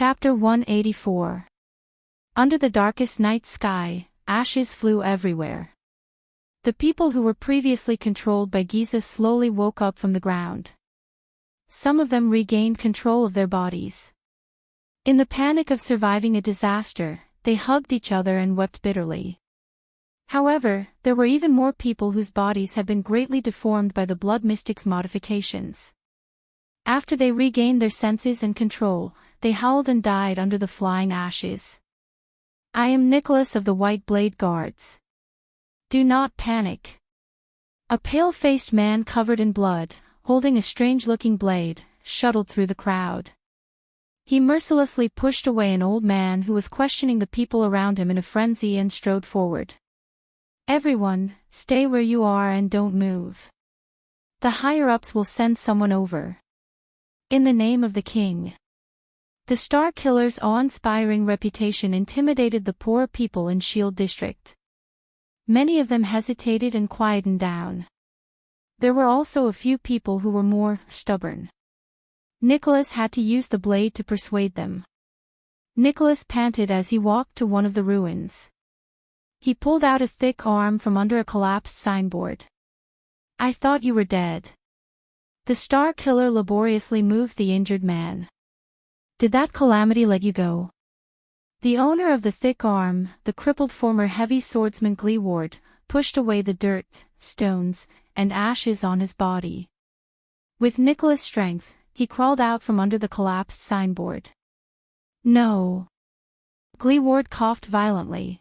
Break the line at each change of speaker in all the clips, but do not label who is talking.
Chapter 184. Under the darkest night sky, ashes flew everywhere. The people who were previously controlled by Giza slowly woke up from the ground. Some of them regained control of their bodies. In the panic of surviving a disaster, they hugged each other and wept bitterly. However, there were even more people whose bodies had been greatly deformed by the Blood Mystic's modifications. After they regained their senses and control, they howled and died under the flying ashes. I am Nicholas of the White Blade Guards. Do not panic. A pale-faced man covered in blood, holding a strange-looking blade, shuttled through the crowd. He mercilessly pushed away an old man who was questioning the people around him in a frenzy and strode forward. Everyone, stay where you are and don't move. The higher-ups will send someone over. In the name of the king. The Star Killer's awe-inspiring reputation intimidated the poor people in Shield District. Many of them hesitated and quietened down. There were also a few people who were more stubborn. Nicholas had to use the blade to persuade them. Nicholas panted as he walked to one of the ruins. He pulled out a thick arm from under a collapsed signboard. I thought you were dead. The Star Killer laboriously moved the injured man. Did that calamity let you go? The owner of the thick arm, the crippled former heavy swordsman Gleeward, pushed away the dirt, stones, and ashes on his body. With Nicholas' strength, he crawled out from under the collapsed signboard. No. Gleeward coughed violently.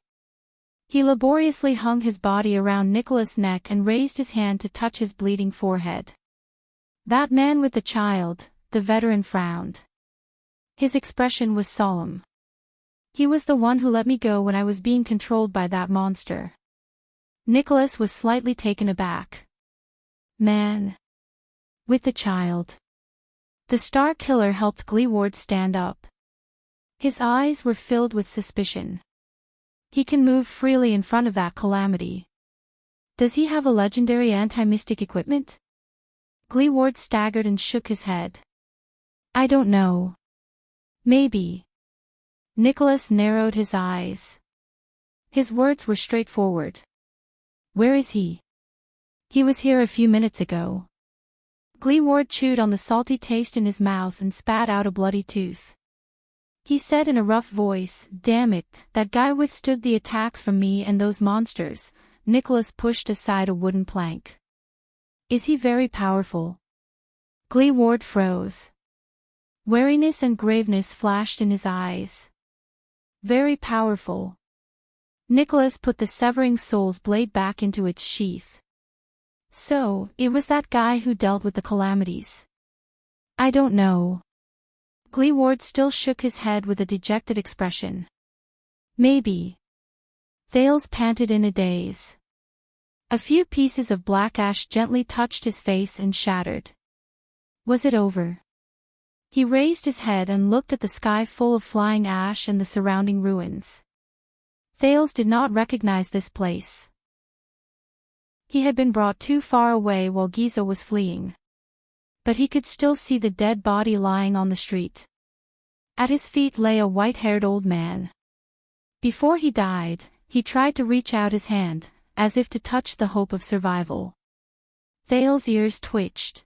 He laboriously hung his body around Nicholas' neck and raised his hand to touch his bleeding forehead. That man with the child, the veteran frowned. His expression was solemn. He was the one who let me go when I was being controlled by that monster. Nicholas was slightly taken aback. Man. With the child. The Star Killer helped Gleeward stand up. His eyes were filled with suspicion. He can move freely in front of that calamity. Does he have a legendary anti-mystic equipment? Gleeward staggered and shook his head. I don't know. Maybe. Nicholas narrowed his eyes. His words were straightforward. Where is he? He was here a few minutes ago. Gleeward chewed on the salty taste in his mouth and spat out a bloody tooth. He said in a rough voice, Damn it, that guy withstood the attacks from me and those monsters. Nicholas pushed aside a wooden plank. Is he very powerful? Gleeward froze. Wariness and graveness flashed in his eyes. Very powerful. Nicholas put the severing soul's blade back into its sheath. So, it was that guy who dealt with the calamities. I don't know. Gleeward still shook his head with a dejected expression. Maybe. Thales panted in a daze. A few pieces of black ash gently touched his face and shattered. Was it over? He raised his head and looked at the sky full of flying ash and the surrounding ruins. Thales did not recognize this place. He had been brought too far away while Giza was fleeing. But he could still see the dead body lying on the street. At his feet lay a white-haired old man. Before he died, he tried to reach out his hand, as if to touch the hope of survival. Thales' ears twitched.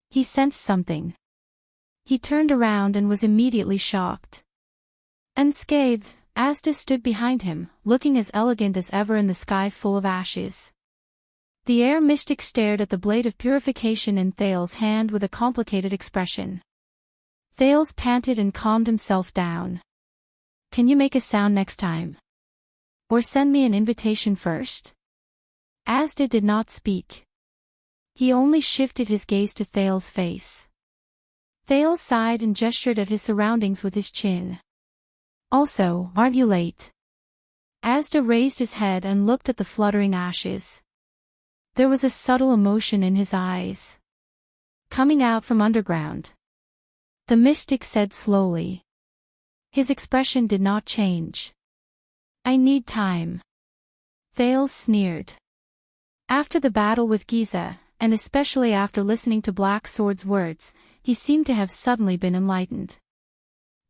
He sensed something. He turned around and was immediately shocked. Unscathed, Asda stood behind him, looking as elegant as ever in the sky full of ashes. The air mystic stared at the blade of purification in Thales' hand with a complicated expression. Thales panted and calmed himself down. Can you make a sound next time? Or send me an invitation first? Asda did not speak. He only shifted his gaze to Thales' face. Thales sighed and gestured at his surroundings with his chin. Also, aren't you late? Asda raised his head and looked at the fluttering ashes. There was a subtle emotion in his eyes. Coming out from underground. The mystic said slowly. His expression did not change. I need time. Thales sneered. After the battle with Giza, and especially after listening to Black Sword's words, he seemed to have suddenly been enlightened.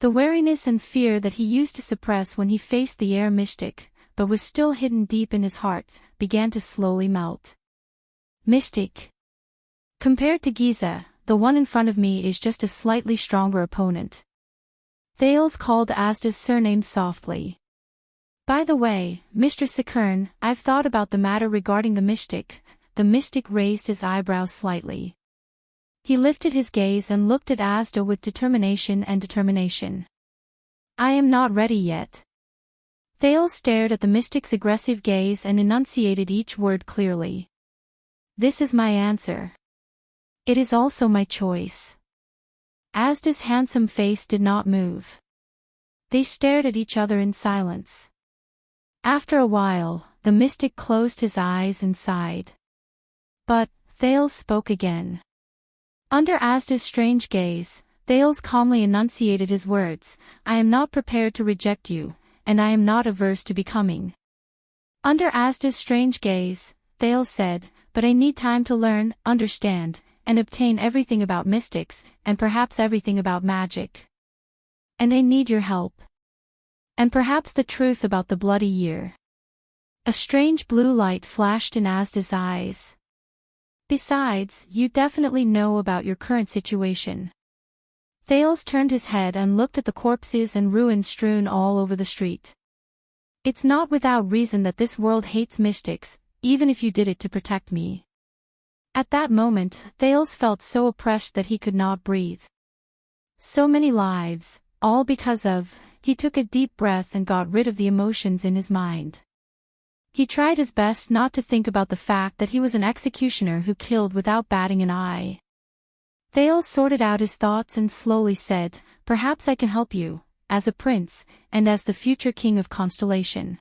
The wariness and fear that he used to suppress when he faced the air mystic, but was still hidden deep in his heart, began to slowly melt. Mystic. Compared to Giza, the one in front of me is just a slightly stronger opponent. Thales called Asda's surname softly. By the way, Mr. Sakern, I've thought about the matter regarding the mystic. The mystic raised his eyebrows slightly. He lifted his gaze and looked at Asda with determination. I am not ready yet. Thales stared at the mystic's aggressive gaze and enunciated each word clearly. This is my answer. It is also my choice. Asda's handsome face did not move. They stared at each other in silence. After a while, the mystic closed his eyes and sighed. But Thales spoke again. Under Asda's strange gaze, Thales calmly enunciated his words, I am not prepared to reject you, and I am not averse to becoming. Under Asda's strange gaze, Thales said, but I need time to learn, understand, and obtain everything about mystics, and perhaps everything about magic. And I need your help. And perhaps the truth about the bloody year. A strange blue light flashed in Asda's eyes. Besides, you definitely know about your current situation. Thales turned his head and looked at the corpses and ruins strewn all over the street. It's not without reason that this world hates mystics, even if you did it to protect me. At that moment, Thales felt so oppressed that he could not breathe. So many lives, all because of. He took a deep breath and got rid of the emotions in his mind. He tried his best not to think about the fact that he was an executioner who killed without batting an eye. Thales sorted out his thoughts and slowly said, perhaps I can help you, as a prince, and as the future king of Constellation.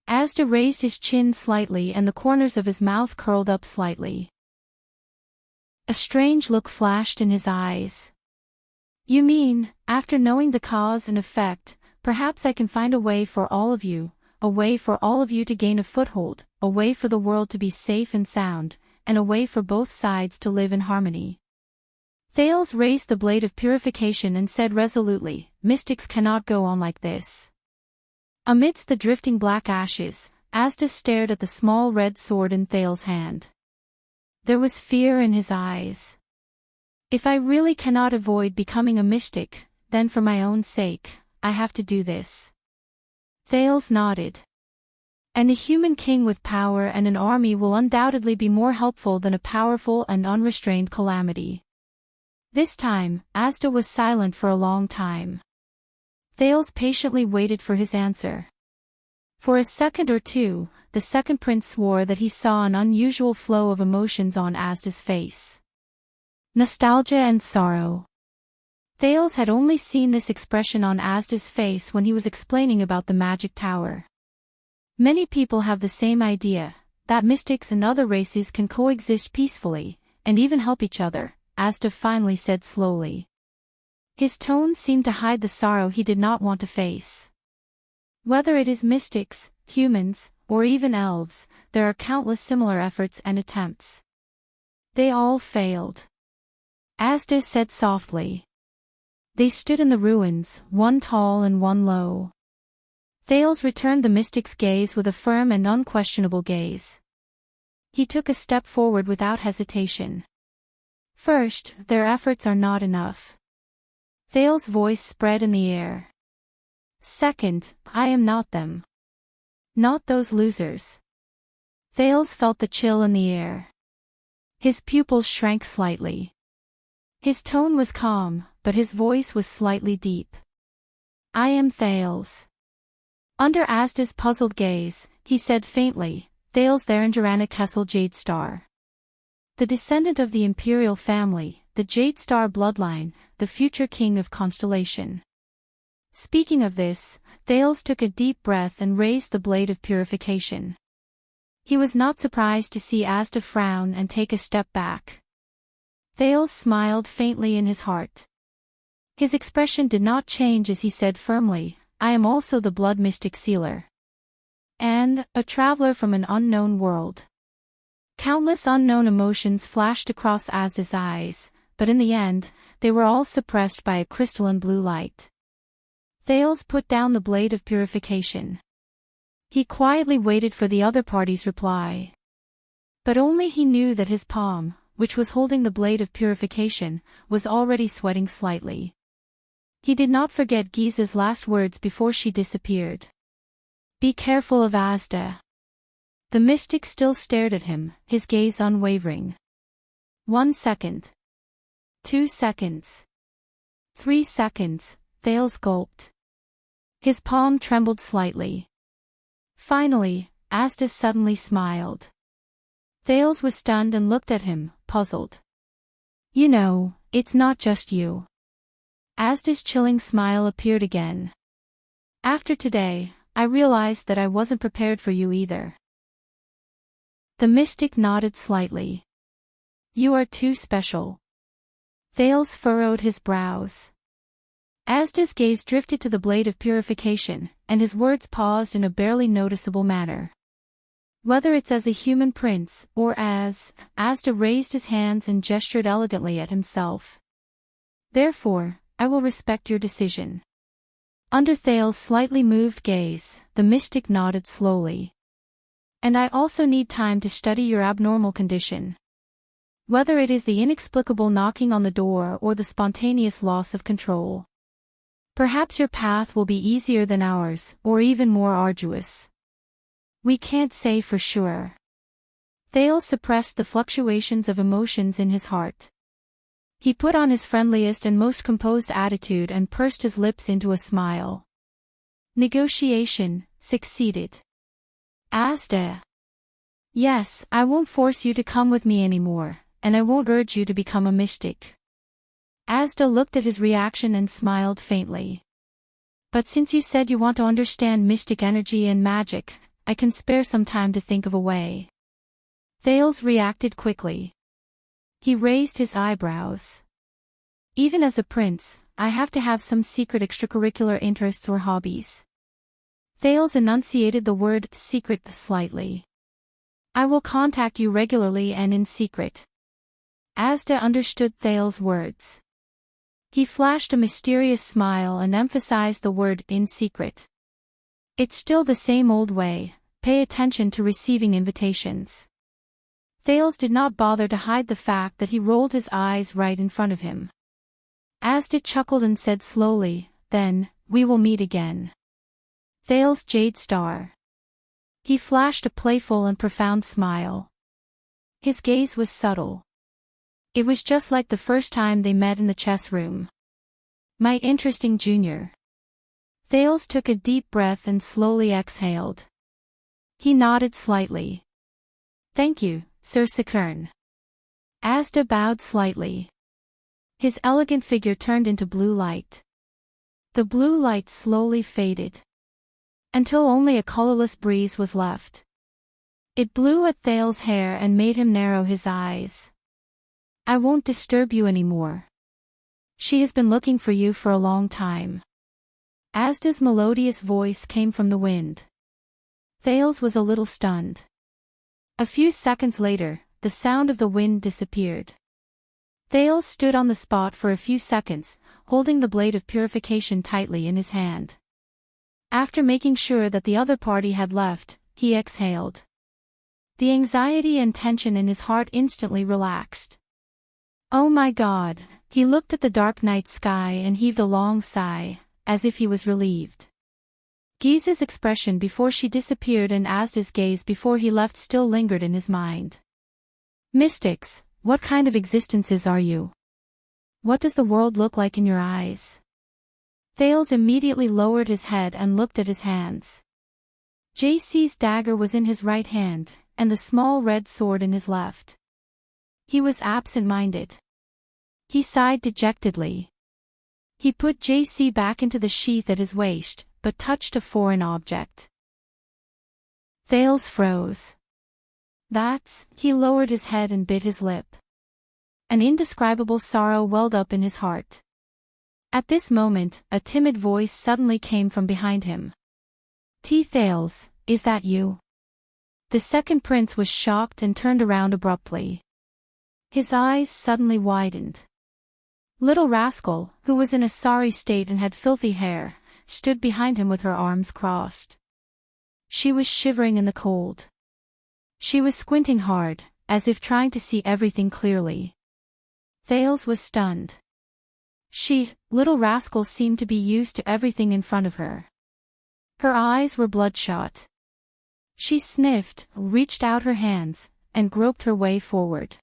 Asda raised his chin slightly and the corners of his mouth curled up slightly. A strange look flashed in his eyes. You mean, after knowing the cause and effect, perhaps I can find a way for all of you to gain a foothold, a way for the world to be safe and sound, and a way for both sides to live in harmony. Thales raised the blade of purification and said resolutely, mystics cannot go on like this. Amidst the drifting black ashes, Asda stared at the small red sword in Thales' hand. There was fear in his eyes. If I really cannot avoid becoming a mystic, then for my own sake, I have to do this. Thales nodded. And a human king with power and an army will undoubtedly be more helpful than a powerful and unrestrained calamity. This time, Asda was silent for a long time. Thales patiently waited for his answer. For a second or two, the second prince swore that he saw an unusual flow of emotions on Asda's face. Nostalgia and sorrow. Thales had only seen this expression on Asda's face when he was explaining about the magic tower. Many people have the same idea, that mystics and other races can coexist peacefully, and even help each other, Asda finally said slowly. His tone seemed to hide the sorrow he did not want to face. Whether it is mystics, humans, or even elves, there are countless similar efforts and attempts. They all failed. Asda said softly. They stood in the ruins, one tall and one low. Thales returned the mystic's gaze with a firm and unquestionable gaze. He took a step forward without hesitation. First, their efforts are not enough. Thales' voice spread in the air. Second, I am not them. Not those losers. Thales felt the chill in the air. His pupils shrank slightly. His tone was calm, but his voice was slightly deep. I am Thales. Under Asda's puzzled gaze, he said faintly, Thales Therangerana Kessel Jadestar. The descendant of the imperial family, the Jadestar bloodline, the future king of Constellation. Speaking of this, Thales took a deep breath and raised the blade of purification. He was not surprised to see Asda frown and take a step back. Thales smiled faintly in his heart. His expression did not change as he said firmly, I am also the blood mystic sealer. And, a traveler from an unknown world. Countless unknown emotions flashed across Asda's eyes, but in the end, they were all suppressed by a crystalline blue light. Thales put down the blade of purification. He quietly waited for the other party's reply. But only he knew that his palm, which was holding the blade of purification, was already sweating slightly. He did not forget Giza's last words before she disappeared. "Be careful of Asda." The mystic still stared at him, his gaze unwavering. 1 second. 2 seconds. 3 seconds, Thales gulped. His palm trembled slightly. Finally, Asda suddenly smiled. Thales was stunned and looked at him, puzzled. "You know, it's not just you." Asda's chilling smile appeared again. "After today, I realized that I wasn't prepared for you either." The mystic nodded slightly. "You are too special." Thales furrowed his brows. Asda's gaze drifted to the blade of purification, and his words paused in a barely noticeable manner. "Whether it's as a human prince, or as..." Asda raised his hands and gestured elegantly at himself. "Therefore, I will respect your decision." Under Thales' slightly moved gaze, the mystic nodded slowly. "And I also need time to study your abnormal condition. Whether it is the inexplicable knocking on the door or the spontaneous loss of control. Perhaps your path will be easier than ours, or even more arduous. We can't say for sure." Thales suppressed the fluctuations of emotions in his heart. He put on his friendliest and most composed attitude and pursed his lips into a smile. "Negotiation succeeded." "Asda." "Yes, I won't force you to come with me anymore, and I won't urge you to become a mystic." Asda looked at his reaction and smiled faintly. "But since you said you want to understand mystic energy and magic, I can spare some time to think of a way." Thales reacted quickly. He raised his eyebrows. "Even as a prince, I have to have some secret extracurricular interests or hobbies." Thales enunciated the word secret slightly. "I will contact you regularly and in secret." Asda understood Thales' words. He flashed a mysterious smile and emphasized the word in secret. "It's still the same old way, pay attention to receiving invitations." Thales did not bother to hide the fact that he rolled his eyes right in front of him. Asda chuckled and said slowly, "Then, we will meet again." Thales' jade star. He flashed a playful and profound smile. His gaze was subtle. It was just like the first time they met in the chess room. "My interesting junior." Thales took a deep breath and slowly exhaled. He nodded slightly. "Thank you, Sir Sakurn." Asda bowed slightly. His elegant figure turned into blue light. The blue light slowly faded, until only a colorless breeze was left. It blew at Thales' hair and made him narrow his eyes. "I won't disturb you anymore. She has been looking for you for a long time." Asda's melodious voice came from the wind. Thales was a little stunned. A few seconds later, the sound of the wind disappeared. Thales stood on the spot for a few seconds, holding the blade of purification tightly in his hand. After making sure that the other party had left, he exhaled. The anxiety and tension in his heart instantly relaxed. "Oh my God," he looked at the dark night sky and heaved a long sigh, as if he was relieved. Giza's expression before she disappeared and Asda's gaze before he left still lingered in his mind. "Mystics, what kind of existences are you? What does the world look like in your eyes?" Thales immediately lowered his head and looked at his hands. JC's dagger was in his right hand, and the small red sword in his left. He was absent-minded. He sighed dejectedly. He put JC back into the sheath at his waist, but touched a foreign object. Thales froze. He lowered his head and bit his lip. An indescribable sorrow welled up in his heart. At this moment, a timid voice suddenly came from behind him. Thales, is that you?" The second prince was shocked and turned around abruptly. His eyes suddenly widened. Little rascal, who was in a sorry state and had filthy hair, stood behind him with her arms crossed. She was shivering in the cold. She was squinting hard, as if trying to see everything clearly. Thales was stunned. Little rascal seemed to be used to everything in front of her. Her eyes were bloodshot. She sniffed, reached out her hands, and groped her way forward.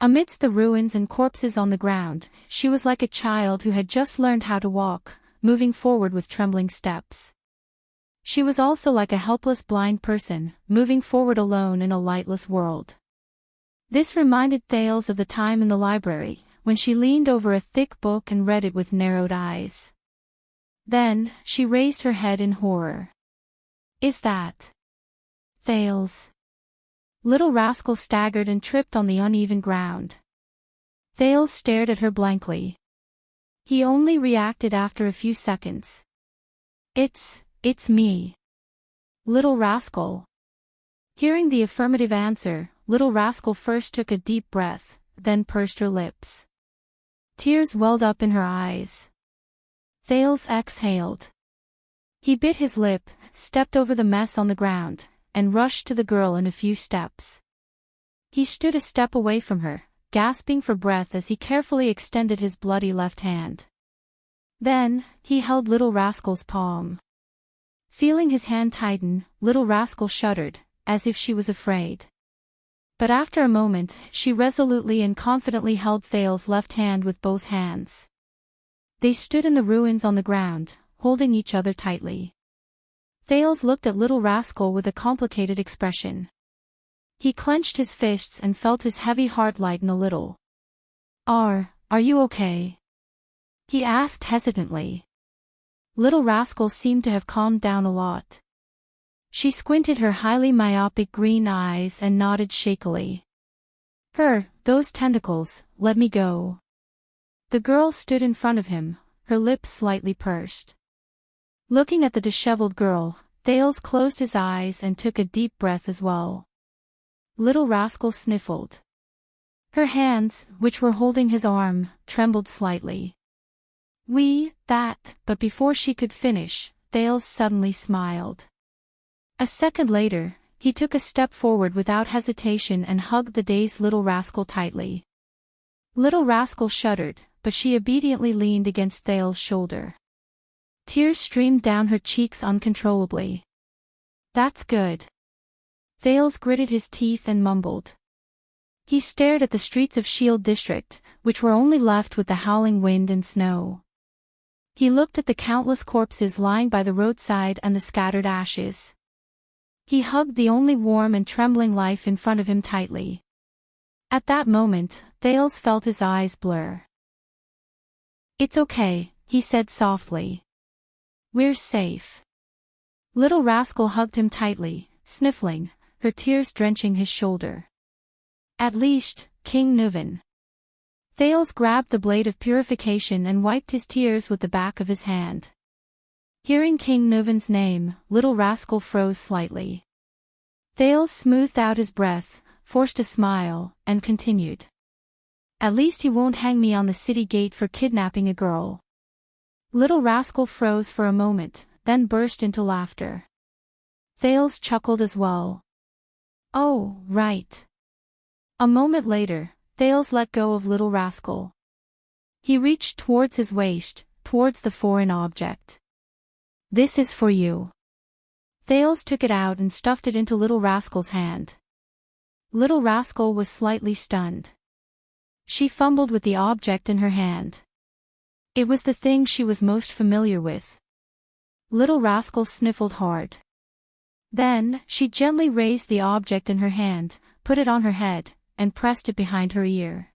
Amidst the ruins and corpses on the ground, she was like a child who had just learned how to walk, moving forward with trembling steps. She was also like a helpless blind person, moving forward alone in a lightless world. This reminded Thales of the time in the library, when she leaned over a thick book and read it with narrowed eyes. Then, she raised her head in horror. "Is that Thales?" Little rascal staggered and tripped on the uneven ground. Thales stared at her blankly. He only reacted after a few seconds. It's me. Little rascal." Hearing the affirmative answer, little rascal first took a deep breath, then pursed her lips. Tears welled up in her eyes. Thales exhaled. He bit his lip, stepped over the mess on the ground, and rushed to the girl in a few steps. He stood a step away from her, gasping for breath as he carefully extended his bloody left hand. Then, he held little rascal's palm. Feeling his hand tighten, little rascal shuddered, as if she was afraid. But after a moment, she resolutely and confidently held Thales' left hand with both hands. They stood in the ruins on the ground, holding each other tightly. Thales looked at little rascal with a complicated expression. He clenched his fists and felt his heavy heart lighten a little. Are you okay?" he asked hesitantly. Little rascal seemed to have calmed down a lot. She squinted her highly myopic green eyes and nodded shakily. Those tentacles, let me go." The girl stood in front of him, her lips slightly pursed. Looking at the disheveled girl, Thales closed his eyes and took a deep breath as well. Little rascal sniffled. Her hands, which were holding his arm, trembled slightly. But before she could finish, Thales suddenly smiled. A second later, he took a step forward without hesitation and hugged the dazed little rascal tightly. Little rascal shuddered, but she obediently leaned against Thales' shoulder. Tears streamed down her cheeks uncontrollably. "That's good." Thales gritted his teeth and mumbled. He stared at the streets of Shield District, which were only left with the howling wind and snow. He looked at the countless corpses lying by the roadside and the scattered ashes. He hugged the only warm and trembling life in front of him tightly. At that moment, Thales felt his eyes blur. "It's okay," he said softly. "We're safe." Little rascal hugged him tightly, sniffling, her tears drenching his shoulder. "At least, King Nuven." Thales grabbed the blade of purification and wiped his tears with the back of his hand. Hearing King Nuven's name, little rascal froze slightly. Thales smoothed out his breath, forced a smile, and continued. "At least he won't hang me on the city gate for kidnapping a girl." Little rascal froze for a moment, then burst into laughter. Thales chuckled as well. "Oh, right." A moment later, Thales let go of little rascal. He reached towards his waist, towards the foreign object. "This is for you." Thales took it out and stuffed it into little rascal's hand. Little rascal was slightly stunned. She fumbled with the object in her hand. It was the thing she was most familiar with. Little rascal sniffled hard. Then, she gently raised the object in her hand, put it on her head, and pressed it behind her ear.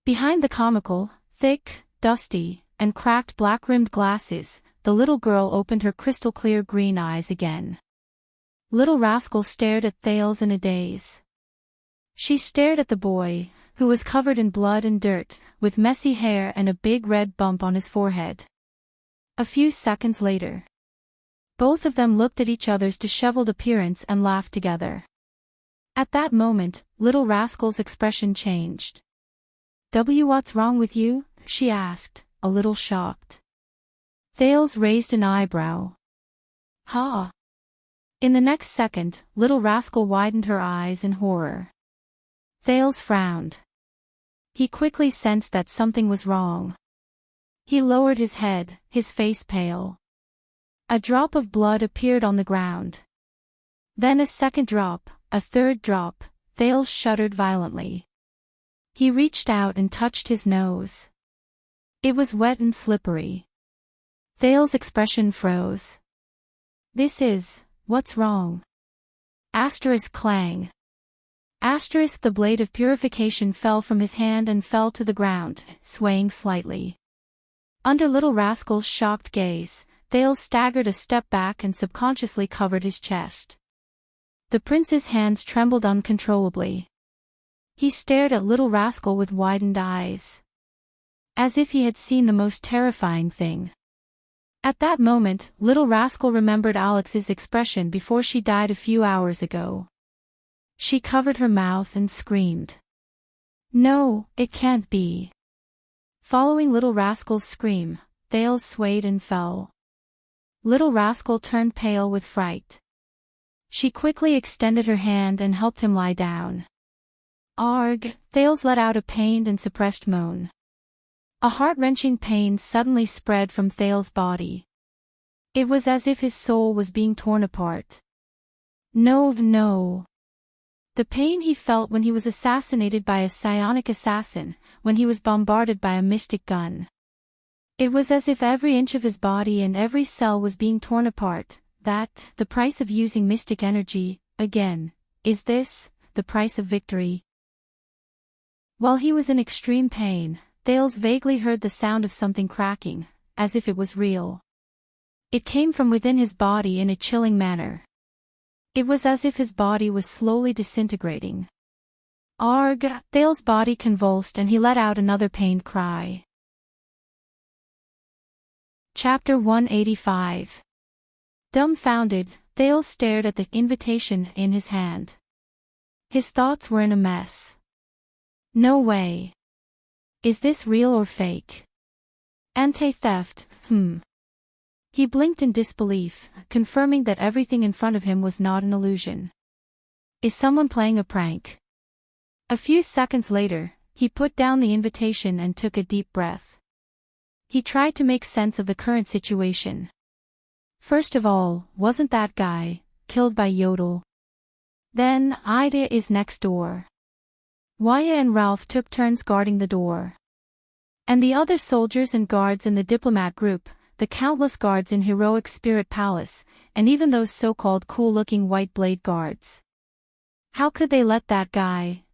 Behind the comical, thick, dusty, and cracked black-rimmed glasses, the little girl opened her crystal-clear green eyes again. Little rascal stared at Thales in a daze. She stared at the boy, who was covered in blood and dirt, with messy hair and a big red bump on his forehead. A few seconds later, both of them looked at each other's disheveled appearance and laughed together. At that moment, little rascal's expression changed. "What's wrong with you?" she asked, a little shocked. Thales raised an eyebrow. Ha! In the next second, Little Rascal widened her eyes in horror. Thales frowned. He quickly sensed that something was wrong. He lowered his head, his face pale. A drop of blood appeared on the ground. Then a second drop, a third drop. Thales shuddered violently. He reached out and touched his nose. It was wet and slippery. Thales' expression froze. What's wrong? Asterisk clang. Asterisk the blade of purification fell from his hand and fell to the ground, swaying slightly. Under Little Rascal's shocked gaze, Thales staggered a step back and subconsciously covered his chest. The prince's hands trembled uncontrollably. He stared at Little Rascal with widened eyes. As if he had seen the most terrifying thing. At that moment, Little Rascal remembered Alex's expression before she died a few hours ago. She covered her mouth and screamed. No, it can't be. Following Little Rascal's scream, Thales swayed and fell. Little Rascal turned pale with fright. She quickly extended her hand and helped him lie down. Arg! Thales let out a pained and suppressed moan. A heart-wrenching pain suddenly spread from Thales' body. It was as if his soul was being torn apart. No. The pain he felt when he was assassinated by a psionic assassin, when he was bombarded by a mystic gun. It was as if every inch of his body and every cell was being torn apart. The price of using mystic energy, again. Is this the price of victory? While he was in extreme pain, Thales vaguely heard the sound of something cracking, as if it was real. It came from within his body in a chilling manner. It was as if his body was slowly disintegrating. Arg! Thales' body convulsed and he let out another pained cry. Chapter 185. Dumbfounded, Thales stared at the invitation in his hand. His thoughts were in a mess. No way. Is this real or fake? Anti-theft, He blinked in disbelief, confirming that everything in front of him was not an illusion. Is someone playing a prank? A few seconds later, he put down the invitation and took a deep breath. He tried to make sense of the current situation. First of all, wasn't that guy killed by Yodel? Then, Ida is next door. Waya and Ralph took turns guarding the door. And the other soldiers and guards in the diplomat group, the countless guards in Heroic Spirit Palace, and even those so-called cool-looking white blade guards. How could they let that guy?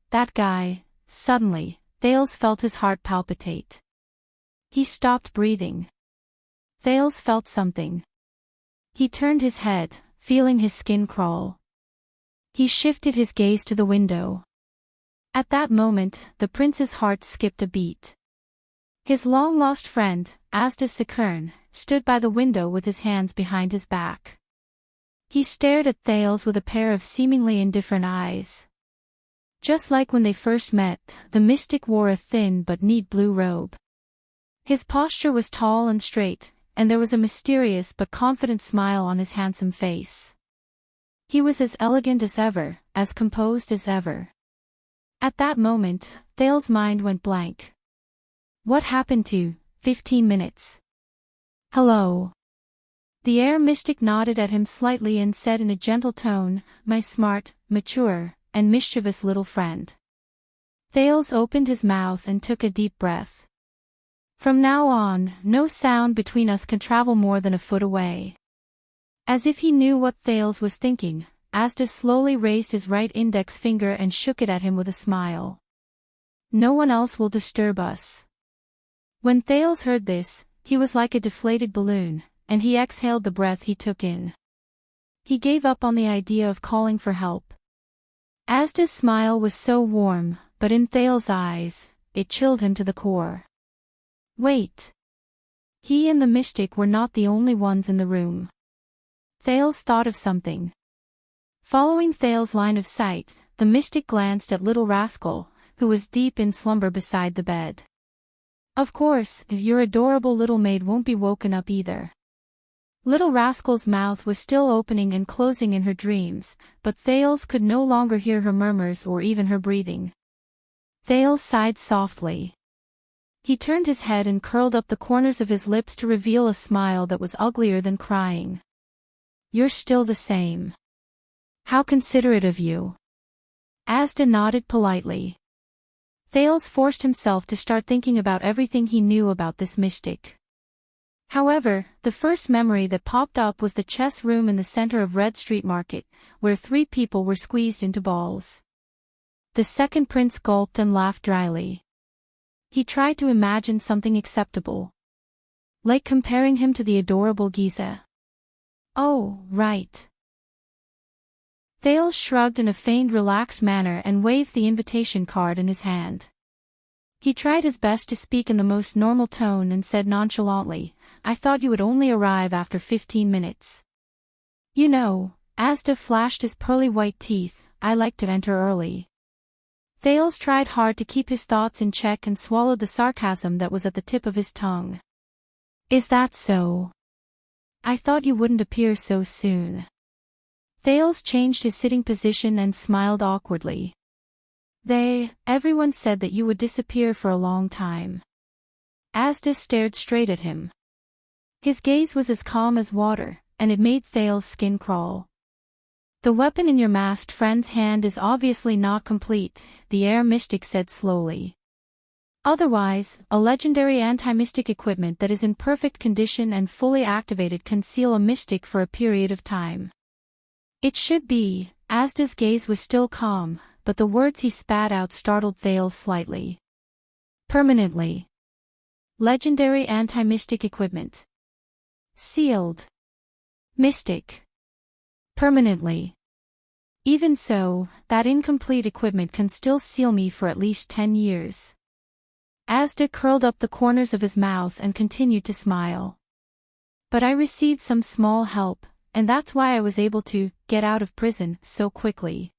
Suddenly, Thales felt his heart palpitate. He stopped breathing. Thales felt something. He turned his head, feeling his skin crawl. He shifted his gaze to the window. At that moment, the prince's heart skipped a beat. His long-lost friend, Asda Sakern, stood by the window with his hands behind his back. He stared at Thales with a pair of seemingly indifferent eyes. Just like when they first met, the mystic wore a thin but neat blue robe. His posture was tall and straight, and there was a mysterious but confident smile on his handsome face. He was as elegant as ever, as composed as ever. At that moment, Thales' mind went blank. What happened to 15 minutes? Hello. The air mystic nodded at him slightly and said in a gentle tone, my smart, mature, and mischievous little friend. Thales opened his mouth and took a deep breath. From now on, no sound between us can travel more than a foot away. As if he knew what Thales was thinking, Asda slowly raised his right index finger and shook it at him with a smile. No one else will disturb us. When Thales heard this, he was like a deflated balloon, and he exhaled the breath he took in. He gave up on the idea of calling for help. Asda's smile was so warm, but in Thales' eyes, it chilled him to the core. Wait. He and the mystic were not the only ones in the room. Thales thought of something. Following Thales' line of sight, the mystic glanced at Little Rascal, who was deep in slumber beside the bed. Of course, your adorable little maid won't be woken up either. Little Rascal's mouth was still opening and closing in her dreams, but Thales could no longer hear her murmurs or even her breathing. Thales sighed softly. He turned his head and curled up the corners of his lips to reveal a smile that was uglier than crying. You're still the same. How considerate of you. Asda nodded politely. Thales forced himself to start thinking about everything he knew about this mystic. However, the first memory that popped up was the chess room in the center of Red Street Market, where 3 people were squeezed into balls. The second prince gulped and laughed dryly. He tried to imagine something acceptable. Like comparing him to the adorable Giza. Oh, right. Thales shrugged in a feigned relaxed manner and waved the invitation card in his hand. He tried his best to speak in the most normal tone and said nonchalantly, I thought you would only arrive after 15 minutes. You know, Asda flashed his pearly white teeth, I like to enter early. Thales tried hard to keep his thoughts in check and swallowed the sarcasm that was at the tip of his tongue. Is that so? I thought you wouldn't appear so soon. Thales changed his sitting position and smiled awkwardly. Everyone said that you would disappear for a long time. Asda stared straight at him. His gaze was as calm as water, and it made Thales' skin crawl. The weapon in your masked friend's hand is obviously not complete, the air mystic said slowly. Otherwise, a legendary anti-mystic equipment that is in perfect condition and fully activated can seal a mystic for a period of time. It should be. Asda's gaze was still calm, but the words he spat out startled Thales slightly. Permanently. Legendary anti-mystic equipment. Sealed. Mystic. Permanently. Even so, that incomplete equipment can still seal me for at least 10 years. Asda curled up the corners of his mouth and continued to smile. But I received some small help, and that's why I was able to get out of prison so quickly.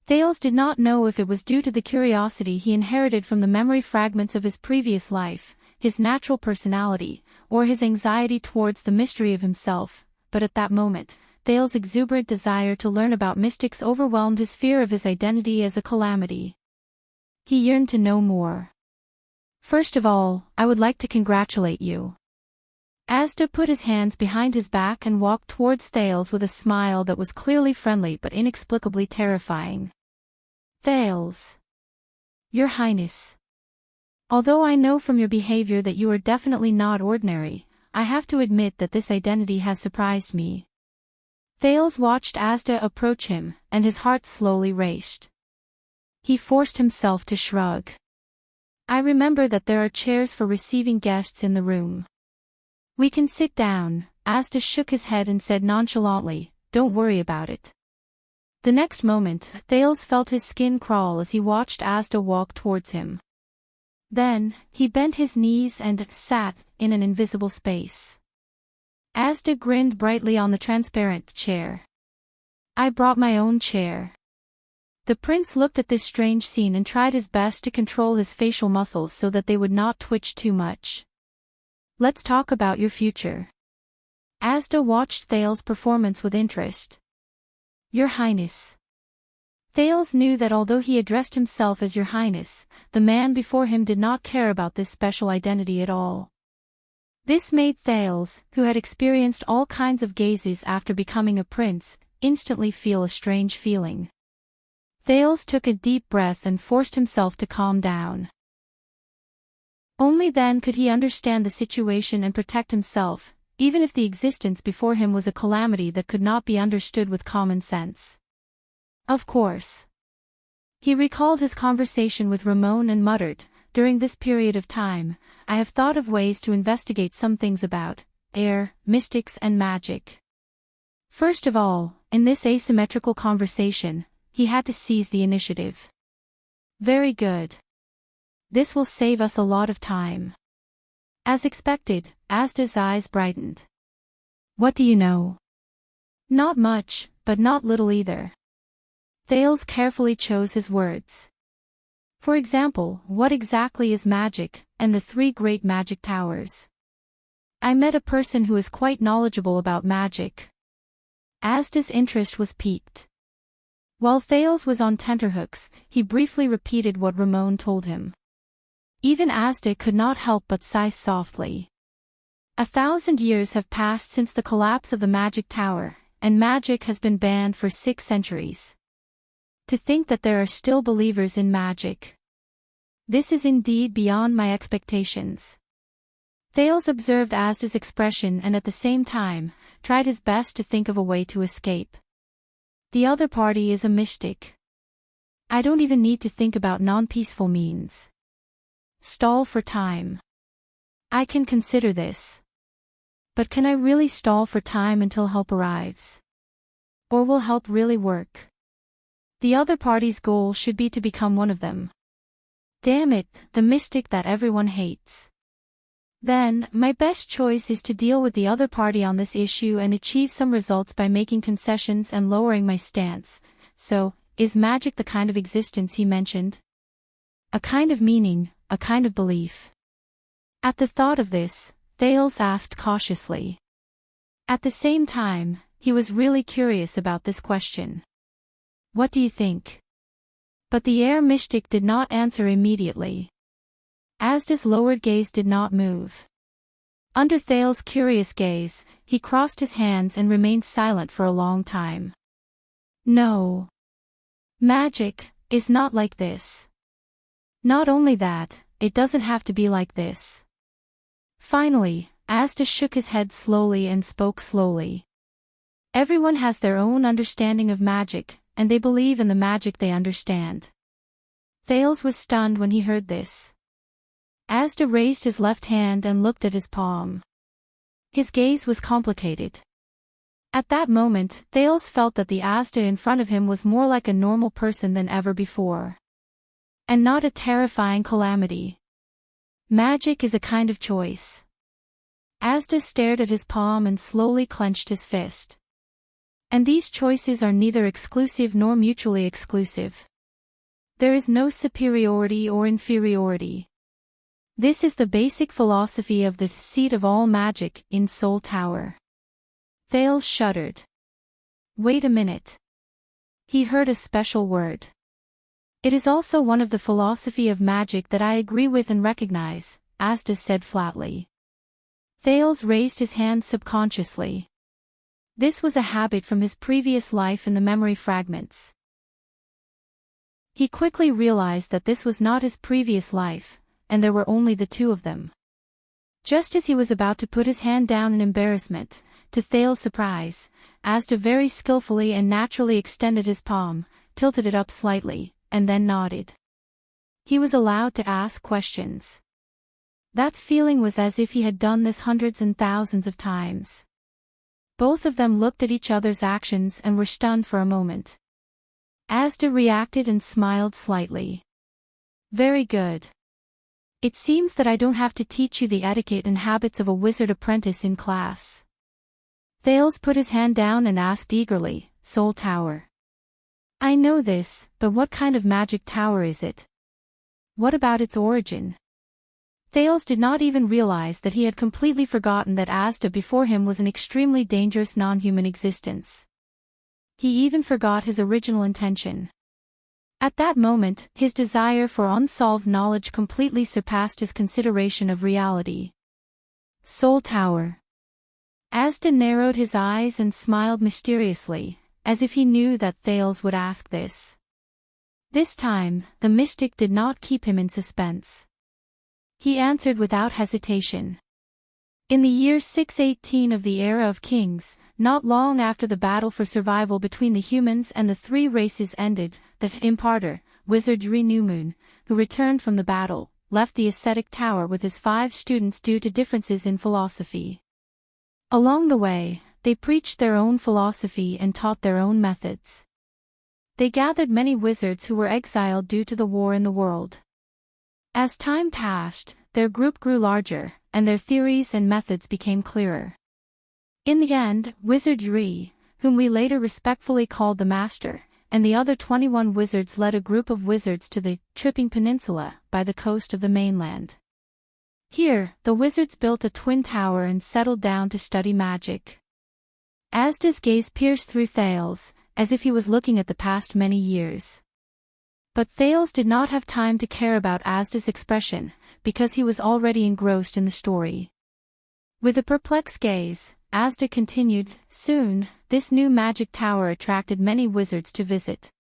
Thales did not know if it was due to the curiosity he inherited from the memory fragments of his previous life, his natural personality, or his anxiety towards the mystery of himself, but at that moment, Thales' exuberant desire to learn about mystics overwhelmed his fear of his identity as a calamity. He yearned to know more. First of all, I would like to congratulate you. Asda put his hands behind his back and walked towards Thales with a smile that was clearly friendly but inexplicably terrifying. Thales. Your Highness. Although I know from your behavior that you are definitely not ordinary, I have to admit that this identity has surprised me. Thales watched Asda approach him, and his heart slowly raced. He forced himself to shrug. I remember that there are chairs for receiving guests in the room. We can sit down. Asda shook his head and said nonchalantly, don't worry about it. The next moment, Thales felt his skin crawl as he watched Asda walk towards him. Then, he bent his knees and sat in an invisible space. Asda grinned brightly on the transparent chair. I brought my own chair. The prince looked at this strange scene and tried his best to control his facial muscles so that they would not twitch too much. Let's talk about your future. Asda watched Thales' performance with interest. Your Highness. Thales knew that although he addressed himself as Your Highness, the man before him did not care about this special identity at all. This made Thales, who had experienced all kinds of gazes after becoming a prince, instantly feel a strange feeling. Thales took a deep breath and forced himself to calm down. Only then could he understand the situation and protect himself, even if the existence before him was a calamity that could not be understood with common sense. Of course. He recalled his conversation with Ramon and muttered, during this period of time, I have thought of ways to investigate some things about air, mystics and magic. First of all, in this asymmetrical conversation, he had to seize the initiative. Very good. This will save us a lot of time. As expected, Asda's eyes brightened. What do you know? Not much, but not little either. Thales carefully chose his words. For example, what exactly is magic, and the three great magic towers? I met a person who is quite knowledgeable about magic. Asda's interest was piqued. While Thales was on tenterhooks, he briefly repeated what Ramon told him. Even Asda could not help but sigh softly. 1,000 years have passed since the collapse of the magic tower, and magic has been banned for 6 centuries. To think that there are still believers in magic. This is indeed beyond my expectations. Thales observed Asda's expression and at the same time, tried his best to think of a way to escape. The other party is a mystic. I don't even need to think about non-peaceful means. Stall for time. I can consider this. But can I really stall for time until help arrives? Or will help really work? The other party's goal should be to become one of them. Damn it, the mystic that everyone hates. Then, my best choice is to deal with the other party on this issue and achieve some results by making concessions and lowering my stance. So, is magic the kind of existence he mentioned? A kind of meaning, a kind of belief. At the thought of this, Thales asked cautiously. At the same time, he was really curious about this question. What do you think? But the air mystic did not answer immediately. Asda's lowered gaze did not move. Under Thales' curious gaze, he crossed his hands and remained silent for a long time. No. Magic is not like this. Not only that, it doesn't have to be like this. Finally, Asda shook his head slowly and spoke slowly. Everyone has their own understanding of magic, and they believe in the magic they understand. Thales was stunned when he heard this. Asda raised his left hand and looked at his palm. His gaze was complicated. At that moment, Thales felt that the Asda in front of him was more like a normal person than ever before. And not a terrifying calamity. Magic is a kind of choice. Asda stared at his palm and slowly clenched his fist. And these choices are neither exclusive nor mutually exclusive. There is no superiority or inferiority. This is the basic philosophy of the seat of all magic in Soul Tower. Thales shuddered. Wait a minute. He heard a special word. It is also one of the philosophy of magic that I agree with and recognize, Asda said flatly. Thales raised his hand subconsciously. This was a habit from his previous life in the memory fragments. He quickly realized that this was not his previous life, and there were only the two of them. Just as he was about to put his hand down in embarrassment, to Thales' surprise, Asda very skillfully and naturally extended his palm, tilted it up slightly, and then nodded. He was allowed to ask questions. That feeling was as if he had done this hundreds and thousands of times. Both of them looked at each other's actions and were stunned for a moment. Asda reacted and smiled slightly. Very good. It seems that I don't have to teach you the etiquette and habits of a wizard apprentice in class. Thales put his hand down and asked eagerly, Soul Tower. I know this, but what kind of magic tower is it? What about its origin? Thales did not even realize that he had completely forgotten that Asda before him was an extremely dangerous non-human existence. He even forgot his original intention. At that moment, his desire for unsolved knowledge completely surpassed his consideration of reality. Soul Tower. Asda narrowed his eyes and smiled mysteriously, as if he knew that Thales would ask this. This time, the mystic did not keep him in suspense. He answered without hesitation. In the year 618 of the Era of Kings, not long after the battle for survival between the humans and the three races ended, the imparter, wizard Dreamy, who returned from the battle, left the ascetic tower with his 5 students due to differences in philosophy. Along the way, they preached their own philosophy and taught their own methods. They gathered many wizards who were exiled due to the war in the world. As time passed, their group grew larger, and their theories and methods became clearer. In the end, Wizard Dreamy, whom we later respectfully called the Master, and the other 21 wizards led a group of wizards to the Tripping Peninsula by the coast of the mainland. Here, the wizards built a twin tower and settled down to study magic. Asda's gaze pierced through Thales, as if he was looking at the past many years. But Thales did not have time to care about Asda's expression, because he was already engrossed in the story. With a perplexed gaze, Asda continued, "Soon, this new magic tower attracted many wizards to visit.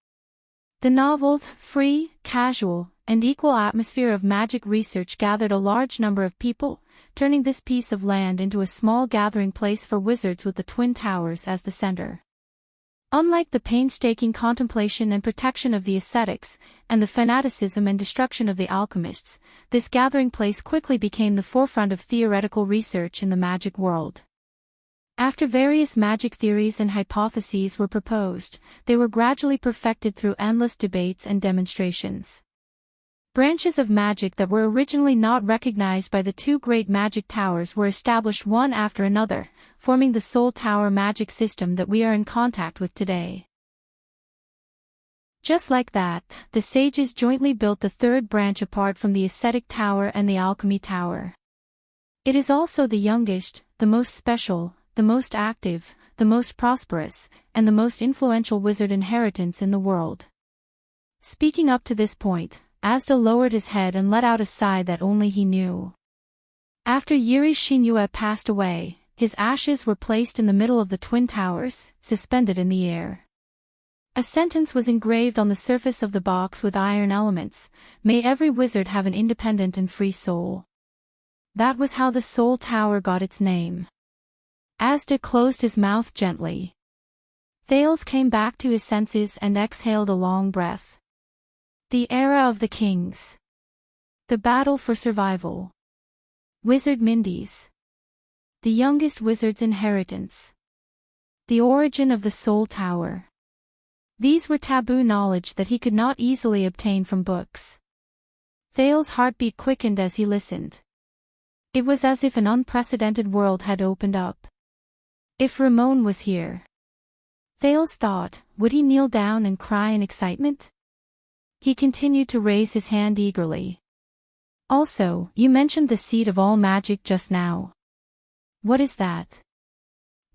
The novel, free, casual, and equal atmosphere of magic research gathered a large number of people, turning this piece of land into a small gathering place for wizards with the Twin Towers as the center. Unlike the painstaking contemplation and protection of the ascetics, and the fanaticism and destruction of the alchemists, this gathering place quickly became the forefront of theoretical research in the magic world. After various magic theories and hypotheses were proposed, they were gradually perfected through endless debates and demonstrations. Branches of magic that were originally not recognized by the two great magic towers were established one after another, forming the Soul Tower magic system that we are in contact with today. Just like that, the sages jointly built the third branch apart from the ascetic tower and the alchemy tower. It is also the youngest, the most special, the most active, the most prosperous, and the most influential wizard inheritance in the world. Speaking up to this point, Asda lowered his head and let out a sigh that only he knew. After Yuri Shinue passed away, his ashes were placed in the middle of the Twin Towers, suspended in the air. A sentence was engraved on the surface of the box with iron elements: "May every wizard have an independent and free soul." That was how the Soul Tower got its name. Asda closed his mouth gently. Thales came back to his senses and exhaled a long breath. The era of the kings. The battle for survival. Wizard Mindy's. The youngest wizard's inheritance. The origin of the Soul Tower. These were taboo knowledge that he could not easily obtain from books. Thales' heartbeat quickened as he listened. It was as if an unprecedented world had opened up. If Ramon was here, Thales thought, would he kneel down and cry in excitement? He continued to raise his hand eagerly. Also, you mentioned the seat of all magic just now. What is that?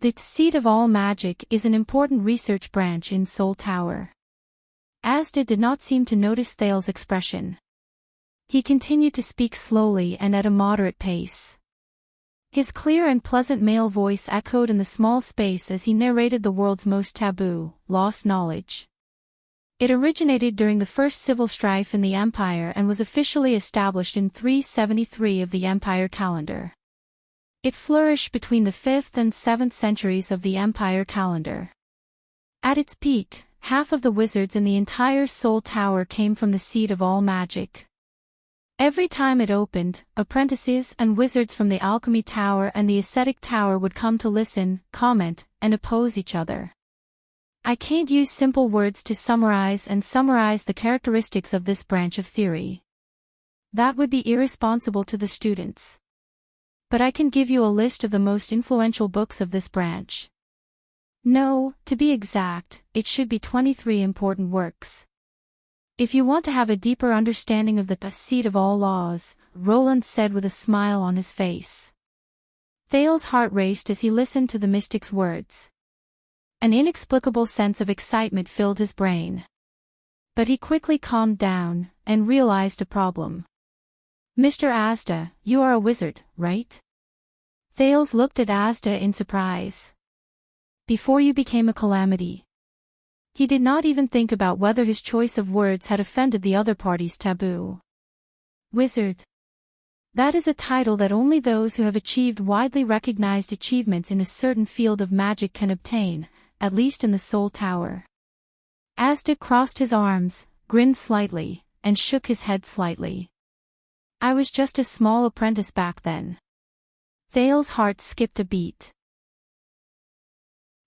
The seat of all magic is an important research branch in Soul Tower. Asda did not seem to notice Thales' expression. He continued to speak slowly and at a moderate pace. His clear and pleasant male voice echoed in the small space as he narrated the world's most taboo, lost knowledge. It originated during the first civil strife in the Empire and was officially established in 373 of the Empire calendar. It flourished between the 5th and 7th centuries of the Empire calendar. At its peak, half of the wizards in the entire Soul Tower came from the seat of all magic. Every time it opened, apprentices and wizards from the Alchemy Tower and the Ascetic Tower would come to listen, comment, and oppose each other. I can't use simple words to summarize the characteristics of this branch of theory. That would be irresponsible to the students. But I can give you a list of the most influential books of this branch. No, to be exact, it should be 23 important works. If you want to have a deeper understanding of the seat of all laws, Roland said with a smile on his face. Thales' heart raced as he listened to the mystic's words. An inexplicable sense of excitement filled his brain. But he quickly calmed down, and realized a problem. Mr. Asda, you are a wizard, right? Thales looked at Asda in surprise. Before you became a calamity. He did not even think about whether his choice of words had offended the other party's taboo. Wizard. That is a title that only those who have achieved widely recognized achievements in a certain field of magic can obtain, at least in the Soul Tower. Asda crossed his arms, grinned slightly, and shook his head slightly. I was just a small apprentice back then. Thales' heart skipped a beat.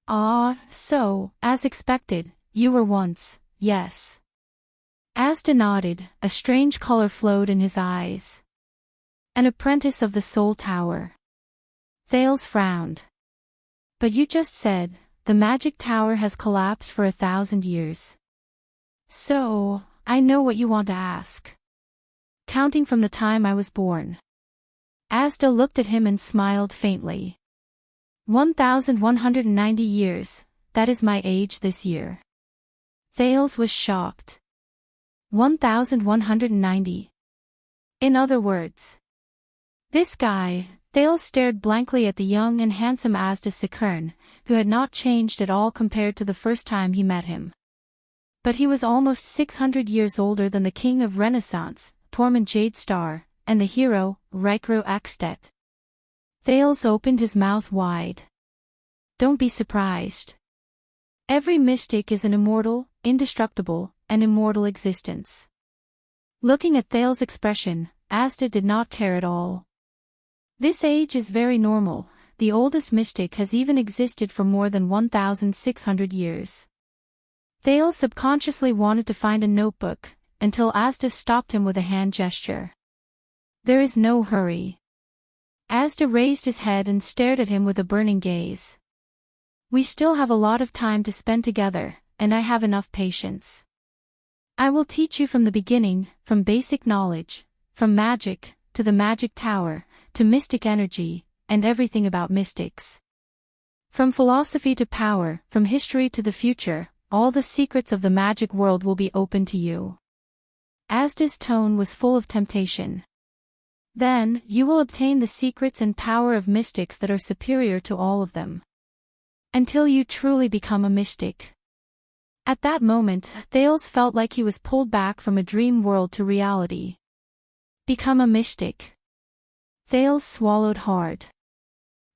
Ah, so, as expected, you were once, yes. Asda nodded, a strange color flowed in his eyes. An apprentice of the Soul Tower. Thales frowned. But you just said, the magic tower has collapsed for 1,000 years. So, I know what you want to ask. Counting from the time I was born. Asda looked at him and smiled faintly. 1,190 years, that is my age this year. Thales was shocked. 1,190. In other words. This guy, Thales stared blankly at the young and handsome Asda Sakern, who had not changed at all compared to the first time he met him. But he was almost 600 years older than the king of Renaissance, Tormund Jadestar, and the hero, Rykro Axtet. Thales opened his mouth wide. Don't be surprised. Every mystic is an immortal, indestructible, and immortal existence. Looking at Thales' expression, Asda did not care at all. This age is very normal, the oldest mystic has even existed for more than 1,600 years. Thales subconsciously wanted to find a notebook, until Asda stopped him with a hand gesture. There is no hurry. Asda raised his head and stared at him with a burning gaze. We still have a lot of time to spend together, and I have enough patience. I will teach you from the beginning, from basic knowledge, from magic, to the magic tower, to mystic energy, and everything about mystics. From philosophy to power, from history to the future, all the secrets of the magic world will be open to you. Asda's tone was full of temptation. Then, you will obtain the secrets and power of mystics that are superior to all of them. Until you truly become a mystic. At that moment, Thales felt like he was pulled back from a dream world to reality. Become a mystic. Thales swallowed hard.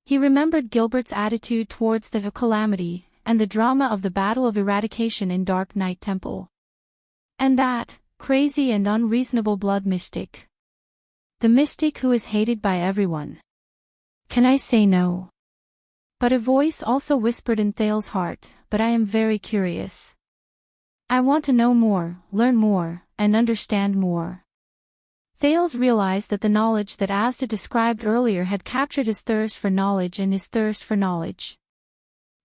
He remembered Gilbert's attitude towards the calamity, and the drama of the Battle of Eradication in Dark Knight Temple. And that, crazy and unreasonable blood mystic. The mystic who is hated by everyone. Can I say no? But a voice also whispered in Thales' heart, but I am very curious. I want to know more, learn more, and understand more. Thales realized that the knowledge that Asda described earlier had captured his thirst for knowledge and his thirst for knowledge.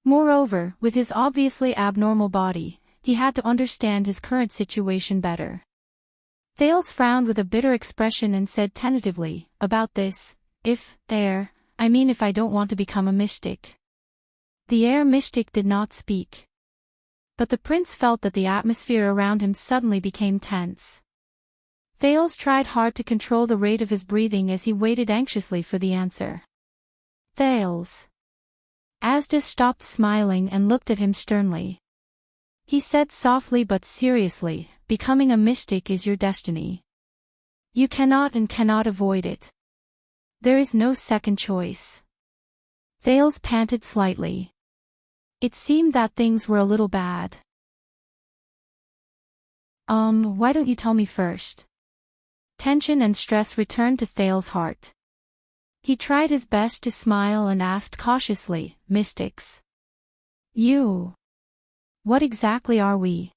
Moreover, with his obviously abnormal body, he had to understand his current situation better. Thales frowned with a bitter expression and said tentatively, about this, if I don't want to become a mystic. The air mystic did not speak. But the prince felt that the atmosphere around him suddenly became tense. Thales tried hard to control the rate of his breathing as he waited anxiously for the answer. Thales. Asda stopped smiling and looked at him sternly. He said softly but seriously, becoming a mystic is your destiny. You cannot avoid it. There is no second choice. Thales panted slightly. It seemed that things were a little bad. Why don't you tell me first? Tension and stress returned to Thales' heart. He tried his best to smile and asked cautiously, mystics. You. What exactly are we?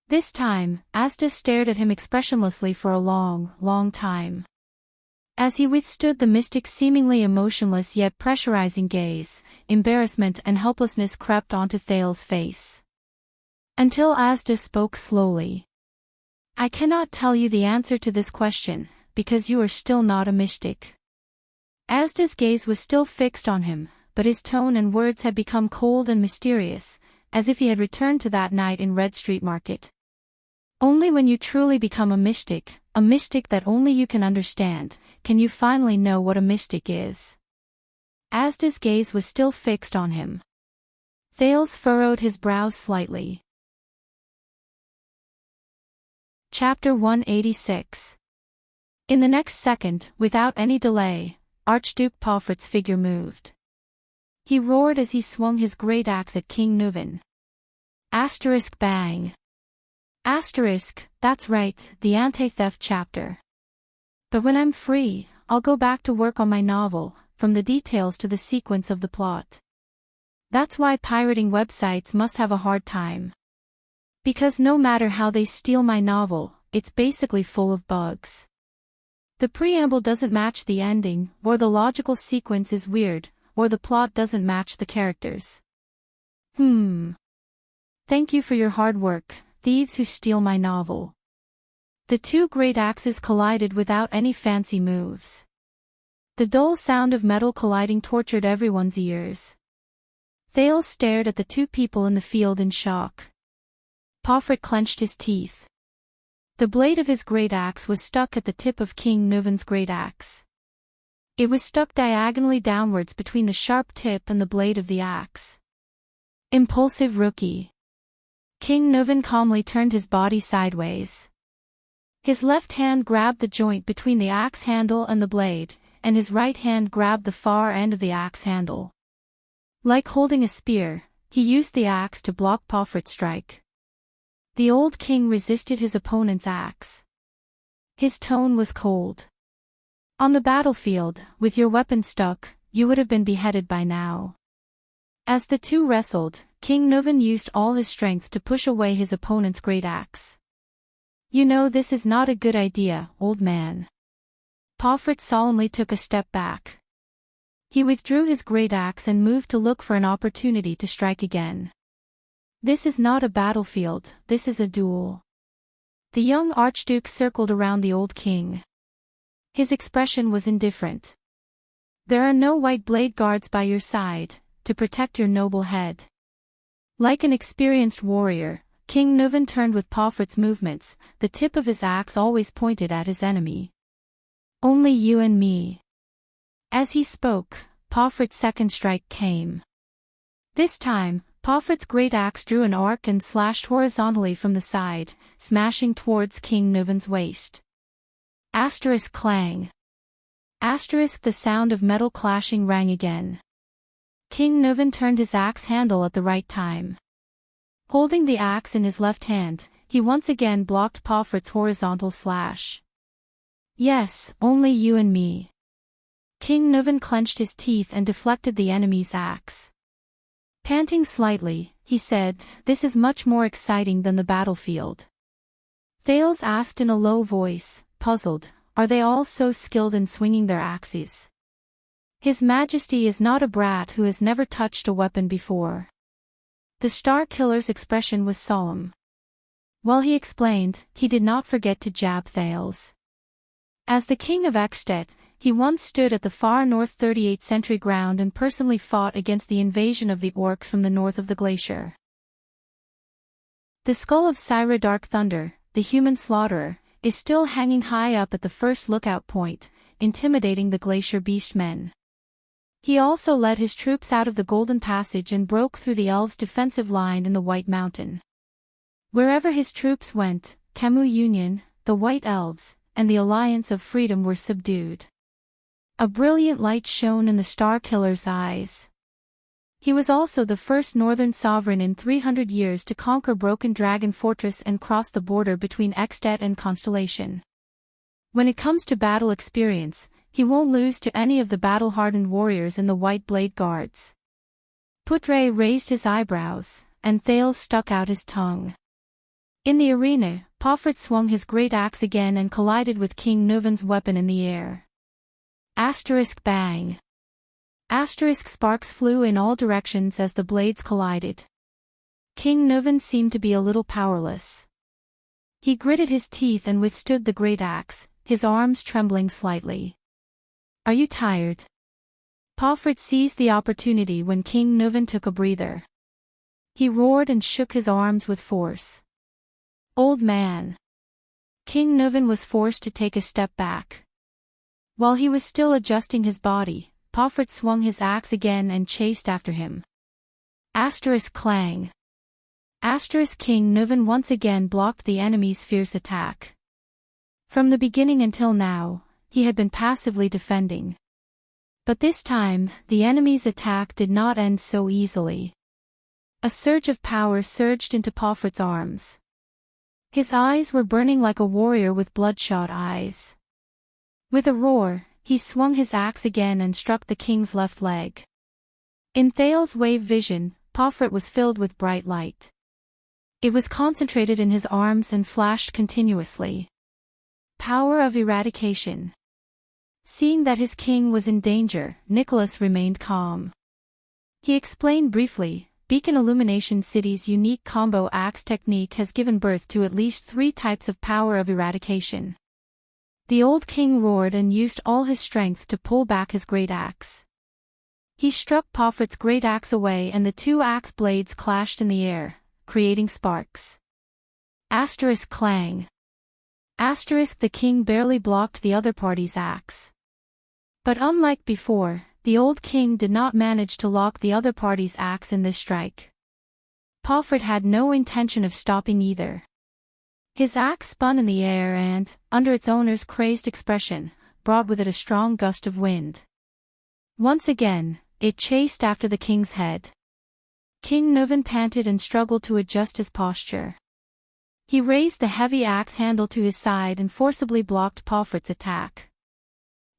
This time, Asda stared at him expressionlessly for a long, long time. As he withstood the mystic's seemingly emotionless yet pressurizing gaze, embarrassment and helplessness crept onto Thales' face. Until Asda spoke slowly. I cannot tell you the answer to this question, because you are still not a mystic. Asda's gaze was still fixed on him, but his tone and words had become cold and mysterious, as if he had returned to that night in Red Street Market. Only when you truly become a mystic that only you can understand, can you finally know what a mystic is. Asda's gaze was still fixed on him. Thales furrowed his brows slightly. Chapter 186. In the next second, without any delay, Archduke Palfret's figure moved. He roared as he swung his great axe at King Nuvan. Asterisk bang. Asterisk, that's right, the anti-theft chapter. But when I'm free, I'll go back to work on my novel, from the details to the sequence of the plot. That's why pirating websites must have a hard time. Because no matter how they steal my novel, it's basically full of bugs. The preamble doesn't match the ending, or the logical sequence is weird, or the plot doesn't match the characters. Thank you for your hard work, thieves who steal my novel." The two great axes collided without any fancy moves. The dull sound of metal colliding tortured everyone's ears. Thales stared at the two people in the field in shock. Pomfret clenched his teeth. The blade of his great axe was stuck at the tip of King Nuvan's great axe. It was stuck diagonally downwards between the sharp tip and the blade of the axe. Impulsive rookie. King Nuvan calmly turned his body sideways. His left hand grabbed the joint between the axe handle and the blade, and his right hand grabbed the far end of the axe handle. Like holding a spear, he used the axe to block Pomfret's strike. The old king resisted his opponent's axe. His tone was cold. "On the battlefield, with your weapon stuck, you would have been beheaded by now." As the two wrestled, King Nuvan used all his strength to push away his opponent's great axe. "You know this is not a good idea, old man." Pomfret solemnly took a step back. He withdrew his great axe and moved to look for an opportunity to strike again. "This is not a battlefield, this is a duel." The young archduke circled around the old king. His expression was indifferent. "There are no white blade guards by your side, to protect your noble head." Like an experienced warrior, King Nuvan turned with Pomfret's movements, the tip of his axe always pointed at his enemy. "Only you and me." As he spoke, Pomfret's second strike came. This time, Pomfret's great axe drew an arc and slashed horizontally from the side, smashing towards King Nuvan's waist. Asterisk clang. Asterisk the sound of metal clashing rang again. King Nuvan turned his axe handle at the right time. Holding the axe in his left hand, he once again blocked Pomfret's horizontal slash. "Yes, only you and me." King Nuvan clenched his teeth and deflected the enemy's axe. Panting slightly, he said, "This is much more exciting than the battlefield." Thales asked in a low voice, puzzled, "Are they all so skilled in swinging their axes?" "His Majesty is not a brat who has never touched a weapon before." The Star Killer's expression was solemn. While he explained, he did not forget to jab Thales. As the king of Ekstedt, he once stood at the far north 38th century ground and personally fought against the invasion of the orcs from the north of the glacier. The skull of Syra Dark Thunder, the human slaughterer, is still hanging high up at the first lookout point, intimidating the glacier beastmen. He also led his troops out of the Golden Passage and broke through the elves' defensive line in the White Mountain. Wherever his troops went, Camus Union, the White Elves, and the Alliance of Freedom were subdued. A brilliant light shone in the Star Killer's eyes. He was also the first northern sovereign in 300 years to conquer Broken Dragon Fortress and cross the border between Ekstedt and Constellation. When it comes to battle experience, he won't lose to any of the battle-hardened warriors in the White Blade Guards. Putre raised his eyebrows, and Thales stuck out his tongue. In the arena, Pomfret swung his great axe again and collided with King Nuvan's weapon in the air. Asterisk bang. Asterisk sparks flew in all directions as the blades collided. King Nuvan seemed to be a little powerless. He gritted his teeth and withstood the great axe, his arms trembling slightly. "Are you tired?" Pomfret seized the opportunity when King Nuvan took a breather. He roared and shook his arms with force. "Old man." King Nuvan was forced to take a step back. While he was still adjusting his body, Pomfret swung his axe again and chased after him. Asterisk clang. Asterisk King Nuvan once again blocked the enemy's fierce attack. From the beginning until now, he had been passively defending. But this time, the enemy's attack did not end so easily. A surge of power surged into Pomfret's arms. His eyes were burning like a warrior with bloodshot eyes. With a roar, he swung his axe again and struck the king's left leg. In Thales' wave vision, Pomfret was filled with bright light. It was concentrated in his arms and flashed continuously. Power of eradication. Seeing that his king was in danger, Nicholas remained calm. He explained briefly, Beacon Illumination City's unique combo axe technique has given birth to at least 3 types of power of eradication. The old king roared and used all his strength to pull back his great axe. He struck Pomfret's great axe away and the 2 axe blades clashed in the air, creating sparks. Asterisk clang. Asterisk the king barely blocked the other party's axe. But unlike before, the old king did not manage to lock the other party's axe in this strike. Pomfret had no intention of stopping either. His axe spun in the air and, under its owner's crazed expression, brought with it a strong gust of wind. Once again, it chased after the king's head. King Nuvan panted and struggled to adjust his posture. He raised the heavy axe handle to his side and forcibly blocked Pomfret's attack.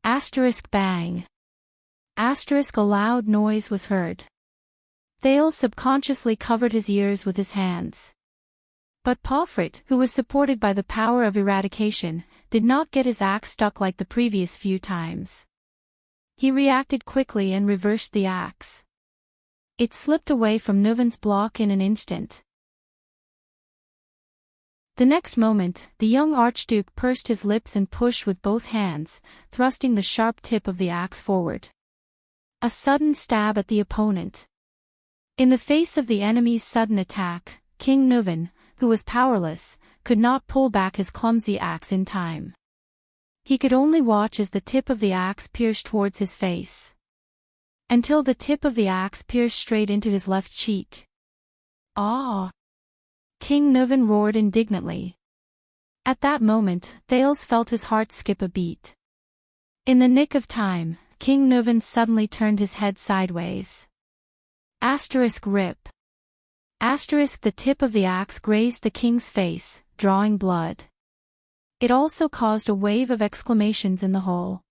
Asterisk bang. Asterisk a loud noise was heard. Thales subconsciously covered his ears with his hands. But Pomfret, who was supported by the power of eradication, did not get his axe stuck like the previous few times. He reacted quickly and reversed the axe. It slipped away from Nuvan's block in an instant. The next moment, the young Archduke pursed his lips and pushed with both hands, thrusting the sharp tip of the axe forward. A sudden stab at the opponent. In the face of the enemy's sudden attack, King Nuvan, who was powerless, could not pull back his clumsy axe in time. He could only watch as the tip of the axe pierced towards his face. Until the tip of the axe pierced straight into his left cheek. Ah! King Nuvan roared indignantly. At that moment, Thales felt his heart skip a beat. In the nick of time, King Nuvan suddenly turned his head sideways. Asterisk rip. Asterisk the tip of the axe grazed the king's face, drawing blood. It also caused a wave of exclamations in the hall.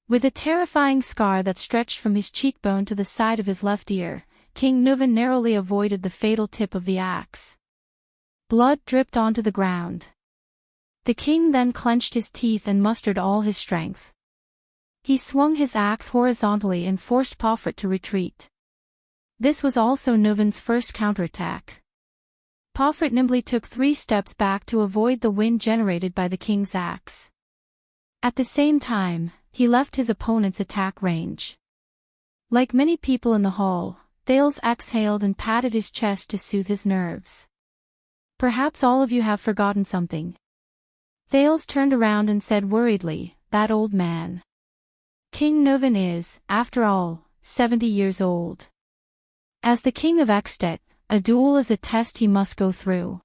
With a terrifying scar that stretched from his cheekbone to the side of his left ear, King Nuvan narrowly avoided the fatal tip of the axe. Blood dripped onto the ground. The king then clenched his teeth and mustered all his strength. He swung his axe horizontally and forced Pomfret to retreat. This was also Nuvan's first counterattack. Pomfret nimbly took 3 steps back to avoid the wind generated by the king's axe. At the same time, he left his opponent's attack range. Like many people in the hall, Thales exhaled and patted his chest to soothe his nerves. Perhaps all of you have forgotten something. Thales turned around and said worriedly, "That old man. King Nuvan is, after all, 70 years old. As the king of Extet, a duel is a test he must go through."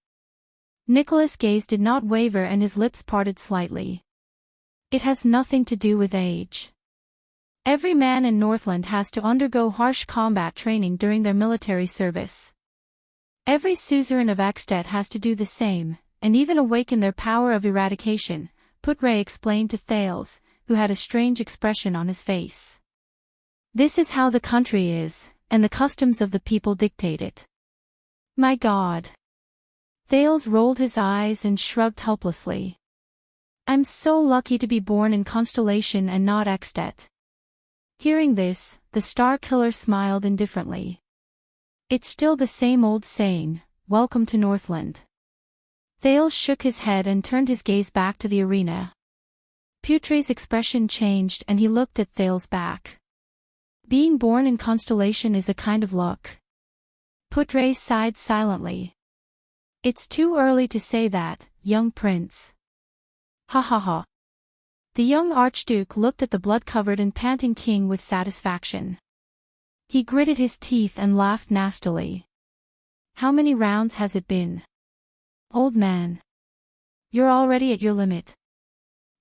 Nicholas' gaze did not waver and his lips parted slightly. "It has nothing to do with age. Every man in Northland has to undergo harsh combat training during their military service. Every suzerain of Extet has to do the same, and even awaken their power of eradication," Putre explained to Thales, who had a strange expression on his face. "This is how the country is, and the customs of the people dictate it." "My God." Thales rolled his eyes and shrugged helplessly. "I'm so lucky to be born in Constellation and not Extet." Hearing this, the Star Killer smiled indifferently. "It's still the same old saying, welcome to Northland." Thales shook his head and turned his gaze back to the arena. Putre's expression changed and he looked at Thales' back. "Being born in Constellation is a kind of luck." Putre sighed silently. "It's too early to say that, young prince." "Ha ha ha." The young Archduke looked at the blood-covered and panting king with satisfaction. He gritted his teeth and laughed nastily. "How many rounds has it been? Old man. You're already at your limit."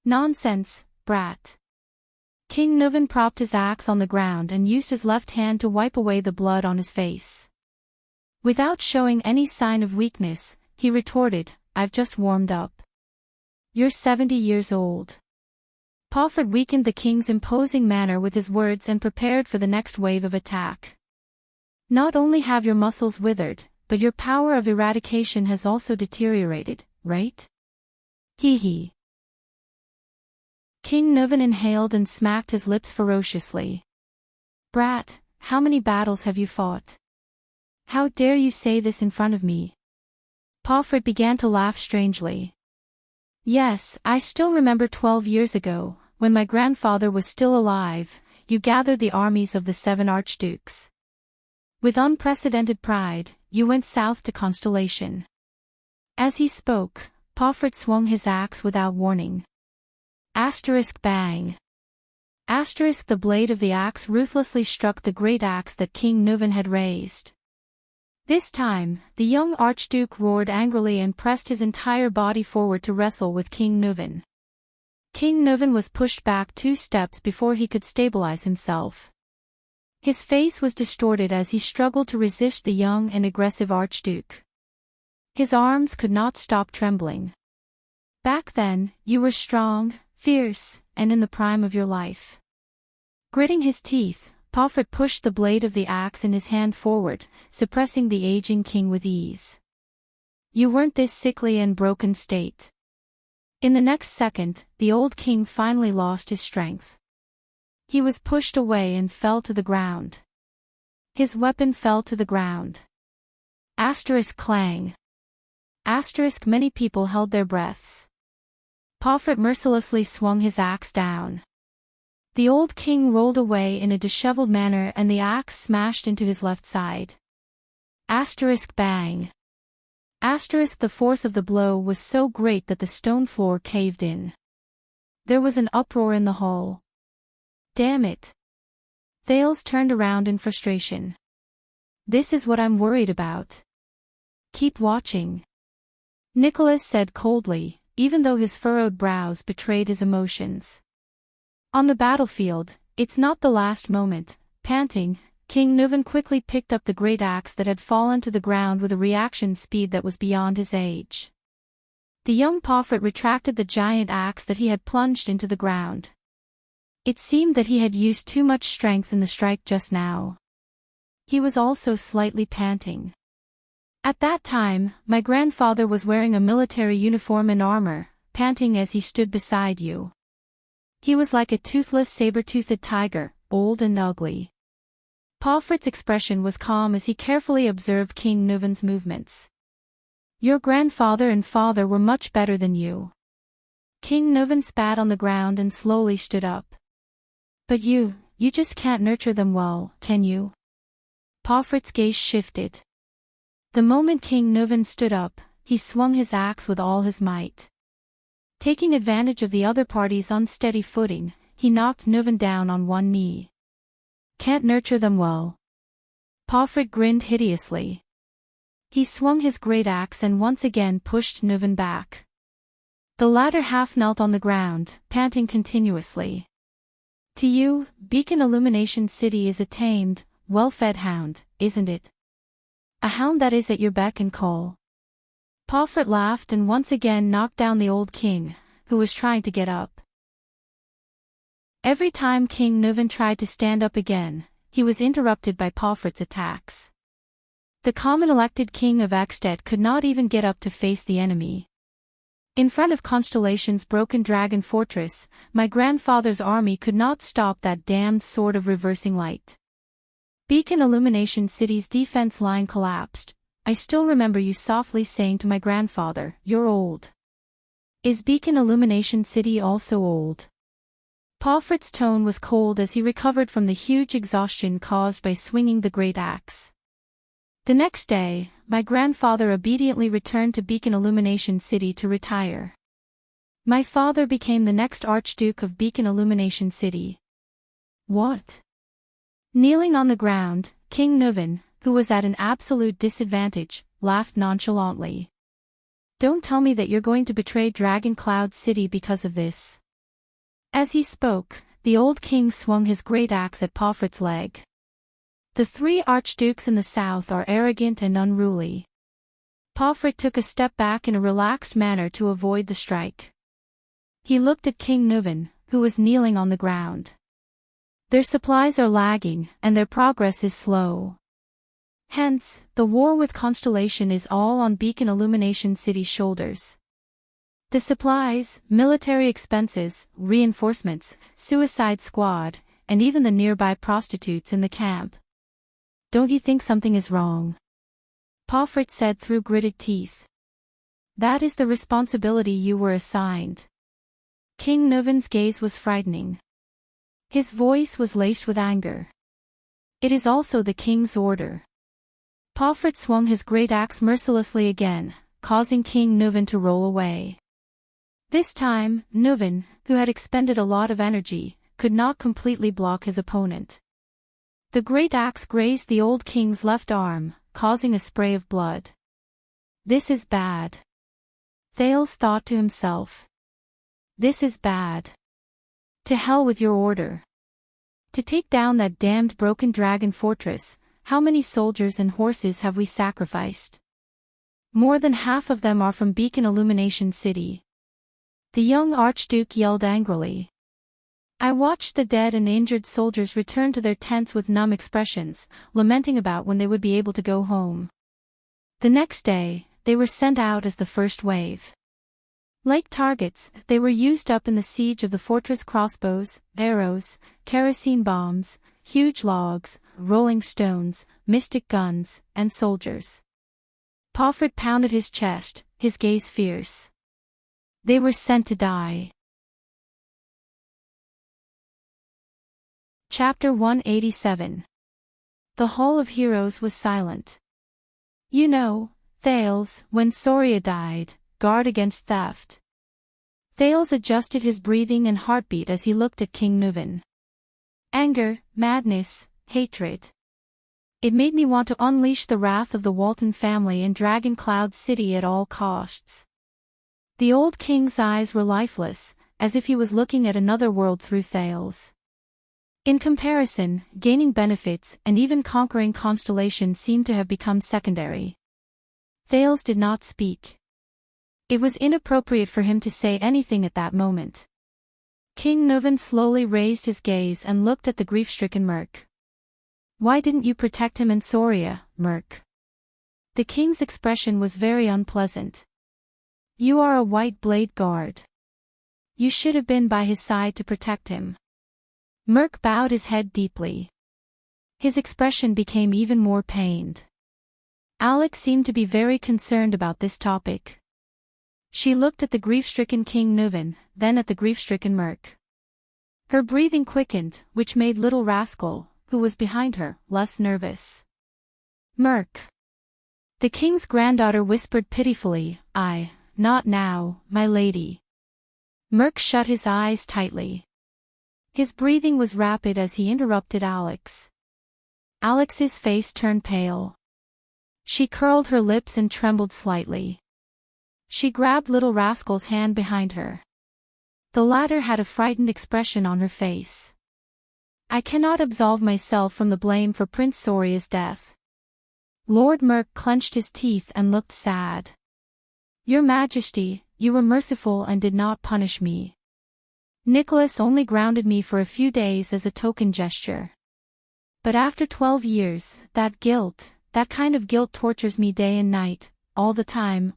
"Nonsense, brat." King Nuvan propped his axe on the ground and used his left hand to wipe away the blood on his face. Without showing any sign of weakness, he retorted, "I've just warmed up." "You're 70 years old." Pomfret weakened the king's imposing manner with his words and prepared for the next wave of attack. "Not only have your muscles withered, but your power of eradication has also deteriorated, right? Hee hee." King Nuvan inhaled and smacked his lips ferociously. "Brat, how many battles have you fought? How dare you say this in front of me? Pomfret began to laugh strangely. Yes, I still remember 12 years ago, when my grandfather was still alive, you gathered the armies of the 7 archdukes. With unprecedented pride, you went south to Constellation. As he spoke, Pomfret swung his axe without warning. Asterisk bang. Asterisk the blade of the axe ruthlessly struck the great axe that King Nuvan had raised. This time, the young archduke roared angrily and pressed his entire body forward to wrestle with King Nuvan. King Nuvan was pushed back 2 steps before he could stabilize himself. His face was distorted as he struggled to resist the young and aggressive archduke. His arms could not stop trembling. Back then, you were strong, fierce, and in the prime of your life. Gritting his teeth, Pomfret pushed the blade of the axe in his hand forward, suppressing the aging king with ease. You weren't this sickly and broken state. In the next second, the old king finally lost his strength. He was pushed away and fell to the ground. His weapon fell to the ground. Asterisk clang. Asterisk many people held their breaths. Pomfret mercilessly swung his axe down. The old king rolled away in a disheveled manner and the axe smashed into his left side. Asterisk bang. Asterisk the force of the blow was so great that the stone floor caved in. There was an uproar in the hall. Damn it. Thales turned around in frustration. This is what I'm worried about. Keep watching. Nicholas said coldly, even though his furrowed brows betrayed his emotions. On the battlefield, it's not the last moment. Panting, King Nuvan quickly picked up the great axe that had fallen to the ground with a reaction speed that was beyond his age. The young Pomfret retracted the giant axe that he had plunged into the ground. It seemed that he had used too much strength in the strike just now. He was also slightly panting. At that time, my grandfather was wearing a military uniform and armor, panting as he stood beside you. He was like a toothless saber-toothed tiger, old and ugly. Pomfret's expression was calm as he carefully observed King Nuvan's movements. Your grandfather and father were much better than you. King Nuvan spat on the ground and slowly stood up. But you just can't nurture them well, can you? Pomfret's gaze shifted. The moment King Nuvan stood up, he swung his axe with all his might. Taking advantage of the other party's unsteady footing, he knocked Nuvan down on one knee. Can't nurture them well. Pomfret grinned hideously. He swung his great axe and once again pushed Nuvan back. The latter half knelt on the ground, panting continuously. To you, Beacon Illumination City is a tamed, well-fed hound, isn't it? A hound that is at your beck and call. Pomfret laughed and once again knocked down the old king, who was trying to get up. Every time King Nuvan tried to stand up again, he was interrupted by Pomfret's attacks. The common elected king of Extet could not even get up to face the enemy. In front of Constellation's broken dragon fortress, my grandfather's army could not stop that damned sword of reversing light. Beacon Illumination City's defense line collapsed. I still remember you softly saying to my grandfather, "You're old." Is Beacon Illumination City also old? Pomfret's tone was cold as he recovered from the huge exhaustion caused by swinging the great axe. The next day, my grandfather obediently returned to Beacon Illumination City to retire. My father became the next Archduke of Beacon Illumination City. What? Kneeling on the ground, King Nuvan, who was at an absolute disadvantage, laughed nonchalantly. Don't tell me that you're going to betray Dragon Cloud City because of this. As he spoke, the old king swung his great axe at Pomfret's leg. The 3 archdukes in the south are arrogant and unruly. Pomfret took a step back in a relaxed manner to avoid the strike. He looked at King Nuvan, who was kneeling on the ground. Their supplies are lagging, and their progress is slow. Hence, the war with Constellation is all on Beacon Illumination City's shoulders. The supplies, military expenses, reinforcements, suicide squad, and even the nearby prostitutes in the camp. Don't you think something is wrong? Pomfret said through gritted teeth. That is the responsibility you were assigned. King Nuvan's gaze was frightening. His voice was laced with anger. It is also the king's order. Pomfret swung his great axe mercilessly again, causing King Nuvan to roll away. This time, Nuvan, who had expended a lot of energy, could not completely block his opponent. The great axe grazed the old king's left arm, causing a spray of blood. This is bad. Thales thought to himself. This is bad. To hell with your order. To take down that damned broken dragon fortress, how many soldiers and horses have we sacrificed? More than half of them are from Beacon Illumination City. The young Archduke yelled angrily. I watched the dead and injured soldiers return to their tents with numb expressions, lamenting about when they would be able to go home. The next day, they were sent out as the first wave. Like targets, they were used up in the siege of the fortress: crossbows, arrows, kerosene bombs, huge logs, rolling stones, mystic guns, and soldiers. Pomfret pounded his chest, his gaze fierce. They were sent to die. Chapter 187. The Hall of Heroes was silent. You know, Thales, when Soria died, guard against theft. Thales adjusted his breathing and heartbeat as he looked at King Nuvan. Anger, madness, hatred. It made me want to unleash the wrath of the Walton family in Dragon Cloud City at all costs. The old king's eyes were lifeless, as if he was looking at another world through Thales. In comparison, gaining benefits and even conquering constellations seemed to have become secondary. Thales did not speak. It was inappropriate for him to say anything at that moment. King Nuvan slowly raised his gaze and looked at the grief-stricken Merc. Why didn't you protect him and Soria, Merc? The king's expression was very unpleasant. You are a white blade guard. You should have been by his side to protect him. Merc bowed his head deeply. His expression became even more pained. Alex seemed to be very concerned about this topic. She looked at the grief-stricken King Nuvan, then at the grief-stricken Merc. Her breathing quickened, which made little Rascal, who was behind her, less nervous. Merc. The king's granddaughter whispered pitifully, not now, my lady. Merc shut his eyes tightly. His breathing was rapid as he interrupted Alex. Alex's face turned pale. She curled her lips and trembled slightly. She grabbed little Rascal's hand behind her. The latter had a frightened expression on her face. I cannot absolve myself from the blame for Prince Soria's death. Lord Merc clenched his teeth and looked sad. Your Majesty, you were merciful and did not punish me. Nicholas only grounded me for a few days as a token gesture. But after 12 years, that kind of guilt tortures me day and night, all the time.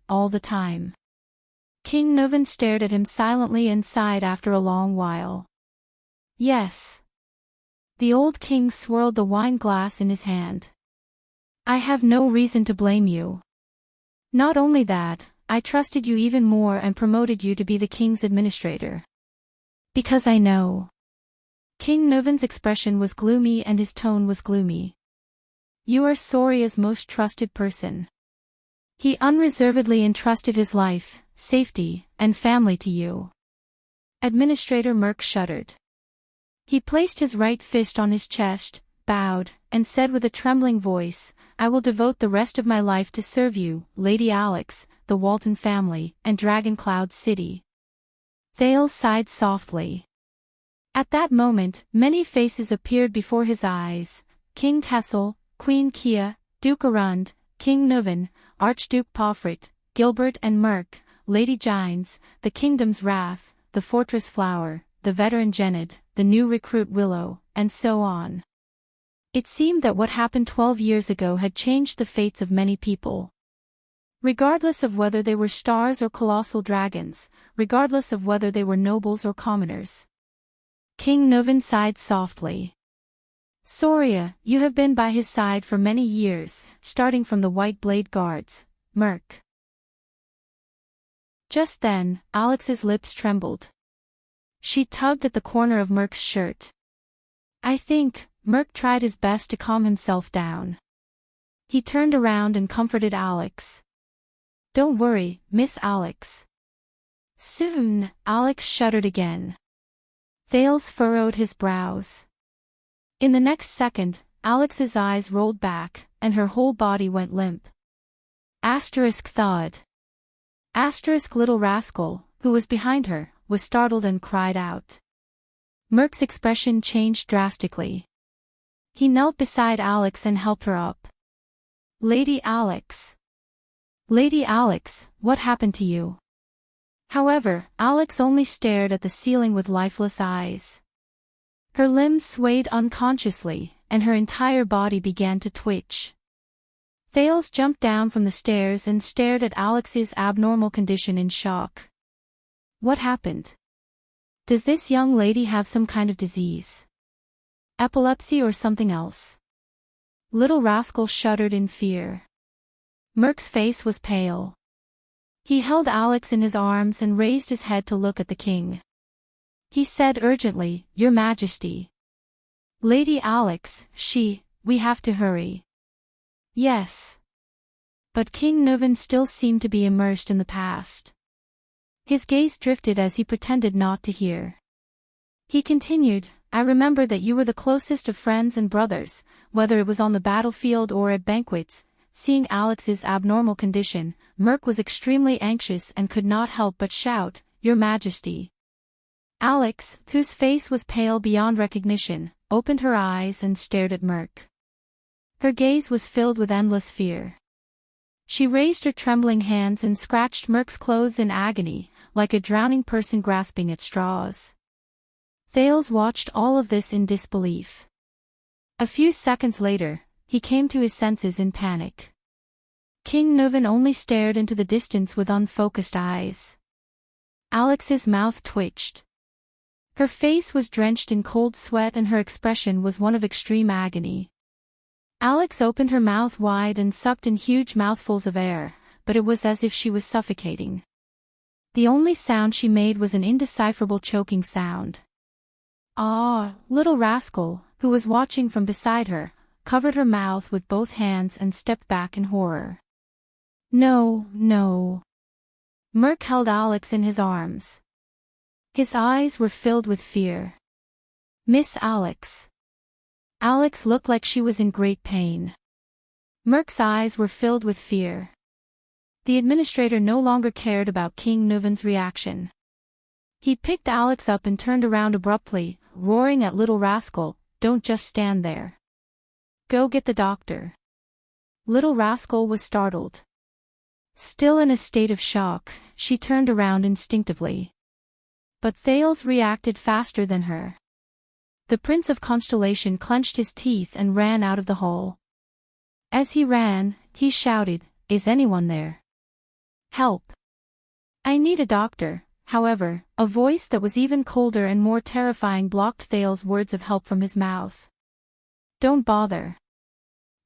King Nuvan stared at him silently and sighed after a long while. Yes. The old king swirled the wine glass in his hand. I have no reason to blame you. Not only that, I trusted you even more and promoted you to be the king's administrator. Because I know. King Nuvan's expression was gloomy and his tone was gloomy. You are Soria's most trusted person. He unreservedly entrusted his life, safety, and family to you. Administrator Merc shuddered. He placed his right fist on his chest, bowed, and said with a trembling voice, I will devote the rest of my life to serve you, Lady Alex, the Walton family, and Dragon Cloud City. Thales sighed softly. At that moment, many faces appeared before his eyes: King Kessel, Queen Kia, Duke Arund, King Nuvan, Archduke Pomfret, Gilbert and Merc, Lady Gines, the Kingdom's Wrath, the Fortress Flower, the veteran Genid, the new recruit Willow, and so on. It seemed that what happened 12 years ago had changed the fates of many people. Regardless of whether they were stars or colossal dragons, regardless of whether they were nobles or commoners. King Nuvan sighed softly. Soria, you have been by his side for many years, starting from the White Blade Guards, Merc. Just then, Alex's lips trembled. She tugged at the corner of Merc's shirt. I think, Merc tried his best to calm himself down. He turned around and comforted Alex. Don't worry, Miss Alex. Soon, Alex shuddered again. Thales furrowed his brows. In the next second, Alex's eyes rolled back, and her whole body went limp. Asterisk thawed. Asterisk little rascal, who was behind her, was startled and cried out. Merc's expression changed drastically. He knelt beside Alex and helped her up. Lady Alex. Lady Alex, what happened to you? However, Alex only stared at the ceiling with lifeless eyes. Her limbs swayed unconsciously, and her entire body began to twitch. Thales jumped down from the stairs and stared at Alex's abnormal condition in shock. What happened? Does this young lady have some kind of disease? Epilepsy or something else? Little rascal shuddered in fear. Merc's face was pale. He held Alex in his arms and raised his head to look at the king. He said urgently, Your Majesty. Lady Alex, we have to hurry. Yes. But King Nuvan still seemed to be immersed in the past. His gaze drifted as he pretended not to hear. He continued, I remember that you were the closest of friends and brothers, whether it was on the battlefield or at banquets. Seeing Alex's abnormal condition, Merc was extremely anxious and could not help but shout, Your Majesty. Alex, whose face was pale beyond recognition, opened her eyes and stared at Merc. Her gaze was filled with endless fear. She raised her trembling hands and scratched Merc's clothes in agony, like a drowning person grasping at straws. Thales watched all of this in disbelief. A few seconds later, he came to his senses in panic. King Nuvan only stared into the distance with unfocused eyes. Alex's mouth twitched. Her face was drenched in cold sweat and her expression was one of extreme agony. Alex opened her mouth wide and sucked in huge mouthfuls of air, but it was as if she was suffocating. The only sound she made was an indecipherable choking sound. Ah, little rascal, who was watching from beside her, covered her mouth with both hands and stepped back in horror. No, no. Merc held Alex in his arms. His eyes were filled with fear. Miss Alex. Alex looked like she was in great pain. Merc's eyes were filled with fear. The administrator no longer cared about King Nuvan's reaction. He picked Alex up and turned around abruptly, roaring at little rascal, Don't just stand there. Go get the doctor. Little rascal was startled. Still in a state of shock, she turned around instinctively. But Thales reacted faster than her. The Prince of Constellation clenched his teeth and ran out of the hall. As he ran, he shouted, Is anyone there? Help! I need a doctor. However, a voice that was even colder and more terrifying blocked Thales' words of help from his mouth. Don't bother.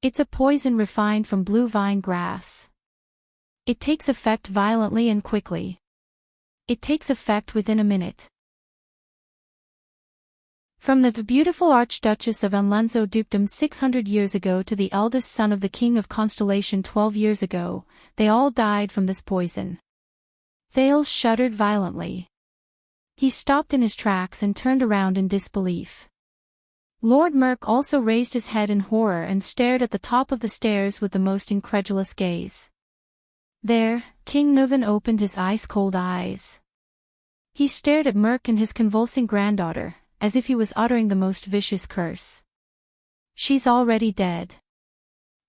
It's a poison refined from blue vine grass. It takes effect violently and quickly. It takes effect within a minute. From the beautiful Archduchess of Anlenzo dukedom 600 years ago to the eldest son of the King of Constellation 12 years ago, they all died from this poison. Thales shuddered violently. He stopped in his tracks and turned around in disbelief. Lord Merc also raised his head in horror and stared at the top of the stairs with the most incredulous gaze. There, King Nuvan opened his ice-cold eyes. He stared at Merc and his convulsing granddaughter, as if he was uttering the most vicious curse. She's already dead.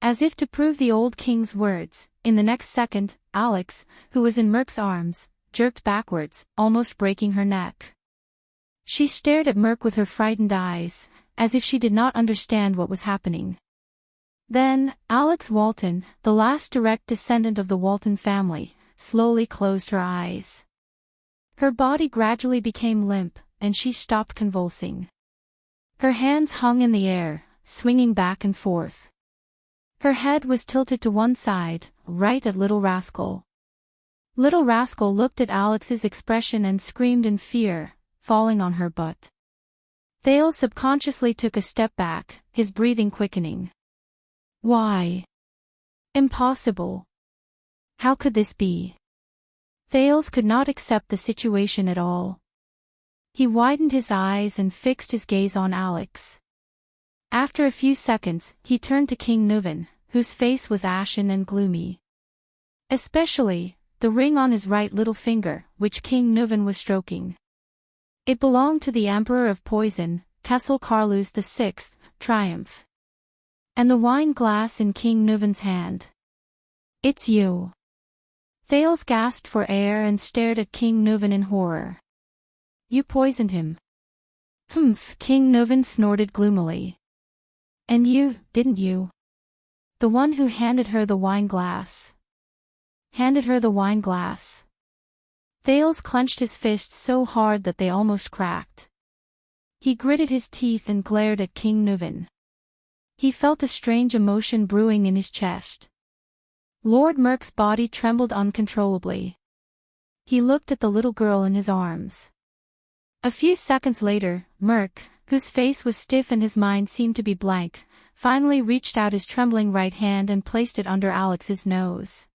As if to prove the old king's words, in the next second, Alex, who was in Merc's arms, jerked backwards, almost breaking her neck. She stared at Merc with her frightened eyes, as if she did not understand what was happening. Then, Alex Walton, the last direct descendant of the Walton family, slowly closed her eyes. Her body gradually became limp, and she stopped convulsing. Her hands hung in the air, swinging back and forth. Her head was tilted to one side, right at Little Rascal. Little Rascal looked at Alex's expression and screamed in fear, falling on her butt. Thales subconsciously took a step back, his breathing quickening. Why? Impossible. How could this be? Thales could not accept the situation at all. He widened his eyes and fixed his gaze on Alex. After a few seconds, he turned to King Nuven, whose face was ashen and gloomy. Especially, the ring on his right little finger, which King Nuven was stroking. It belonged to the Emperor of Poison, Kessel Carlus VI, Triumph. And the wine glass in King Nuven's hand. It's you. Thales gasped for air and stared at King Nuven in horror. You poisoned him. Humph, King Nuven snorted gloomily. And you, didn't you? The one who handed her the wine glass. Handed her the wine glass. Thales clenched his fists so hard that they almost cracked. He gritted his teeth and glared at King Nuven. He felt a strange emotion brewing in his chest. Lord Merk's body trembled uncontrollably. He looked at the little girl in his arms. A few seconds later, Merk, whose face was stiff and his mind seemed to be blank, finally reached out his trembling right hand and placed it under Alex's nose.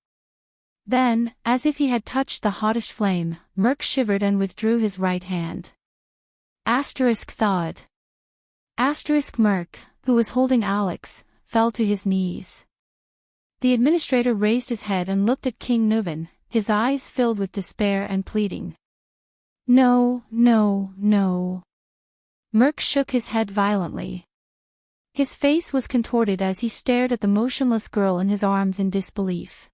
Then, as if he had touched the hottest flame, Merk shivered and withdrew his right hand. Thud. Merk, who was holding Alex, fell to his knees. The administrator raised his head and looked at King Nuven, his eyes filled with despair and pleading. No, no, no. Merk shook his head violently. His face was contorted as he stared at the motionless girl in his arms in disbelief.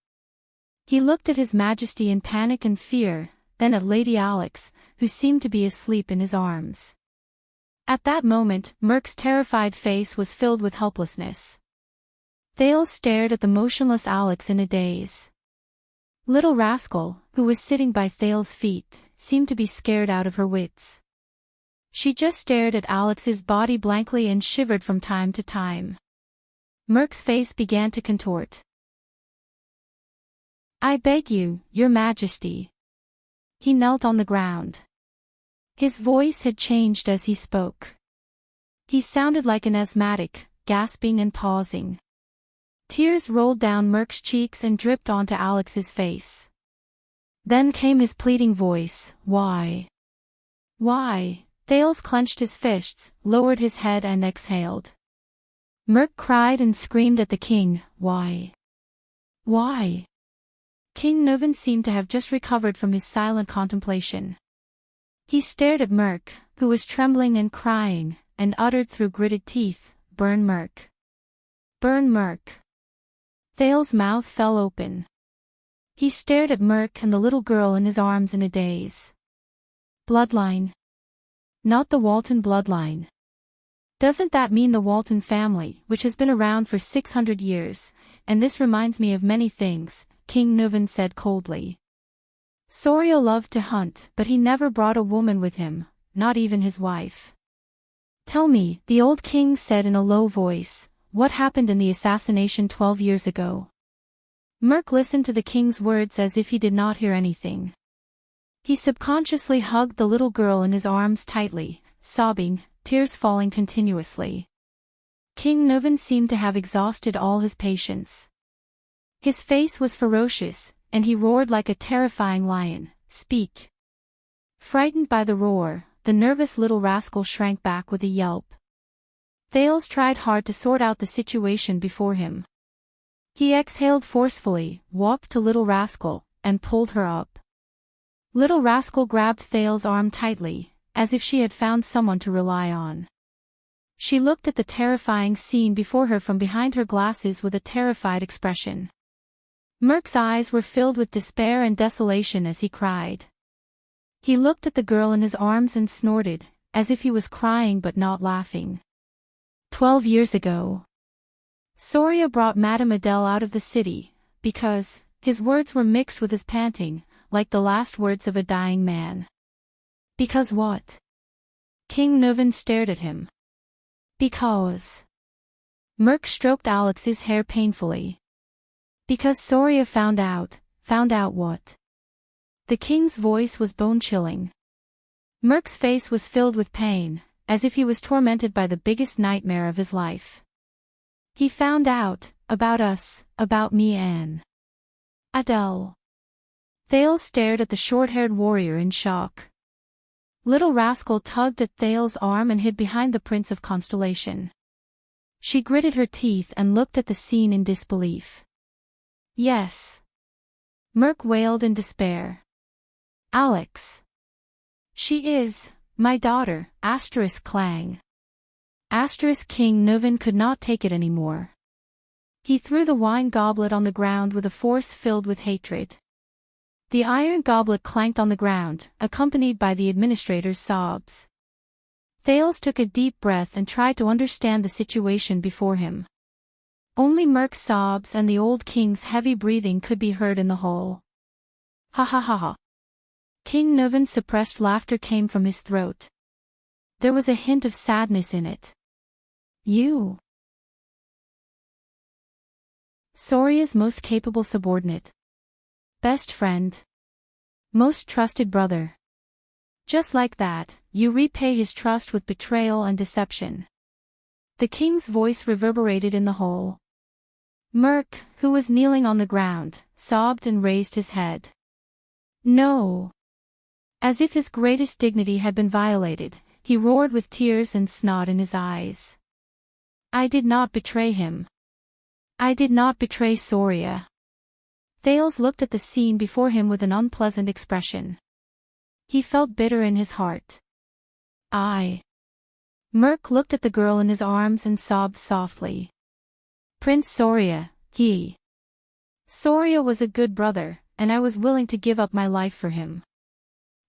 He looked at His Majesty in panic and fear, then at Lady Alex, who seemed to be asleep in his arms. At that moment, Merk's terrified face was filled with helplessness. Thales stared at the motionless Alex in a daze. Little Rascal, who was sitting by Thales' feet, seemed to be scared out of her wits. She just stared at Alex's body blankly and shivered from time to time. Merk's face began to contort. I beg you, Your Majesty. He knelt on the ground. His voice had changed as he spoke. He sounded like an asthmatic, gasping and pausing. Tears rolled down Merk's cheeks and dripped onto Alex's face. Then came his pleading voice, Why? Why? Thales clenched his fists, lowered his head and exhaled. Merk cried and screamed at the king, Why? Why? King Nuven seemed to have just recovered from his silent contemplation. He stared at Merk, who was trembling and crying, and uttered through gritted teeth, Burn Merk. Burn Merk. Thales' mouth fell open. He stared at Merk and the little girl in his arms in a daze. Bloodline. Not the Walton bloodline. Doesn't that mean the Walton family, which has been around for 600 years, and this reminds me of many things, King Nuven said coldly. Sorio loved to hunt, but he never brought a woman with him, not even his wife. Tell me, the old king said in a low voice, what happened in the assassination 12 years ago? Merk listened to the king's words as if he did not hear anything. He subconsciously hugged the little girl in his arms tightly, sobbing, tears falling continuously. King Nuven seemed to have exhausted all his patience. His face was ferocious, and he roared like a terrifying lion, Speak. Frightened by the roar, the nervous little rascal shrank back with a yelp. Thales tried hard to sort out the situation before him. He exhaled forcefully, walked to Little Rascal, and pulled her up. Little Rascal grabbed Thales' arm tightly, as if she had found someone to rely on. She looked at the terrifying scene before her from behind her glasses with a terrified expression. Merk's eyes were filled with despair and desolation as he cried. He looked at the girl in his arms and snorted, as if he was crying but not laughing. 12 years ago. Soria brought Madame Adele out of the city, because, his words were mixed with his panting, like the last words of a dying man. Because what? King Nuven stared at him. Because. Merc stroked Alex's hair painfully. Because Soria found out what? The king's voice was bone-chilling. Merc's face was filled with pain, as if he was tormented by the biggest nightmare of his life. He found out, about us, about me and Adele. Thales stared at the short-haired warrior in shock. Little Rascal tugged at Thales' arm and hid behind the Prince of Constellation. She gritted her teeth and looked at the scene in disbelief. Yes. Merc wailed in despair. Alex. She is, my daughter, Clang. King Nuven could not take it anymore. He threw the wine goblet on the ground with a force filled with hatred. The iron goblet clanked on the ground, accompanied by the administrator's sobs. Thales took a deep breath and tried to understand the situation before him. Only Merc's sobs and the old king's heavy breathing could be heard in the hall. Ha ha ha ha. King Nuven's suppressed laughter came from his throat. There was a hint of sadness in it. You. Soria's most capable subordinate. Best friend. Most trusted brother. Just like that, you repay his trust with betrayal and deception. The king's voice reverberated in the hall. Merc, who was kneeling on the ground, sobbed and raised his head. No. As if his greatest dignity had been violated, he roared with tears and snot in his eyes. I did not betray him. I did not betray Soria. Thales looked at the scene before him with an unpleasant expression. He felt bitter in his heart. Merc looked at the girl in his arms and sobbed softly. Prince Soria, Soria was a good brother, and I was willing to give up my life for him.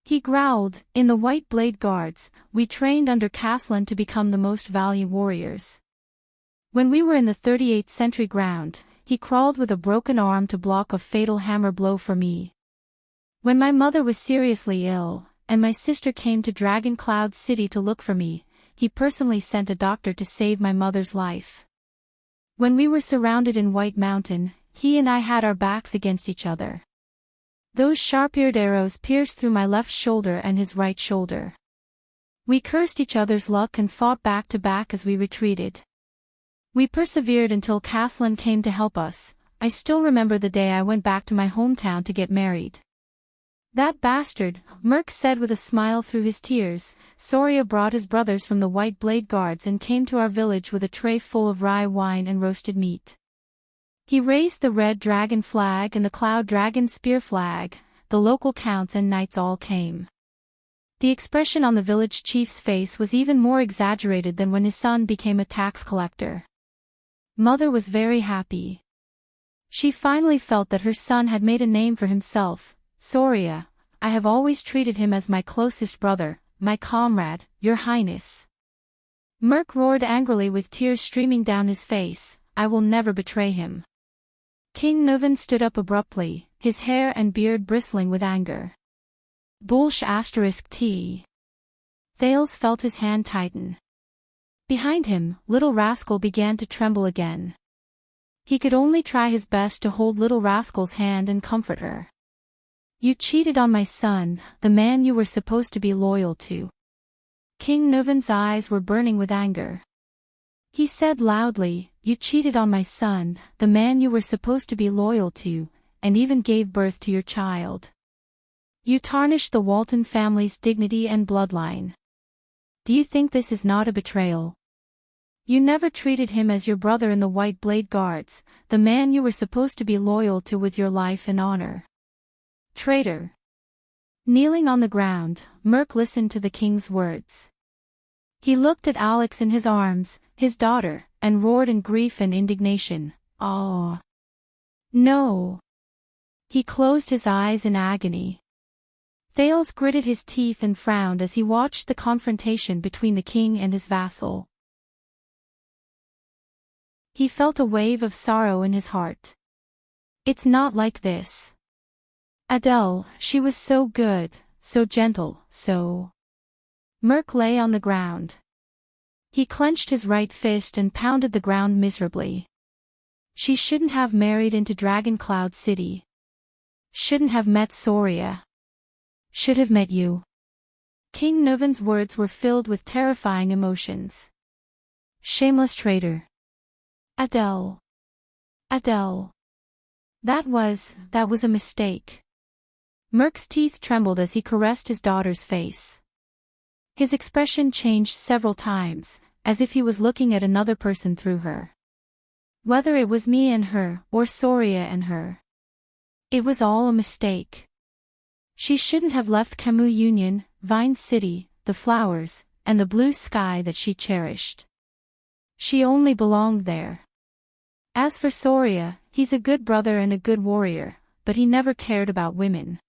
He growled, in the White Blade Guards, we trained under Caslin to become the most valiant warriors. When we were in the 38th century ground, he crawled with a broken arm to block a fatal hammer blow for me. When my mother was seriously ill, and my sister came to Dragon Cloud City to look for me, he personally sent a doctor to save my mother's life. When we were surrounded in White Mountain, he and I had our backs against each other. Those sharp-eared arrows pierced through my left shoulder and his right shoulder. We cursed each other's luck and fought back to back as we retreated. We persevered until Caslin came to help us. I still remember the day I went back to my hometown to get married. That bastard, Merc said with a smile through his tears. Soria brought his brothers from the White Blade Guards and came to our village with a tray full of rye wine and roasted meat. He raised the red dragon flag and the cloud dragon spear flag. The local counts and knights all came. The expression on the village chief's face was even more exaggerated than when his son became a tax collector. Mother was very happy. She finally felt that her son had made a name for himself. Soria, I have always treated him as my closest brother, my comrade, your highness. Merc roared angrily with tears streaming down his face, I will never betray him. King Nuven stood up abruptly, his hair and beard bristling with anger. Bullsh *T. Thales felt his hand tighten. Behind him, Little Rascal began to tremble again. He could only try his best to hold Little Rascal's hand and comfort her. You cheated on my son, the man you were supposed to be loyal to. King Nuven's eyes were burning with anger. He said loudly, you cheated on my son, the man you were supposed to be loyal to, and even gave birth to your child. You tarnished the Walton family's dignity and bloodline. Do you think this is not a betrayal? You never treated him as your brother in the White Blade Guards, the man you were supposed to be loyal to with your life and honor. Traitor. Kneeling on the ground, Merc listened to the king's words. He looked at Alex in his arms, his daughter, and roared in grief and indignation, "Oh! No!" He closed his eyes in agony. Thales gritted his teeth and frowned as he watched the confrontation between the king and his vassal. He felt a wave of sorrow in his heart. It's not like this. Adele, she was so good, so gentle, so... Merc lay on the ground. He clenched his right fist and pounded the ground miserably. She shouldn't have married into Dragon Cloud City. Shouldn't have met Soria. Should have met you. King Nuvan's words were filled with terrifying emotions. Shameless traitor. Adele. Adele. That was a mistake. Merc's teeth trembled as he caressed his daughter's face. His expression changed several times, as if he was looking at another person through her. Whether it was me and her, or Soria and her. It was all a mistake. She shouldn't have left Camus Union, Vine City, the flowers, and the blue sky that she cherished. She only belonged there. As for Soria, he's a good brother and a good warrior, but he never cared about women.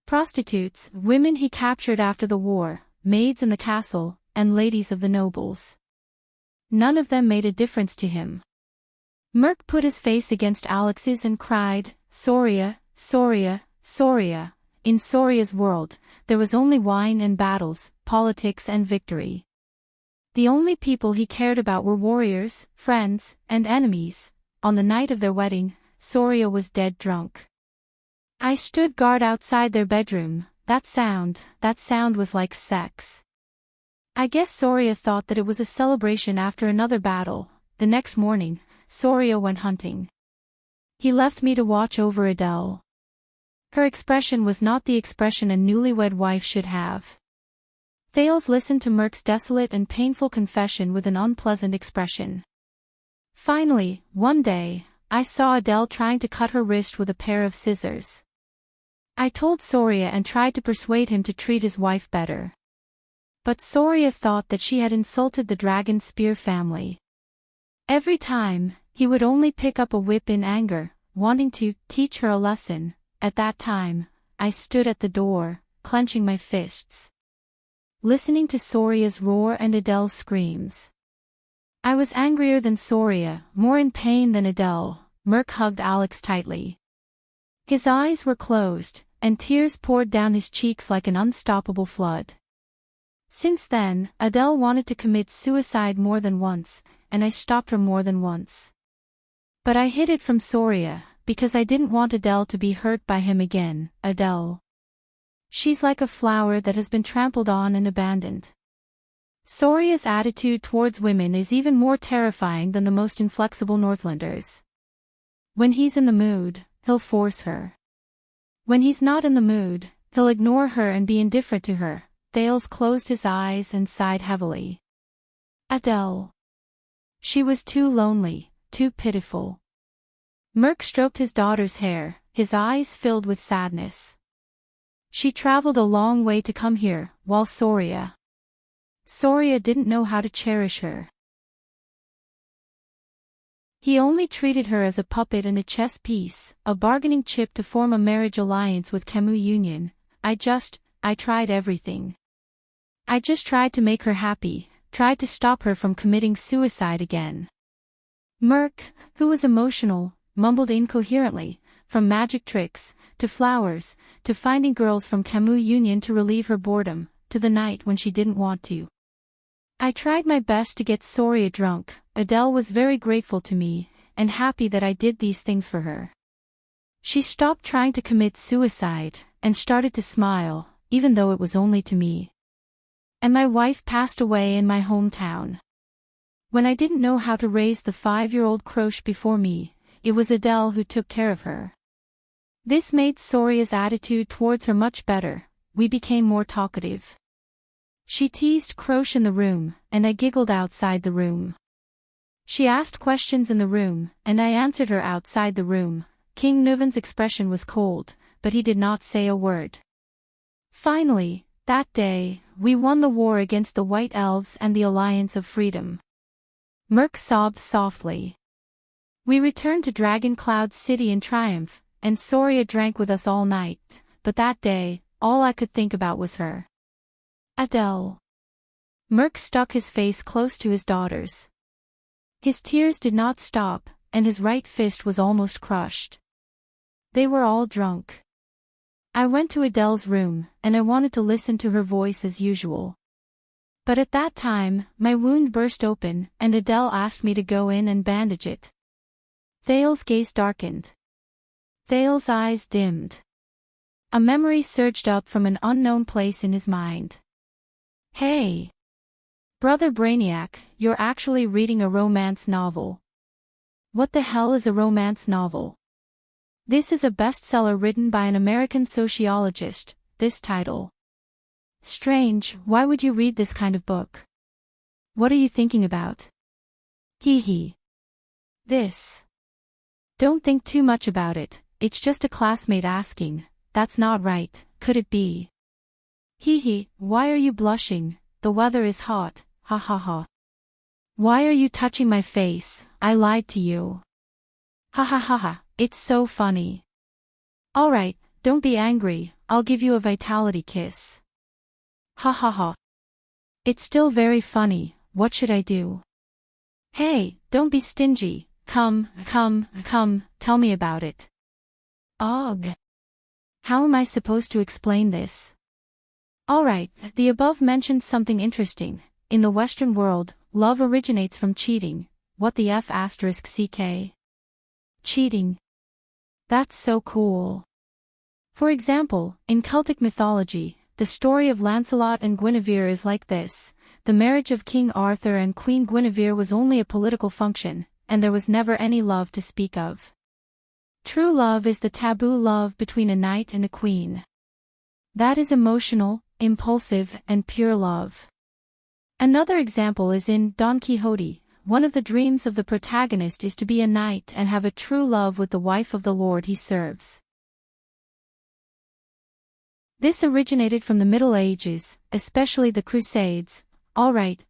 Prostitutes, women he captured after the war, maids in the castle, and ladies of the nobles. None of them made a difference to him. Merc put his face against Alex's and cried, Soria, Soria, Soria. In Soria's world, there was only wine and battles, politics and victory. The only people he cared about were warriors, friends, and enemies. On the night of their wedding, Soria was dead drunk. I stood guard outside their bedroom. That sound was like sex. I guess Soria thought that it was a celebration after another battle. The next morning, Soria went hunting. He left me to watch over Adele. Her expression was not the expression a newlywed wife should have. Thales listened to Merc's desolate and painful confession with an unpleasant expression. Finally, one day, I saw Adele trying to cut her wrist with a pair of scissors. I told Soria and tried to persuade him to treat his wife better. But Soria thought that she had insulted the Dragon Spear family. Every time, he would only pick up a whip in anger, wanting to teach her a lesson. At that time, I stood at the door, clenching my fists, listening to Soria's roar and Adele's screams. I was angrier than Soria, more in pain than Adele. Merc hugged Alex tightly. His eyes were closed, and tears poured down his cheeks like an unstoppable flood. Since then, Adele wanted to commit suicide more than once, and I stopped her more than once. But I hid it from Soria, because I didn't want Adele to be hurt by him again. Adele. She's like a flower that has been trampled on and abandoned. Soria's attitude towards women is even more terrifying than the most inflexible Northlanders. When he's in the mood, he'll force her. When he's not in the mood, he'll ignore her and be indifferent to her. Thales closed his eyes and sighed heavily. Adele. She was too lonely, too pitiful. Merc stroked his daughter's hair, his eyes filled with sadness. She traveled a long way to come here, while Soria didn't know how to cherish her. He only treated her as a puppet and a chess piece, a bargaining chip to form a marriage alliance with Camus Union. I tried everything. I just tried to make her happy, tried to stop her from committing suicide again. Merc, who was emotional, mumbled incoherently, from magic tricks, to flowers, to finding girls from Camus Union to relieve her boredom, to the night when she didn't want to. I tried my best to get Soria drunk. Adele was very grateful to me, and happy that I did these things for her. She stopped trying to commit suicide, and started to smile, even though it was only to me. And my wife passed away in my hometown. When I didn't know how to raise the 5-year-old Croche before me, it was Adele who took care of her. This made Soria's attitude towards her much better. We became more talkative. She teased Croche in the room, and I giggled outside the room. She asked questions in the room, and I answered her outside the room. King Nuvan's expression was cold, but he did not say a word. Finally, that day, we won the war against the White Elves and the Alliance of Freedom. Merc sobbed softly. We returned to Dragon Cloud City in triumph, and Soria drank with us all night, but that day, all I could think about was her. Adele. Merc stuck his face close to his daughter's. His tears did not stop, and his right fist was almost crushed. They were all drunk. I went to Adele's room, and I wanted to listen to her voice as usual. But at that time, my wound burst open, and Adele asked me to go in and bandage it. Thale's gaze darkened. Thale's eyes dimmed. A memory surged up from an unknown place in his mind. Hey! Brother Brainiac, you're actually reading a romance novel. What the hell is a romance novel? This is a bestseller written by an American sociologist, this title. Strange, why would you read this kind of book? What are you thinking about? Hee hee. This. Don't think too much about it, it's just a classmate asking, that's not right, could it be? Hee hee, why are you blushing, the weather is hot, ha ha ha. Why are you touching my face, I lied to you. Ha ha ha ha, it's so funny. Alright, don't be angry, I'll give you a vitality kiss. Ha ha ha. It's still very funny, what should I do? Hey, don't be stingy, come, tell me about it. Ugh. How am I supposed to explain this? Alright, the above mentions something interesting. In the Western world, love originates from cheating. What the F asterisk CK? Cheating. That's so cool. For example, in Celtic mythology, the story of Lancelot and Guinevere is like this. The marriage of King Arthur and Queen Guinevere was only a political function, and there was never any love to speak of. True love is the taboo love between a knight and a queen. That is emotional, impulsive, and pure love. Another example is in Don Quixote. One of the dreams of the protagonist is to be a knight and have a true love with the wife of the lord he serves. This originated from the Middle Ages, especially the Crusades. Alright,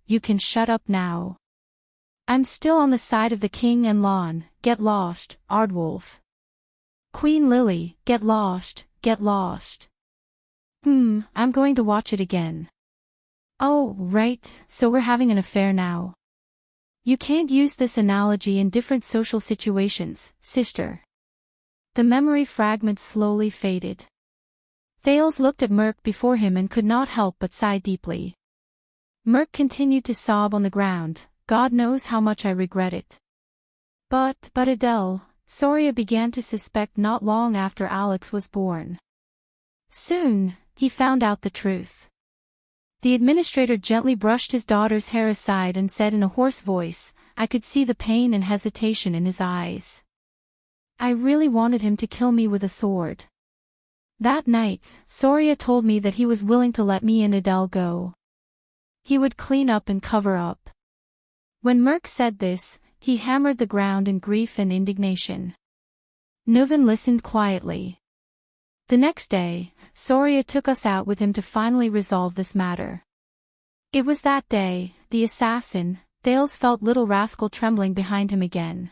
you can shut up now. I'm still on the side of the king and Lon, get lost, Ardwolf. Queen Lily, get lost. I'm going to watch it again. Oh, right, so we're having an affair now. You can't use this analogy in different social situations, sister. The memory fragment slowly faded. Thales looked at Merc before him and could not help but sigh deeply. Merc continued to sob on the ground. God knows how much I regret it. But Adele, Soria began to suspect not long after Alex was born. Soon, he found out the truth. The administrator gently brushed his daughter's hair aside and said in a hoarse voice, I could see the pain and hesitation in his eyes. I really wanted him to kill me with a sword. That night, Soria told me that he was willing to let me and Adele go. He would clean up and cover up. When Merc said this, he hammered the ground in grief and indignation. Nuven listened quietly. The next day, Soria took us out with him to finally resolve this matter. It was that day, the assassin, Thales felt little rascal trembling behind him again.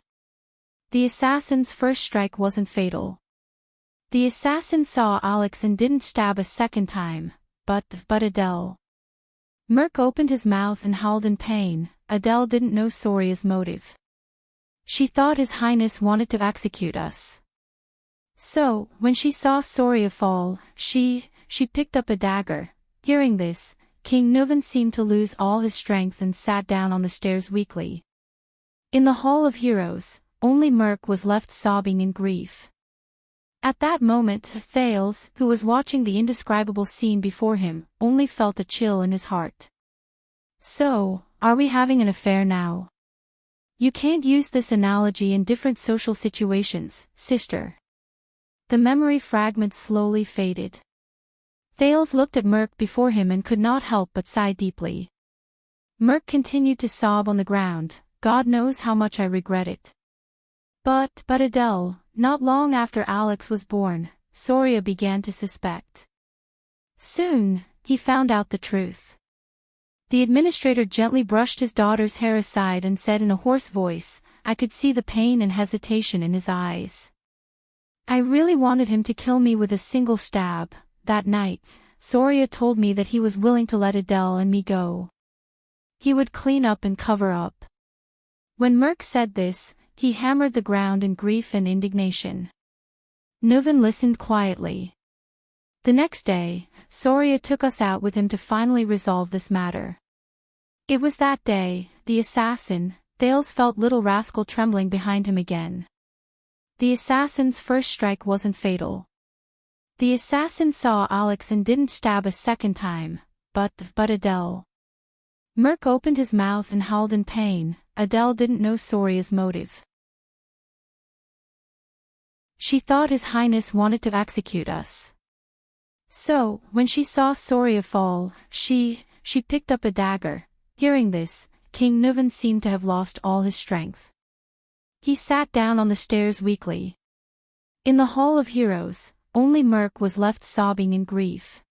The assassin's first strike wasn't fatal. The assassin saw Alex and didn't stab a second time, but Adele. Merc opened his mouth and howled in pain. Adele didn't know Soria's motive. She thought His Highness wanted to execute us. So, when she saw Soria fall, she picked up a dagger. Hearing this, King Nuven seemed to lose all his strength and sat down on the stairs weakly. In the Hall of Heroes, only Merc was left sobbing in grief. At that moment, Thales, who was watching the indescribable scene before him, only felt a chill in his heart. So, are we having an affair now? You can't use this analogy in different social situations, sister. The memory fragment slowly faded. Thales looked at Merc before him and could not help but sigh deeply. Merc continued to sob on the ground. God knows how much I regret it. But Adele, not long after Alex was born, Soria began to suspect. Soon, he found out the truth. The administrator gently brushed his daughter's hair aside and said in a hoarse voice, I could see the pain and hesitation in his eyes. I really wanted him to kill me with a single stab. That night, Soria told me that he was willing to let Adele and me go. He would clean up and cover up. When Merc said this, he hammered the ground in grief and indignation. Nuven listened quietly. The next day, Soria took us out with him to finally resolve this matter. It was that day, the assassin, Thales felt little rascal trembling behind him again. The assassin's first strike wasn't fatal. The assassin saw Alex and didn't stab a second time, but Adele. Merc opened his mouth and howled in pain. Adele didn't know Soria's motive. She thought His Highness wanted to execute us. So, when she saw Soria fall, she picked up a dagger. Hearing this, King Nuvan seemed to have lost all his strength. He sat down on the stairs weakly. In the Hall of Heroes, only Merc was left sobbing in grief.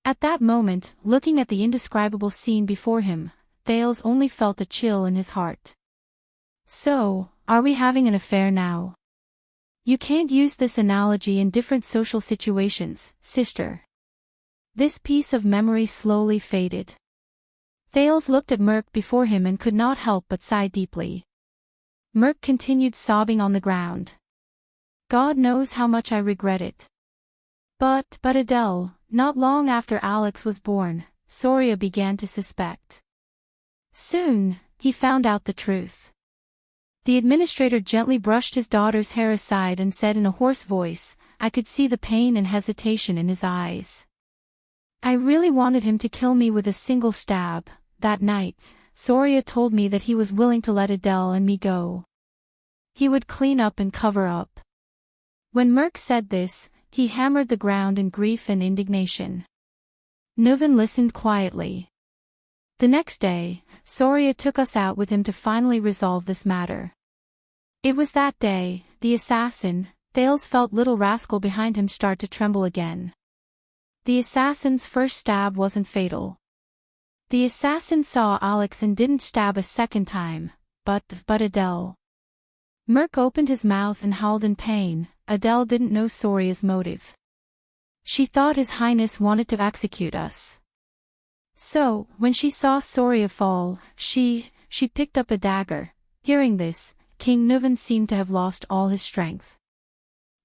At that moment, looking at the indescribable scene before him, Thales only felt a chill in his heart. So, are we having an affair now? You can't use this analogy in different social situations, sister. This piece of memory slowly faded. Thales looked at Merc before him and could not help but sigh deeply. Merc continued sobbing on the ground. God knows how much I regret it. But Adele, not long after Alex was born, Soria began to suspect. Soon, he found out the truth. The administrator gently brushed his daughter's hair aside and said in a hoarse voice, I could see the pain and hesitation in his eyes. I really wanted him to kill me with a single stab. That night, Soria told me that he was willing to let Adele and me go. He would clean up and cover up. When Merc said this, he hammered the ground in grief and indignation. Nuvan listened quietly. The next day, Soria took us out with him to finally resolve this matter. It was that day, the assassin, Thales felt little rascal behind him start to tremble again. The assassin's first stab wasn't fatal. The assassin saw Alex and didn't stab a second time, but Adele. Merc opened his mouth and howled in pain. Adele didn't know Soria's motive. She thought His Highness wanted to execute us. So, when she saw Soria fall, she picked up a dagger. Hearing this, King Nuvan seemed to have lost all his strength.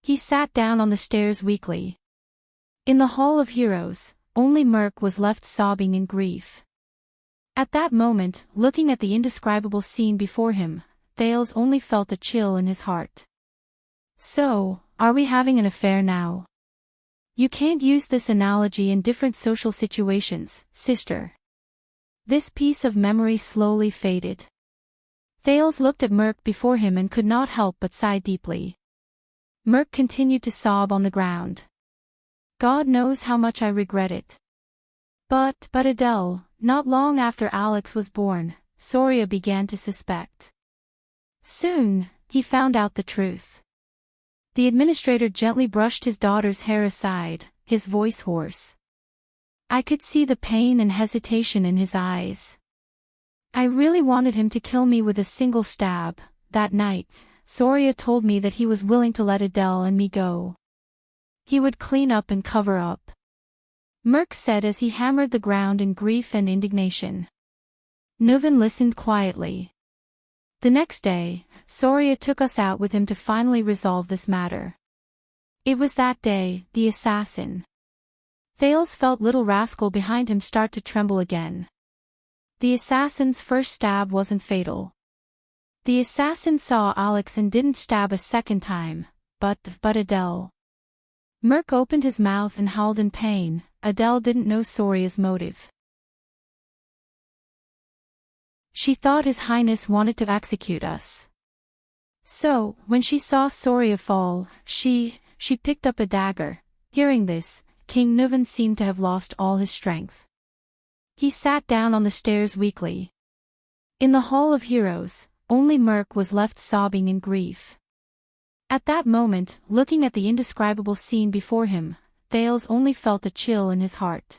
He sat down on the stairs weakly. In the Hall of Heroes, only Merc was left sobbing in grief. At that moment, looking at the indescribable scene before him, Thales only felt a chill in his heart. So, are we having an affair now? You can't use this analogy in different social situations, sister. This piece of memory slowly faded. Thales looked at Merc before him and could not help but sigh deeply. Merc continued to sob on the ground. God knows how much I regret it. But Adele, not long after Alex was born, Soria began to suspect. Soon, he found out the truth. The administrator gently brushed his daughter's hair aside, his voice hoarse. I could see the pain and hesitation in his eyes. I really wanted him to kill me with a single stab. That night, Soria told me that he was willing to let Adele and me go. He would clean up and cover up. Merc said as he hammered the ground in grief and indignation. Nuvan listened quietly. The next day, Soria took us out with him to finally resolve this matter. It was that day, the assassin. Thales felt little rascal behind him start to tremble again. The assassin's first stab wasn't fatal. The assassin saw Alex and didn't stab a second time, but Adele. Merc opened his mouth and howled in pain. Adele didn't know Soria's motive. She thought His Highness wanted to execute us. So, when she saw Soria fall, she picked up a dagger. Hearing this, King Nuvan seemed to have lost all his strength. He sat down on the stairs weakly. In the Hall of Heroes, only Merc was left sobbing in grief. At that moment, looking at the indescribable scene before him, Thales only felt a chill in his heart.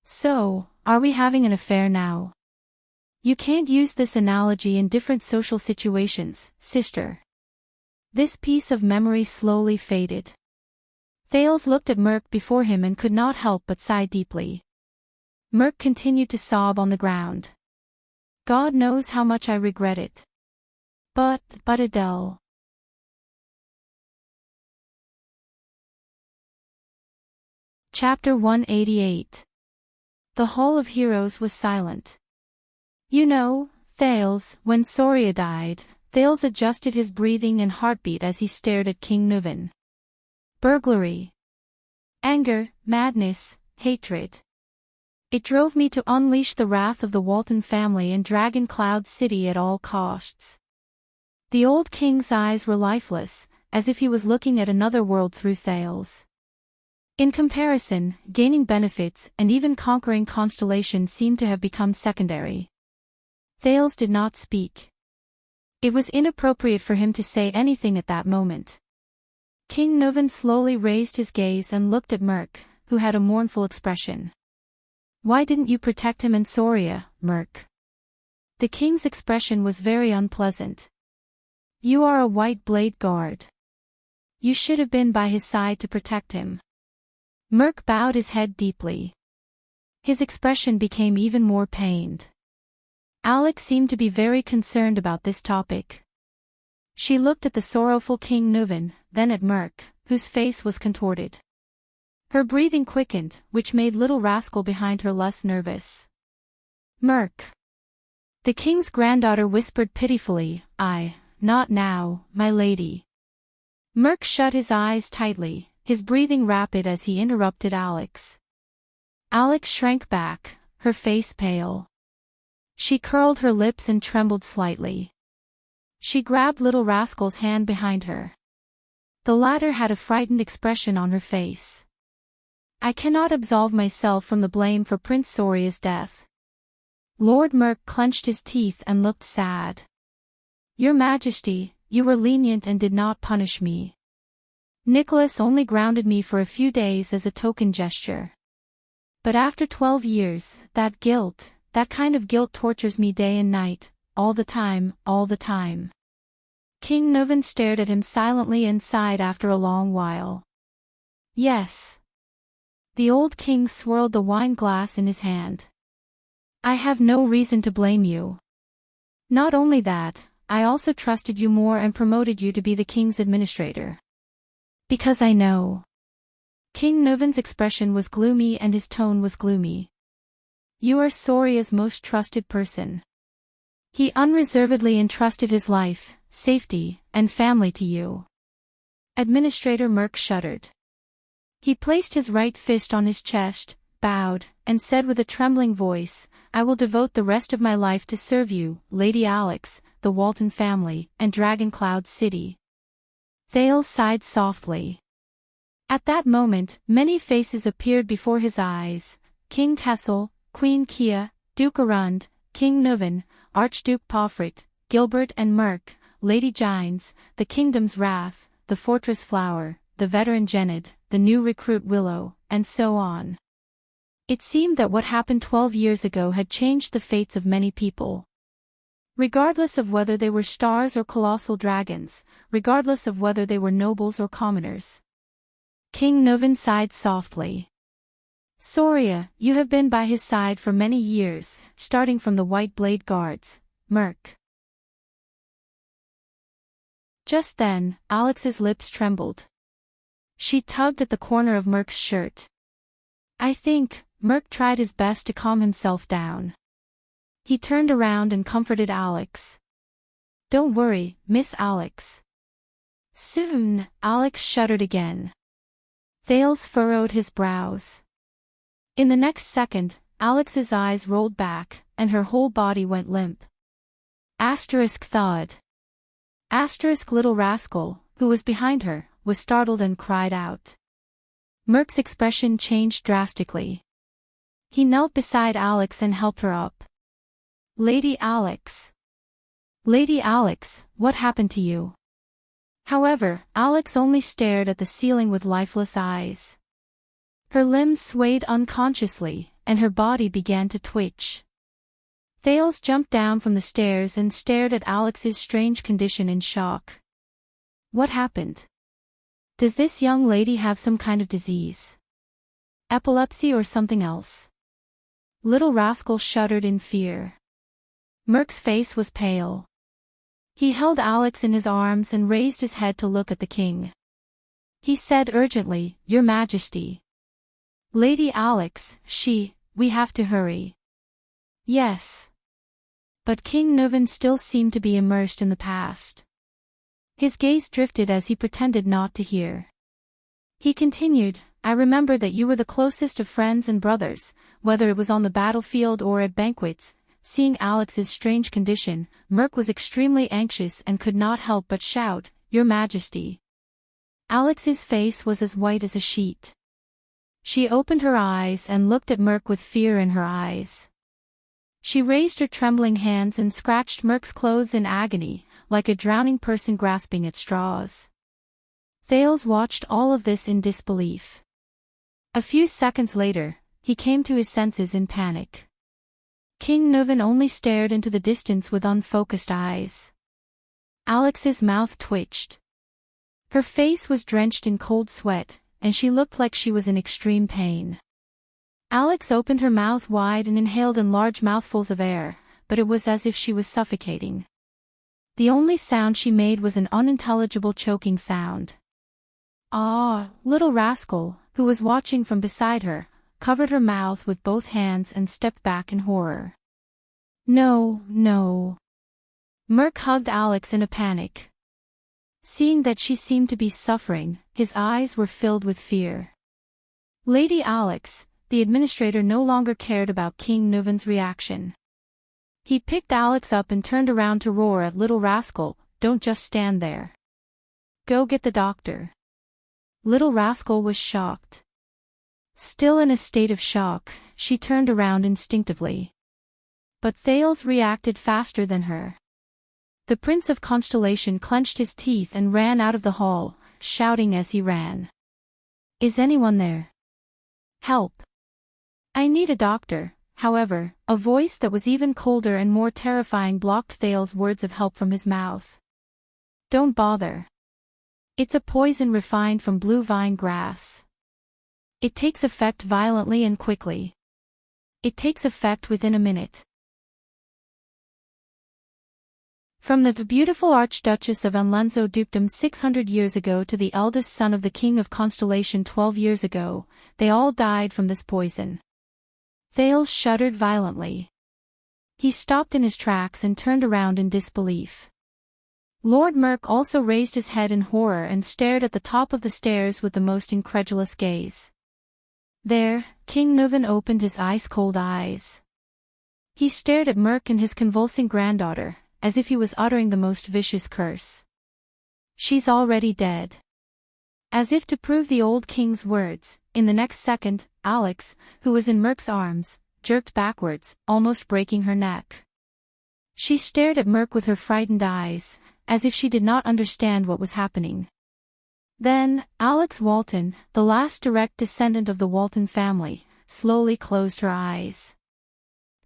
So, are we having an affair now? You can't use this analogy in different social situations, sister. This piece of memory slowly faded. Thales looked at Merc before him and could not help but sigh deeply. Merc continued to sob on the ground. God knows how much I regret it. But Adele. Chapter 188. The Hall of Heroes was silent. You know, Thales, when Soria died, Thales adjusted his breathing and heartbeat as he stared at King Nuvan. Burglary. Anger, madness, hatred. It drove me to unleash the wrath of the Walton family in Dragon Cloud City at all costs. The old king's eyes were lifeless, as if he was looking at another world through Thales. In comparison, gaining benefits and even conquering Constellation seemed to have become secondary. Thales did not speak. It was inappropriate for him to say anything at that moment. King Nuvan slowly raised his gaze and looked at Merc, who had a mournful expression. Why didn't you protect him and Soria, Merc? The king's expression was very unpleasant. You are a white blade guard. You should have been by his side to protect him. Merc bowed his head deeply. His expression became even more pained. Alex seemed to be very concerned about this topic. She looked at the sorrowful King Nuvan, then at Merc, whose face was contorted. Her breathing quickened, which made little rascal behind her less nervous. Merc. The king's granddaughter whispered pitifully, not now, my lady. Merc shut his eyes tightly, his breathing rapid as he interrupted Alex. Alex shrank back, her face pale. She curled her lips and trembled slightly. She grabbed little rascal's hand behind her. The latter had a frightened expression on her face. I cannot absolve myself from the blame for Prince Soria's death. Lord Merc clenched his teeth and looked sad. Your Majesty, you were lenient and did not punish me. Nicholas only grounded me for a few days as a token gesture. But after 12 years, that kind of guilt tortures me day and night, all the time. King Nuvan stared at him silently and sighed after a long while. Yes. The old king swirled the wine glass in his hand. I have no reason to blame you. Not only that, I also trusted you more and promoted you to be the king's administrator. Because I know. King Nuvan's expression was gloomy and his tone was gloomy. You are Soria's most trusted person. He unreservedly entrusted his life, safety, and family to you. Administrator Merc shuddered. He placed his right fist on his chest, bowed, and said with a trembling voice, I will devote the rest of my life to serve you, Lady Alex, the Walton family, and Dragon Cloud City. Thales sighed softly. At that moment, many faces appeared before his eyes, King Kessel, Queen Kia, Duke Arund, King Nuvan, Archduke Pofrit, Gilbert and Merc, Lady Gines, the Kingdom's Wrath, the Fortress Flower, the veteran Genid, the new recruit Willow, and so on. It seemed that what happened 12 years ago had changed the fates of many people. Regardless of whether they were stars or colossal dragons, regardless of whether they were nobles or commoners. King Nuvan sighed softly. Soria, you have been by his side for many years, starting from the White Blade Guards, Merc. Just then, Alex's lips trembled. She tugged at the corner of Merc's shirt. I think, Merc tried his best to calm himself down. He turned around and comforted Alex. Don't worry, Miss Alex. Soon, Alex shuddered again. Thales furrowed his brows. In the next second, Alex's eyes rolled back, and her whole body went limp. Thawed. Little rascal, who was behind her, was startled and cried out. Merc's expression changed drastically. He knelt beside Alex and helped her up. Lady Alex. Lady Alex, what happened to you? However, Alex only stared at the ceiling with lifeless eyes. Her limbs swayed unconsciously, and her body began to twitch. Thales jumped down from the stairs and stared at Alex's strange condition in shock. What happened? Does this young lady have some kind of disease? Epilepsy or something else? Little rascal shuddered in fear. Merc's face was pale. He held Alex in his arms and raised his head to look at the king. He said urgently, Your Majesty. Lady Alex, we have to hurry. Yes. But King Nuvan still seemed to be immersed in the past. His gaze drifted as he pretended not to hear. He continued, I remember that you were the closest of friends and brothers, whether it was on the battlefield or at banquets. Seeing Alex's strange condition, Merc was extremely anxious and could not help but shout, Your Majesty. Alex's face was as white as a sheet. She opened her eyes and looked at Merc with fear in her eyes. She raised her trembling hands and scratched Merc's clothes in agony, like a drowning person grasping at straws. Thales watched all of this in disbelief. A few seconds later, he came to his senses in panic. King Nuvan only stared into the distance with unfocused eyes. Alex's mouth twitched. Her face was drenched in cold sweat, and she looked like she was in extreme pain. Alex opened her mouth wide and inhaled in large mouthfuls of air, but it was as if she was suffocating. The only sound she made was an unintelligible choking sound. Ah, little rascal, who was watching from beside her, covered her mouth with both hands and stepped back in horror. No, no. Merc hugged Alex in a panic. Seeing that she seemed to be suffering, his eyes were filled with fear. Lady Alex, the administrator no longer cared about King Nuvan's reaction. He picked Alex up and turned around to roar at Little Rascal, Don't just stand there. Go get the doctor. Little Rascal was shocked. Still in a state of shock, she turned around instinctively. But Thales reacted faster than her. The Prince of Constellation clenched his teeth and ran out of the hall, shouting as he ran. Is anyone there? Help! I need a doctor. However, a voice that was even colder and more terrifying blocked Thales' words of help from his mouth. Don't bother. It's a poison refined from blue vine grass. It takes effect violently and quickly. It takes effect within a minute. From the beautiful Archduchess of Anlenzo dukedom 600 years ago to the eldest son of the King of Constellation 12 years ago, they all died from this poison. Thales shuddered violently. He stopped in his tracks and turned around in disbelief. Lord Merc also raised his head in horror and stared at the top of the stairs with the most incredulous gaze. There, King Nuvan opened his ice-cold eyes. He stared at Merc and his convulsing granddaughter, as if he was uttering the most vicious curse. She's already dead. As if to prove the old king's words, in the next second, Alex, who was in Merc's arms, jerked backwards, almost breaking her neck. She stared at Merc with her frightened eyes, as if she did not understand what was happening. Then, Alex Walton, the last direct descendant of the Walton family, slowly closed her eyes.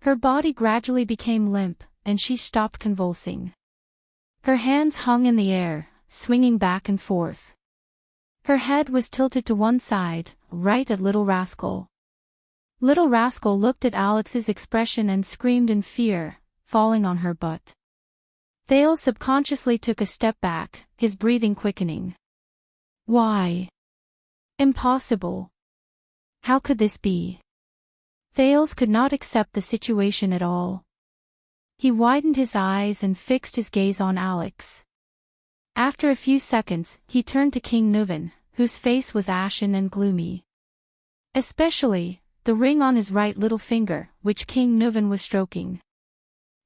Her body gradually became limp, and she stopped convulsing. Her hands hung in the air, swinging back and forth. Her head was tilted to one side, right at Little Rascal. Little Rascal looked at Alex's expression and screamed in fear, falling on her butt. Thales subconsciously took a step back, his breathing quickening. Why? Impossible. How could this be? Thales could not accept the situation at all. He widened his eyes and fixed his gaze on Alex. After a few seconds, he turned to King Nuvan, whose face was ashen and gloomy. Especially, the ring on his right little finger, which King Nuvan was stroking.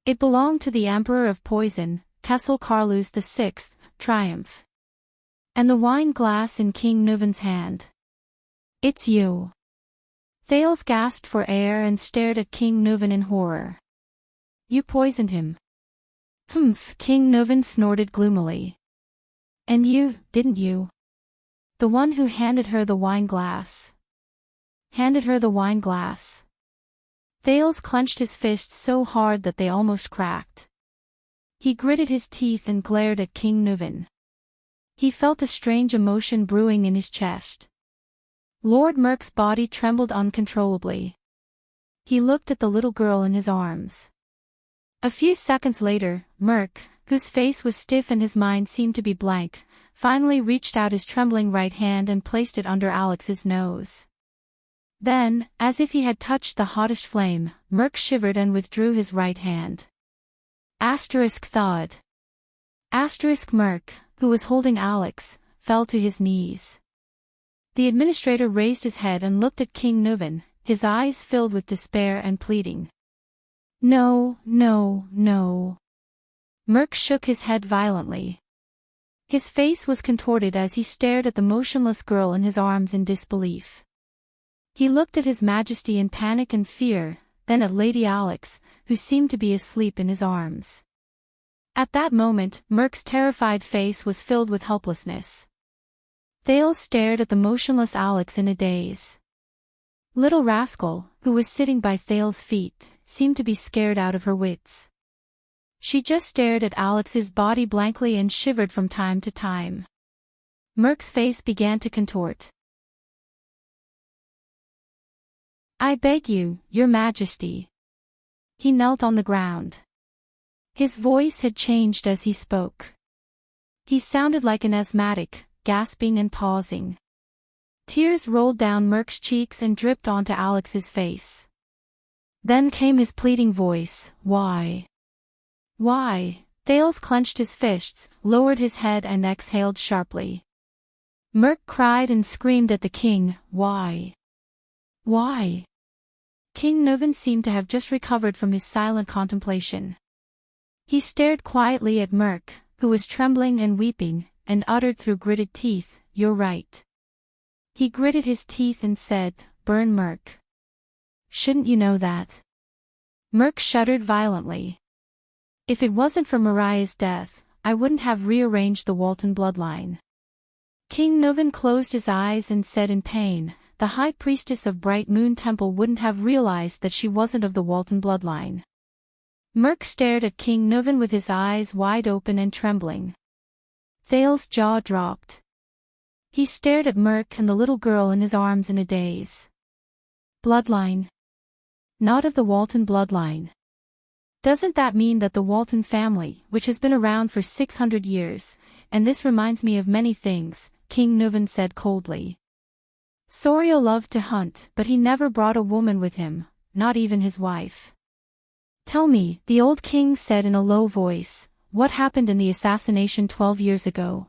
It belonged to the Emperor of Poison, Kessel Carlus VI, Triumph. And the wine glass in King Nuvan's hand. It's you. Thales gasped for air and stared at King Nuvan in horror. You poisoned him. Humph, King Nuvan snorted gloomily. And you, didn't you? The one who handed her the wine glass. Handed her the wine glass. Thales clenched his fists so hard that they almost cracked. He gritted his teeth and glared at King Nuvan. He felt a strange emotion brewing in his chest. Lord Merc's body trembled uncontrollably. He looked at the little girl in his arms. A few seconds later, Merc, whose face was stiff and his mind seemed to be blank, finally reached out his trembling right hand and placed it under Alex's nose. Then, as if he had touched the hottest flame, Merc shivered and withdrew his right hand. Asterisk thawed. Asterisk Merc, who was holding Alex, fell to his knees. The administrator raised his head and looked at King Nuven, his eyes filled with despair and pleading. No, no, no. Merc shook his head violently. His face was contorted as he stared at the motionless girl in his arms in disbelief. He looked at His Majesty in panic and fear, then at Lady Alex, who seemed to be asleep in his arms. At that moment, Merc's terrified face was filled with helplessness. Thales stared at the motionless Alex in a daze. Little Rascal, who was sitting by Thales' feet, seemed to be scared out of her wits. She just stared at Alex's body blankly and shivered from time to time. Merc's face began to contort. I beg you, Your Majesty. He knelt on the ground. His voice had changed as he spoke. He sounded like an asthmatic, gasping and pausing. Tears rolled down Merc's cheeks and dripped onto Alex's face. Then came his pleading voice, Why? Why? Thales clenched his fists, lowered his head and exhaled sharply. Merc cried and screamed at the king, Why? Why? King Nuven seemed to have just recovered from his silent contemplation. He stared quietly at Merc, who was trembling and weeping, and uttered through gritted teeth, You're right. He gritted his teeth and said, Burn Merc. Shouldn't you know that? Merc shuddered violently. If it wasn't for Mariah's death, I wouldn't have rearranged the Walton bloodline. King Nuven closed his eyes and said in pain, The High Priestess of Bright Moon Temple wouldn't have realized that she wasn't of the Walton bloodline. Merc stared at King Nuven with his eyes wide open and trembling. Thales' jaw dropped. He stared at Merc and the little girl in his arms in a daze. Bloodline. Not of the Walton bloodline. Doesn't that mean that the Walton family, which has been around for 600 years, and this reminds me of many things, King Nuven said coldly. Sorio loved to hunt, but he never brought a woman with him, not even his wife. Tell me, the old king said in a low voice, what happened in the assassination 12 years ago?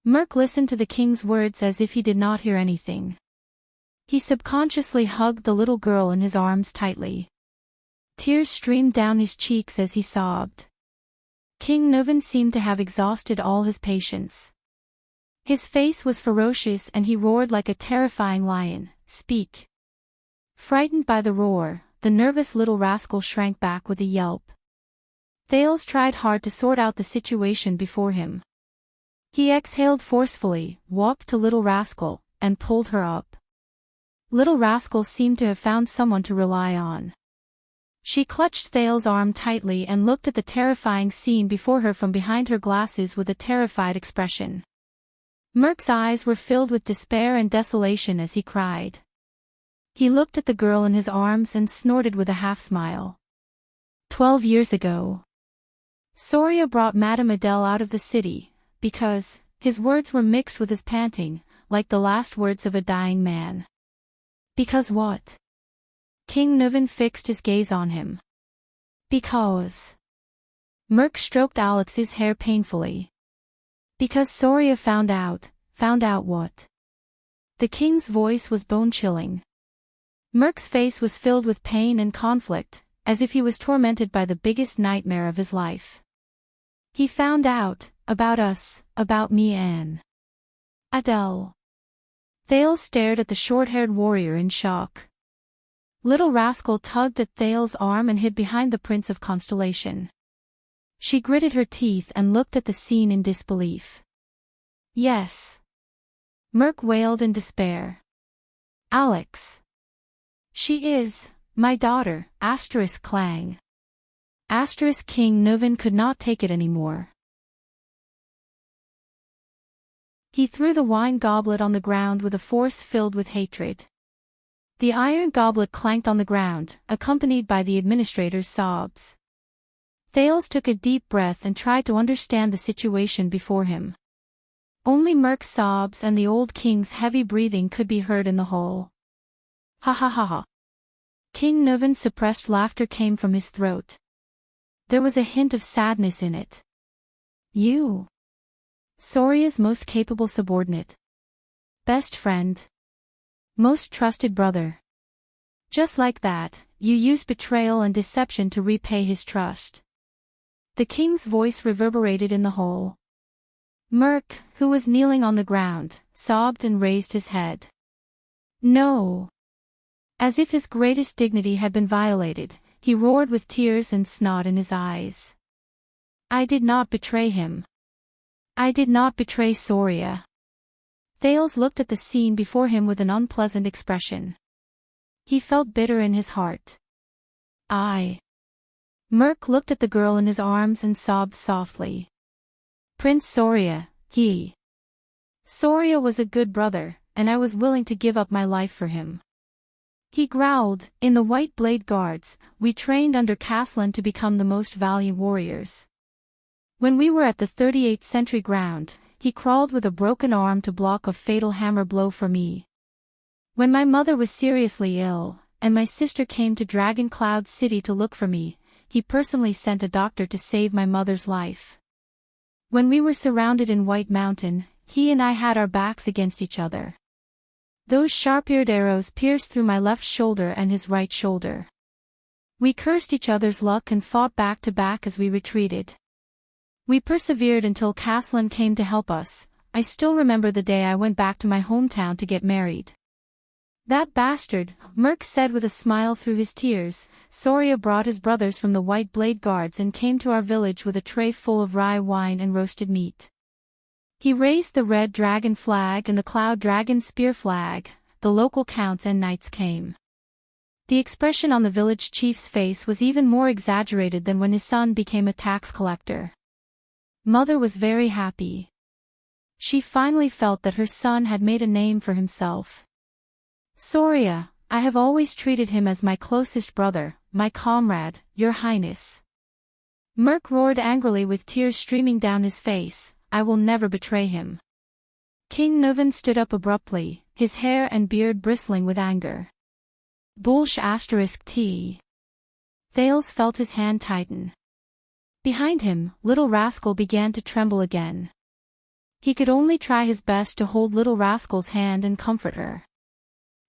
Merc listened to the king's words as if he did not hear anything. He subconsciously hugged the little girl in his arms tightly. Tears streamed down his cheeks as he sobbed. King Nuven seemed to have exhausted all his patience. His face was ferocious and he roared like a terrifying lion, Speak. Frightened by the roar, the nervous little rascal shrank back with a yelp. Thales tried hard to sort out the situation before him. He exhaled forcefully, walked to Little Rascal, and pulled her up. Little Rascal seemed to have found someone to rely on. She clutched Thales' arm tightly and looked at the terrifying scene before her from behind her glasses with a terrified expression. Merc's eyes were filled with despair and desolation as he cried. He looked at the girl in his arms and snorted with a half-smile. 12 years ago. Soria brought Madame Adele out of the city, because, his words were mixed with his panting, like the last words of a dying man. Because what? King Nuven fixed his gaze on him. Because. Merc stroked Alex's hair painfully. Because Soria found out what? The king's voice was bone-chilling. Merc's face was filled with pain and conflict, as if he was tormented by the biggest nightmare of his life. He found out, about us, about me and Adele. Thales stared at the short-haired warrior in shock. Little Rascal tugged at Thales' arm and hid behind the Prince of Constellation. She gritted her teeth and looked at the scene in disbelief. Yes. Merc wailed in despair. Alex. She is, my daughter, asterisk clang. Asterisk King Nuven could not take it anymore. He threw the wine goblet on the ground with a force filled with hatred. The iron goblet clanked on the ground, accompanied by the administrator's sobs. Thales took a deep breath and tried to understand the situation before him. Only Merc's sobs and the old king's heavy breathing could be heard in the hall. Ha ha ha ha. King Nuvan's suppressed laughter came from his throat. There was a hint of sadness in it. You. Soria's most capable subordinate. Best friend. Most trusted brother. Just like that, you used betrayal and deception to repay his trust. The king's voice reverberated in the hall. Merc, who was kneeling on the ground, sobbed and raised his head. No. As if his greatest dignity had been violated, he roared with tears and snot in his eyes. I did not betray him. I did not betray Soria. Thales looked at the scene before him with an unpleasant expression. He felt bitter in his heart. Merc looked at the girl in his arms and sobbed softly. Prince Soria, Soria was a good brother, and I was willing to give up my life for him. He growled, in the White Blade Guards, we trained under Castellan to become the most valiant warriors. When we were at the 38th century ground, he crawled with a broken arm to block a fatal hammer blow for me. When my mother was seriously ill, and my sister came to Dragon Cloud City to look for me, he personally sent a doctor to save my mother's life. When we were surrounded in White Mountain, he and I had our backs against each other. Those sharp-eared arrows pierced through my left shoulder and his right shoulder. We cursed each other's luck and fought back to back as we retreated. We persevered until Castellan came to help us. I still remember the day I went back to my hometown to get married. That bastard, Merc said with a smile through his tears. Soria brought his brothers from the White Blade Guards and came to our village with a tray full of rye wine and roasted meat. He raised the red dragon flag and the cloud dragon spear flag. The local counts and knights came. The expression on the village chief's face was even more exaggerated than when his son became a tax collector. Mother was very happy. She finally felt that her son had made a name for himself. Soria, I have always treated him as my closest brother, my comrade, your highness. Merc roared angrily with tears streaming down his face, I will never betray him. King Nuvan stood up abruptly, his hair and beard bristling with anger. Bullsh *T. Thales felt his hand tighten. Behind him, Little Rascal began to tremble again. He could only try his best to hold Little Rascal's hand and comfort her.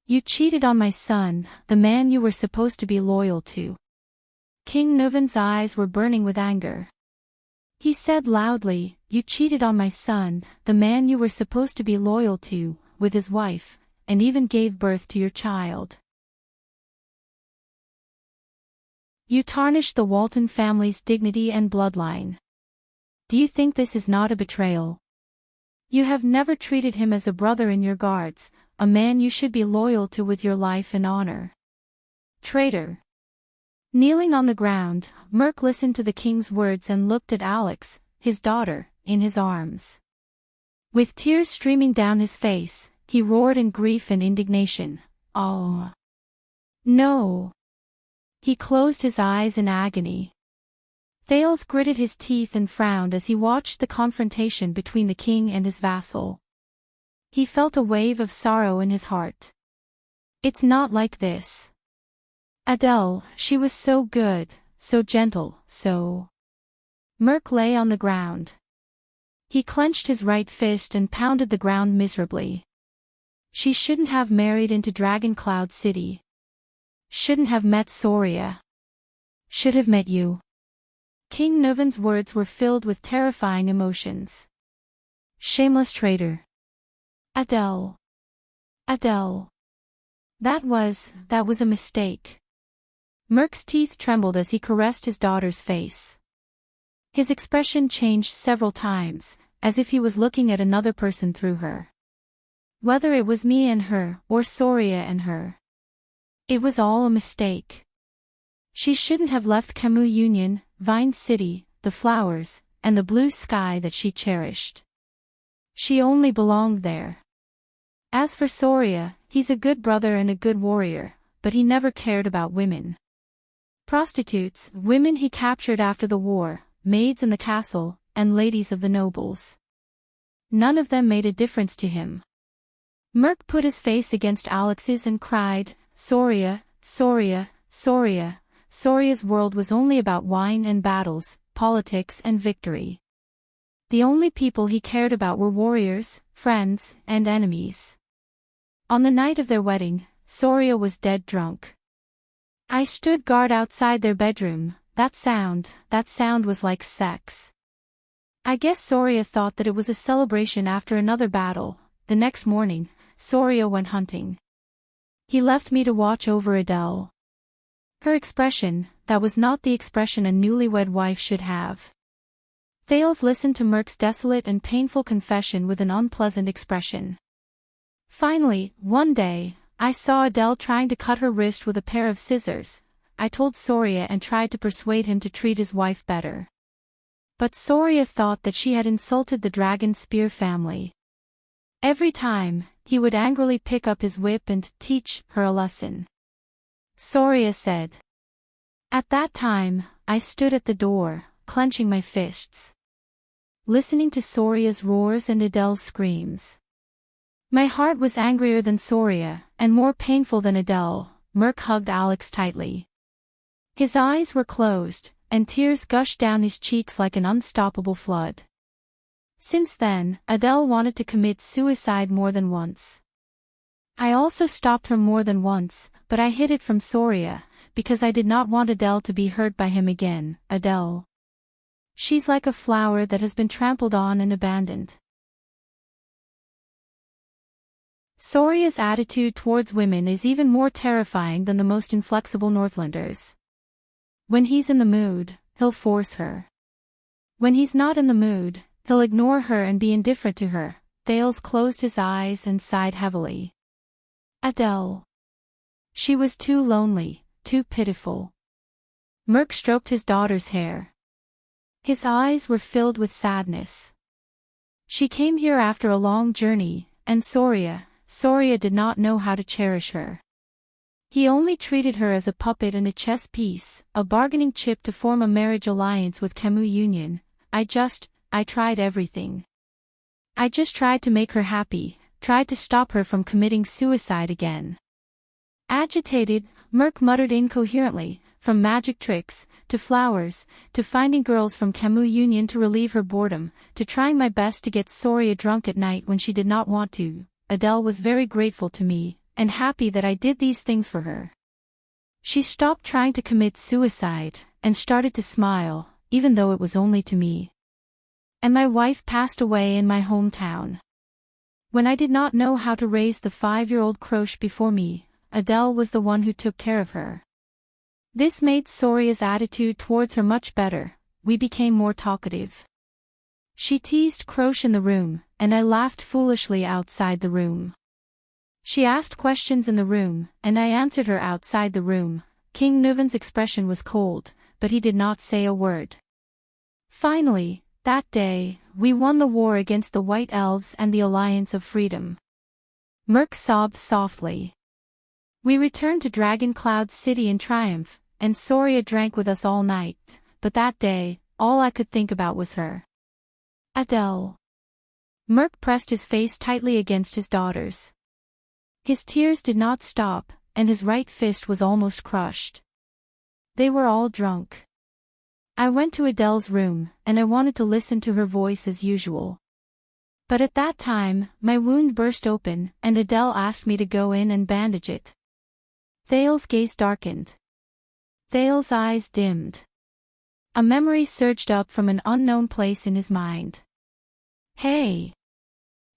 You cheated on my son, the man you were supposed to be loyal to. King Nuvan's eyes were burning with anger. He said loudly, you cheated on my son, the man you were supposed to be loyal to, with his wife, and even gave birth to your child. You tarnished the Walton family's dignity and bloodline. Do you think this is not a betrayal? You have never treated him as a brother in your guards, a man you should be loyal to with your life and honor. Traitor. Kneeling on the ground, Merc listened to the king's words and looked at Alex, his daughter, in his arms. With tears streaming down his face, he roared in grief and indignation, Oh! No! He closed his eyes in agony. Thales gritted his teeth and frowned as he watched the confrontation between the king and his vassal. He felt a wave of sorrow in his heart. It's not like this. Adele, she was so good, so gentle, so... Merc lay on the ground. He clenched his right fist and pounded the ground miserably. She shouldn't have married into Dragon Cloud City. Shouldn't have met Soria. Should have met you. King Nuvan's words were filled with terrifying emotions. Shameless traitor. Adele. Adele. That was a mistake. Merc's teeth trembled as he caressed his daughter's face. His expression changed several times, as if he was looking at another person through her. Whether it was me and her, or Soria and her. It was all a mistake. She shouldn't have left Camus Union, Vine City, the flowers, and the blue sky that she cherished. She only belonged there. As for Soria, he's a good brother and a good warrior, but he never cared about women. Prostitutes, women he captured after the war, maids in the castle, and ladies of the nobles. None of them made a difference to him. Merc put his face against Alex's and cried, Soria, Soria, Soria. Soria's world was only about wine and battles, politics and victory. The only people he cared about were warriors, friends, and enemies. On the night of their wedding, Soria was dead drunk. I stood guard outside their bedroom. That sound was like sex. I guess Soria thought that it was a celebration after another battle. The next morning, Soria went hunting. He left me to watch over Adele. Her expression, that was not the expression a newlywed wife should have. Thales listened to Merc's desolate and painful confession with an unpleasant expression. Finally, one day, I saw Adele trying to cut her wrist with a pair of scissors. I told Soria and tried to persuade him to treat his wife better. But Soria thought that she had insulted the Dragon Spear family. Every time, he would angrily pick up his whip and teach her a lesson. Soria said. At that time, I stood at the door, clenching my fists, listening to Soria's roars and Adele's screams. My heart was angrier than Soria, and more painful than Adele. Merc hugged Alex tightly. His eyes were closed, and tears gushed down his cheeks like an unstoppable flood. Since then, Adele wanted to commit suicide more than once. I also stopped her more than once, but I hid it from Soria, because I did not want Adele to be hurt by him again. Adele. She's like a flower that has been trampled on and abandoned. Soria's attitude towards women is even more terrifying than the most inflexible Northlanders. When he's in the mood, he'll force her. When he's not in the mood, he'll ignore her and be indifferent to her. Thales closed his eyes and sighed heavily. Adele. She was too lonely, too pitiful. Merc stroked his daughter's hair. His eyes were filled with sadness. She came here after a long journey, and Soria did not know how to cherish her. He only treated her as a puppet and a chess piece, a bargaining chip to form a marriage alliance with Camus Union. I tried everything. I just tried to make her happy, tried to stop her from committing suicide again. Agitated, Merc muttered incoherently, from magic tricks, to flowers, to finding girls from Camus Union to relieve her boredom, to trying my best to get Soria drunk at night when she did not want to. Adele was very grateful to me, and happy that I did these things for her. She stopped trying to commit suicide, and started to smile, even though it was only to me. And my wife passed away in my hometown. When I did not know how to raise the 5-year-old Croche before me, Adele was the one who took care of her. This made Soria's attitude towards her much better. We became more talkative. She teased Croche in the room, and I laughed foolishly outside the room. She asked questions in the room, and I answered her outside the room. King Nuven's expression was cold, but he did not say a word. Finally, that day, we won the war against the White Elves and the Alliance of Freedom. Merc sobbed softly. We returned to Dragon Cloud City in triumph, and Soria drank with us all night, but that day, all I could think about was her. Adele. Merc pressed his face tightly against his daughter's. His tears did not stop, and his right fist was almost crushed. They were all drunk. I went to Adele's room, and I wanted to listen to her voice as usual. But at that time, my wound burst open, and Adele asked me to go in and bandage it. Thales' gaze darkened. Thales' eyes dimmed. A memory surged up from an unknown place in his mind. Hey!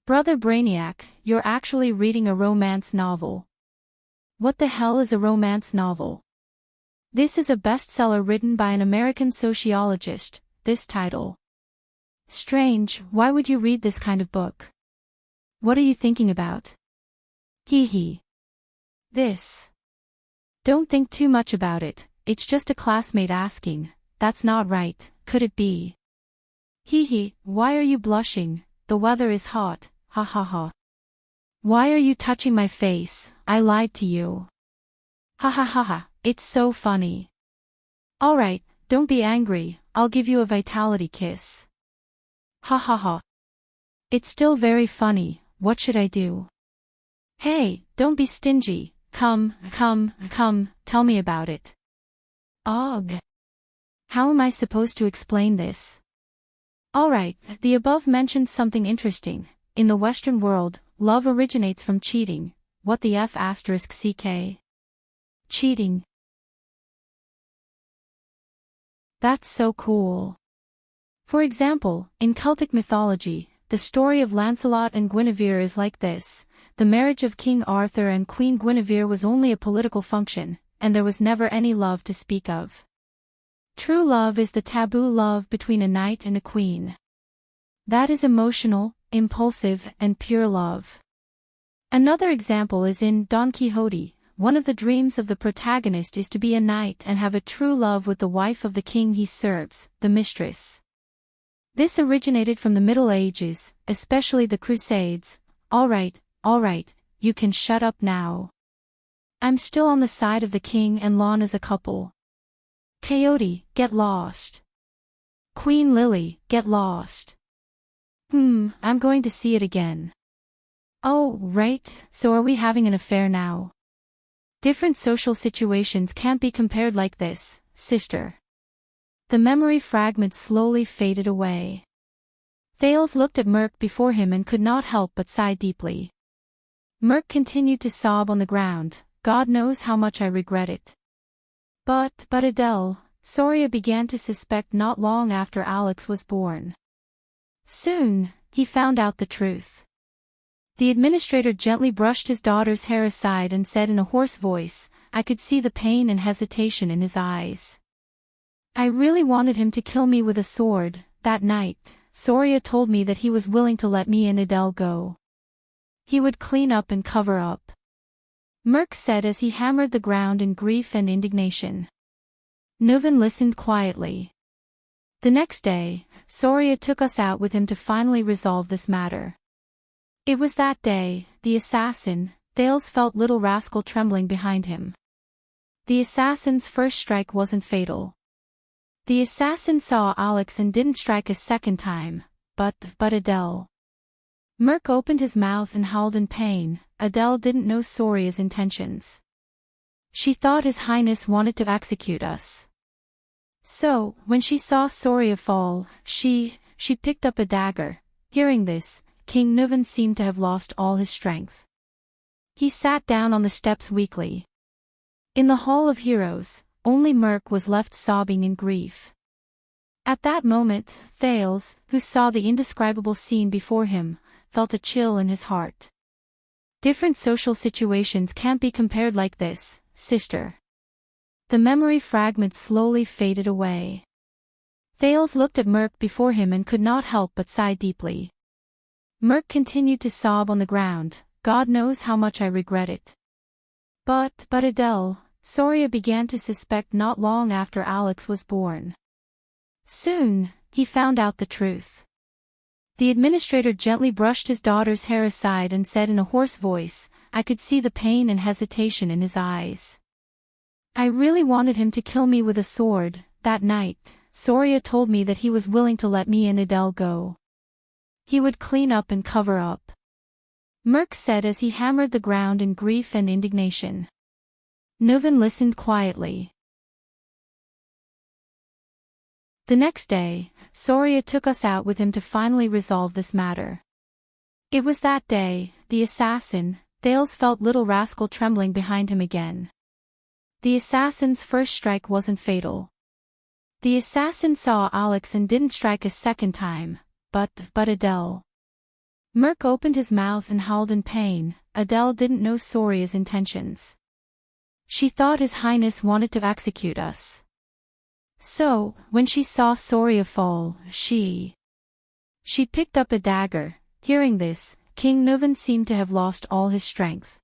Brother Brainiac, you're actually reading a romance novel. What the hell is a romance novel? This is a bestseller written by an American sociologist, this title. Strange, why would you read this kind of book? What are you thinking about? Hee hee. This. Don't think too much about it, it's just a classmate asking. That's not right, could it be? Hee hee, why are you blushing? The weather is hot, ha ha ha. Why are you touching my face? I lied to you. Ha ha ha ha, it's so funny. Alright, don't be angry, I'll give you a vitality kiss. Ha ha ha. It's still very funny, what should I do? Hey, don't be stingy, Come, tell me about it. Ugh. How am I supposed to explain this? Alright, the above mentions something interesting. In the Western world, love originates from cheating. What the F asterisk CK? Cheating. That's so cool. For example, in Celtic mythology, the story of Lancelot and Guinevere is like this. The marriage of King Arthur and Queen Guinevere was only a political function, and there was never any love to speak of. True love is the taboo love between a knight and a queen. That is emotional, impulsive, and pure love. Another example is in Don Quixote. One of the dreams of the protagonist is to be a knight and have a true love with the wife of the king he serves, the mistress. This originated from the Middle Ages, especially the Crusades. Alright, you can shut up now. I'm still on the side of the king and Lon as a couple. Coyote, get lost. Queen Lily, get lost. I'm going to see it again. Oh, right, so are we having an affair now? Different social situations can't be compared like this, sister. The memory fragment slowly faded away. Thales looked at Merc before him and could not help but sigh deeply. Merc continued to sob on the ground. God knows how much I regret it. But Adele, Soria began to suspect not long after Alex was born. Soon, he found out the truth. The administrator gently brushed his daughter's hair aside and said in a hoarse voice, I could see the pain and hesitation in his eyes. I really wanted him to kill me with a sword. That night, Soria told me that he was willing to let me and Adele go. He would clean up and cover up. Merc said as he hammered the ground in grief and indignation. Nuven listened quietly. The next day, Soria took us out with him to finally resolve this matter. It was that day, the assassin, Thales felt little rascal trembling behind him. The assassin's first strike wasn't fatal. The assassin saw Alex and didn't strike a second time, but Adele. Merc opened his mouth and howled in pain. Adele didn't know Soria's intentions. She thought His Highness wanted to execute us. So, when she saw Soria fall, she picked up a dagger. Hearing this, King Nuven seemed to have lost all his strength. He sat down on the steps weakly. In the Hall of Heroes, only Merc was left sobbing in grief. At that moment, Thales, who saw the indescribable scene before him, felt a chill in his heart. Different social situations can't be compared like this, sister. The memory fragment slowly faded away. Thales looked at Merc before him and could not help but sigh deeply. Merc continued to sob on the ground. God knows how much I regret it. But Adele, Soria began to suspect not long after Alex was born. Soon, he found out the truth. The administrator gently brushed his daughter's hair aside and said in a hoarse voice, I could see the pain and hesitation in his eyes. I really wanted him to kill me with a sword. That night, Soria told me that he was willing to let me and Adele go. He would clean up and cover up. Merc said as he hammered the ground in grief and indignation. Nuven listened quietly. The next day, Soria took us out with him to finally resolve this matter. It was that day, the assassin, Thales felt little rascal trembling behind him again. The assassin's first strike wasn't fatal. The assassin saw Alex and didn't strike a second time, but Adele. Merc opened his mouth and howled in pain. Adele didn't know Soria's intentions. She thought His Highness wanted to execute us. So, when she saw Soria fall, she picked up a dagger. Hearing this, King Nuven seemed to have lost all his strength.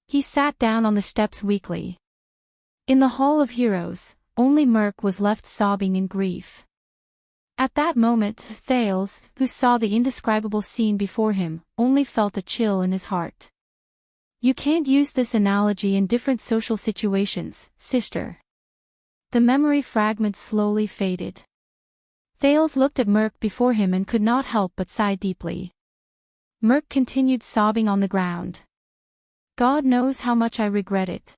He sat down on the steps weakly. In the Hall of Heroes, only Merc was left sobbing in grief. At that moment, Thales, who saw the indescribable scene before him, only felt a chill in his heart. You can't use this analogy in different social situations, sister. The memory fragment slowly faded. Thales looked at Merc before him and could not help but sigh deeply. Merc continued sobbing on the ground. God knows how much I regret it.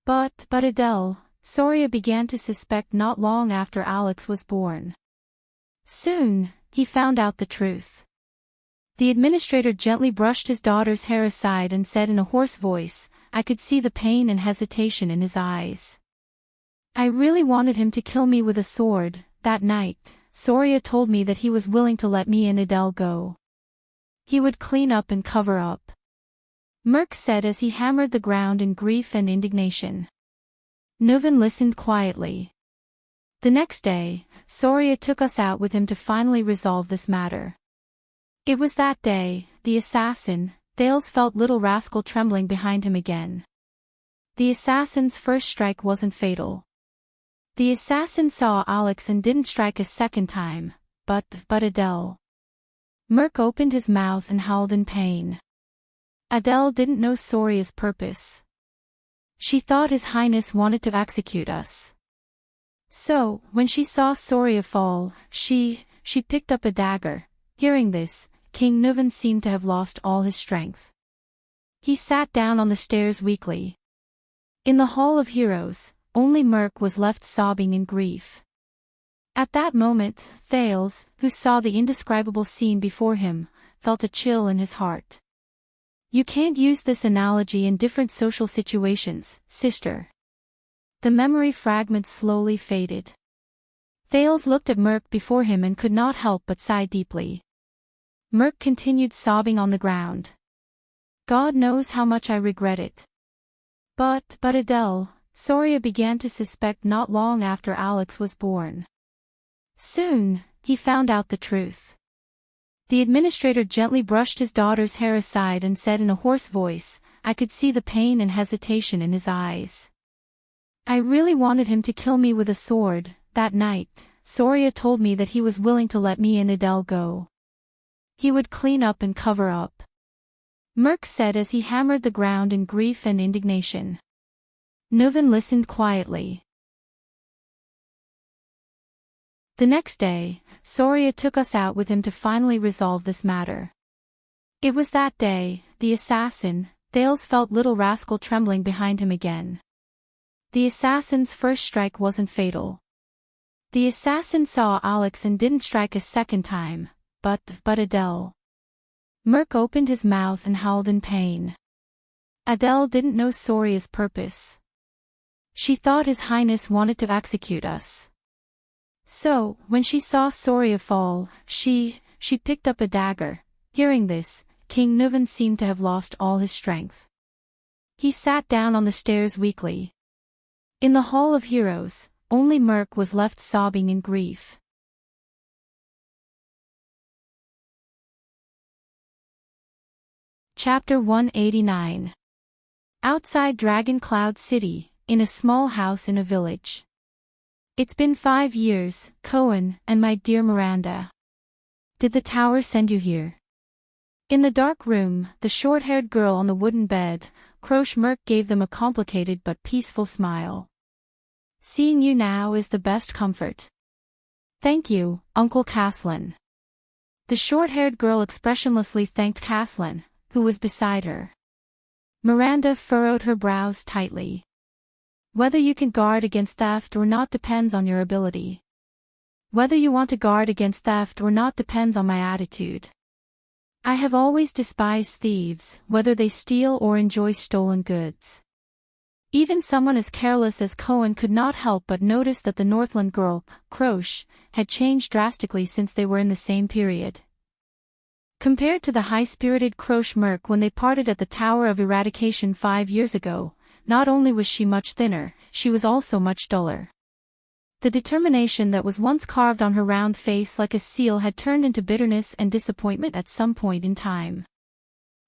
But Adele, Soria began to suspect not long after Alex was born. Soon, he found out the truth. The administrator gently brushed his daughter's hair aside and said in a hoarse voice, I could see the pain and hesitation in his eyes. I really wanted him to kill me with a sword. That night, Soria told me that he was willing to let me and Adele go. He would clean up and cover up. Merc said as he hammered the ground in grief and indignation. Nuven listened quietly. The next day, Soria took us out with him to finally resolve this matter. It was that day, the assassin, Thales felt little rascal trembling behind him again. The assassin's first strike wasn't fatal. The assassin saw Alex and didn't strike a second time, but Adele. Merc opened his mouth and howled in pain. Adele didn't know Soria's purpose. She thought His Highness wanted to execute us. So, when she saw Soria fall, she picked up a dagger. Hearing this, King Nuven seemed to have lost all his strength. He sat down on the stairs weakly. In the Hall of Heroes, only Merc was left sobbing in grief. At that moment, Thales, who saw the indescribable scene before him, felt a chill in his heart. You can't use this analogy in different social situations, sister. The memory fragments slowly faded. Thales looked at Merc before him and could not help but sigh deeply. Merc continued sobbing on the ground. God knows how much I regret it. But Adele, Soria began to suspect not long after Alex was born. Soon, he found out the truth. The administrator gently brushed his daughter's hair aside and said in a hoarse voice, I could see the pain and hesitation in his eyes. I really wanted him to kill me with a sword. That night, Soria told me that he was willing to let me and Adele go. He would clean up and cover up. Merc said as he hammered the ground in grief and indignation. Nuven listened quietly. The next day, Soria took us out with him to finally resolve this matter. It was that day, the assassin, Thales felt little rascal trembling behind him again. The assassin's first strike wasn't fatal. The assassin saw Alex and didn't strike a second time, but Adele. Merc opened his mouth and howled in pain. Adele didn't know Soria's purpose. She thought His Highness wanted to execute us. So, when she saw Soria fall, she picked up a dagger. Hearing this, King Nuven seemed to have lost all his strength. He sat down on the stairs weakly. In the Hall of Heroes, only Merc was left sobbing in grief. Chapter 189. Outside Dragon Cloud City, in a small house in a village. It's been 5 years, Cohen, and my dear Miranda. Did the tower send you here? In the dark room, the short-haired girl on the wooden bed, Croche Merc gave them a complicated but peaceful smile. Seeing you now is the best comfort. Thank you, Uncle Caslin. The short-haired girl expressionlessly thanked Caslin, who was beside her. Miranda furrowed her brows tightly. Whether you can guard against theft or not depends on your ability. Whether you want to guard against theft or not depends on my attitude. I have always despised thieves, whether they steal or enjoy stolen goods. Even someone as careless as Cohen could not help but notice that the Northland girl, Croche, had changed drastically since they were in the same period. Compared to the high-spirited Croche Merc when they parted at the Tower of Eradication 5 years ago, not only was she much thinner, she was also much duller. The determination that was once carved on her round face like a seal had turned into bitterness and disappointment at some point in time.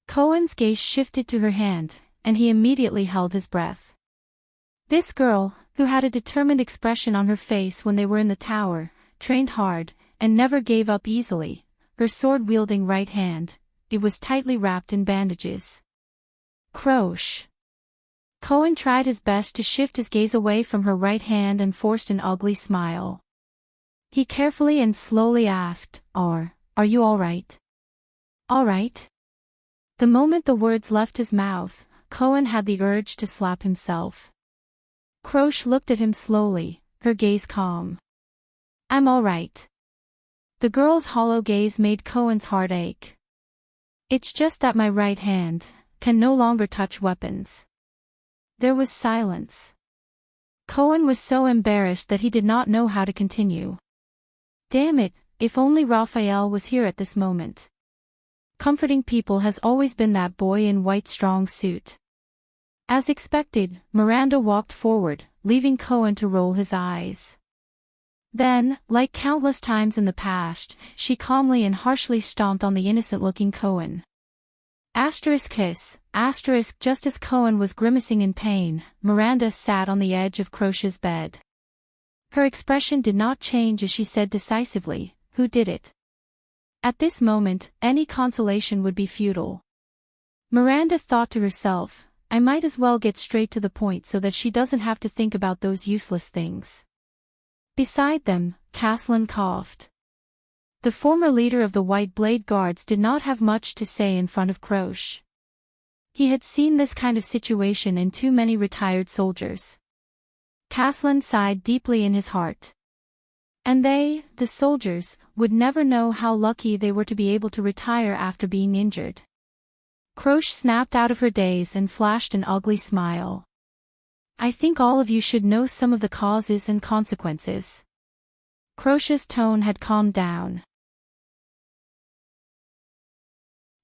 Cohen's gaze shifted to her hand, and he immediately held his breath. This girl, who had a determined expression on her face when they were in the tower, trained hard, and never gave up easily, her sword-wielding right hand, it was tightly wrapped in bandages. Croche. Cohen tried his best to shift his gaze away from her right hand and forced an ugly smile. He carefully and slowly asked, Are you all right? All right? The moment the words left his mouth, Cohen had the urge to slap himself. Croce looked at him slowly, her gaze calm. "I'm all right." The girl's hollow gaze made Cohen's heart ache. "It's just that my right hand can no longer touch weapons." There was silence. Cohen was so embarrassed that he did not know how to continue. Damn it, if only Raphael was here at this moment. Comforting people has always been that boy in white strong suit. As expected, Miranda walked forward, leaving Cohen to roll his eyes. Then, like countless times in the past, she calmly and harshly stomped on the innocent-looking Cohen. Kiss, just as Cohen was grimacing in pain, Miranda sat on the edge of Croce's bed. Her expression did not change as she said decisively, "Who did it?" At this moment, any consolation would be futile. Miranda thought to herself, "I might as well get straight to the point so that she doesn't have to think about those useless things." Beside them, Caslin coughed. The former leader of the White Blade Guards did not have much to say in front of Croce. He had seen this kind of situation in too many retired soldiers. Caslin sighed deeply in his heart. And they, the soldiers, would never know how lucky they were to be able to retire after being injured. Croce snapped out of her daze and flashed an ugly smile. "I think all of you should know some of the causes and consequences." Croce's tone had calmed down.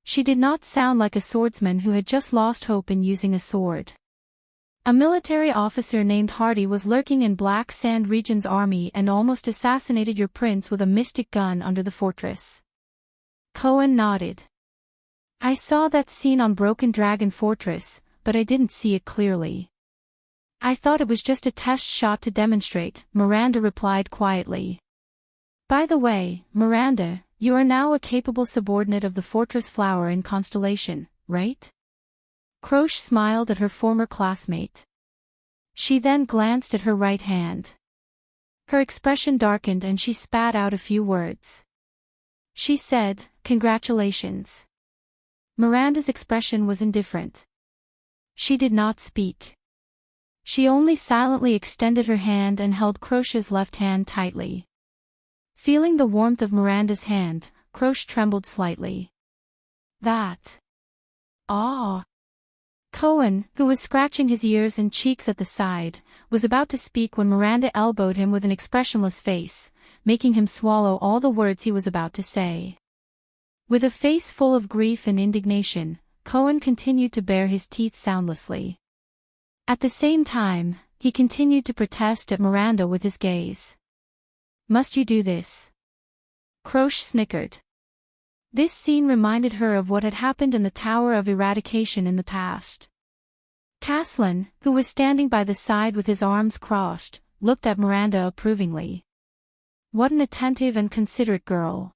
She did not sound like a swordsman who had just lost hope in using a sword. A military officer named Hardy was lurking in Black Sand Region's army and almost assassinated your prince with a mystic gun under the fortress. Cohen nodded. "I saw that scene on Broken Dragon Fortress, but I didn't see it clearly." "I thought it was just a test shot to demonstrate," Miranda replied quietly. "By the way, Miranda, you are now a capable subordinate of the Fortress Flower in Constellation, right?" Croce smiled at her former classmate. She then glanced at her right hand. Her expression darkened and she spat out a few words. She said, "Congratulations." Miranda's expression was indifferent. She did not speak. She only silently extended her hand and held Croce's left hand tightly. Feeling the warmth of Miranda's hand, Croce trembled slightly. "That. Ah." Cohen, who was scratching his ears and cheeks at the side, was about to speak when Miranda elbowed him with an expressionless face, making him swallow all the words he was about to say. With a face full of grief and indignation, Cohen continued to bare his teeth soundlessly. At the same time, he continued to protest at Miranda with his gaze. "Must you do this?" Croce snickered. This scene reminded her of what had happened in the Tower of Eradication in the past. Caslin, who was standing by the side with his arms crossed, looked at Miranda approvingly. What an attentive and considerate girl.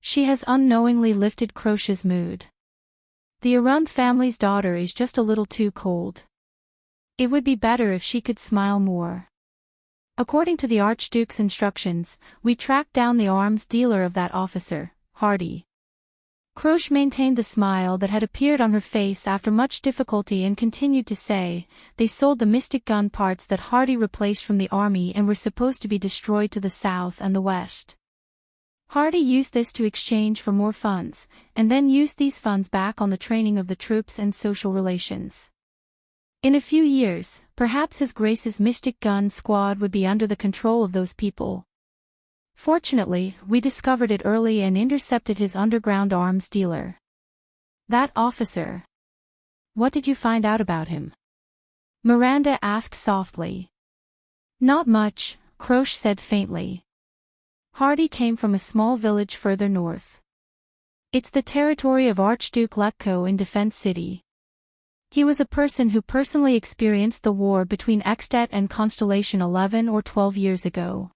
She has unknowingly lifted Croce's mood. The Arund family's daughter is just a little too cold. It would be better if she could smile more. According to the Archduke's instructions, we tracked down the arms dealer of that officer, Hardy. Croce maintained the smile that had appeared on her face after much difficulty and continued to say, "They sold the mystic gun parts that Hardy replaced from the army and were supposed to be destroyed to the south and the west. Hardy used this to exchange for more funds, and then used these funds back on the training of the troops and social relations. In a few years, perhaps His Grace's Mystic Gun Squad would be under the control of those people. Fortunately, we discovered it early and intercepted his underground arms dealer. That officer. What did you find out about him?" Miranda asked softly. "Not much," Croce said faintly. "Hardy came from a small village further north. It's the territory of Archduke Letko in Defense City. He was a person who personally experienced the war between Extet and Constellation 11 or 12 years ago.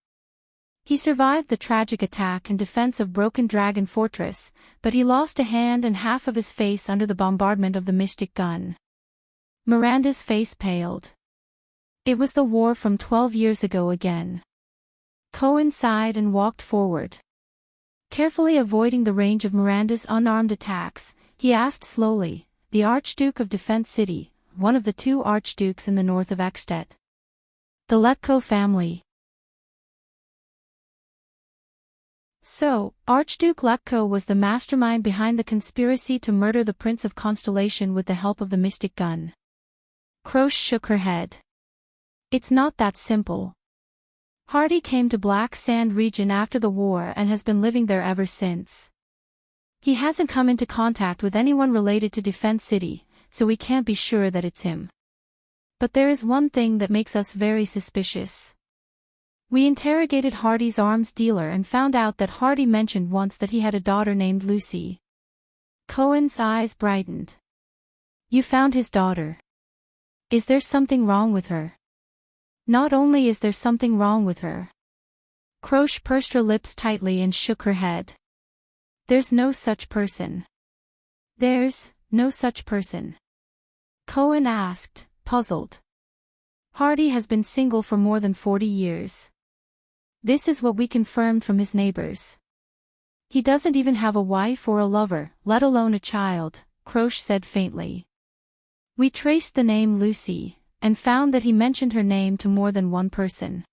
He survived the tragic attack in defense of Broken Dragon Fortress, but he lost a hand and half of his face under the bombardment of the Mystic Gun." Miranda's face paled. It was the war from 12 years ago again. Cohen sighed and walked forward. Carefully avoiding the range of Miranda's unarmed attacks, he asked slowly, the Archduke of Defense City, one of the two archdukes in the north of Ekstedt. The Letko family. So, Archduke Letko was the mastermind behind the conspiracy to murder the Prince of Constellation with the help of the mystic gun. Krosh shook her head. It's not that simple. Hardy came to Black Sand region after the war and has been living there ever since. He hasn't come into contact with anyone related to Defense City, so we can't be sure that it's him. But there is one thing that makes us very suspicious. We interrogated Hardy's arms dealer and found out that Hardy mentioned once that he had a daughter named Lucy. Cohen's eyes brightened. You found his daughter. Is there something wrong with her? Not only is there something wrong with her. Krosh pursed her lips tightly and shook her head. There's no such person. There's no such person. Cohen asked, puzzled. Hardy has been single for more than 40 years. This is what we confirmed from his neighbors. He doesn't even have a wife or a lover, let alone a child, Krosh said faintly. We traced the name Lucy, and found that he mentioned her name to more than one person.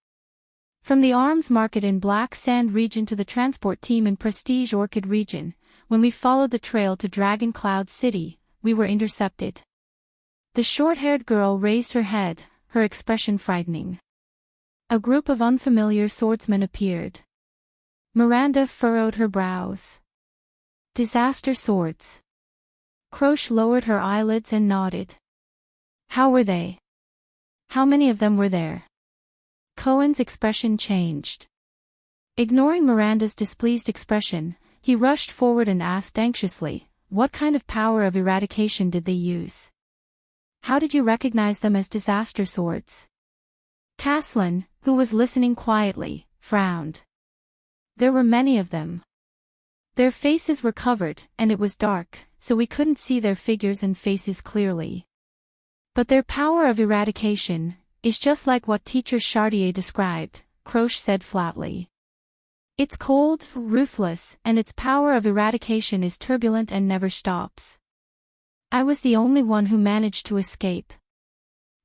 From the arms market in Black Sand region to the transport team in Prestige Orchid region, when we followed the trail to Dragon Cloud City, we were intercepted. The short-haired girl raised her head, her expression frightening. A group of unfamiliar swordsmen appeared. Miranda furrowed her brows. Disaster swords. Krosh lowered her eyelids and nodded. How were they? How many of them were there? Cohen's expression changed. Ignoring Miranda's displeased expression, he rushed forward and asked anxiously, what kind of power of eradication did they use? How did you recognize them as disaster swords? Caslin, who was listening quietly, frowned. There were many of them. Their faces were covered, and it was dark, so we couldn't see their figures and faces clearly. But their power of eradication is just like what Teacher Chartier described, Krosh said flatly. It's cold, ruthless, and its power of eradication is turbulent and never stops. I was the only one who managed to escape.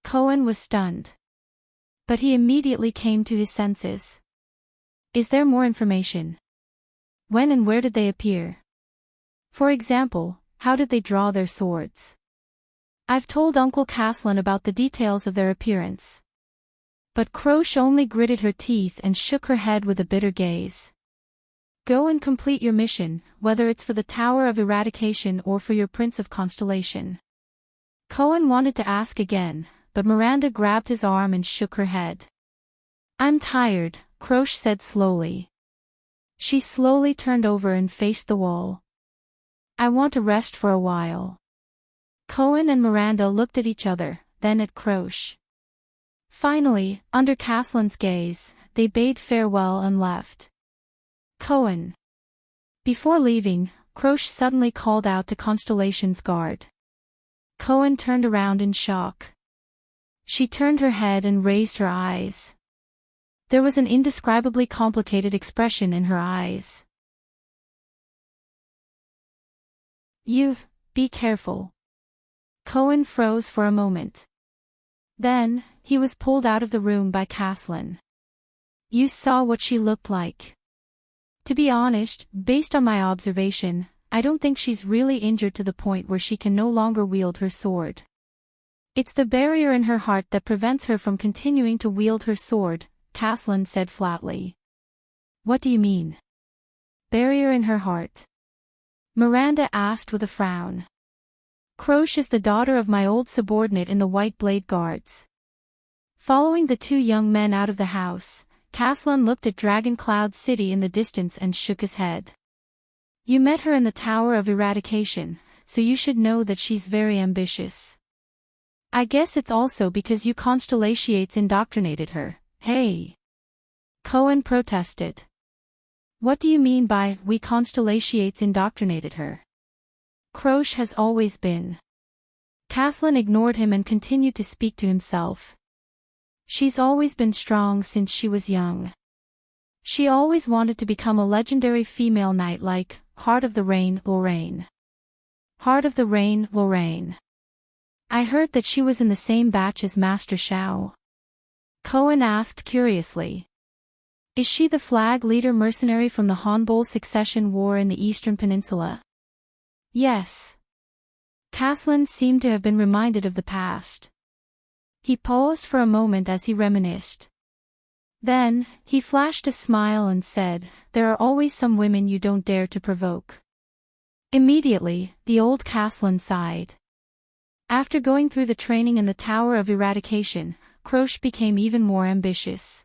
Cohen was stunned. But he immediately came to his senses. Is there more information? When and where did they appear? For example, how did they draw their swords? I've told Uncle Caslin about the details of their appearance. But Krosh only gritted her teeth and shook her head with a bitter gaze. Go and complete your mission, whether it's for the Tower of Eradication or for your Prince of Constellation. Cohen wanted to ask again, but Miranda grabbed his arm and shook her head. I'm tired, Krosh said slowly. She slowly turned over and faced the wall. I want to rest for a while. Cohen and Miranda looked at each other, then at Krosh. Finally, under Caslin's gaze, they bade farewell and left. Cohen. Before leaving, Krosh suddenly called out to Constellation's guard. Cohen turned around in shock. She turned her head and raised her eyes. There was an indescribably complicated expression in her eyes. Be careful. Cohen froze for a moment. Then, he was pulled out of the room by Caslin. You saw what she looked like. To be honest, based on my observation, I don't think she's really injured to the point where she can no longer wield her sword. It's the barrier in her heart that prevents her from continuing to wield her sword, Caslin said flatly. What do you mean? Barrier in her heart? Miranda asked with a frown. Krosh is the daughter of my old subordinate in the White Blade Guards. Following the two young men out of the house, Caslin looked at Dragon Cloud City in the distance and shook his head. You met her in the Tower of Eradication, so you should know that she's very ambitious. I guess it's also because you Constellations indoctrinated her, hey? Cohen protested. What do you mean by, we Constellations indoctrinated her? Krosh has always been. Caslin ignored him and continued to speak to himself. She's always been strong since she was young. She always wanted to become a legendary female knight like Heart of the Rain, Lorraine. Heart of the Rain, Lorraine. I heard that she was in the same batch as Master Shao. Cohen asked curiously. Is she the flag leader mercenary from the Hanbol Succession War in the Eastern Peninsula? Yes. Caslin seemed to have been reminded of the past. He paused for a moment as he reminisced. Then, he flashed a smile and said, there are always some women you don't dare to provoke. Immediately, the old Caslin sighed. After going through the training in the Tower of Eradication, Croce became even more ambitious.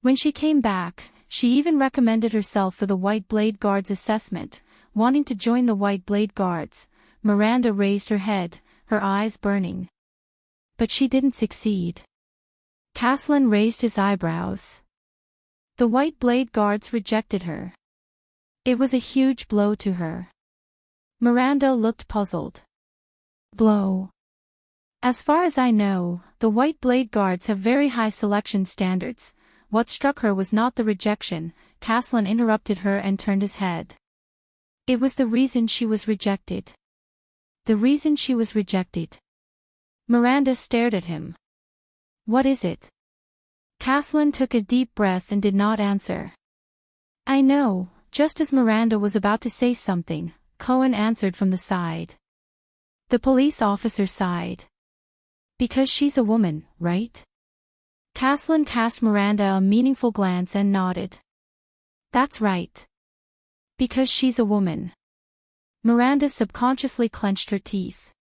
When she came back, she even recommended herself for the White Blade Guards assessment, wanting to join the White Blade Guards. Miranda raised her head, her eyes burning. But she didn't succeed. Caslin raised his eyebrows. The White Blade Guards rejected her. It was a huge blow to her. Miranda looked puzzled. Blow. As far as I know, the White Blade Guards have very high selection standards. What struck her was not the rejection. Caslin interrupted her and turned his head. It was the reason she was rejected. The reason she was rejected. Miranda stared at him. What is it? Caslin took a deep breath and did not answer. I know. Just as Miranda was about to say something, Cohen answered from the side. The police officer sighed. Because she's a woman, right? Caslin cast Miranda a meaningful glance and nodded. That's right. Because she's a woman. Miranda subconsciously clenched her teeth.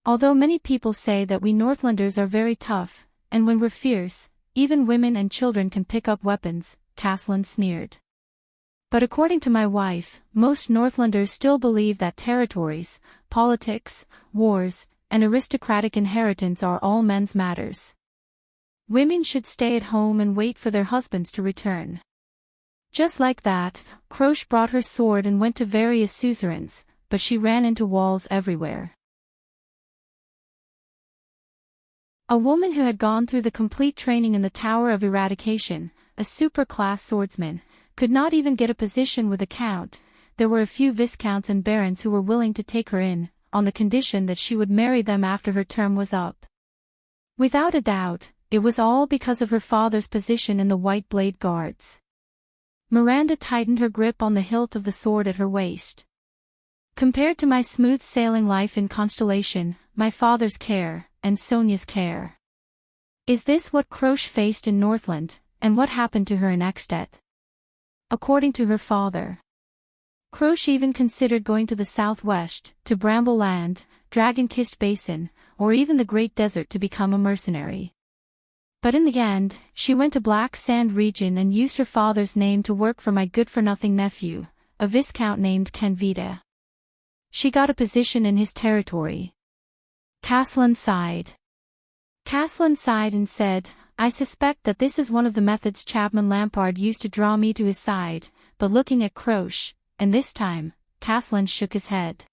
Although many people say that we Northlanders are very tough, and when we're fierce, even women and children can pick up weapons, Caslin sneered. But according to my wife, most Northlanders still believe that territories, politics, wars, and aristocratic inheritance are all men's matters. Women should stay at home and wait for their husbands to return. Just like that, Croce brought her sword and went to various suzerains, but she ran into walls everywhere. A woman who had gone through the complete training in the Tower of Eradication, a super-class swordsman, could not even get a position with a count. There were a few viscounts and barons who were willing to take her in, on the condition that she would marry them after her term was up. Without a doubt, it was all because of her father's position in the White Blade Guards. Miranda tightened her grip on the hilt of the sword at her waist. Compared to my smooth sailing life in Constellation, my father's care, and Sonia's care. Is this what Croce faced in Northland, and what happened to her in Extet? According to her father. Croce even considered going to the southwest, to Bramble Land, Dragon-Kissed Basin, or even the Great Desert to become a mercenary. But in the end, she went to Black Sand region and used her father's name to work for my good-for-nothing nephew, a viscount named Canvita. She got a position in his territory. Caslin sighed. Caslin sighed and said, I suspect that this is one of the methods Chapman Lampard used to draw me to his side, but looking at Croce, and this time, Caslin shook his head.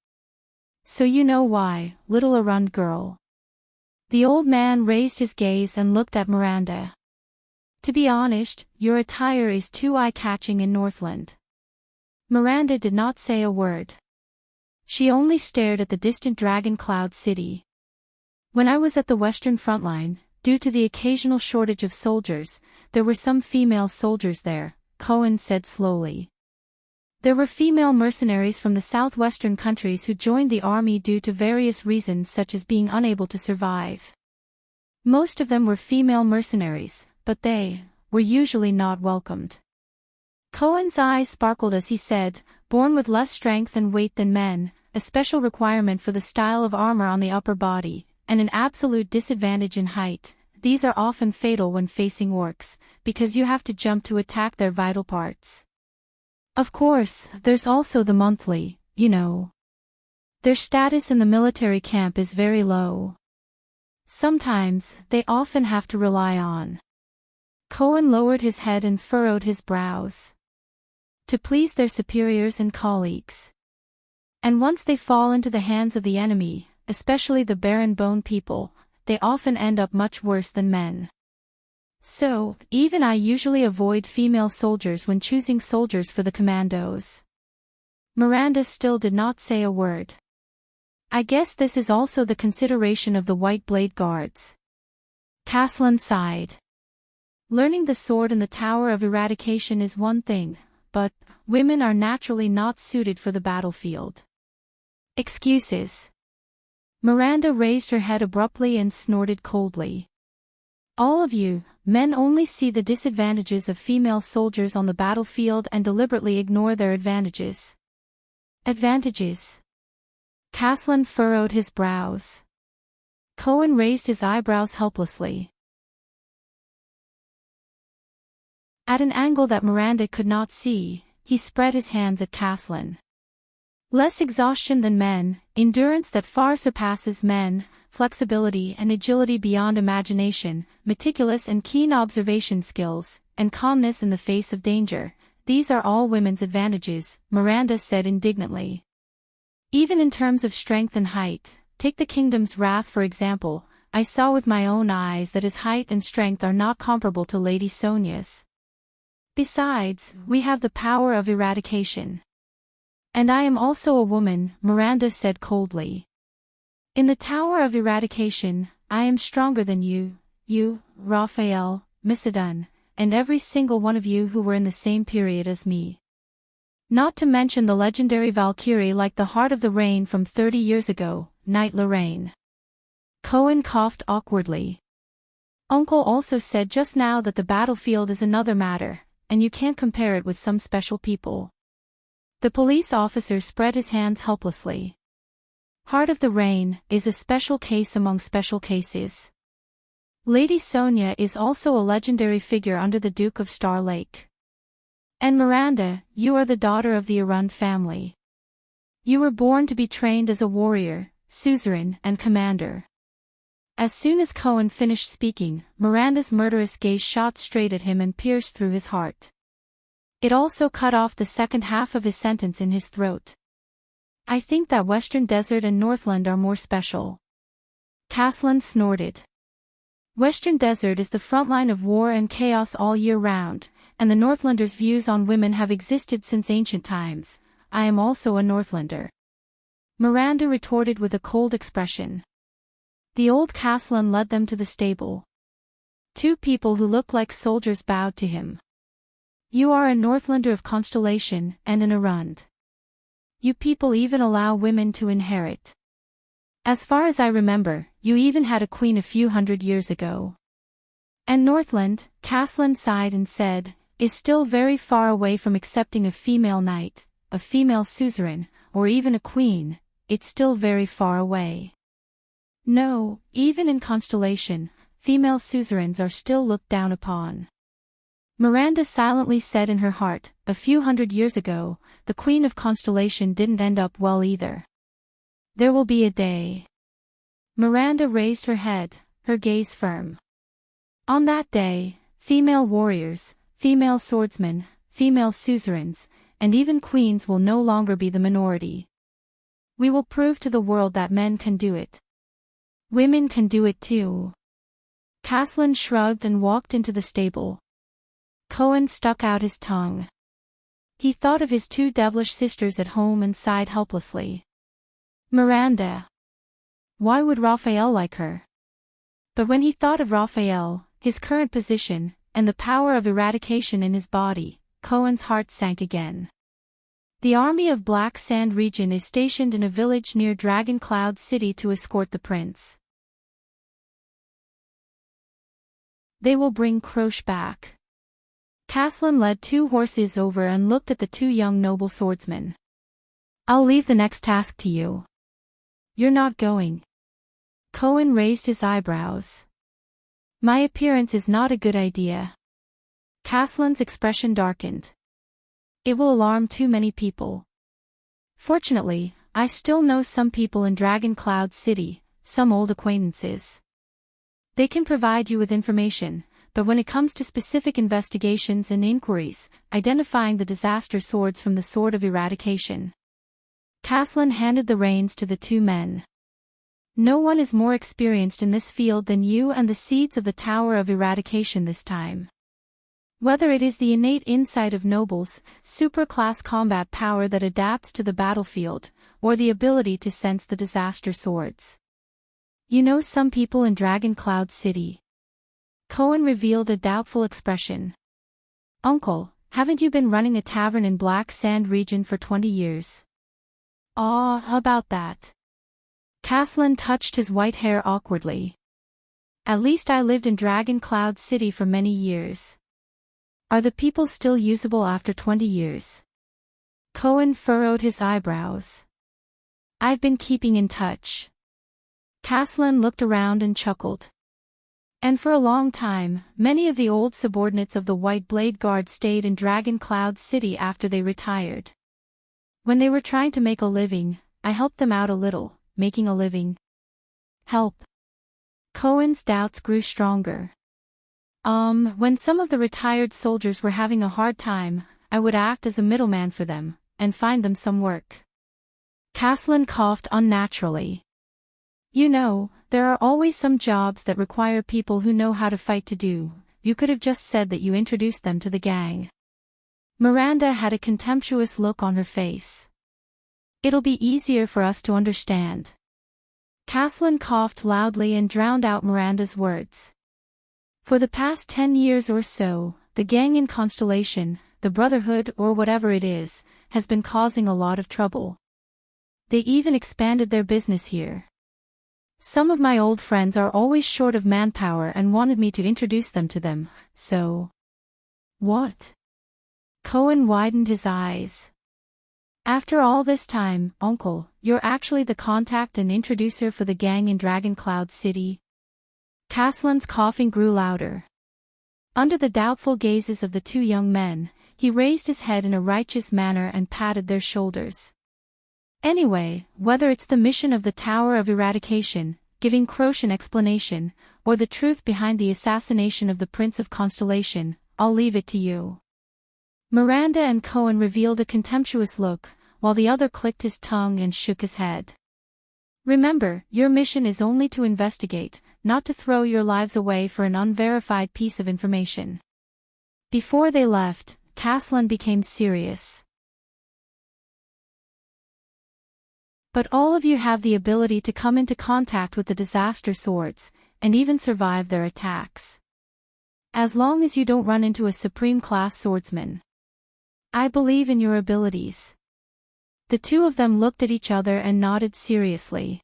So you know why, little Arund girl. The old man raised his gaze and looked at Miranda. To be honest, your attire is too eye-catching in Northland. Miranda did not say a word. She only stared at the distant Dragon Cloud City. When I was at the Western Front Line, due to the occasional shortage of soldiers, there were some female soldiers there, Cohen said slowly. There were female mercenaries from the southwestern countries who joined the army due to various reasons such as being unable to survive. Most of them were female mercenaries, but they were usually not welcomed. Cohen's eyes sparkled as he said, born with less strength and weight than men, a special requirement for the style of armor on the upper body, and an absolute disadvantage in height. These are often fatal when facing orcs, because you have to jump to attack their vital parts. Of course, there's also the monthly, you know. Their status in the military camp is very low. Sometimes, they often have to rely on. Cohen lowered his head and furrowed his brows. To please their superiors and colleagues. And once they fall into the hands of the enemy, especially the Baron Bone people, they often end up much worse than men. So, even I usually avoid female soldiers when choosing soldiers for the commandos. Miranda still did not say a word. I guess this is also the consideration of the White Blade Guards. Caslin sighed. Learning the sword in the Tower of Eradication is one thing, but women are naturally not suited for the battlefield. Excuses. Miranda raised her head abruptly and snorted coldly. All of you, men only see the disadvantages of female soldiers on the battlefield and deliberately ignore their advantages. Advantages? Caslin furrowed his brows. Cohen raised his eyebrows helplessly. At an angle that Miranda could not see, he spread his hands at Caslin. Less exhaustion than men, endurance that far surpasses men, flexibility and agility beyond imagination, meticulous and keen observation skills, and calmness in the face of danger. These are all women's advantages, Miranda said indignantly. Even in terms of strength and height, take the Kingdom's Wrath for example, I saw with my own eyes that his height and strength are not comparable to Lady Sonia's. Besides, we have the power of eradication. And I am also a woman, Miranda said coldly. In the Tower of Eradication, I am stronger than you, Raphael, Missadun, and every single one of you who were in the same period as me. Not to mention the legendary Valkyrie like the Heart of the Rain from 30 years ago, Knight Lorraine. Cohen coughed awkwardly. Uncle also said just now that the battlefield is another matter, and you can't compare it with some special people. The police officer spread his hands helplessly. Heart of the Rain is a special case among special cases. Lady Sonia is also a legendary figure under the Duke of Star Lake. And Miranda, you are the daughter of the Arund family. You were born to be trained as a warrior, suzerain, and commander. As soon as Cohen finished speaking, Miranda's murderous gaze shot straight at him and pierced through his heart. It also cut off the second half of his sentence in his throat. I think that Western Desert and Northland are more special. Caslin snorted. Western Desert is the front line of war and chaos all year round, and the Northlanders' views on women have existed since ancient times. I am also a Northlander. Miranda retorted with a cold expression. The old Caslin led them to the stable. Two people who looked like soldiers bowed to him. You are a Northlander of Constellation and an Arund. You people even allow women to inherit. As far as I remember, you even had a queen a few hundred years ago. And Northland, Caslin sighed and said, is still very far away from accepting a female knight, a female suzerain, or even a queen. It's still very far away. No, even in Constellation, female suzerains are still looked down upon. Miranda silently said in her heart, a few hundred years ago, the Queen of Constellation didn't end up well either. There will be a day. Miranda raised her head, her gaze firm. On that day, female warriors, female swordsmen, female suzerains, and even queens will no longer be the minority. We will prove to the world that men can do it. Women can do it too. Caslin shrugged and walked into the stable. Cohen stuck out his tongue. He thought of his two devilish sisters at home and sighed helplessly. Miranda. Why would Raphael like her? But when he thought of Raphael, his current position, and the power of eradication in his body, Cohen's heart sank again. The army of Black Sand region is stationed in a village near Dragon Cloud City to escort the prince. They will bring Croche back. Caslin led two horses over and looked at the two young noble swordsmen. I'll leave the next task to you. You're not going. Cohen raised his eyebrows. My appearance is not a good idea. Caslin's expression darkened. It will alarm too many people. Fortunately, I still know some people in Dragon Cloud City, some old acquaintances. They can provide you with information, but when it comes to specific investigations and inquiries, identifying the disaster swords from the Sword of Eradication. Caslin handed the reins to the two men. No one is more experienced in this field than you and the seeds of the Tower of Eradication this time. Whether it is the innate insight of nobles, super-class combat power that adapts to the battlefield, or the ability to sense the disaster swords. You know some people in Dragon Cloud City. Cohen revealed a doubtful expression. Uncle, haven't you been running a tavern in Black Sand region for 20 years? About that. Caslin touched his white hair awkwardly. At least I lived in Dragon Cloud City for many years. Are the people still usable after 20 years? Cohen furrowed his eyebrows. I've been keeping in touch. Caslin looked around and chuckled. And for a long time, many of the old subordinates of the White Blade Guard stayed in Dragon Cloud City after they retired. When they were trying to make a living, I helped them out a little. Making a living. Help. Cohen's doubts grew stronger. When some of the retired soldiers were having a hard time, I would act as a middleman for them, and find them some work. Caslin coughed unnaturally. You know, there are always some jobs that require people who know how to fight to do. You could have just said that you introduced them to the gang. Miranda had a contemptuous look on her face. It'll be easier for us to understand. Caslin coughed loudly and drowned out Miranda's words. For the past 10 years or so, the gang in Constellation, the Brotherhood or whatever it is, has been causing a lot of trouble. They even expanded their business here. Some of my old friends are always short of manpower and wanted me to introduce them to them, so... What? Cohen widened his eyes. After all this time, Uncle, you're actually the contact and introducer for the gang in Dragon Cloud City? Caslin's coughing grew louder. Under the doubtful gazes of the two young men, he raised his head in a righteous manner and patted their shoulders. Anyway, whether it's the mission of the Tower of Eradication, giving Croce an explanation, or the truth behind the assassination of the Prince of Constellation, I'll leave it to you. Miranda and Cohen revealed a contemptuous look, while the other clicked his tongue and shook his head. Remember, your mission is only to investigate, not to throw your lives away for an unverified piece of information. Before they left, Caslin became serious. But all of you have the ability to come into contact with the disaster swords, and even survive their attacks. As long as you don't run into a supreme-class swordsman. I believe in your abilities. The two of them looked at each other and nodded seriously.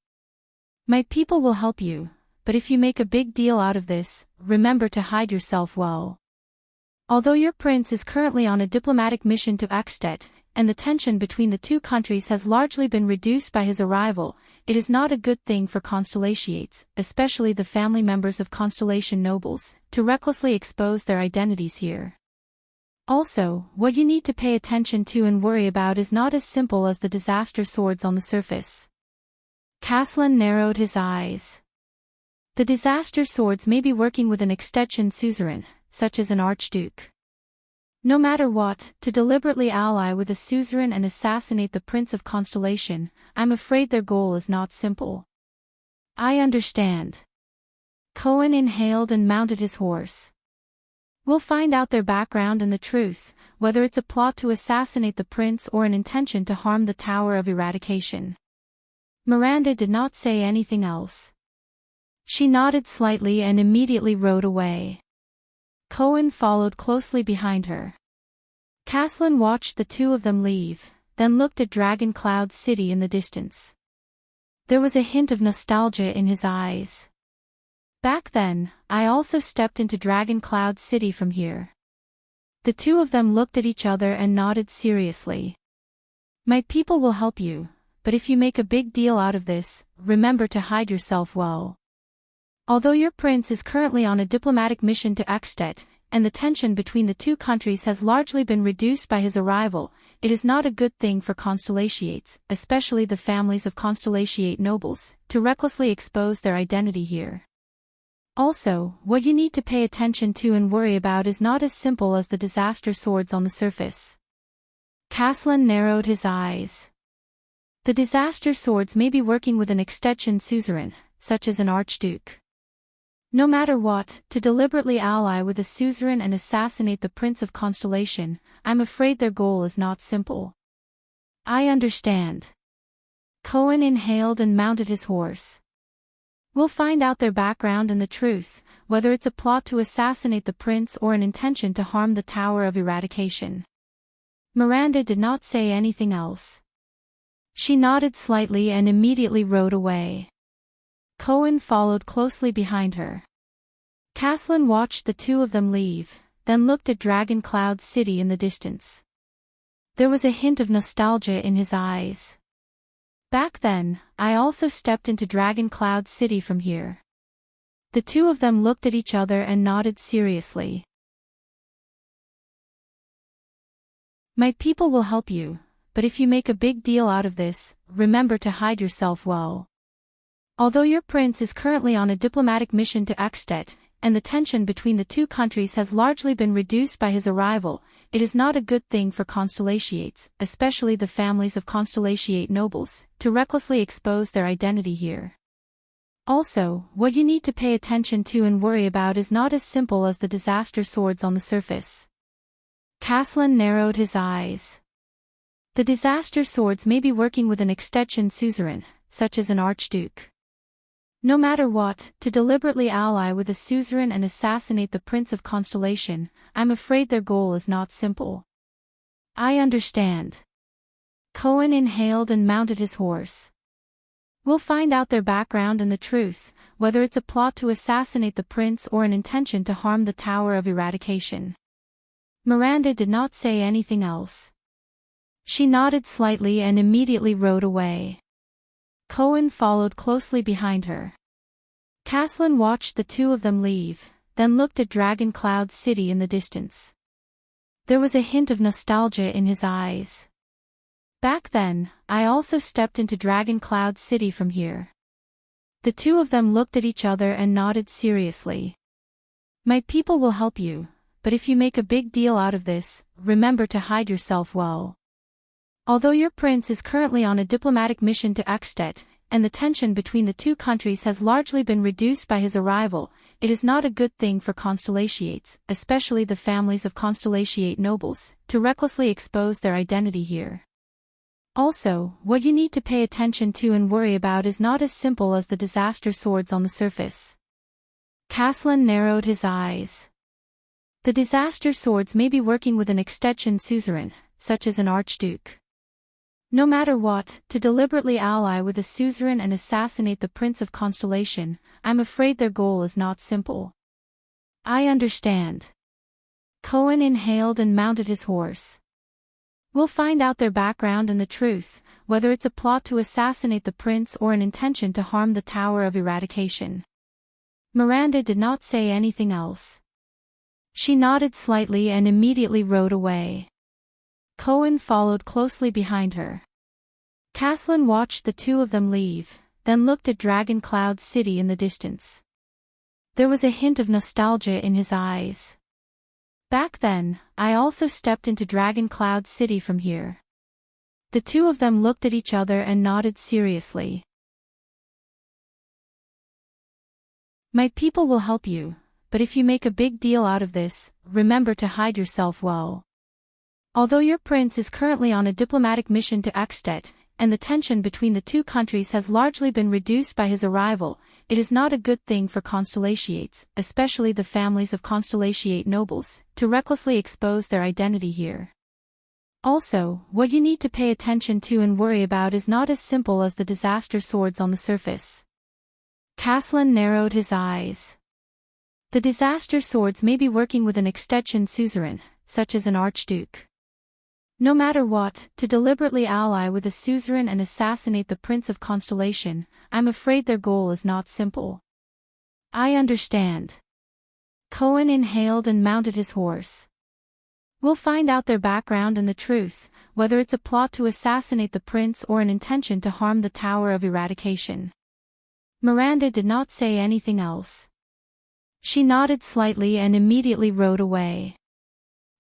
My people will help you, but if you make a big deal out of this, remember to hide yourself well. Although your prince is currently on a diplomatic mission to Escapades, and the tension between the two countries has largely been reduced by his arrival, it is not a good thing for Constellations, especially the family members of Constellation nobles, to recklessly expose their identities here. Also, what you need to pay attention to and worry about is not as simple as the disaster swords on the surface. Caslin narrowed his eyes. The disaster swords may be working with an extension suzerain, such as an archduke. No matter what, to deliberately ally with a suzerain and assassinate the Prince of Constellation, I'm afraid their goal is not simple. I understand. Cohen inhaled and mounted his horse. We'll find out their background and the truth, whether it's a plot to assassinate the prince or an intention to harm the Tower of Eradication. Miranda did not say anything else. She nodded slightly and immediately rode away. Cohen followed closely behind her. Caslin watched the two of them leave, then looked at Dragon Cloud City in the distance. There was a hint of nostalgia in his eyes. Back then, I also stepped into Dragon Cloud City from here. The two of them looked at each other and nodded seriously. My people will help you, but if you make a big deal out of this, remember to hide yourself well. Although your prince is currently on a diplomatic mission to Escapades, and the tension between the two countries has largely been reduced by his arrival, it is not a good thing for Constellations, especially the families of Constellation nobles, to recklessly expose their identity here. Also, what you need to pay attention to and worry about is not as simple as the disaster swords on the surface. Caslin narrowed his eyes. The disaster swords may be working with an extension suzerain, such as an archduke. No matter what, to deliberately ally with a suzerain and assassinate the Prince of Constellation, I'm afraid their goal is not simple. I understand. Cohen inhaled and mounted his horse. We'll find out their background and the truth, whether it's a plot to assassinate the prince or an intention to harm the Tower of Eradication. Miranda did not say anything else. She nodded slightly and immediately rode away. Cohen followed closely behind her. Caslin watched the two of them leave, then looked at Dragon Cloud City in the distance. There was a hint of nostalgia in his eyes. Back then, I also stepped into Dragon Cloud City from here. The two of them looked at each other and nodded seriously. My people will help you, but if you make a big deal out of this, remember to hide yourself well. Although your prince is currently on a diplomatic mission to Ekstedt, and the tension between the two countries has largely been reduced by his arrival, it is not a good thing for Constellatiates, especially the families of Constellatiate nobles, to recklessly expose their identity here. Also, what you need to pay attention to and worry about is not as simple as the disaster swords on the surface. Caslin narrowed his eyes. The disaster swords may be working with an Extension suzerain, such as an archduke. No matter what, to deliberately ally with a suzerain and assassinate the Prince of Constellation, I'm afraid their goal is not simple. I understand. Cohen inhaled and mounted his horse. We'll find out their background and the truth, whether it's a plot to assassinate the prince or an intention to harm the Tower of Eradication. Miranda did not say anything else. She nodded slightly and immediately rode away. Cohen followed closely behind her. Caslin watched the two of them leave, then looked at Dragon Cloud City in the distance. There was a hint of nostalgia in his eyes. Back then, I also stepped into Dragon Cloud City from here. The two of them looked at each other and nodded seriously. My people will help you, but if you make a big deal out of this, remember to hide yourself well. Although your prince is currently on a diplomatic mission to Ekstedt, and the tension between the two countries has largely been reduced by his arrival, it is not a good thing for Constellatiates, especially the families of Constellatiate nobles, to recklessly expose their identity here. Also, what you need to pay attention to and worry about is not as simple as the disaster swords on the surface. Caslin narrowed his eyes. The disaster swords may be working with an Extension suzerain, such as an archduke. No matter what, to deliberately ally with a suzerain and assassinate the Prince of Constellation, I'm afraid their goal is not simple. I understand. Cohen inhaled and mounted his horse. We'll find out their background and the truth, whether it's a plot to assassinate the prince or an intention to harm the Tower of Eradication. Miranda did not say anything else. She nodded slightly and immediately rode away. Cohen followed closely behind her. Caslin watched the two of them leave, then looked at Dragon Cloud City in the distance. There was a hint of nostalgia in his eyes. Back then, I also stepped into Dragon Cloud City from here. The two of them looked at each other and nodded seriously. My people will help you, but if you make a big deal out of this, remember to hide yourself well. Although your prince is currently on a diplomatic mission to Ekstedt, and the tension between the two countries has largely been reduced by his arrival, it is not a good thing for Constellatiates, especially the families of Constellatiate nobles, to recklessly expose their identity here. Also, what you need to pay attention to and worry about is not as simple as the disaster swords on the surface. Caslin narrowed his eyes. The disaster swords may be working with an Extension suzerain, such as an archduke. No matter what, to deliberately ally with a suzerain and assassinate the Prince of Constellation, I'm afraid their goal is not simple. I understand. Cohen inhaled and mounted his horse. We'll find out their background and the truth, whether it's a plot to assassinate the prince or an intention to harm the Tower of Eradication. Miranda did not say anything else. She nodded slightly and immediately rode away.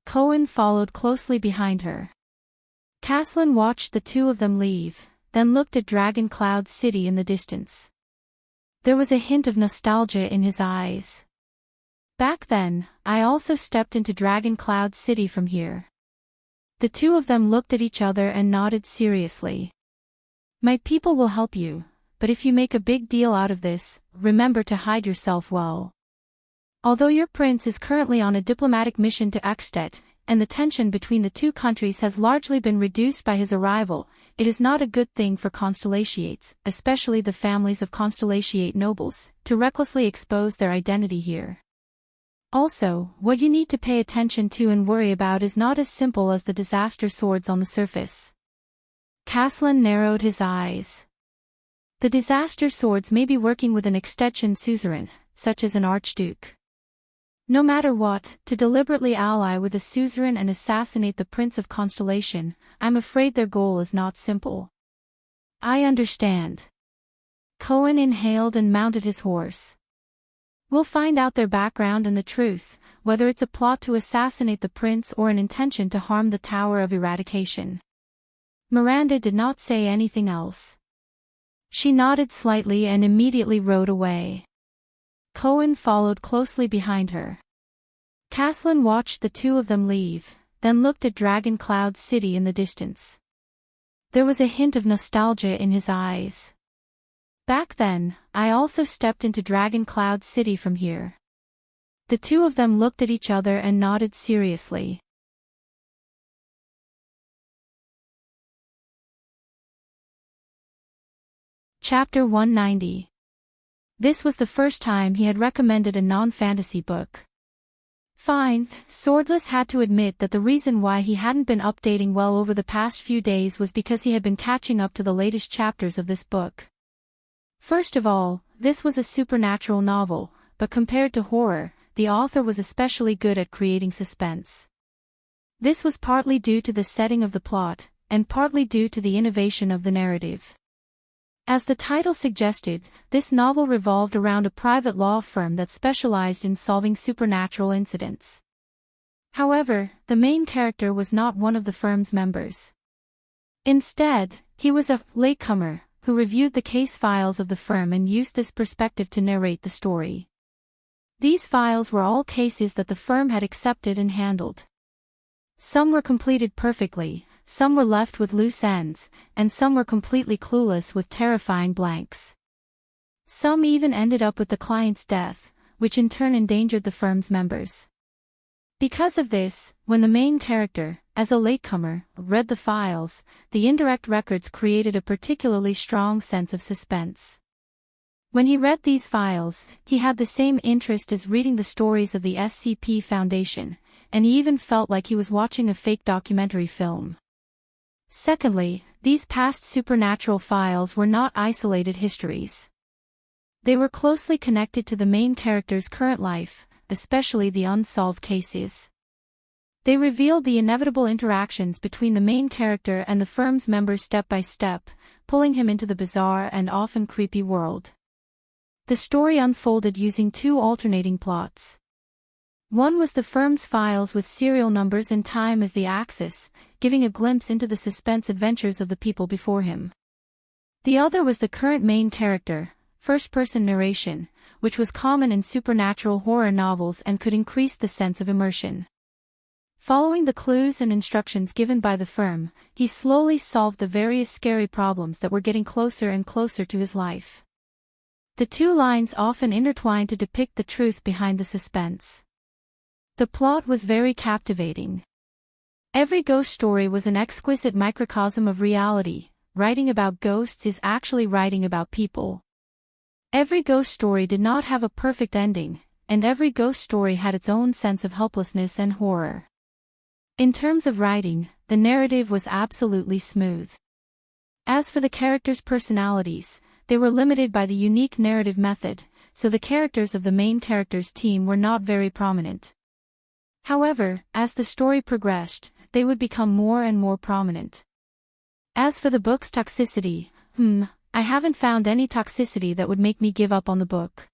Cohen followed closely behind her. Caslin watched the two of them leave, then looked at Dragon Cloud City in the distance. There was a hint of nostalgia in his eyes. Back then, I also stepped into Dragon Cloud City from here. The two of them looked at each other and nodded seriously. My people will help you, but if you make a big deal out of this, remember to hide yourself well. Although your prince is currently on a diplomatic mission to Extet, and the tension between the two countries has largely been reduced by his arrival, it is not a good thing for Constellatiates, especially the families of Constellatiate nobles, to recklessly expose their identity here. Also, what you need to pay attention to and worry about is not as simple as the disaster swords on the surface. Caslin narrowed his eyes. The disaster swords may be working with an extension suzerain, such as an archduke. No matter what, to deliberately ally with a suzerain and assassinate the Prince of Constellation, I'm afraid their goal is not simple. I understand. Cohen inhaled and mounted his horse. We'll find out their background and the truth, whether it's a plot to assassinate the prince or an intention to harm the Tower of Eradication. Miranda did not say anything else. She nodded slightly and immediately rode away. Cohen followed closely behind her. Caslin watched the two of them leave, then looked at Dragon Cloud City in the distance. There was a hint of nostalgia in his eyes. Back then, I also stepped into Dragon Cloud City from here. The two of them looked at each other and nodded seriously. Chapter 190. This was the first time he had recommended a non-fantasy book. Fine, Swordless had to admit that the reason why he hadn't been updating well over the past few days was because he had been catching up to the latest chapters of this book. First of all, this was a supernatural novel, but compared to horror, the author was especially good at creating suspense. This was partly due to the setting of the plot, and partly due to the innovation of the narrative. As the title suggested, this novel revolved around a private law firm that specialized in solving supernatural incidents. However, the main character was not one of the firm's members. Instead, he was a latecomer who reviewed the case files of the firm and used this perspective to narrate the story. These files were all cases that the firm had accepted and handled. Some were completed perfectly, some were left with loose ends, and some were completely clueless with terrifying blanks. Some even ended up with the client's death, which in turn endangered the firm's members. Because of this, when the main character, as a latecomer, read the files, the indirect records created a particularly strong sense of suspense. When he read these files, he had the same interest as reading the stories of the SCP Foundation, and he even felt like he was watching a fake documentary film. Secondly, these past supernatural files were not isolated histories. They were closely connected to the main character's current life, especially the unsolved cases. They revealed the inevitable interactions between the main character and the firm's members step by step, pulling him into the bizarre and often creepy world. The story unfolded using two alternating plots. One was the firm's files with serial numbers and time as the axis, giving a glimpse into the suspense adventures of the people before him. The other was the current main character, first-person narration, which was common in supernatural horror novels and could increase the sense of immersion. Following the clues and instructions given by the firm, he slowly solved the various scary problems that were getting closer and closer to his life. The two lines often intertwined to depict the truth behind the suspense. The plot was very captivating. Every ghost story was an exquisite microcosm of reality. Writing about ghosts is actually writing about people. Every ghost story did not have a perfect ending, and every ghost story had its own sense of helplessness and horror. In terms of writing, the narrative was absolutely smooth. As for the characters' personalities, they were limited by the unique narrative method, so the characters of the main character's team were not very prominent. However, as the story progressed, they would become more and more prominent. As for the book's toxicity, I haven't found any toxicity that would make me give up on the book.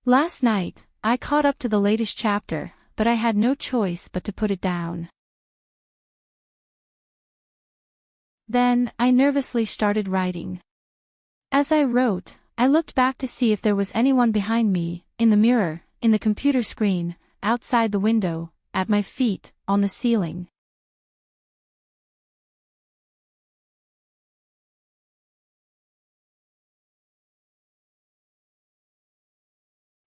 Last night, I caught up to the latest chapter, but I had no choice but to put it down. Then, I nervously started writing. As I wrote, I looked back to see if there was anyone behind me, in the mirror, in the computer screen, outside the window, at my feet, on the ceiling.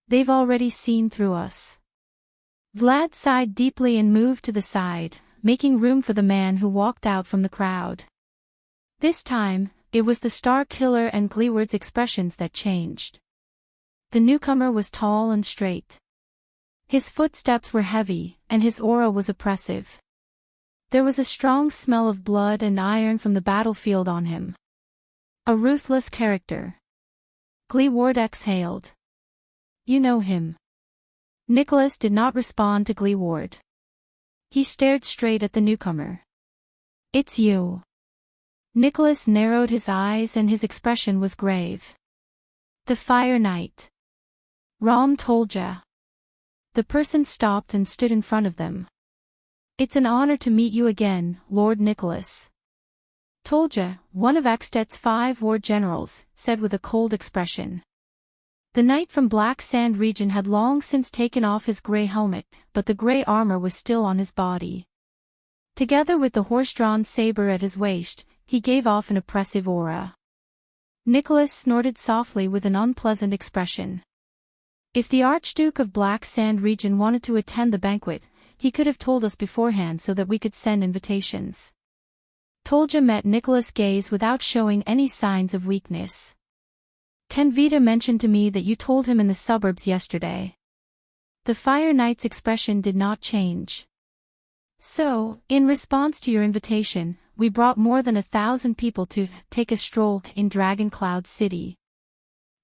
They've already seen through us. Vlad sighed deeply and moved to the side, making room for the man who walked out from the crowd. This time, it was the Star Killer and Gleeward's expressions that changed. The newcomer was tall and straight. His footsteps were heavy, and his aura was oppressive. There was a strong smell of blood and iron from the battlefield on him. A ruthless character. Gleeward exhaled. You know him. Nicholas did not respond to Gleeward. He stared straight at the newcomer. It's you. Nicholas narrowed his eyes and his expression was grave. The Fire Knight. Rom told ya. The person stopped and stood in front of them. It's an honor to meet you again, Lord Nicholas. Tolja, one of Eksted's 5 war generals, said with a cold expression. The knight from Black Sand region had long since taken off his grey helmet, but the grey armor was still on his body. Together with the horse-drawn saber at his waist, he gave off an oppressive aura. Nicholas snorted softly with an unpleasant expression. If the Archduke of Black Sand region wanted to attend the banquet, he could have told us beforehand so that we could send invitations. Tolja met Nicholas' gaze without showing any signs of weakness. Ken Vita mentioned to me that you told him in the suburbs yesterday. The Fire Knight's expression did not change. So, in response to your invitation, we brought more than 1,000 people to take a stroll in Dragon Cloud City.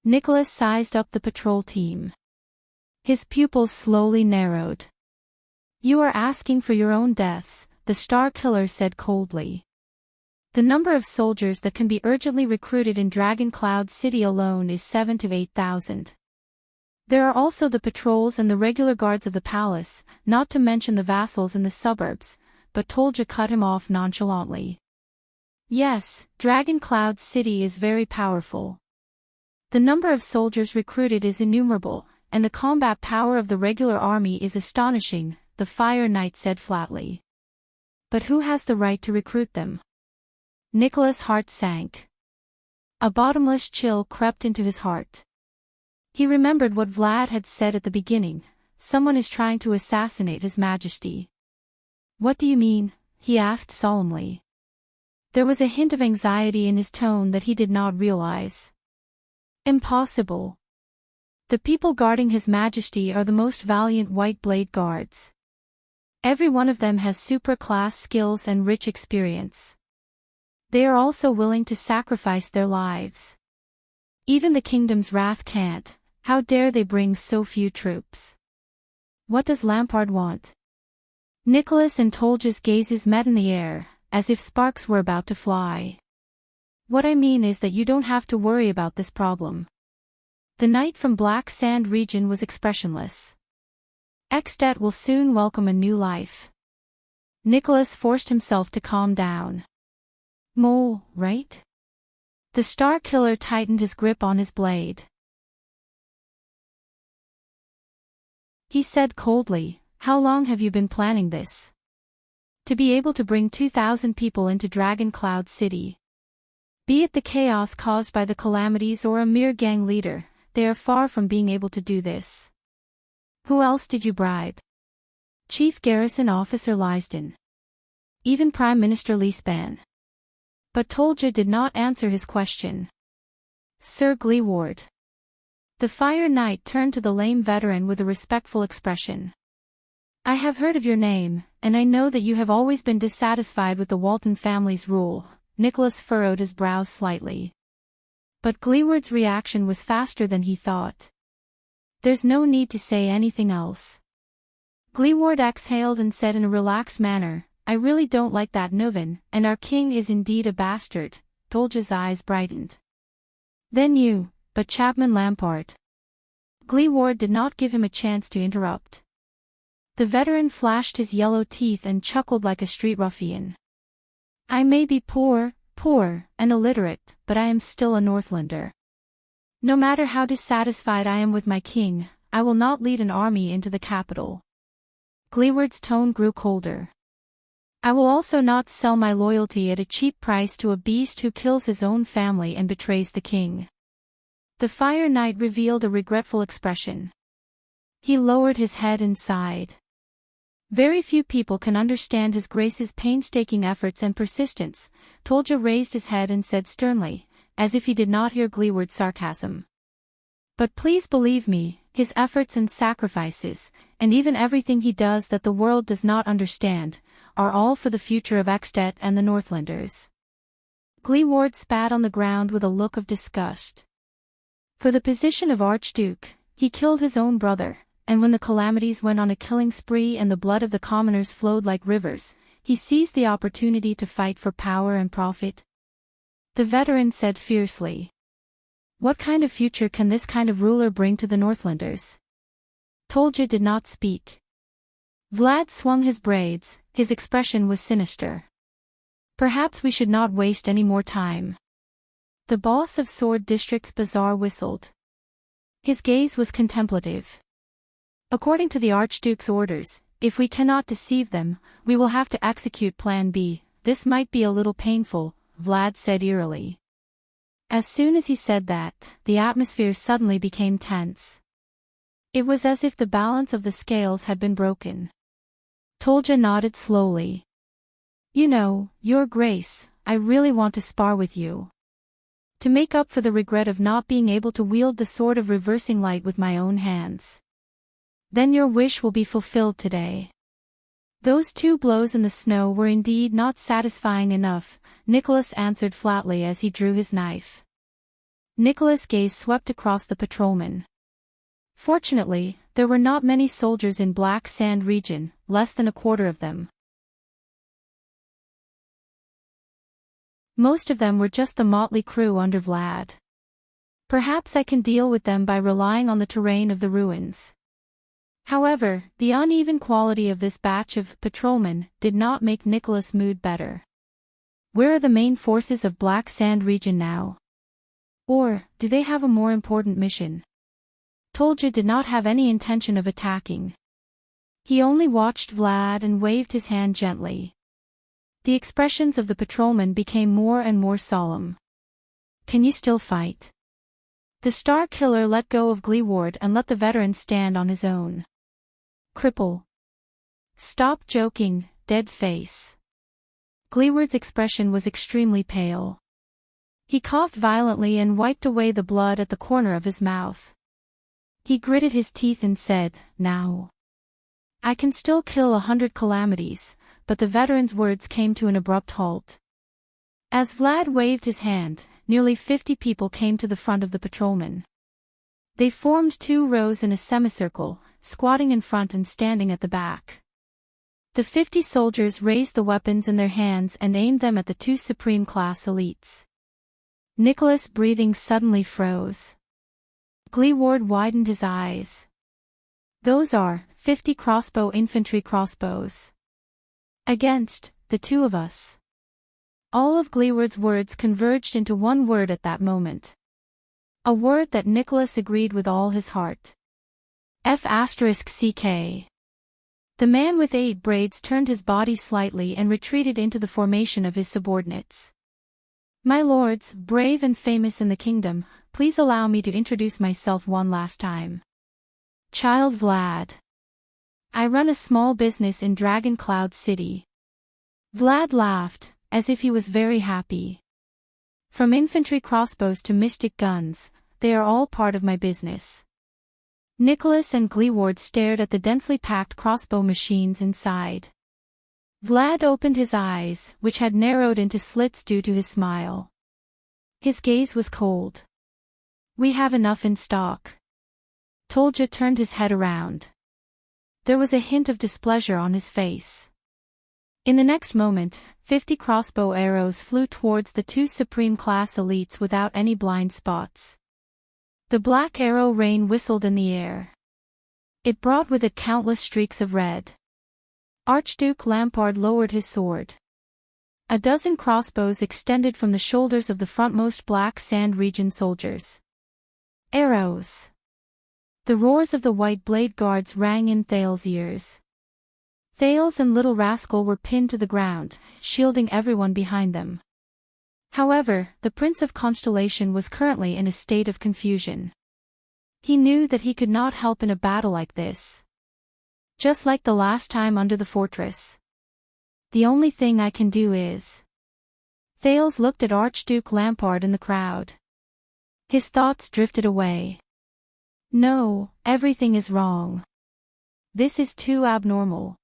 Nicholas sized up the patrol team. His pupils slowly narrowed. You are asking for your own deaths, the Star Killer said coldly. The number of soldiers that can be urgently recruited in Dragon Cloud City alone is 7,000 to 8,000. There are also the patrols and the regular guards of the palace, not to mention the vassals in the suburbs, but Tolja cut him off nonchalantly. Yes, Dragon Cloud City is very powerful. The number of soldiers recruited is innumerable, and the combat power of the regular army is astonishing, the Fire Knight said flatly. But who has the right to recruit them? Nicholas' heart sank. A bottomless chill crept into his heart. He remembered what Vlad had said at the beginning, someone is trying to assassinate His Majesty. What do you mean? He asked solemnly. There was a hint of anxiety in his tone that he did not realize. Impossible. The people guarding His Majesty are the most valiant White Blade Guards. Every one of them has super-class skills and rich experience. They are also willing to sacrifice their lives. Even the kingdom's wrath can't. How dare they bring so few troops? What does Lampard want? Nicholas and Tolja's gazes met in the air, as if sparks were about to fly. What I mean is that you don't have to worry about this problem. The knight from Black Sand region was expressionless. Eksted will soon welcome a new life. Nicholas forced himself to calm down. Mole, right? The Star Killer tightened his grip on his blade. He said coldly, how long have you been planning this? To be able to bring 2,000 people into Dragon Cloud City. Be it the chaos caused by the calamities or a mere gang leader, they are far from being able to do this. Who else did you bribe? Chief Garrison Officer Lysden. Even Prime Minister Leespan. But Tolja did not answer his question. Sir Gleeward. The Fire Knight turned to the lame veteran with a respectful expression. I have heard of your name, and I know that you have always been dissatisfied with the Walton family's rule. Nicholas furrowed his brows slightly. But Gleeward's reaction was faster than he thought. There's no need to say anything else. Gleeward exhaled and said in a relaxed manner, I really don't like that Nuven, and our king is indeed a bastard. Tolja's eyes brightened. Then you, but Chapman Lampard. Gleeward did not give him a chance to interrupt. The veteran flashed his yellow teeth and chuckled like a street ruffian. I may be poor, and illiterate, but I am still a Northlander. No matter how dissatisfied I am with my king, I will not lead an army into the capital. Gleeward's tone grew colder. I will also not sell my loyalty at a cheap price to a beast who kills his own family and betrays the king. The Fire Knight revealed a regretful expression. He lowered his head and sighed. Very few people can understand His Grace's painstaking efforts and persistence. Tolja raised his head and said sternly, as if he did not hear Gleeward's sarcasm. But please believe me, his efforts and sacrifices, and even everything he does that the world does not understand, are all for the future of Extet and the Northlanders. Gleeward spat on the ground with a look of disgust. For the position of Archduke, he killed his own brother, and when the calamities went on a killing spree and the blood of the commoners flowed like rivers, he seized the opportunity to fight for power and profit. The veteran said fiercely. What kind of future can this kind of ruler bring to the Northlanders? Tolja did not speak. Vlad swung his braids, his expression was sinister. Perhaps we should not waste any more time. The boss of Sword District's bazaar whistled. His gaze was contemplative. According to the Archduke's orders, if we cannot deceive them, we will have to execute Plan B. This might be a little painful, Vlad said eerily. As soon as he said that, the atmosphere suddenly became tense. It was as if the balance of the scales had been broken. Tolja nodded slowly. You know, Your Grace, I really want to spar with you. To make up for the regret of not being able to wield the sword of reversing light with my own hands. Then your wish will be fulfilled today. Those 2 blows in the snow were indeed not satisfying enough, Nicholas answered flatly as he drew his knife. Nicholas' gaze swept across the patrolman. Fortunately, there were not many soldiers in Black Sand region, less than a quarter of them. Most of them were just the motley crew under Vlad. Perhaps I can deal with them by relying on the terrain of the ruins. However, the uneven quality of this batch of patrolmen did not make Nicholas' mood better. Where are the main forces of Black Sand region now? Or, do they have a more important mission? Tolja did not have any intention of attacking. He only watched Vlad and waved his hand gently. The expressions of the patrolmen became more and more solemn. Can you still fight? The Star Killer let go of Gleeward and let the veteran stand on his own. Cripple. Stop joking, dead face. Gleeward's expression was extremely pale. He coughed violently and wiped away the blood at the corner of his mouth. He gritted his teeth and said, Now. I can still kill 100 calamities, but the veteran's words came to an abrupt halt. As Vlad waved his hand, nearly 50 people came to the front of the patrolmen. They formed 2 rows in a semicircle, squatting in front and standing at the back. The 50 soldiers raised the weapons in their hands and aimed them at the 2 supreme class elites. Nicholas' breathing suddenly froze. Gleeward widened his eyes. Those are 50 crossbow infantry crossbows. Against the 2 of us. All of Gleeward's words converged into one word at that moment. A word that Nicholas agreed with all his heart. F***CK. The man with 8 braids turned his body slightly and retreated into the formation of his subordinates. My lords, brave and famous in the kingdom, please allow me to introduce myself one last time. Child Vlad. I run a small business in Dragon Cloud City. Vlad laughed, as if he was very happy. From infantry crossbows to mystic guns, they are all part of my business. Nicholas and Gleeward stared at the densely packed crossbow machines inside. Vlad opened his eyes, which had narrowed into slits due to his smile. His gaze was cold. We have enough in stock. Tolja turned his head around. There was a hint of displeasure on his face. In the next moment, 50 crossbow arrows flew towards the 2 supreme class elites without any blind spots. The black arrow rain whistled in the air. It brought with it countless streaks of red. Archduke Lampard lowered his sword. A dozen crossbows extended from the shoulders of the frontmost Black Sand region soldiers. Arrows! The roars of the white blade guards rang in Thales' ears. Thales and Little Rascal were pinned to the ground, shielding everyone behind them. However, the Prince of Constellation was currently in a state of confusion. He knew that he could not help in a battle like this. Just like the last time under the fortress. The only thing I can do is... Thales looked at Archduke Lampard in the crowd. His thoughts drifted away. No, everything is wrong. This is too abnormal.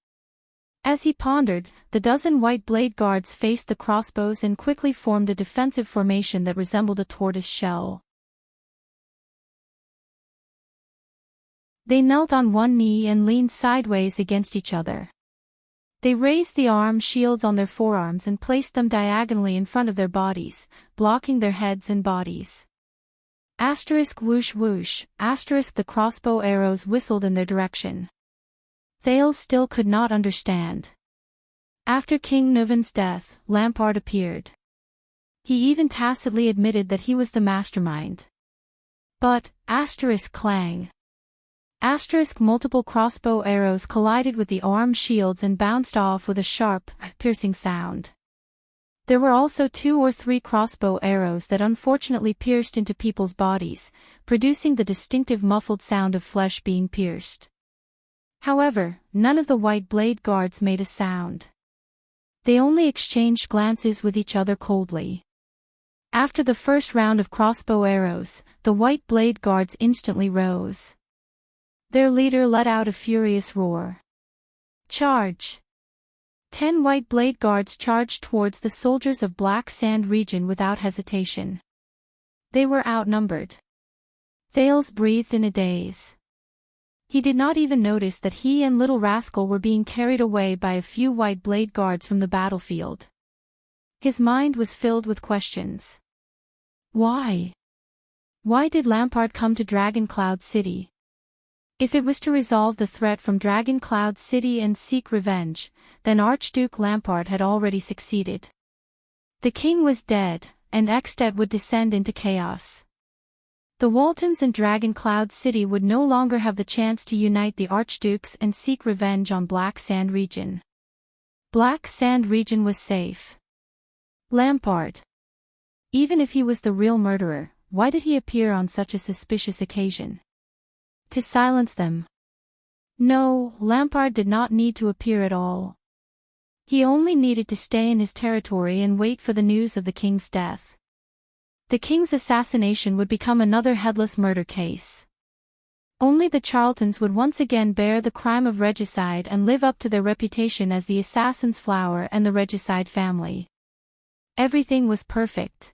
As he pondered, the dozen white blade guards faced the crossbows and quickly formed a defensive formation that resembled a tortoise shell. They knelt on one knee and leaned sideways against each other. They raised the arm shields on their forearms and placed them diagonally in front of their bodies, blocking their heads and bodies. Asterisk whoosh whoosh, asterisk the crossbow arrows whistled in their direction. Thales still could not understand. After King Nuvan's death, Lampard appeared. He even tacitly admitted that he was the mastermind. But, asterisk clang. Asterisk multiple crossbow arrows collided with the arm shields and bounced off with a sharp, piercing sound. There were also 2 or 3 crossbow arrows that unfortunately pierced into people's bodies, producing the distinctive muffled sound of flesh being pierced. However, none of the white blade guards made a sound. They only exchanged glances with each other coldly. After the first round of crossbow arrows, the white blade guards instantly rose. Their leader let out a furious roar. Charge! 10 white blade guards charged towards the soldiers of Black Sand region without hesitation. They were outnumbered. Thales breathed in a daze. He did not even notice that he and Little Rascal were being carried away by a few white blade guards from the battlefield. His mind was filled with questions. Why? Why did Lampard come to Dragon Cloud City? If it was to resolve the threat from Dragon Cloud City and seek revenge, then Archduke Lampard had already succeeded. The king was dead, and Ekstedt would descend into chaos. The Waltons and Dragon Cloud City would no longer have the chance to unite the archdukes and seek revenge on Black Sand region. Black Sand region was safe. Lampard. Even if he was the real murderer, why did he appear on such a suspicious occasion? To silence them. No, Lampard did not need to appear at all. He only needed to stay in his territory and wait for the news of the king's death. The king's assassination would become another headless murder case. Only the Charltons would once again bear the crime of regicide and live up to their reputation as the assassin's flower and the regicide family. Everything was perfect.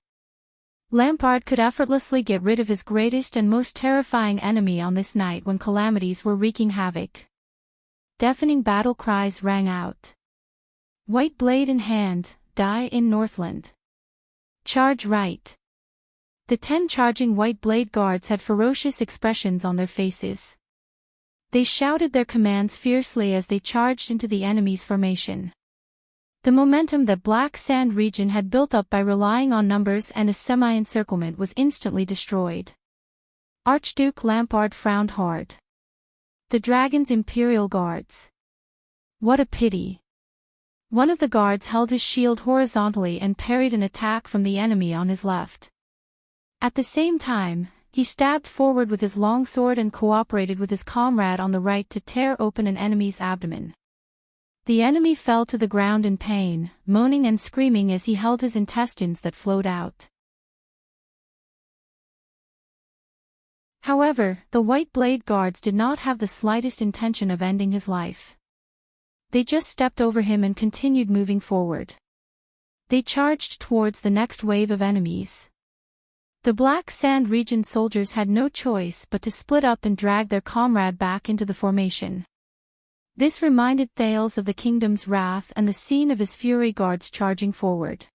Lampard could effortlessly get rid of his greatest and most terrifying enemy on this night when calamities were wreaking havoc. Deafening battle cries rang out. White blade in hand, die in Northland. Charge right. The 10 charging white blade guards had ferocious expressions on their faces. They shouted their commands fiercely as they charged into the enemy's formation. The momentum that Black Sand region had built up by relying on numbers and a semi-encirclement was instantly destroyed. Archduke Lampard frowned hard. The dragon's imperial guards. What a pity. One of the guards held his shield horizontally and parried an attack from the enemy on his left. At the same time, he stabbed forward with his longsword and cooperated with his comrade on the right to tear open an enemy's abdomen. The enemy fell to the ground in pain, moaning and screaming as he held his intestines that flowed out. However, the white blade guards did not have the slightest intention of ending his life. They just stepped over him and continued moving forward. They charged towards the next wave of enemies. The Black Sand region soldiers had no choice but to split up and drag their comrade back into the formation. This reminded Thales of the kingdom's wrath and the scene of his fury guards charging forward.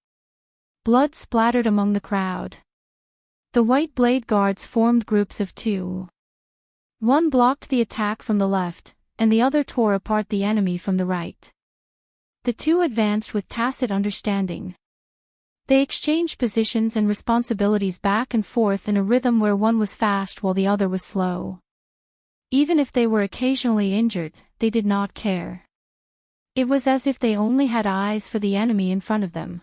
Blood splattered among the crowd. The white blade guards formed groups of 2. One blocked the attack from the left, and the other tore apart the enemy from the right. The 2 advanced with tacit understanding. They exchanged positions and responsibilities back and forth in a rhythm where one was fast while the other was slow. Even if they were occasionally injured, they did not care. It was as if they only had eyes for the enemy in front of them.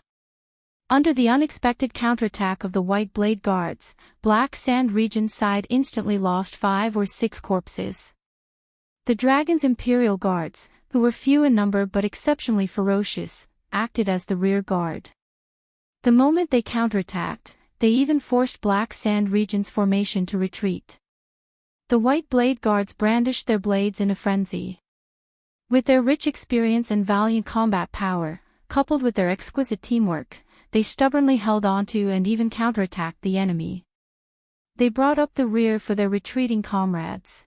Under the unexpected counterattack of the White Blade Guards, Black Sand Region's side instantly lost 5 or 6 corpses. The Dragon's Imperial Guards, who were few in number but exceptionally ferocious, acted as the rear guard. The moment they counterattacked, they even forced Black Sand Region's formation to retreat. The White Blade Guards brandished their blades in a frenzy. With their rich experience and valiant combat power, coupled with their exquisite teamwork, they stubbornly held onto and even counterattacked the enemy. They brought up the rear for their retreating comrades.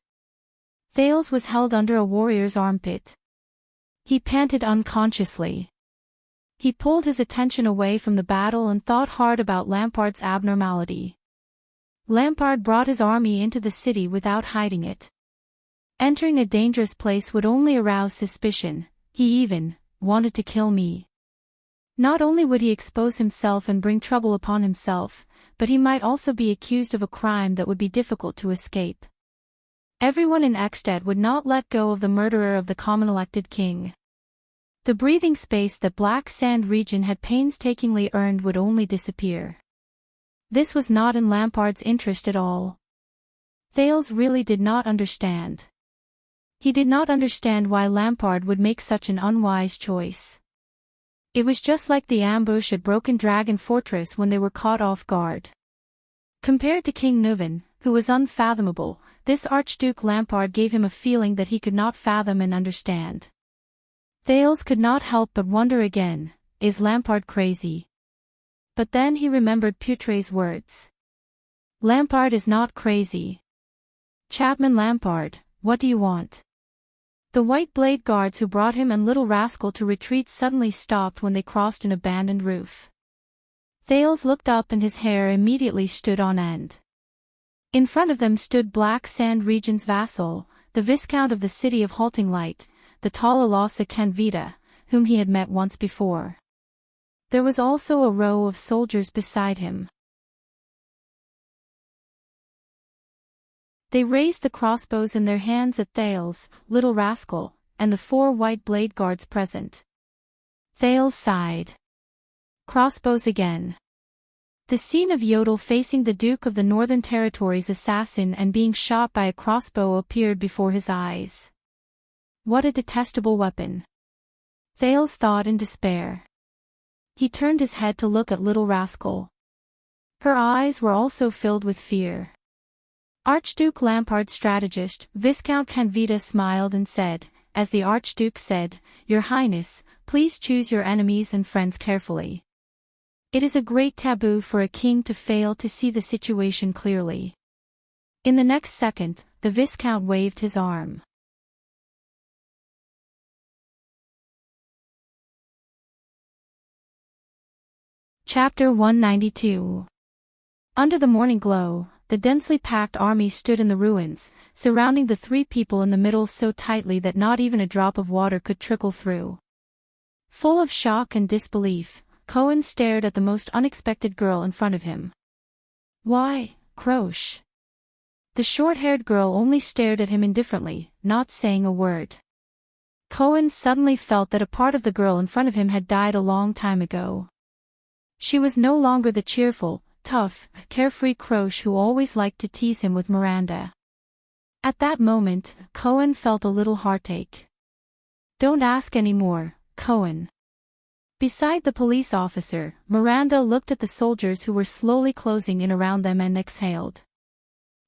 Thales was held under a warrior's armpit. He panted unconsciously. He pulled his attention away from the battle and thought hard about Lampard's abnormality. Lampard brought his army into the city without hiding it. Entering a dangerous place would only arouse suspicion. He even wanted to kill me. Not only would he expose himself and bring trouble upon himself, but he might also be accused of a crime that would be difficult to escape. Everyone in Ekstedt would not let go of the murderer of the common-elected king. The breathing space that Black Sand Region had painstakingly earned would only disappear. This was not in Lampard's interest at all. Thales really did not understand. He did not understand why Lampard would make such an unwise choice. It was just like the ambush at Broken Dragon Fortress when they were caught off guard. Compared to King Nuven, who was unfathomable, this Archduke Lampard gave him a feeling that he could not fathom and understand. Thales could not help but wonder again, is Lampard crazy? But then he remembered Putre's words. Lampard is not crazy. Chapman Lampard, what do you want? The White Blade Guards who brought him and Little Rascal to retreat suddenly stopped when they crossed an abandoned roof. Thales looked up and his hair immediately stood on end. In front of them stood Black Sand Region's vassal, the Viscount of the city of Halting Light, the tall Alasa Canvita, whom he had met once before. There was also a row of soldiers beside him. They raised the crossbows in their hands at Thales, Little Rascal, and the 4 White Blade Guards present. Thales sighed. Crossbows again. The scene of Yodel facing the Duke of the Northern Territories' assassin and being shot by a crossbow appeared before his eyes. What a detestable weapon. Thales thought in despair. He turned his head to look at Little Rascal. Her eyes were also filled with fear. Archduke Lampard's strategist, Viscount Canvita smiled and said, as the Archduke said, Your Highness, please choose your enemies and friends carefully. It is a great taboo for a king to fail to see the situation clearly. In the next second, the Viscount waved his arm. Chapter 192. Under the morning glow, the densely packed army stood in the ruins, surrounding the 3 people in the middle so tightly that not even a drop of water could trickle through. Full of shock and disbelief, Cohen stared at the most unexpected girl in front of him. Why, Croche. The short-haired girl only stared at him indifferently, not saying a word. Cohen suddenly felt that a part of the girl in front of him had died a long time ago. She was no longer the cheerful, tough, carefree Croche who always liked to tease him with Miranda. At that moment, Cohen felt a little heartache. Don't ask any more, Cohen. Beside the police officer, Miranda looked at the soldiers who were slowly closing in around them and exhaled.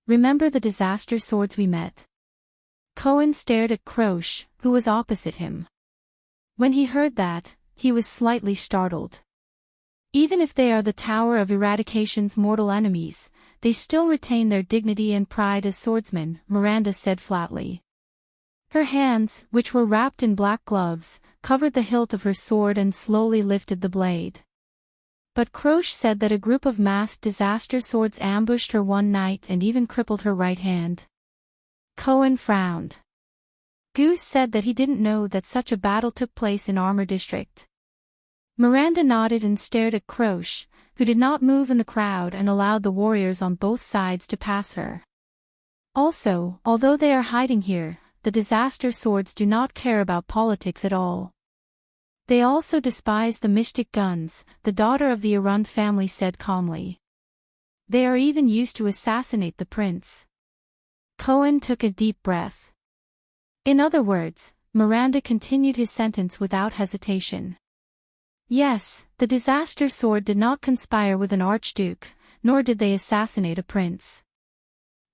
Remember the disaster swords we met? Cohen stared at Croche, who was opposite him. When he heard that, he was slightly startled. Even if they are the Tower of Eradication's mortal enemies, they still retain their dignity and pride as swordsmen, Miranda said flatly. Her hands, which were wrapped in black gloves, covered the hilt of her sword and slowly lifted the blade. But Croche said that a group of masked disaster swords ambushed her one night and even crippled her right hand. Cohen frowned. Goose said that he didn't know that such a battle took place in Armor District. Miranda nodded and stared at Croche, who did not move in the crowd and allowed the warriors on both sides to pass her. Also, although they are hiding here, the disaster swords do not care about politics at all. They also despise the mystic guns, the daughter of the Arund family said calmly. They are even used to assassinate the prince. Cohen took a deep breath. In other words, Miranda continued his sentence without hesitation. Yes, the disaster sword did not conspire with an archduke, nor did they assassinate a prince.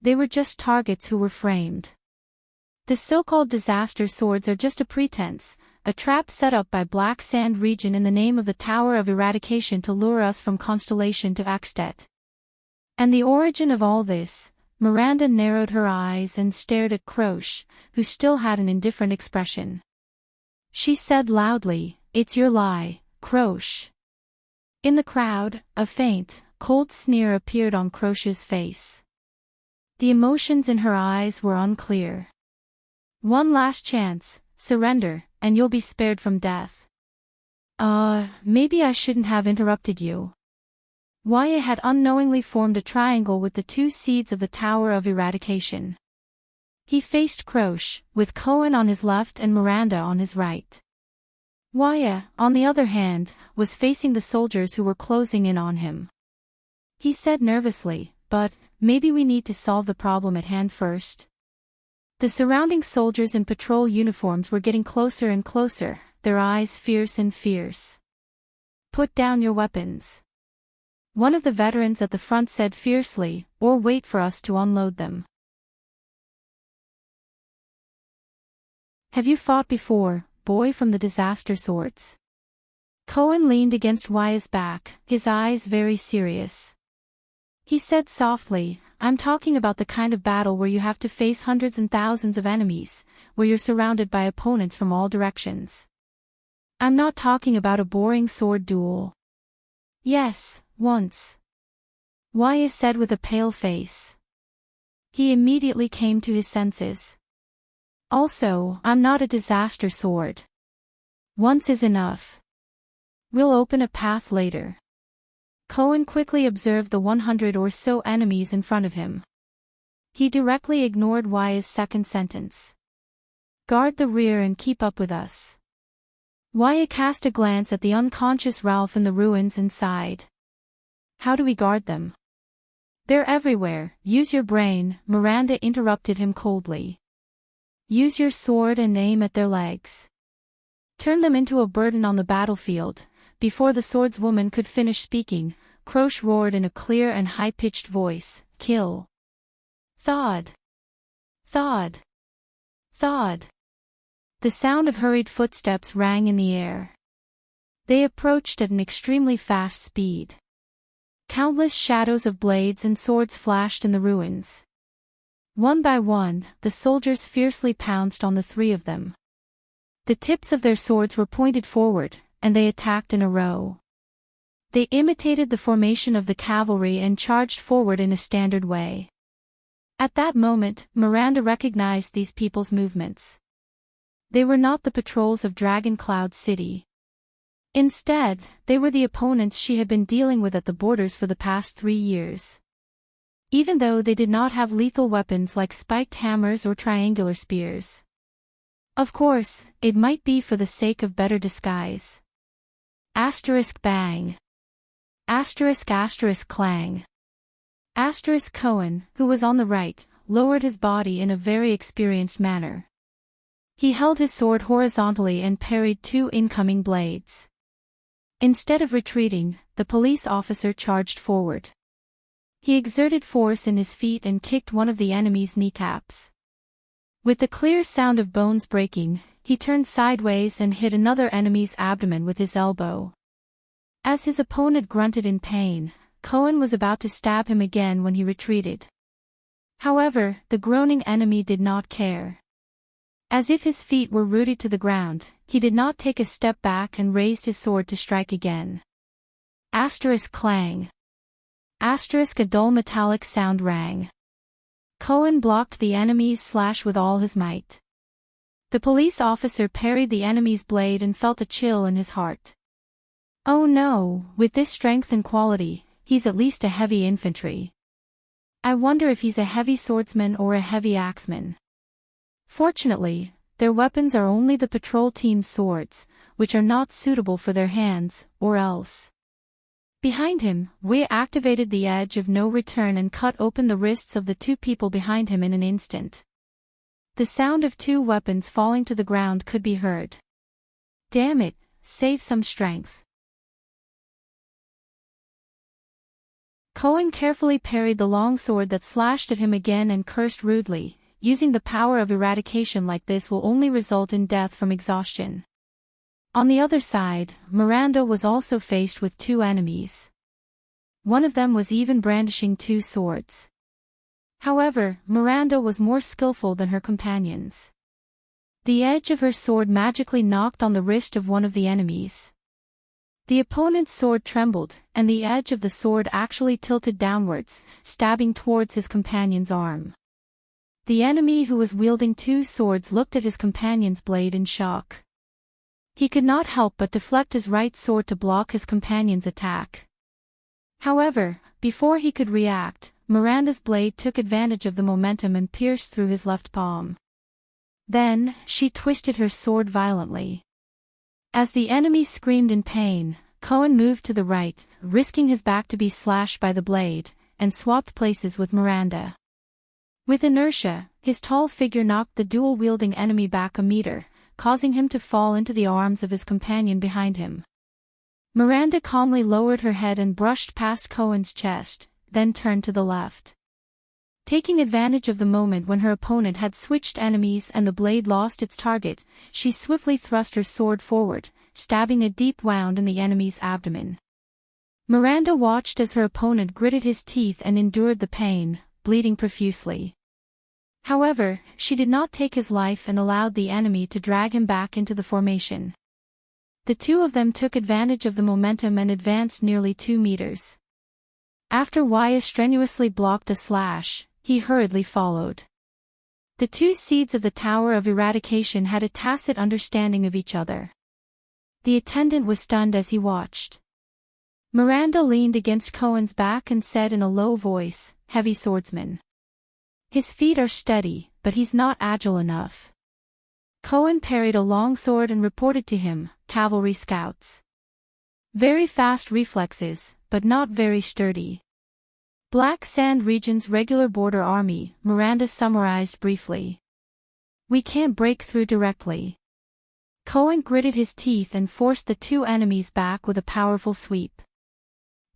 They were just targets who were framed. The so-called disaster swords are just a pretense, a trap set up by Black Sand region in the name of the Tower of Eradication to lure us from Constellation to Axtet. And the origin of all this, Miranda narrowed her eyes and stared at Croche, who still had an indifferent expression. She said loudly, "It's your lie, Croche." In the crowd, a faint, cold sneer appeared on Croche's face. The emotions in her eyes were unclear. "One last chance, surrender, and you'll be spared from death." Maybe I shouldn't have interrupted you." Waya had unknowingly formed a triangle with the two seeds of the Tower of Eradication. He faced Croche, with Cohen on his left and Miranda on his right. Waya, on the other hand, was facing the soldiers who were closing in on him. He said nervously, "But, maybe we need to solve the problem at hand first." The surrounding soldiers in patrol uniforms were getting closer and closer, their eyes fierce and fierce. "Put down your weapons," one of the veterans at the front said fiercely, "or wait for us to unload them." "Have you fought before, boy from the disaster swords?" Cohen leaned against Waya's back, his eyes very serious. He said softly, "I'm talking about the kind of battle where you have to face hundreds and thousands of enemies, where you're surrounded by opponents from all directions. I'm not talking about a boring sword duel." "Yes, once," Waya said with a pale face. He immediately came to his senses. "Also, I'm not a disaster sword. Once is enough. We'll open a path later." Cohen quickly observed the 100 or so enemies in front of him. He directly ignored Waya's second sentence. "Guard the rear and keep up with us." Waya cast a glance at the unconscious Ralph in the ruins and sighed. "How do we guard them?" "They're everywhere, use your brain," Miranda interrupted him coldly. "Use your sword and aim at their legs. Turn them into a burden on the battlefield." Before the swordswoman could finish speaking, Croche roared in a clear and high-pitched voice, "Kill!" Thud! Thud! Thud! The sound of hurried footsteps rang in the air. They approached at an extremely fast speed. Countless shadows of blades and swords flashed in the ruins. One by one, the soldiers fiercely pounced on the three of them. The tips of their swords were pointed forward, and they attacked in a row. They imitated the formation of the cavalry and charged forward in a standard way. At that moment, Miranda recognized these people's movements. They were not the patrols of Dragon Cloud City. Instead, they were the opponents she had been dealing with at the borders for the past 3 years. Even though they did not have lethal weapons like spiked hammers or triangular spears. Of course, it might be for the sake of better disguise. Asterisk bang. Asterisk clang. Asterisk Cohen, who was on the right, lowered his body in a very experienced manner. He held his sword horizontally and parried 2 incoming blades. Instead of retreating, the police officer charged forward. He exerted force in his feet and kicked one of the enemy's kneecaps. With the clear sound of bones breaking, he turned sideways and hit another enemy's abdomen with his elbow. As his opponent grunted in pain, Cohen was about to stab him again when he retreated. However, the groaning enemy did not care. As if his feet were rooted to the ground, he did not take a step back and raised his sword to strike again. Asterisk clang. Asterisk a dull metallic sound rang. Cohen blocked the enemy's slash with all his might. The police officer parried the enemy's blade and felt a chill in his heart. Oh no, with this strength and quality, he's at least a heavy infantry. I wonder if he's a heavy swordsman or a heavy axeman. Fortunately, their weapons are only the patrol team's swords, which are not suitable for their hands, or else. Behind him, Wei activated the edge of no return and cut open the wrists of the two people behind him in an instant. The sound of two weapons falling to the ground could be heard. Damn it, save some strength. Cohen carefully parried the long sword that slashed at him again and cursed rudely. Using the power of eradication like this will only result in death from exhaustion. On the other side, Miranda was also faced with two enemies. One of them was even brandishing two swords. However, Miranda was more skillful than her companions. The edge of her sword magically knocked on the wrist of one of the enemies. The opponent's sword trembled, and the edge of the sword actually tilted downwards, stabbing towards his companion's arm. The enemy who was wielding two swords looked at his companion's blade in shock. He could not help but deflect his right sword to block his companion's attack. However, before he could react, Miranda's blade took advantage of the momentum and pierced through his left palm. Then, she twisted her sword violently. As the enemy screamed in pain, Cohen moved to the right, risking his back to be slashed by the blade, and swapped places with Miranda. With inertia, his tall figure knocked the dual-wielding enemy back a meter, causing him to fall into the arms of his companion behind him. Miranda calmly lowered her head and brushed past Cohen's chest, then turned to the left. Taking advantage of the moment when her opponent had switched enemies and the blade lost its target, she swiftly thrust her sword forward, stabbing a deep wound in the enemy's abdomen. Miranda watched as her opponent gritted his teeth and endured the pain, bleeding profusely. However, she did not take his life and allowed the enemy to drag him back into the formation. The two of them took advantage of the momentum and advanced nearly 2 meters. After Waya strenuously blocked a slash, he hurriedly followed. The two seeds of the Tower of Eradication had a tacit understanding of each other. The attendant was stunned as he watched. Miranda leaned against Cohen's back and said in a low voice, "Heavy swordsman. His feet are steady, but he's not agile enough." Cohen parried a long sword and reported to him, "Cavalry scouts. Very fast reflexes, but not very sturdy." Black Sand Region's regular border army, Miranda summarized briefly. "We can't break through directly." Cohen gritted his teeth and forced the two enemies back with a powerful sweep.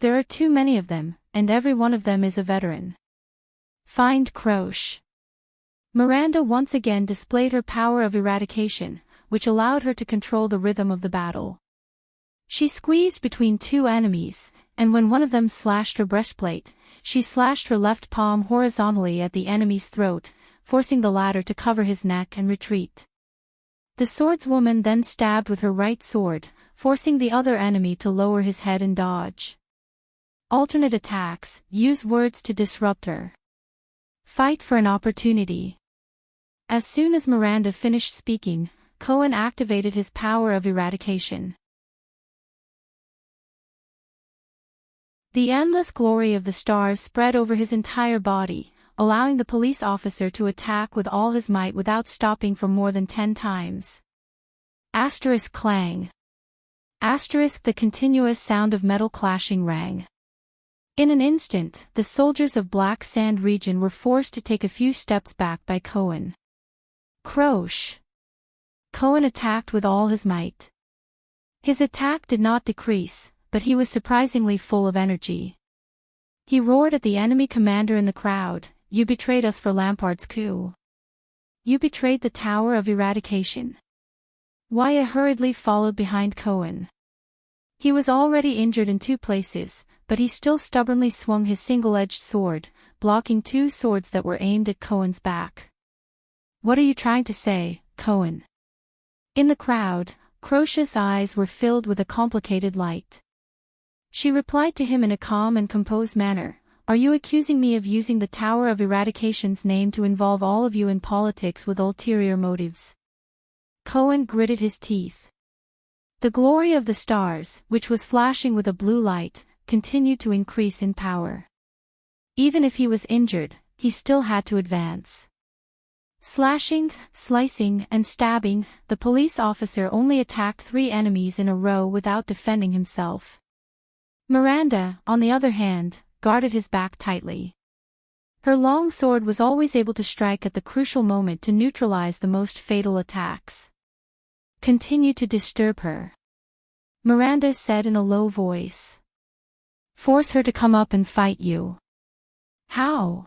"There are too many of them, and every one of them is a veteran. Find Croche." Miranda once again displayed her power of eradication, which allowed her to control the rhythm of the battle. She squeezed between two enemies, and when one of them slashed her breastplate, she slashed her left palm horizontally at the enemy's throat, forcing the latter to cover his neck and retreat. The swordswoman then stabbed with her right sword, forcing the other enemy to lower his head and dodge. Alternate attacks, use words to disrupt her. Fight for an opportunity. As soon as Miranda finished speaking, Cohen activated his power of eradication. The endless glory of the stars spread over his entire body, allowing the police officer to attack with all his might without stopping for more than 10 times. Asterisk clang. Asterisk the continuous sound of metal clashing rang. In an instant, the soldiers of Black Sand Region were forced to take a few steps back by Cohen. Croche. Cohen attacked with all his might. His attack did not decrease, but he was surprisingly full of energy. He roared at the enemy commander in the crowd, "You betrayed us for Lampard's coup. You betrayed the Tower of Eradication." Waya hurriedly followed behind Cohen. He was already injured in 2 places, but he still stubbornly swung his single-edged sword, blocking 2 swords that were aimed at Cohen's back. "What are you trying to say, Cohen?" In the crowd, Croche's eyes were filled with a complicated light. She replied to him in a calm and composed manner, "Are you accusing me of using the Tower of Eradication's name to involve all of you in politics with ulterior motives?" Cohen gritted his teeth. The glory of the stars, which was flashing with a blue light, continued to increase in power. Even if he was injured, he still had to advance. Slashing, slicing, and stabbing, the police officer only attacked 3 enemies in a row without defending himself. Miranda, on the other hand, guarded his back tightly. Her long sword was always able to strike at the crucial moment to neutralize the most fatal attacks. "Continue to disturb her," Miranda said in a low voice. "Force her to come up and fight you." "How?"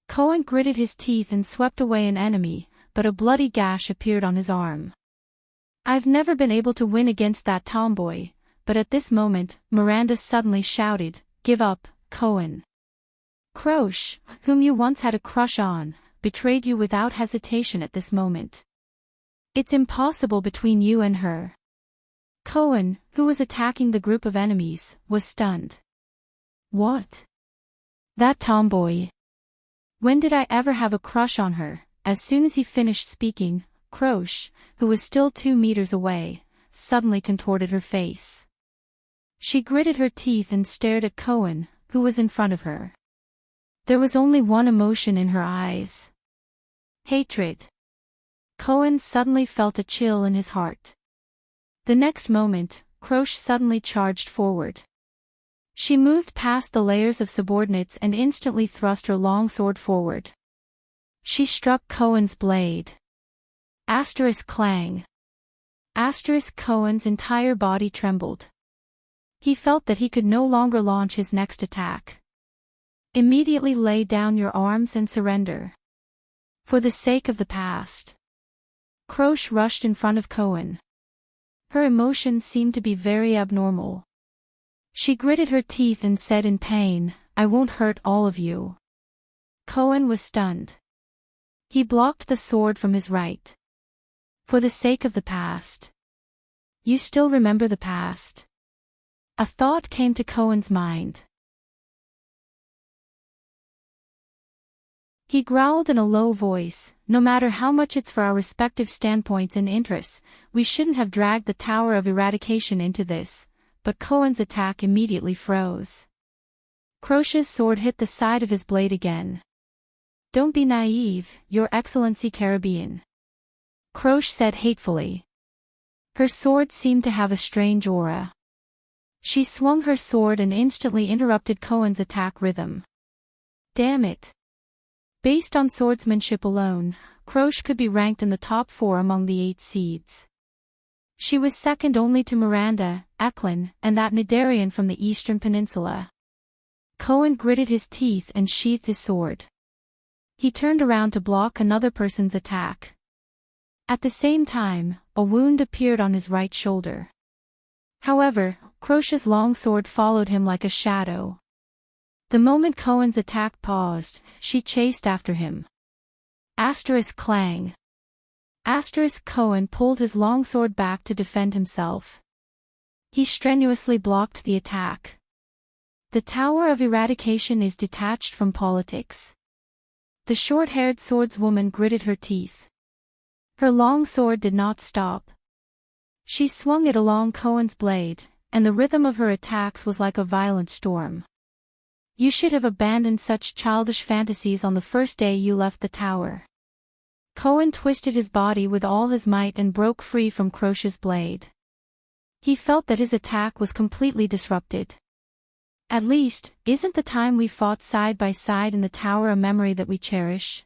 Cohen gritted his teeth and swept away an enemy, but a bloody gash appeared on his arm. "I've never been able to win against that tomboy," but at this moment, Miranda suddenly shouted, "Give up, Cohen. Croche, whom you once had a crush on, betrayed you without hesitation at this moment. It's impossible between you and her." Cohen, who was attacking the group of enemies, was stunned. "What? That tomboy? When did I ever have a crush on her?" As soon as he finished speaking, Croche, who was still 2 meters away, suddenly contorted her face. She gritted her teeth and stared at Cohen, who was in front of her. There was only one emotion in her eyes: hatred. Cohen suddenly felt a chill in his heart. The next moment, Croche suddenly charged forward. She moved past the layers of subordinates and instantly thrust her long sword forward. She struck Cohen's blade. Asterisk clang. Asterisk Cohen's entire body trembled. He felt that he could no longer launch his next attack. "Immediately lay down your arms and surrender. For the sake of the past." Croche rushed in front of Cohen. Her emotions seemed to be very abnormal. She gritted her teeth and said in pain, "I won't hurt all of you." Cohen was stunned. He blocked the sword from his right. "For the sake of the past. You still remember the past?" A thought came to Cohen's mind. He growled in a low voice, "No matter how much it's for our respective standpoints and interests, we shouldn't have dragged the Tower of Eradication into this." But Cohen's attack immediately froze. Croche's sword hit the side of his blade again. "Don't be naive, Your Excellency Caribbean," Croche said hatefully. Her sword seemed to have a strange aura. She swung her sword and instantly interrupted Cohen's attack rhythm. Damn it. Based on swordsmanship alone, Croche could be ranked in the top 4 among the 8 seeds. She was second only to Miranda, Eklund, and that Nidarian from the Eastern Peninsula. Cohen gritted his teeth and sheathed his sword. He turned around to block another person's attack. At the same time, a wound appeared on his right shoulder. However, Croche's long sword followed him like a shadow. The moment Cohen's attack paused, she chased after him. Asterisk clang. Asterisk Cohen pulled his longsword back to defend himself. He strenuously blocked the attack. The Tower of Eradication is detached from politics. The short-haired swordswoman gritted her teeth. Her long sword did not stop. She swung it along Cohen's blade, and the rhythm of her attacks was like a violent storm. "You should have abandoned such childish fantasies on the first day you left the tower." Cohen twisted his body with all his might and broke free from Croche's blade. He felt that his attack was completely disrupted. At least, isn't the time we fought side by side in the tower a memory that we cherish?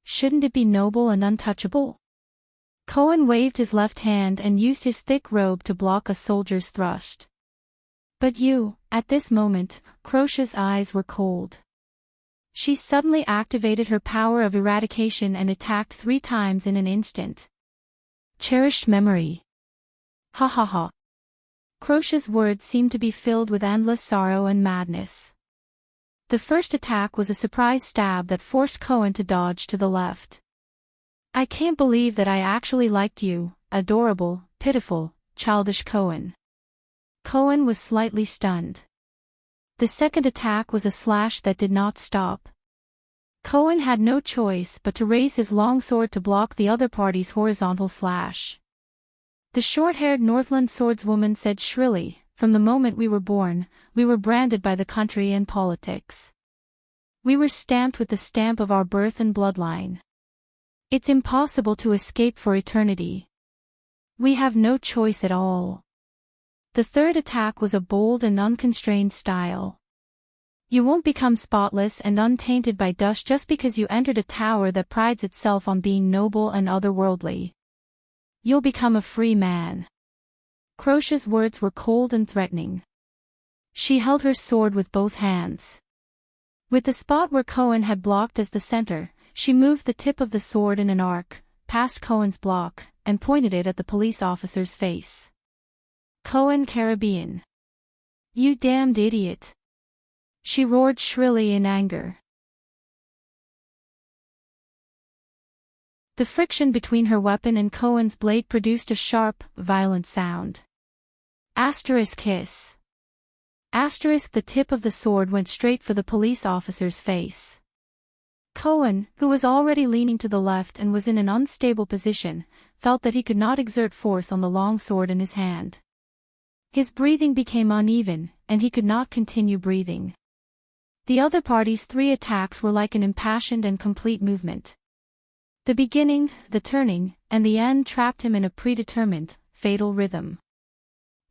Shouldn't it be noble and untouchable? Cohen waved his left hand and used his thick robe to block a soldier's thrust. But you, at this moment, Croche's eyes were cold. She suddenly activated her power of eradication and attacked 3 times in an instant. Cherished memory. Ha ha ha. Croche's words seemed to be filled with endless sorrow and madness. The first attack was a surprise stab that forced Cohen to dodge to the left. "I can't believe that I actually liked you, adorable, pitiful, childish Cohen." Cohen was slightly stunned. The second attack was a slash that did not stop. Cohen had no choice but to raise his long sword to block the other party's horizontal slash. The short-haired Northland swordswoman said shrilly, "From the moment we were born, we were branded by the country and politics. We were stamped with the stamp of our birth and bloodline. It's impossible to escape for eternity. We have no choice at all." The third attack was a bold and unconstrained style. "You won't become spotless and untainted by dust just because you entered a tower that prides itself on being noble and otherworldly. You'll become a free man." Croce's words were cold and threatening. She held her sword with both hands. With the spot where Cohen had blocked as the center, she moved the tip of the sword in an arc, past Cohen's block, and pointed it at the police officer's face. "Cohen Caribbean. You damned idiot!" she roared shrilly in anger. The friction between her weapon and Cohen's blade produced a sharp, violent sound. Asterisk hiss. Asterisk the tip of the sword went straight for the police officer's face. Cohen, who was already leaning to the left and was in an unstable position, felt that he could not exert force on the long sword in his hand. His breathing became uneven, and he could not continue breathing. The other party's 3 attacks were like an impassioned and complete movement. The beginning, the turning, and the end trapped him in a predetermined, fatal rhythm.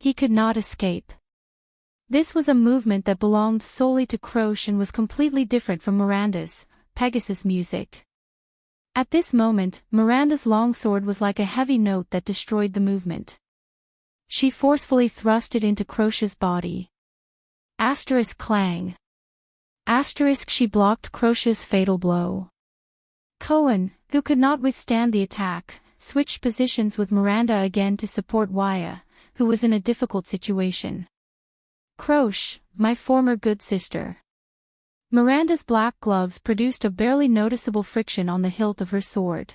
He could not escape. This was a movement that belonged solely to Croce and was completely different from Miranda's, Pegasus music. At this moment, Miranda's longsword was like a heavy note that destroyed the movement. She forcefully thrust it into Croce's body. Asterisk clang. Asterisk she blocked Croce's fatal blow. Cohen, who could not withstand the attack, switched positions with Miranda again to support Waya, who was in a difficult situation. "Croce, my former good sister." Miranda's black gloves produced a barely noticeable friction on the hilt of her sword.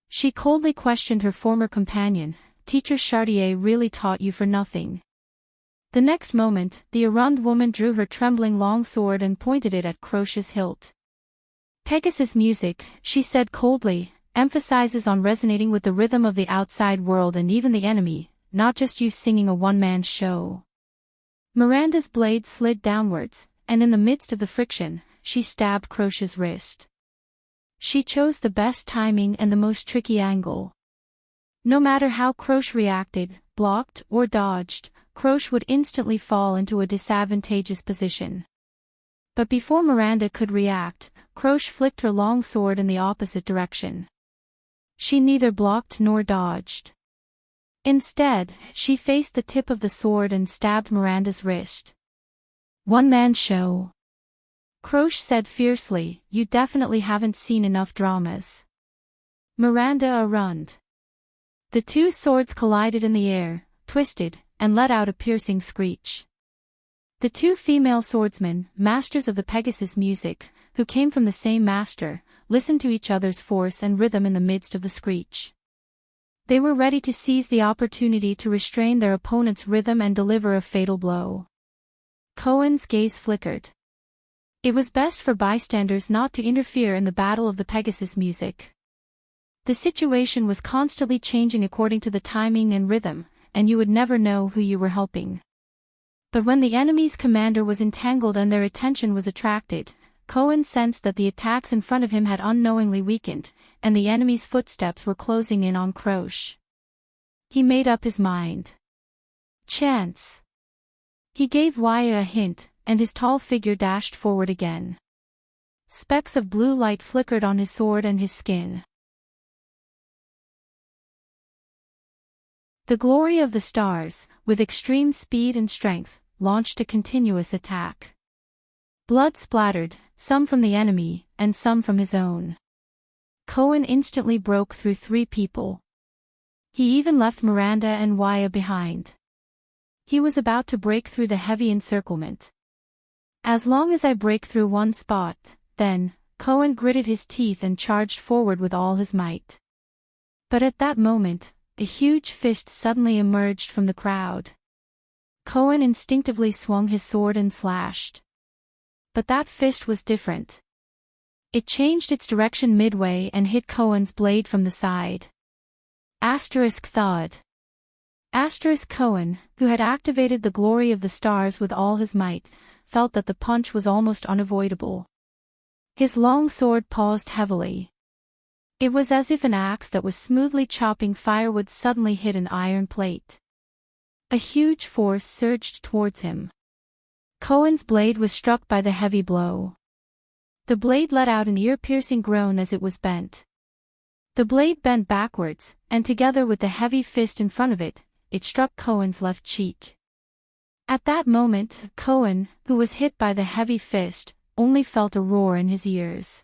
She coldly questioned her former companion, "Teacher Chartier really taught you for nothing." The next moment, the Arund woman drew her trembling long sword and pointed it at Croce's hilt. "Pegasus music," she said coldly, "emphasizes on resonating with the rhythm of the outside world and even the enemy, not just you singing a one-man show." Miranda's blade slid downwards, and in the midst of the friction, she stabbed Croce's wrist. She chose the best timing and the most tricky angle. No matter how Croce reacted, blocked, or dodged, Croce would instantly fall into a disadvantageous position. But before Miranda could react, Croce flicked her long sword in the opposite direction. She neither blocked nor dodged. Instead, she faced the tip of the sword and stabbed Miranda's wrist. "One-man show," Croce said fiercely, "you definitely haven't seen enough dramas." Miranda Arund. The 2 swords collided in the air, twisted, and let out a piercing screech. The 2 female swordsmen, masters of the Pegasus music, who came from the same master, listened to each other's force and rhythm in the midst of the screech. They were ready to seize the opportunity to restrain their opponent's rhythm and deliver a fatal blow. Cohen's gaze flickered. It was best for bystanders not to interfere in the battle of the Pegasus music. The situation was constantly changing according to the timing and rhythm, and you would never know who you were helping. But when the enemy's commander was entangled and their attention was attracted, Cohen sensed that the attacks in front of him had unknowingly weakened, and the enemy's footsteps were closing in on Croce. He made up his mind. Chance. He gave Waya a hint, and his tall figure dashed forward again. Specks of blue light flickered on his sword and his skin. The glory of the stars, with extreme speed and strength, launched a continuous attack. Blood splattered, some from the enemy, and some from his own. Cohen instantly broke through 3 people. He even left Miranda and Waya behind. He was about to break through the heavy encirclement. "As long as I break through one spot, then," Cohen gritted his teeth and charged forward with all his might. But at that moment, a huge fist suddenly emerged from the crowd. Cohen instinctively swung his sword and slashed. But that fist was different. It changed its direction midway and hit Cohen's blade from the side. Asterisk thud. Cohen, who had activated the glory of the stars with all his might, felt that the punch was almost unavoidable. His long sword paused heavily. It was as if an axe that was smoothly chopping firewood suddenly hit an iron plate. A huge force surged towards him. Cohen's blade was struck by the heavy blow. The blade let out an ear-piercing groan as it was bent. The blade bent backwards, and together with the heavy fist in front of it, it struck Cohen's left cheek. At that moment, Cohen, who was hit by the heavy fist, only felt a roar in his ears.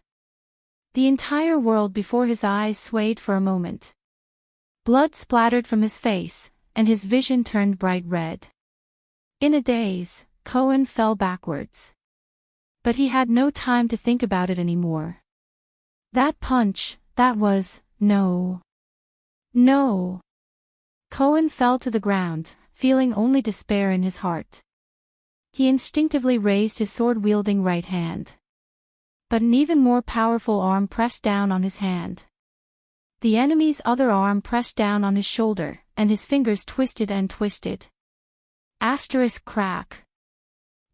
The entire world before his eyes swayed for a moment. Blood splattered from his face, and his vision turned bright red. In a daze, Cohen fell backwards. But he had no time to think about it anymore. That punch, that was, no. No. Cohen fell to the ground, feeling only despair in his heart. He instinctively raised his sword-wielding right hand. But an even more powerful arm pressed down on his hand. The enemy's other arm pressed down on his shoulder, and his fingers twisted and twisted. Asterisk crack.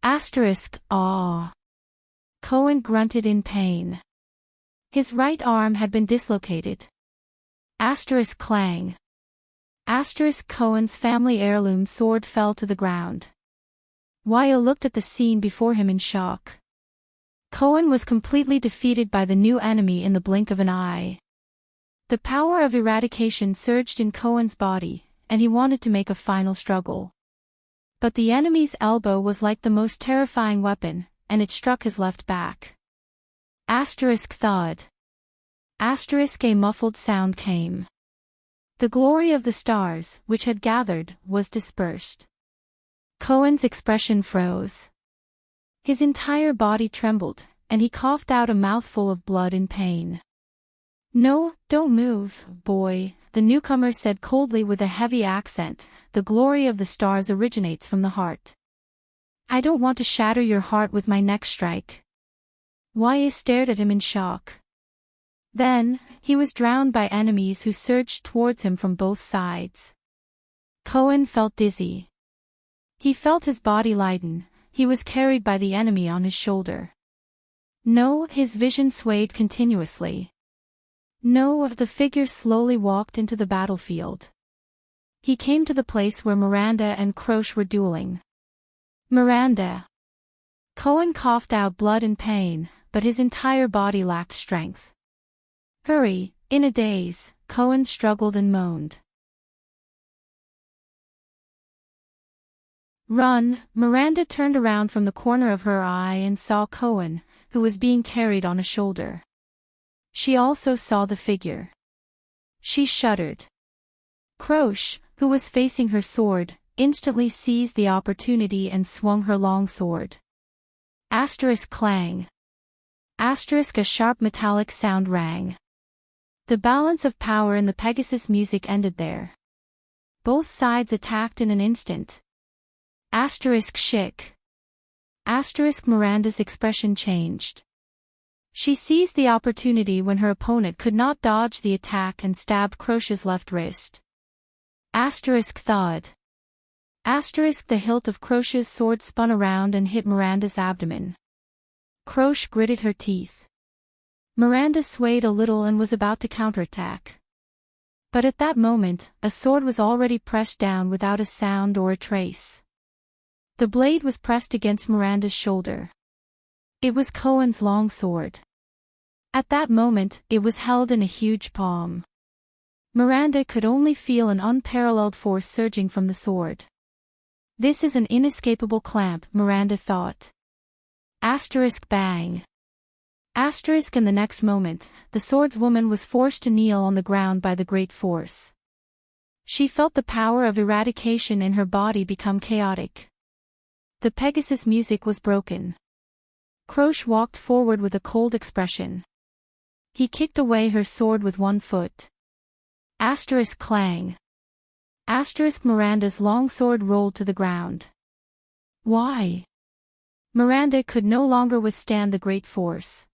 Asterisk, aw. Cohen grunted in pain. His right arm had been dislocated. Asterisk clang. Asterisk Cohen's family heirloom sword fell to the ground. Wyatt looked at the scene before him in shock. Cohen was completely defeated by the new enemy in the blink of an eye. The power of eradication surged in Cohen's body, and he wanted to make a final struggle. But the enemy's elbow was like the most terrifying weapon, and it struck his left back. Asterisk thud. Asterisk a muffled sound came. The glory of the stars, which had gathered, was dispersed. Cohen's expression froze. His entire body trembled, and he coughed out a mouthful of blood in pain. "No, don't move, boy," the newcomer said coldly with a heavy accent. "The glory of the stars originates from the heart. I don't want to shatter your heart with my next strike." Wyatt stared at him in shock. Then, he was drowned by enemies who surged towards him from both sides. Cohen felt dizzy. He felt his body lighten. He was carried by the enemy on his shoulder. No, his vision swayed continuously. No, the figure slowly walked into the battlefield. He came to the place where Miranda and Croce were dueling. Miranda. Cohen coughed out blood and pain, but his entire body lacked strength. "Hurry!" In a daze, Cohen struggled and moaned. "Run!" Miranda turned around from the corner of her eye and saw Cohen, who was being carried on a shoulder. She also saw the figure. She shuddered. Croce, who was facing her sword, instantly seized the opportunity and swung her long sword. Asterisk clang. Asterisk a sharp metallic sound rang. The balance of power in the Pegasus music ended there. Both sides attacked in an instant. Asterisk shick. Asterisk Miranda's expression changed. She seized the opportunity when her opponent could not dodge the attack and stabbed Croce's left wrist. Asterisk thud. Asterisk the hilt of Croce's sword spun around and hit Miranda's abdomen. Croce gritted her teeth. Miranda swayed a little and was about to counterattack. But at that moment, a sword was already pressed down without a sound or a trace. The blade was pressed against Miranda's shoulder. It was Cohen's long sword. At that moment, it was held in a huge palm. Miranda could only feel an unparalleled force surging from the sword. This is an inescapable clamp, Miranda thought. Asterisk bang. Asterisk in the next moment, the swordswoman was forced to kneel on the ground by the great force. She felt the power of eradication in her body become chaotic. The Pegasus music was broken. Croce walked forward with a cold expression. He kicked away her sword with one foot. Asterisk clang. Asterisk Miranda's long sword rolled to the ground. Why? Miranda could no longer withstand the great force.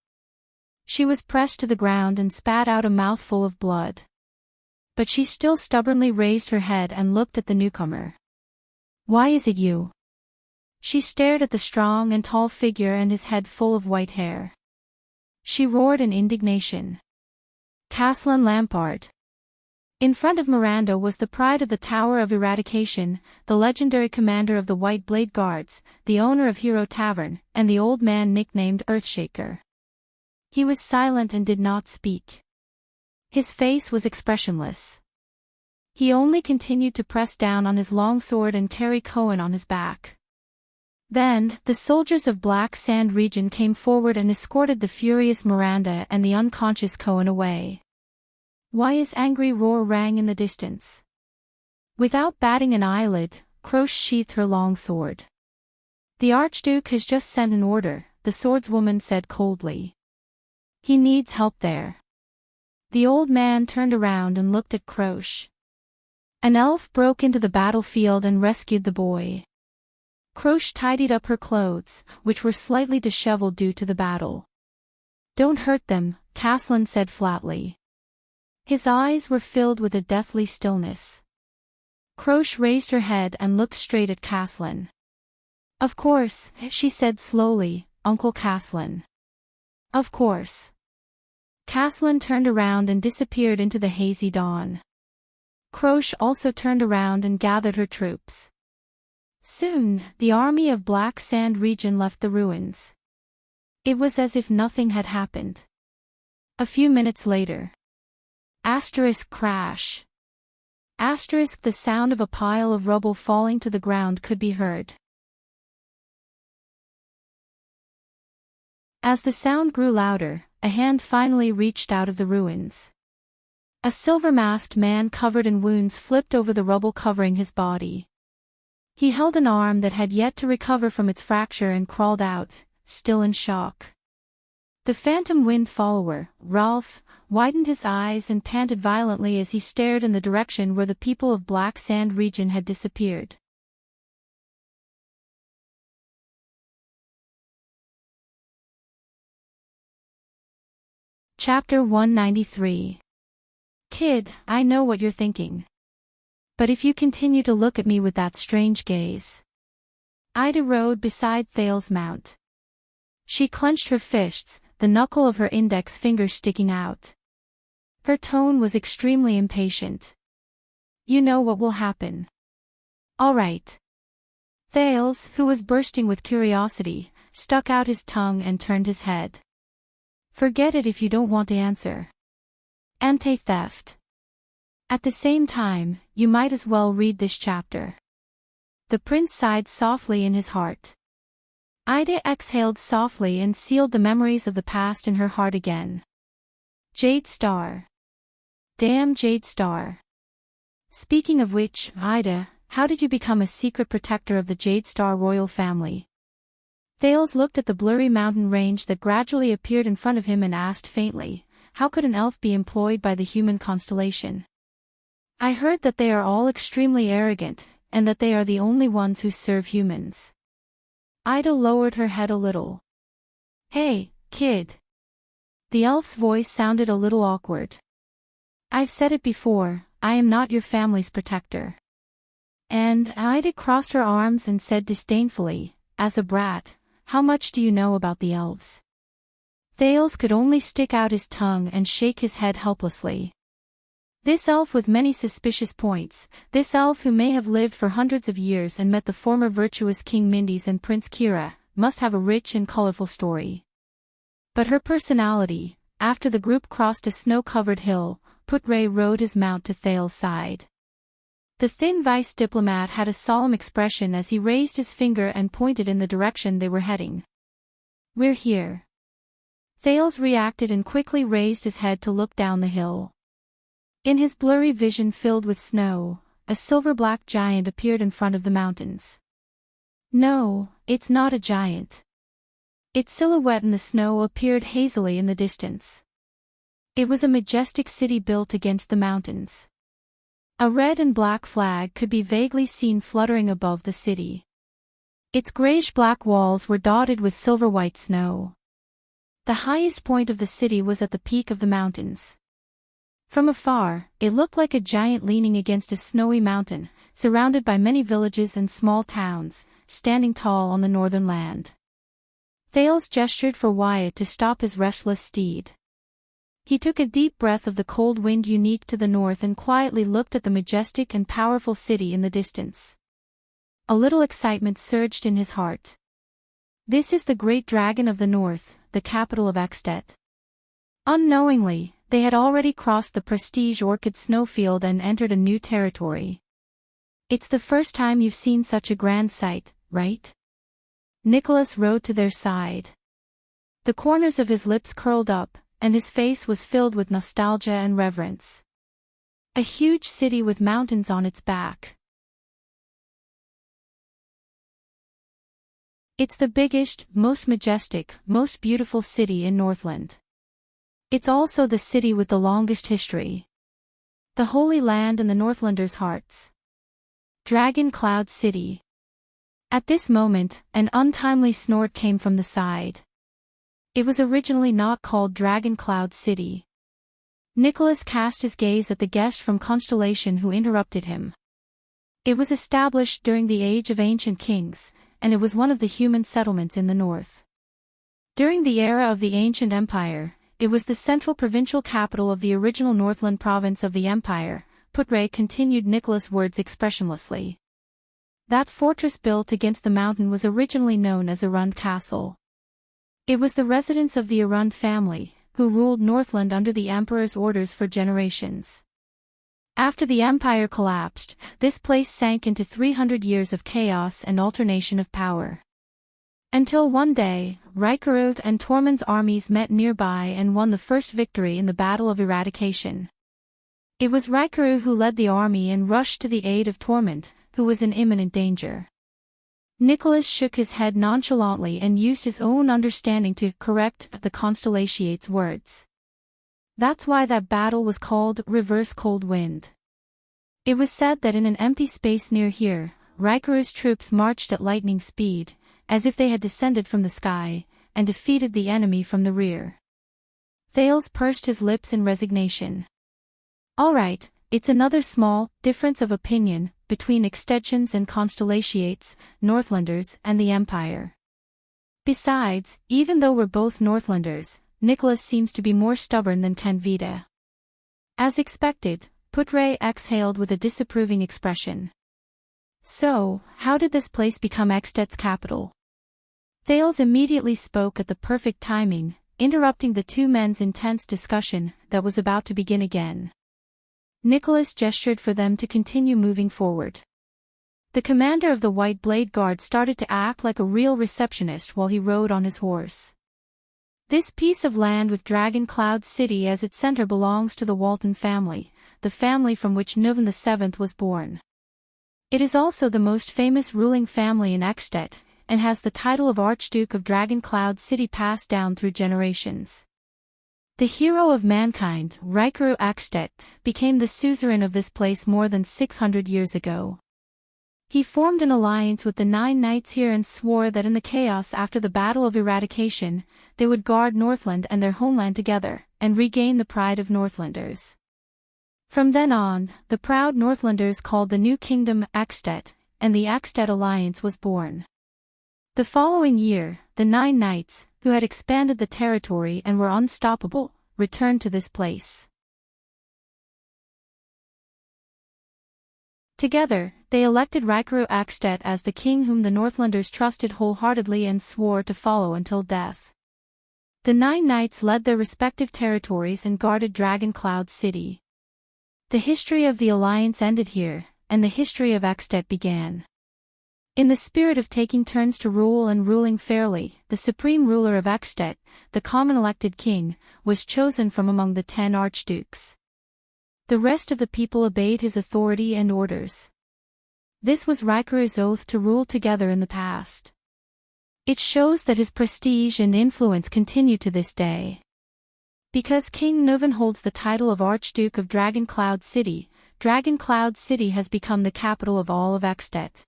She was pressed to the ground and spat out a mouthful of blood. But she still stubbornly raised her head and looked at the newcomer. "Why is it you?" She stared at the strong and tall figure and his head full of white hair. She roared in indignation. "Castellan Lampard." In front of Miranda was the pride of the Tower of Eradication, the legendary commander of the White Blade Guards, the owner of Hero Tavern, and the old man nicknamed Earthshaker. He was silent and did not speak. His face was expressionless. He only continued to press down on his long sword and carry Cohen on his back. Then, the soldiers of Black Sand region came forward and escorted the furious Miranda and the unconscious Cohen away. Why?'s angry roar rang in the distance. Without batting an eyelid, Croce sheathed her long sword. "The Archduke has just sent an order," the swordswoman said coldly. "He needs help there." The old man turned around and looked at Croce. An elf broke into the battlefield and rescued the boy. Croce tidied up her clothes, which were slightly disheveled due to the battle. "Don't hurt them," Castellan said flatly. His eyes were filled with a deathly stillness. Croce raised her head and looked straight at Castellan. "Of course," she said slowly, "Uncle Castellan. Of course." Castellan turned around and disappeared into the hazy dawn. Croce also turned around and gathered her troops. Soon, the army of Black Sand region left the ruins. It was as if nothing had happened. A few minutes later. Crash. The sound of a pile of rubble falling to the ground could be heard. As the sound grew louder, a hand finally reached out of the ruins. A silver-masked man covered in wounds flipped over the rubble covering his body. He held an arm that had yet to recover from its fracture and crawled out, still in shock. The phantom wind follower, Ralph, widened his eyes and panted violently as he stared in the direction where the people of Black Sand region had disappeared. Chapter 193. Kid, I know what you're thinking. But if you continue to look at me with that strange gaze. Ida rode beside Thale's mount. She clenched her fists, the knuckle of her index finger sticking out. Her tone was extremely impatient. "You know what will happen." "All right." Thales, who was bursting with curiosity, stuck out his tongue and turned his head. "Forget it if you don't want to answer. Anti-theft. At the same time, you might as well read this chapter." The prince sighed softly in his heart. Ida exhaled softly and sealed the memories of the past in her heart again. Jade Star. Damn Jade Star. Speaking of which, Ida, how did you become a secret protector of the Jade Star royal family? Thales looked at the blurry mountain range that gradually appeared in front of him and asked faintly, how could an elf be employed by the human constellation? "I heard that they are all extremely arrogant, and that they are the only ones who serve humans." Ida lowered her head a little. "Hey, kid." The elf's voice sounded a little awkward. "I've said it before, I am not your family's protector." And Ida crossed her arms and said disdainfully, "As a brat, how much do you know about the elves?" Thales could only stick out his tongue and shake his head helplessly. This elf with many suspicious points, this elf who may have lived for hundreds of years and met the former virtuous King Mindys and Prince Kira, must have a rich and colorful story. But her personality, after the group crossed a snow-covered hill, Putray rode his mount to Thale's side. The thin vice diplomat had a solemn expression as he raised his finger and pointed in the direction they were heading. "We're here." Thales reacted and quickly raised his head to look down the hill. In his blurry vision filled with snow, a silver-black giant appeared in front of the mountains. No, it's not a giant. Its silhouette in the snow appeared hazily in the distance. It was a majestic city built against the mountains. A red and black flag could be vaguely seen fluttering above the city. Its grayish-black walls were dotted with silver-white snow. The highest point of the city was at the peak of the mountains. From afar, it looked like a giant leaning against a snowy mountain, surrounded by many villages and small towns, standing tall on the northern land. Thales gestured for Wyatt to stop his restless steed. He took a deep breath of the cold wind unique to the north and quietly looked at the majestic and powerful city in the distance. A little excitement surged in his heart. This is the great dragon of the north, the capital of Escapades. Unknowingly, they had already crossed the prestige orchid snowfield and entered a new territory. It's the first time you've seen such a grand sight, right? Nicholas rode to their side. The corners of his lips curled up, and his face was filled with nostalgia and reverence. A huge city with mountains on its back. It's the biggest, most majestic, most beautiful city in Northland. It's also the city with the longest history. The Holy Land and the Northlanders' hearts. Dragon Cloud City. At this moment, an untimely snort came from the side. It was originally not called Dragon Cloud City. Nicholas cast his gaze at the guest from Constellation who interrupted him. It was established during the age of ancient kings, and it was one of the human settlements in the north. During the era of the ancient empire, it was the central provincial capital of the original Northland province of the empire. Putre continued Nicholas' words expressionlessly. That fortress built against the mountain was originally known as Arund Castle. It was the residence of the Arund family, who ruled Northland under the emperor's orders for generations. After the empire collapsed, this place sank into 300 years of chaos and alternation of power. Until one day, Rikerud and Tormund's armies met nearby and won the first victory in the Battle of Eradication. It was Rikerud who led the army and rushed to the aid of Tormund, who was in imminent danger. Nicholas shook his head nonchalantly and used his own understanding to correct the Constellation's words. That's why that battle was called Reverse Cold Wind. It was said that in an empty space near here, Rikerud's troops marched at lightning speed, as if they had descended from the sky, and defeated the enemy from the rear. Thales pursed his lips in resignation. All right, it's another small difference of opinion between extensions and Constellations, Northlanders and the Empire. Besides, even though we're both Northlanders, Nicholas seems to be more stubborn than Canvita. As expected, Putre exhaled with a disapproving expression. So, how did this place become Escapades' capital? Thales immediately spoke at the perfect timing, interrupting the two men's intense discussion that was about to begin again. Nicholas gestured for them to continue moving forward. The commander of the White Blade Guard started to act like a real receptionist while he rode on his horse. This piece of land with Dragon Cloud City as its center belongs to the Walton family, the family from which Nuvan VII was born. It is also the most famous ruling family in Escapades, and has the title of Archduke of Dragon Cloud City passed down through generations. The hero of mankind, Rikerud Escapades, became the suzerain of this place more than 600 years ago. He formed an alliance with the 9 knights here and swore that in the chaos after the Battle of Eradication, they would guard Northland and their homeland together, and regain the pride of Northlanders. From then on, the proud Northlanders called the new kingdom Escapades, and the Escapades Alliance was born. The following year, the 9 knights, who had expanded the territory and were unstoppable, returned to this place. Together, they elected Rikerud Escapades as the king whom the Northlanders trusted wholeheartedly and swore to follow until death. The 9 knights led their respective territories and guarded Dragon Cloud City. The history of the alliance ended here, and the history of Escapades began. In the spirit of taking turns to rule and ruling fairly, the supreme ruler of Escapades, the common elected king, was chosen from among the 10 archdukes. The rest of the people obeyed his authority and orders. This was Rikerud's oath to rule together in the past. It shows that his prestige and influence continue to this day. Because King Nuvan holds the title of Archduke of Dragon Cloud City, Dragon Cloud City has become the capital of all of Escapades.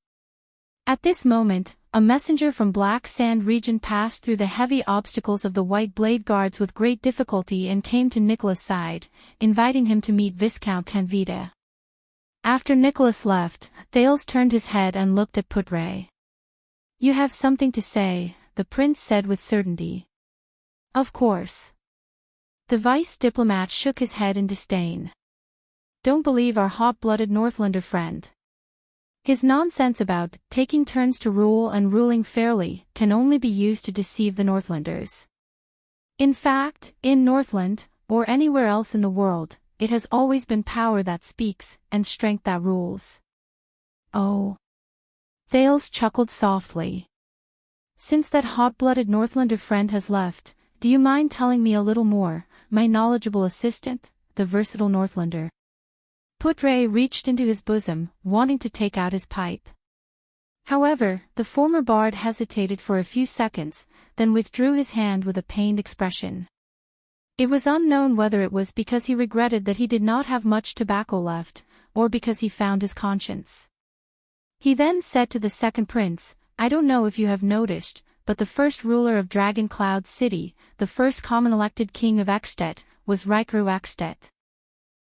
At this moment, a messenger from Black Sand region passed through the heavy obstacles of the White Blade Guards with great difficulty and came to Nicholas' side, inviting him to meet Viscount Canvita. After Nicholas left, Thales turned his head and looked at Putre. "You have something to say," the prince said with certainty. "Of course." The vice diplomat shook his head in disdain. "Don't believe our hot-blooded Northlander friend. His nonsense about taking turns to rule and ruling fairly can only be used to deceive the Northlanders. In fact, in Northland, or anywhere else in the world, it has always been power that speaks, and strength that rules." "Oh." Thales chuckled softly. "Since that hot-blooded Northlander friend has left, do you mind telling me a little more, my knowledgeable assistant, the versatile Northlander?" Putre reached into his bosom, wanting to take out his pipe. However, the former bard hesitated for a few seconds, then withdrew his hand with a pained expression. It was unknown whether it was because he regretted that he did not have much tobacco left, or because he found his conscience. He then said to the second prince, "I don't know if you have noticed, but the first ruler of Dragon Cloud City, the first common elected king of Extet, was Rykru Extet.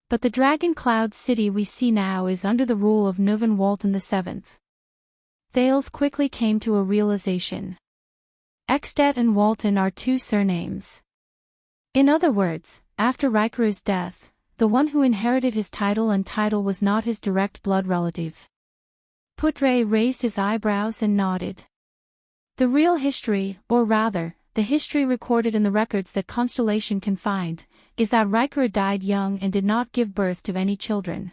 But the Dragon Cloud City we see now is under the rule of Nuvan Walton VII. Thales quickly came to a realization. Extet and Walton are two surnames. In other words, after Rykru's death, the one who inherited his title was not his direct blood relative. Putre raised his eyebrows and nodded. The real history, or rather, the history recorded in the records that Constellation can find, is that Rykru died young and did not give birth to any children.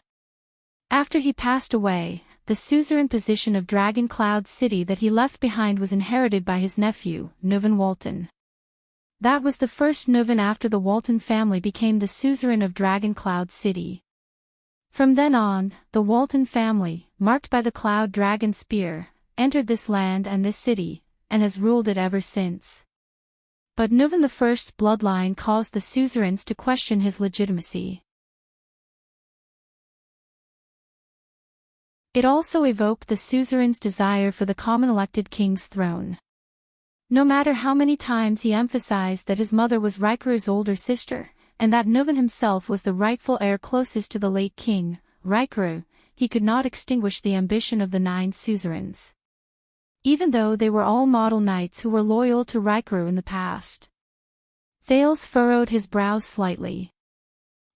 After he passed away, the suzerain position of Dragon Cloud City that he left behind was inherited by his nephew, Nuvan Walton. That was the first Nuvan after the Walton family became the suzerain of Dragon Cloud City. From then on, the Walton family, marked by the Cloud Dragon Spear, entered this land and this city, and has ruled it ever since. But Nuvan I's bloodline caused the suzerains to question his legitimacy. It also evoked the suzerain's desire for the common elected king's throne. No matter how many times he emphasized that his mother was Rykru's older sister, and that Nuvan himself was the rightful heir closest to the late king, Rykru, he could not extinguish the ambition of the 9 suzerains. Even though they were all model knights who were loyal to Rykru in the past. Thales furrowed his brows slightly.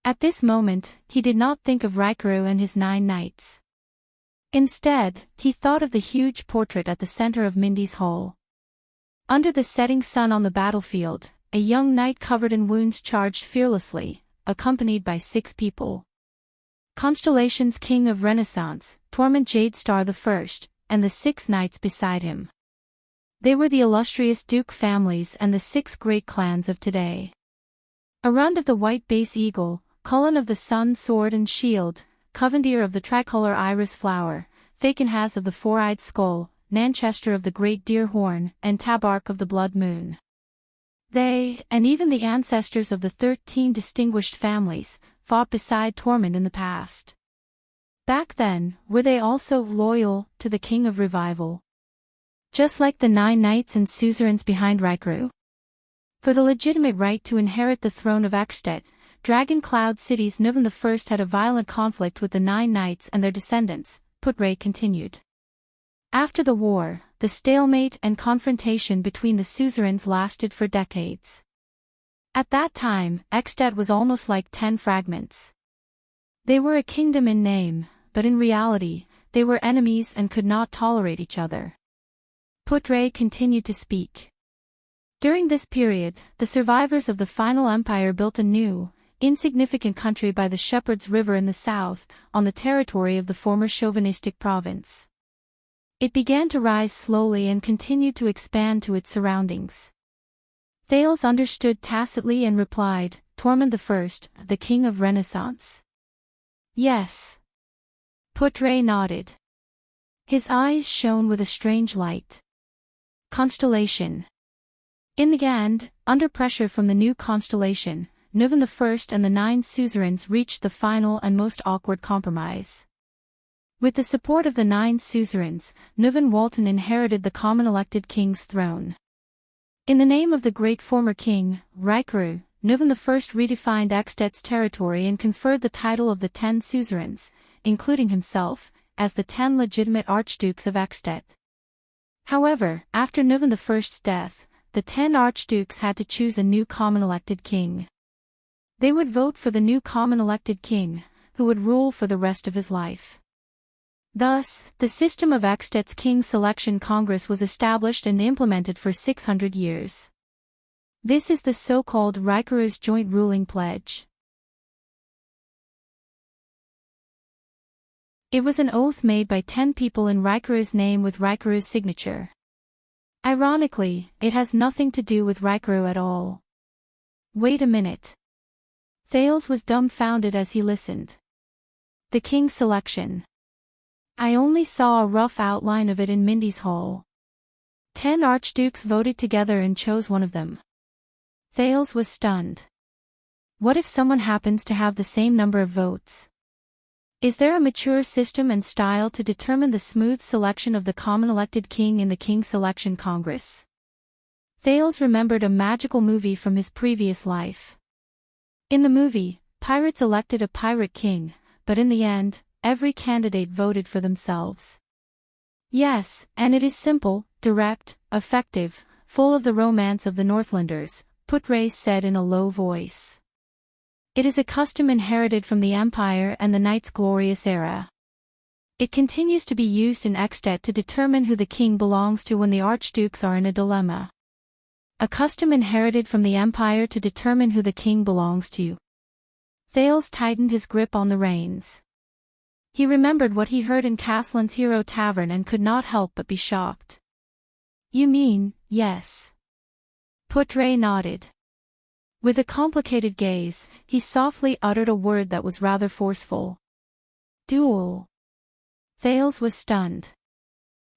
At this moment, he did not think of Rykru and his 9 knights. Instead, he thought of the huge portrait at the center of Mindy's hall. Under the setting sun on the battlefield, a young knight covered in wounds charged fearlessly, accompanied by 6 people. Constellation's king of Renaissance, Torment Jadestar I, and the 6 knights beside him. They were the illustrious Duke families and the 6 great clans of today. Arund of the White Base Eagle, Cullen of the Sun Sword and Shield, Covendier of the Tricolor Iris Flower, Fakenhaz of the Four-Eyed Skull, Nanchester of the Great Deer Horn, and Tabark of the Blood Moon. They, and even the ancestors of the 13 distinguished families, fought beside Tormund in the past. Back then, were they also loyal to the King of Revival? Just like the 9 knights and suzerains behind Rykru? For the legitimate right to inherit the throne of Extet, Dragon Cloud City's Nuvan I had a violent conflict with the 9 knights and their descendants, Putre continued. After the war, the stalemate and confrontation between the suzerains lasted for decades. At that time, Extet was almost like 10 fragments. They were a kingdom in name, but in reality, they were enemies and could not tolerate each other. Putre continued to speak. During this period, the survivors of the final empire built a new, insignificant country by the Shepherd's River in the south, on the territory of the former chauvinistic province. It began to rise slowly and continued to expand to its surroundings. Thales understood tacitly and replied, Tormund I, the king of Renaissance. Yes. Putre nodded. His eyes shone with a strange light. Constellation. In the end, under pressure from the new constellation, Nuvan I and the 9 suzerains reached the final and most awkward compromise. With the support of the 9 suzerains, Nuvan Walton inherited the common-elected king's throne. In the name of the great former king, Rikaru, Nuvan I redefined Extet's territory and conferred the title of the 10 suzerains, including himself, as the 10 legitimate archdukes of Extet. However, after Nuvan I's death, the 10 archdukes had to choose a new common-elected king. They would vote for the new common-elected king, who would rule for the rest of his life. Thus, the system of Extet's King Selection Congress was established and implemented for 600 years. This is the so-called Rikaru's Joint Ruling Pledge. It was an oath made by 10 people in Rikaru's name with Rikaru's signature. Ironically, it has nothing to do with Rikaru at all. Wait a minute. Thales was dumbfounded as he listened. The King Selection. I only saw a rough outline of it in Mindy's Hall. 10 archdukes voted together and chose one of them. Thales was stunned. What if someone happens to have the same number of votes? Is there a mature system and style to determine the smooth selection of the common-elected king in the King Selection Congress? Thales remembered a magical movie from his previous life. In the movie, pirates elected a pirate king, but in the end, every candidate voted for themselves. Yes, and it is simple, direct, effective, full of the romance of the Northlanders, Putre said in a low voice. It is a custom inherited from the Empire and the Knight's glorious era. It continues to be used in Extet to determine who the king belongs to when the archdukes are in a dilemma. A custom inherited from the Empire to determine who the king belongs to. Thales tightened his grip on the reins. He remembered what he heard in Caslin's Hero Tavern and could not help but be shocked. You mean, yes. Putre nodded. With a complicated gaze, he softly uttered a word that was rather forceful. Duel. Thales was stunned.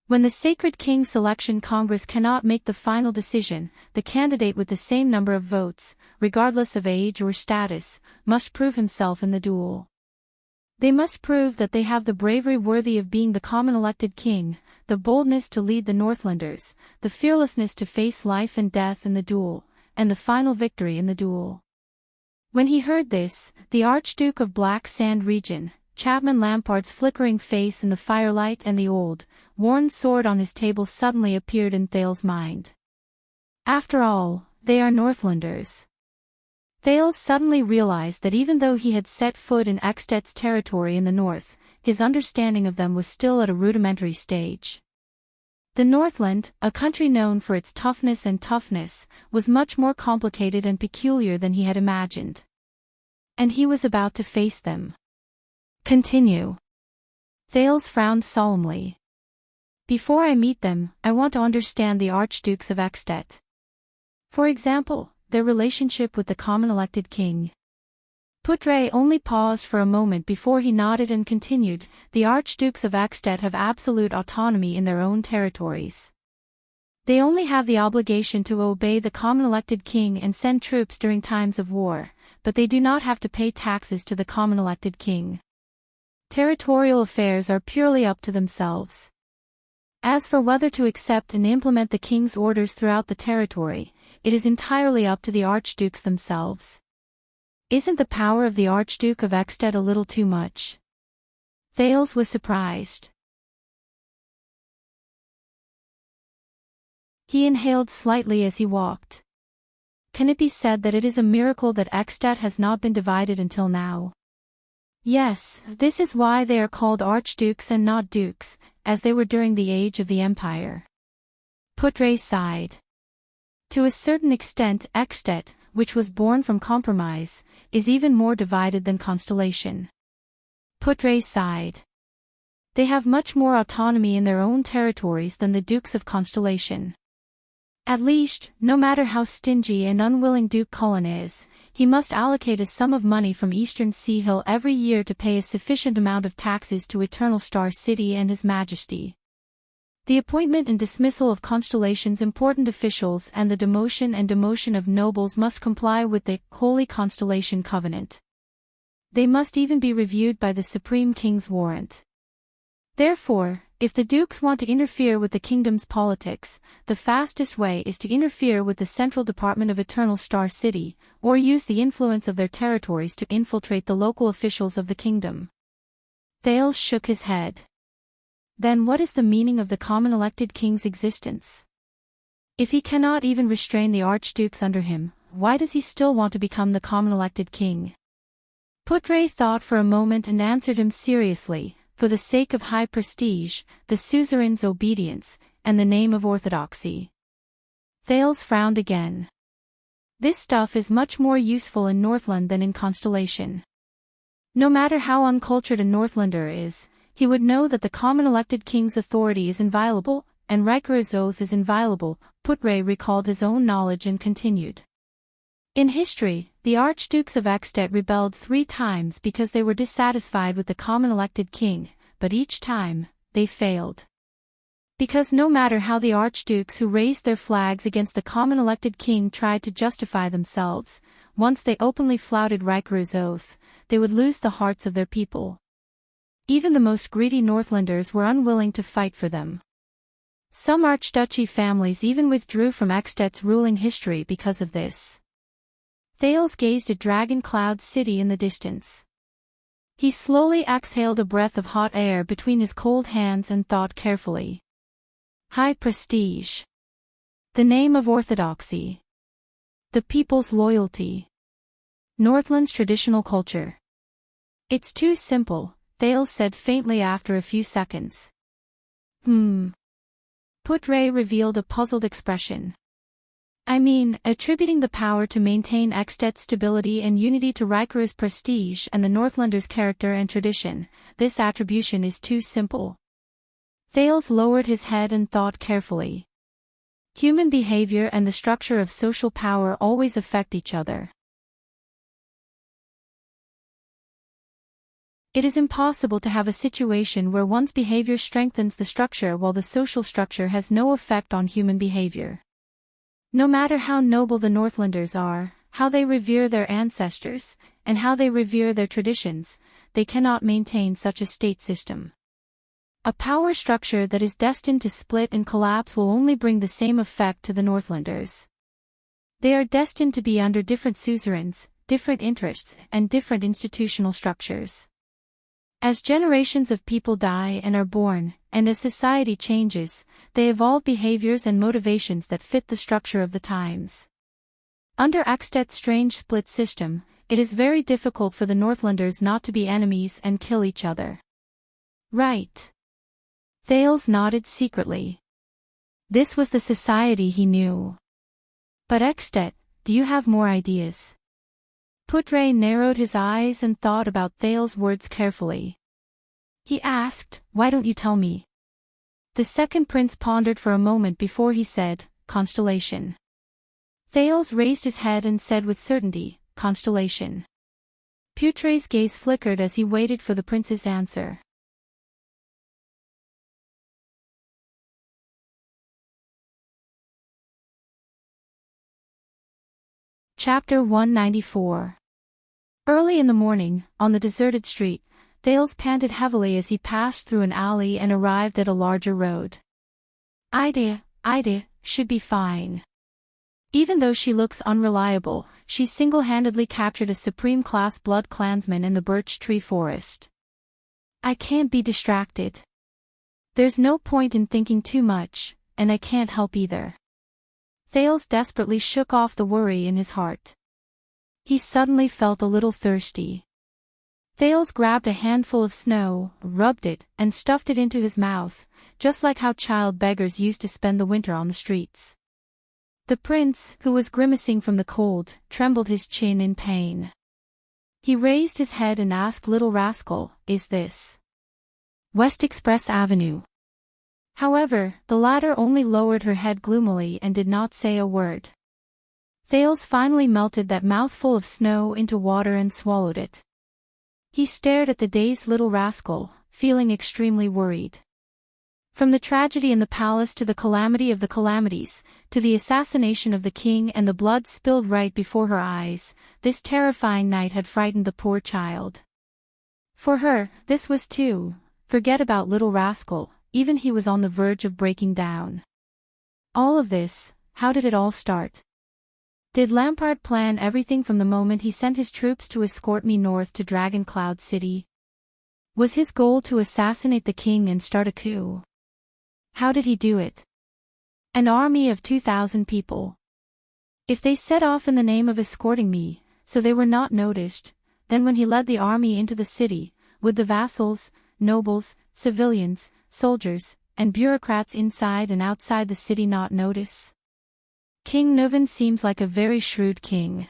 When the Sacred King Selection Congress cannot make the final decision, the candidate with the same number of votes, regardless of age or status, must prove himself in the duel. They must prove that they have the bravery worthy of being the common-elected king, the boldness to lead the Northlanders, the fearlessness to face life and death in the duel, and the final victory in the duel. When he heard this, the Archduke of Black Sand Region, Chapman Lampard's flickering face in the firelight and the old, worn sword on his table suddenly appeared in Thales' mind. After all, they are Northlanders. Thales suddenly realized that even though he had set foot in Extet's territory in the north, his understanding of them was still at a rudimentary stage. The Northland, a country known for its toughness, was much more complicated and peculiar than he had imagined. And he was about to face them. Continue. Thales frowned solemnly. Before I meet them, I want to understand the Archdukes of Extet. For example, their relationship with the common-elected king. Putre only paused for a moment before he nodded and continued, the Archdukes of Extet have absolute autonomy in their own territories. They only have the obligation to obey the common-elected king and send troops during times of war, but they do not have to pay taxes to the common-elected king. Territorial affairs are purely up to themselves. As for whether to accept and implement the king's orders throughout the territory, it is entirely up to the archdukes themselves. Isn't the power of the Archduke of Extet a little too much? Thales was surprised. He inhaled slightly as he walked. Can it be said that it is a miracle that Extet has not been divided until now? Yes, this is why they are called archdukes and not dukes, as they were during the age of the Empire. Putre sighed. To a certain extent Extet, which was born from compromise, is even more divided than Constellation. Putre sighed. They have much more autonomy in their own territories than the Dukes of Constellation. At least, no matter how stingy and unwilling Duke Cullen is, he must allocate a sum of money from Eastern Sea Hill every year to pay a sufficient amount of taxes to Eternal Star City and His Majesty. The appointment and dismissal of Constellation's important officials and the demotion and demotion of nobles must comply with the Holy Constellation Covenant. They must even be reviewed by the Supreme King's warrant. Therefore, if the dukes want to interfere with the kingdom's politics, the fastest way is to interfere with the Central Department of Eternal Star City, or use the influence of their territories to infiltrate the local officials of the kingdom. Thales shook his head. Then what is the meaning of the common elected king's existence? If he cannot even restrain the archdukes under him, why does he still want to become the common elected king? Putre thought for a moment and answered him seriously, for the sake of high prestige, the suzerain's obedience, and the name of orthodoxy. Thales frowned again. This stuff is much more useful in Northland than in Constellation. No matter how uncultured a Northlander is, he would know that the common elected king's authority is inviolable, and Riker's oath is inviolable. Putre recalled his own knowledge and continued. In history, the Archdukes of Extet rebelled 3 times because they were dissatisfied with the common elected king, but each time, they failed. Because no matter how the Archdukes who raised their flags against the common elected king tried to justify themselves, once they openly flouted Riker's oath, they would lose the hearts of their people. Even the most greedy Northlanders were unwilling to fight for them. Some archduchy families even withdrew from Extet's ruling history because of this. Thales gazed at Dragon Cloud City in the distance. He slowly exhaled a breath of hot air between his cold hands and thought carefully. High prestige. The name of orthodoxy. The people's loyalty. Northland's traditional culture. It's too simple, Thales said faintly after a few seconds. Putre revealed a puzzled expression. I mean, attributing the power to maintain Extet's stability and unity to Riker's prestige and the Northlanders' character and tradition, this attribution is too simple. Thales lowered his head and thought carefully. Human behavior and the structure of social power always affect each other. It is impossible to have a situation where one's behavior strengthens the structure while the social structure has no effect on human behavior. No matter how noble the Northlanders are, how they revere their ancestors, and how they revere their traditions, they cannot maintain such a state system. A power structure that is destined to split and collapse will only bring the same effect to the Northlanders. They are destined to be under different suzerains, different interests, and different institutional structures. As generations of people die and are born, and as society changes, they evolve behaviors and motivations that fit the structure of the times. Under Extet's strange split system, it is very difficult for the Northlanders not to be enemies and kill each other. Right. Thales nodded secretly. This was the society he knew. But Extet, do you have more ideas? Putre narrowed his eyes and thought about Thales' words carefully. He asked, why don't you tell me? The second prince pondered for a moment before he said, Constellation. Thales raised his head and said with certainty, Constellation. Putre's gaze flickered as he waited for the prince's answer. Chapter 194. Early in the morning, on the deserted street, Thales panted heavily as he passed through an alley and arrived at a larger road. Ida should be fine. Even though she looks unreliable, she single-handedly captured a supreme-class blood clansman in the birch tree forest. I can't be distracted. There's no point in thinking too much, and I can't help either. Thales desperately shook off the worry in his heart. He suddenly felt a little thirsty. Thales grabbed a handful of snow, rubbed it, and stuffed it into his mouth, just like how child beggars used to spend the winter on the streets. The prince, who was grimacing from the cold, trembled his chin in pain. He raised his head and asked Little Rascal, is this West Express Avenue? However, the latter only lowered her head gloomily and did not say a word. Thales finally melted that mouthful of snow into water and swallowed it. He stared at the dazed Little Rascal, feeling extremely worried. From the tragedy in the palace to the calamity of the calamities, to the assassination of the king and the blood spilled right before her eyes, this terrifying night had frightened the poor child. For her, this was too. Forget about little rascal, even he was on the verge of breaking down. All of this, how did it all start? Did Lampard plan everything from the moment he sent his troops to escort me north to Dragon Cloud City? Was his goal to assassinate the king and start a coup? How did he do it? An army of 2,000 people. If they set off in the name of escorting me, so they were not noticed, then when he led the army into the city, would the vassals, nobles, civilians, soldiers, and bureaucrats inside and outside the city not notice? King Nuvan seems like a very shrewd king.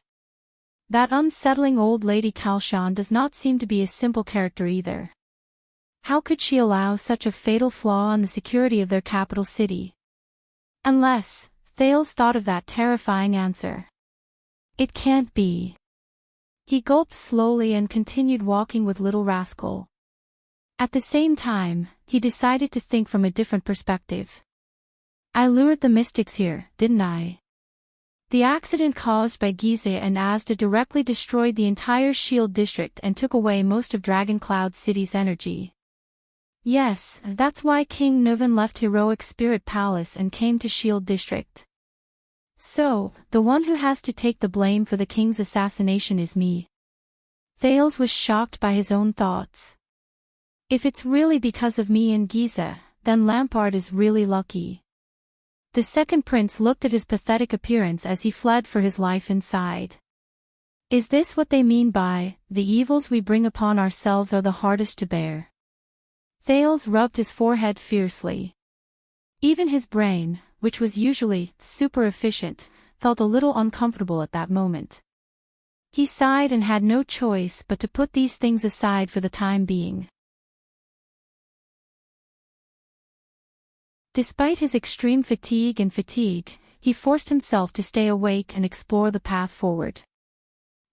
That unsettling old lady Kalshan does not seem to be a simple character either. How could she allow such a fatal flaw on the security of their capital city? Unless, Thales thought of that terrifying answer. It can't be. He gulped slowly and continued walking with little rascal. At the same time, he decided to think from a different perspective. I lured the mystics here, didn't I? The accident caused by Giza and Asda directly destroyed the entire Shield District and took away most of Dragon Cloud City's energy. Yes, that's why King Nuvan left Heroic Spirit Palace and came to Shield District. So, the one who has to take the blame for the king's assassination is me. Thales was shocked by his own thoughts. If it's really because of me and Giza, then Lampard is really lucky. The second prince looked at his pathetic appearance as he fled for his life inside. Is this what they mean by, the evils we bring upon ourselves are the hardest to bear? Thales rubbed his forehead fiercely. Even his brain, which was usually super efficient, felt a little uncomfortable at that moment. He sighed and had no choice but to put these things aside for the time being. Despite his extreme fatigue, he forced himself to stay awake and explore the path forward.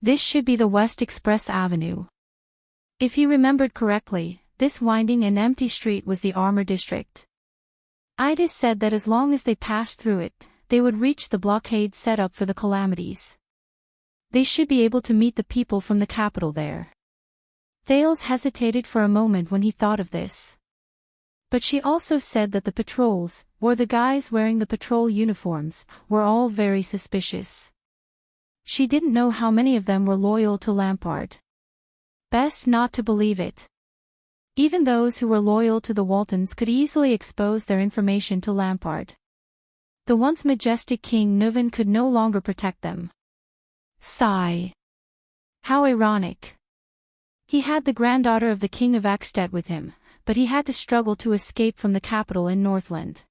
This should be the West Express Avenue. If he remembered correctly, this winding and empty street was the Armor District. Ida said that as long as they passed through it, they would reach the blockade set up for the calamities. They should be able to meet the people from the capital there. Thales hesitated for a moment when he thought of this. But she also said that the patrols, or the guys wearing the patrol uniforms, were all very suspicious. She didn't know how many of them were loyal to Lampard. Best not to believe it. Even those who were loyal to the Waltons could easily expose their information to Lampard. The once majestic King Nuvan could no longer protect them. Sigh. How ironic. He had the granddaughter of the King of Ekstedt with him, but he had to struggle to escape from the capital in Northland.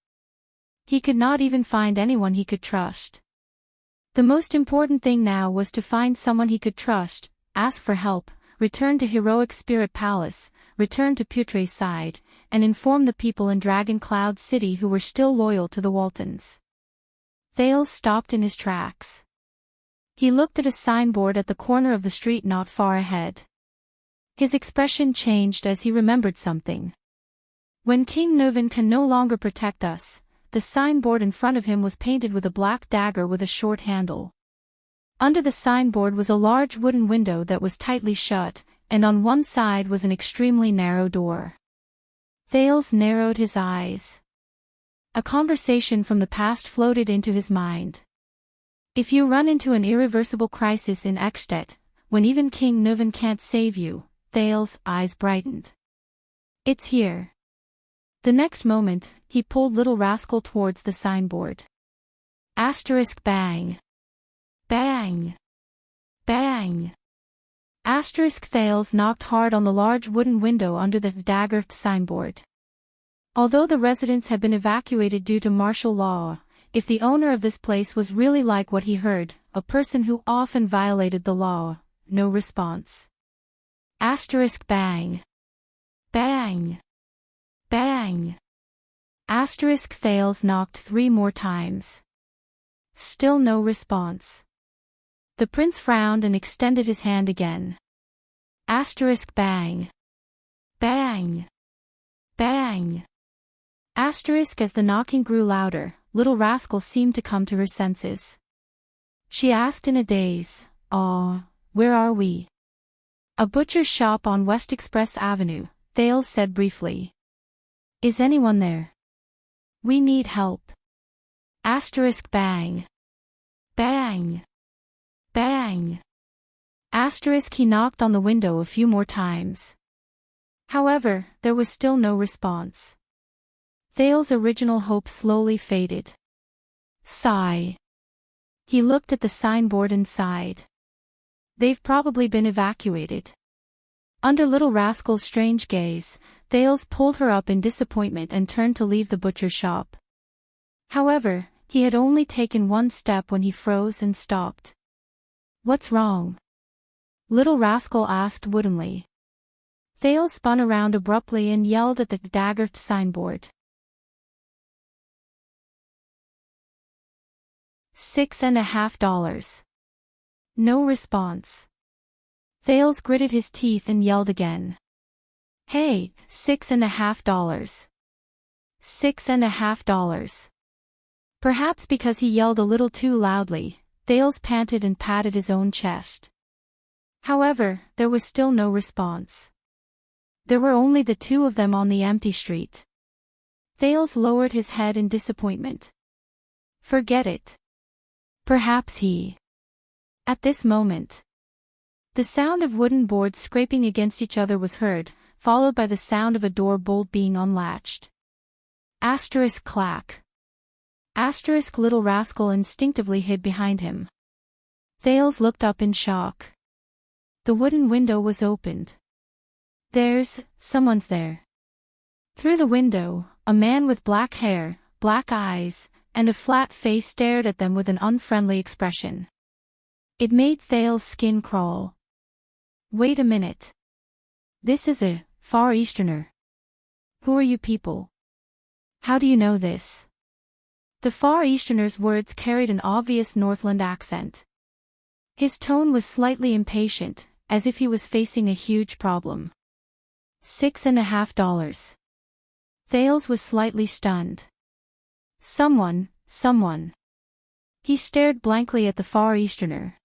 He could not even find anyone he could trust. The most important thing now was to find someone he could trust, ask for help, return to Heroic Spirit Palace, return to Putre's side, and inform the people in Dragon Cloud City who were still loyal to the Waltons. Thales stopped in his tracks. He looked at a signboard at the corner of the street not far ahead. His expression changed as he remembered something. When King Nuvan can no longer protect us, the signboard in front of him was painted with a black dagger with a short handle. Under the signboard was a large wooden window that was tightly shut, and on one side was an extremely narrow door. Thales narrowed his eyes. A conversation from the past floated into his mind. If you run into an irreversible crisis in Ekstedt, when even King Nuvan can't save you, Thales' eyes brightened. It's here. The next moment, he pulled little rascal towards the signboard. Asterisk bang. Bang! Bang! Asterisk Thales knocked hard on the large wooden window under the dagger signboard. Although the residents had been evacuated due to martial law, if the owner of this place was really like what he heard, a person who often violated the law, no response. Asterisk bang! Bang! Bang! Asterisk Thales knocked 3 more times. Still no response. The prince frowned and extended his hand again. Asterisk bang. Bang. Bang. Asterisk as the knocking grew louder, little rascal seemed to come to her senses. She asked in a daze, "Aw, where are we?" "A butcher's shop on West Express Avenue," Thales said briefly. Is anyone there? We need help. Asterisk bang. Bang. Bang. Asterisk he knocked on the window a few more times. However, there was still no response. Thales' original hope slowly faded. Sigh. He looked at the signboard and sighed. They've probably been evacuated. Under Little Rascal's strange gaze, Thales pulled her up in disappointment and turned to leave the butcher shop. However, he had only taken one step when he froze and stopped. What's wrong? Little Rascal asked woodenly. Thales spun around abruptly and yelled at the daggered signboard. $6.50. No response. Thales gritted his teeth and yelled again. Hey, $6.50. $6.50. Perhaps because he yelled a little too loudly, Thales panted and patted his own chest. However, there was still no response. There were only the two of them on the empty street. Thales lowered his head in disappointment. Forget it. Perhaps he. At this moment, the sound of wooden boards scraping against each other was heard, followed by the sound of a door bolt being unlatched. Asterisk clack. Asterisk Little Rascal instinctively hid behind him. Thales looked up in shock. The wooden window was opened. Someone's there. Through the window, a man with black hair, black eyes, and a flat face stared at them with an unfriendly expression. It made Thales' skin crawl. Wait a minute. This is a Far Easterner. Who are you people? How do you know this? The Far Easterner's words carried an obvious Northland accent. His tone was slightly impatient, as if he was facing a huge problem. $6.50. Thales was slightly stunned. Someone. He stared blankly at the Far Easterner.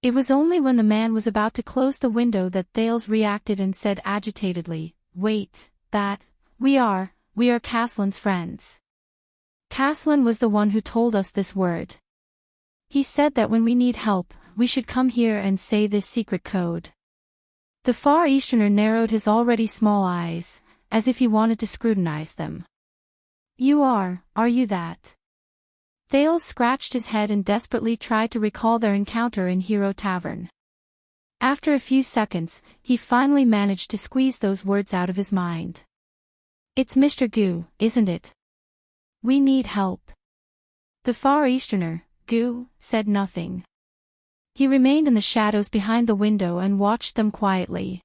It was only when the man was about to close the window that Thales reacted and said agitatedly, Wait, we are Caslin's friends. Caslin was the one who told us this word. He said that when we need help, we should come here and say this secret code. The Far Easterner narrowed his already small eyes, as if he wanted to scrutinize them. Are you that? Thales scratched his head and desperately tried to recall their encounter in Hero Tavern. After a few seconds, he finally managed to squeeze those words out of his mind. It's Mr. Goo, isn't it? We need help. The Far Easterner, Goo, said nothing. He remained in the shadows behind the window and watched them quietly.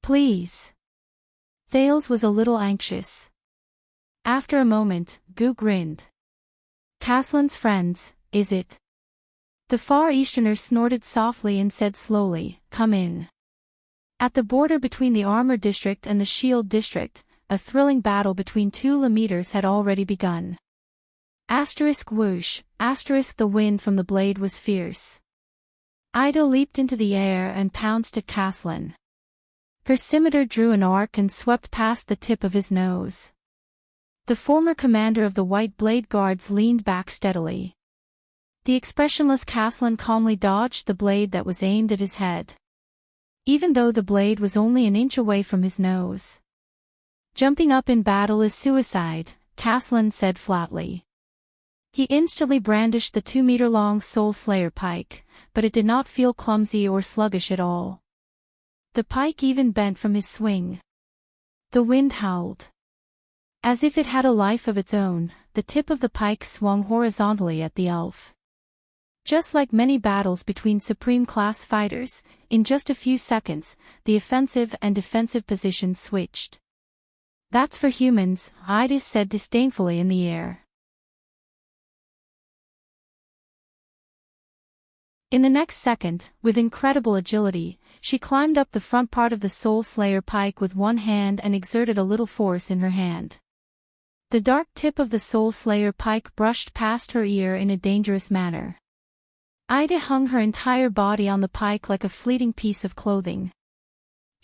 Please. Thales was a little anxious. After a moment, Goo grinned. Caslin's friends, is it? The Far Easterner snorted softly and said slowly, Come in. At the border between the Armor District and the Shield District, a thrilling battle between two Lemeters had already begun. Asterisk whoosh, asterisk the wind from the blade was fierce. Ida leaped into the air and pounced at Caslin. Her scimitar drew an arc and swept past the tip of his nose. The former commander of the White Blade Guards leaned back steadily. The expressionless Caslin calmly dodged the blade that was aimed at his head. Even though the blade was only an inch away from his nose. Jumping up in battle is suicide, Caslin said flatly. He instantly brandished the 2-meter-long Soul Slayer pike, but it did not feel clumsy or sluggish at all. The pike even bent from his swing. The wind howled. As if it had a life of its own, the tip of the pike swung horizontally at the elf. Just like many battles between Supreme-class fighters, in just a few seconds, the offensive and defensive positions switched. That's for humans, Ida said disdainfully in the air. In the next second, with incredible agility, she climbed up the front part of the Soul Slayer pike with one hand and exerted a little force in her hand. The dark tip of the Soul Slayer pike brushed past her ear in a dangerous manner. Ida hung her entire body on the pike like a fleeting piece of clothing.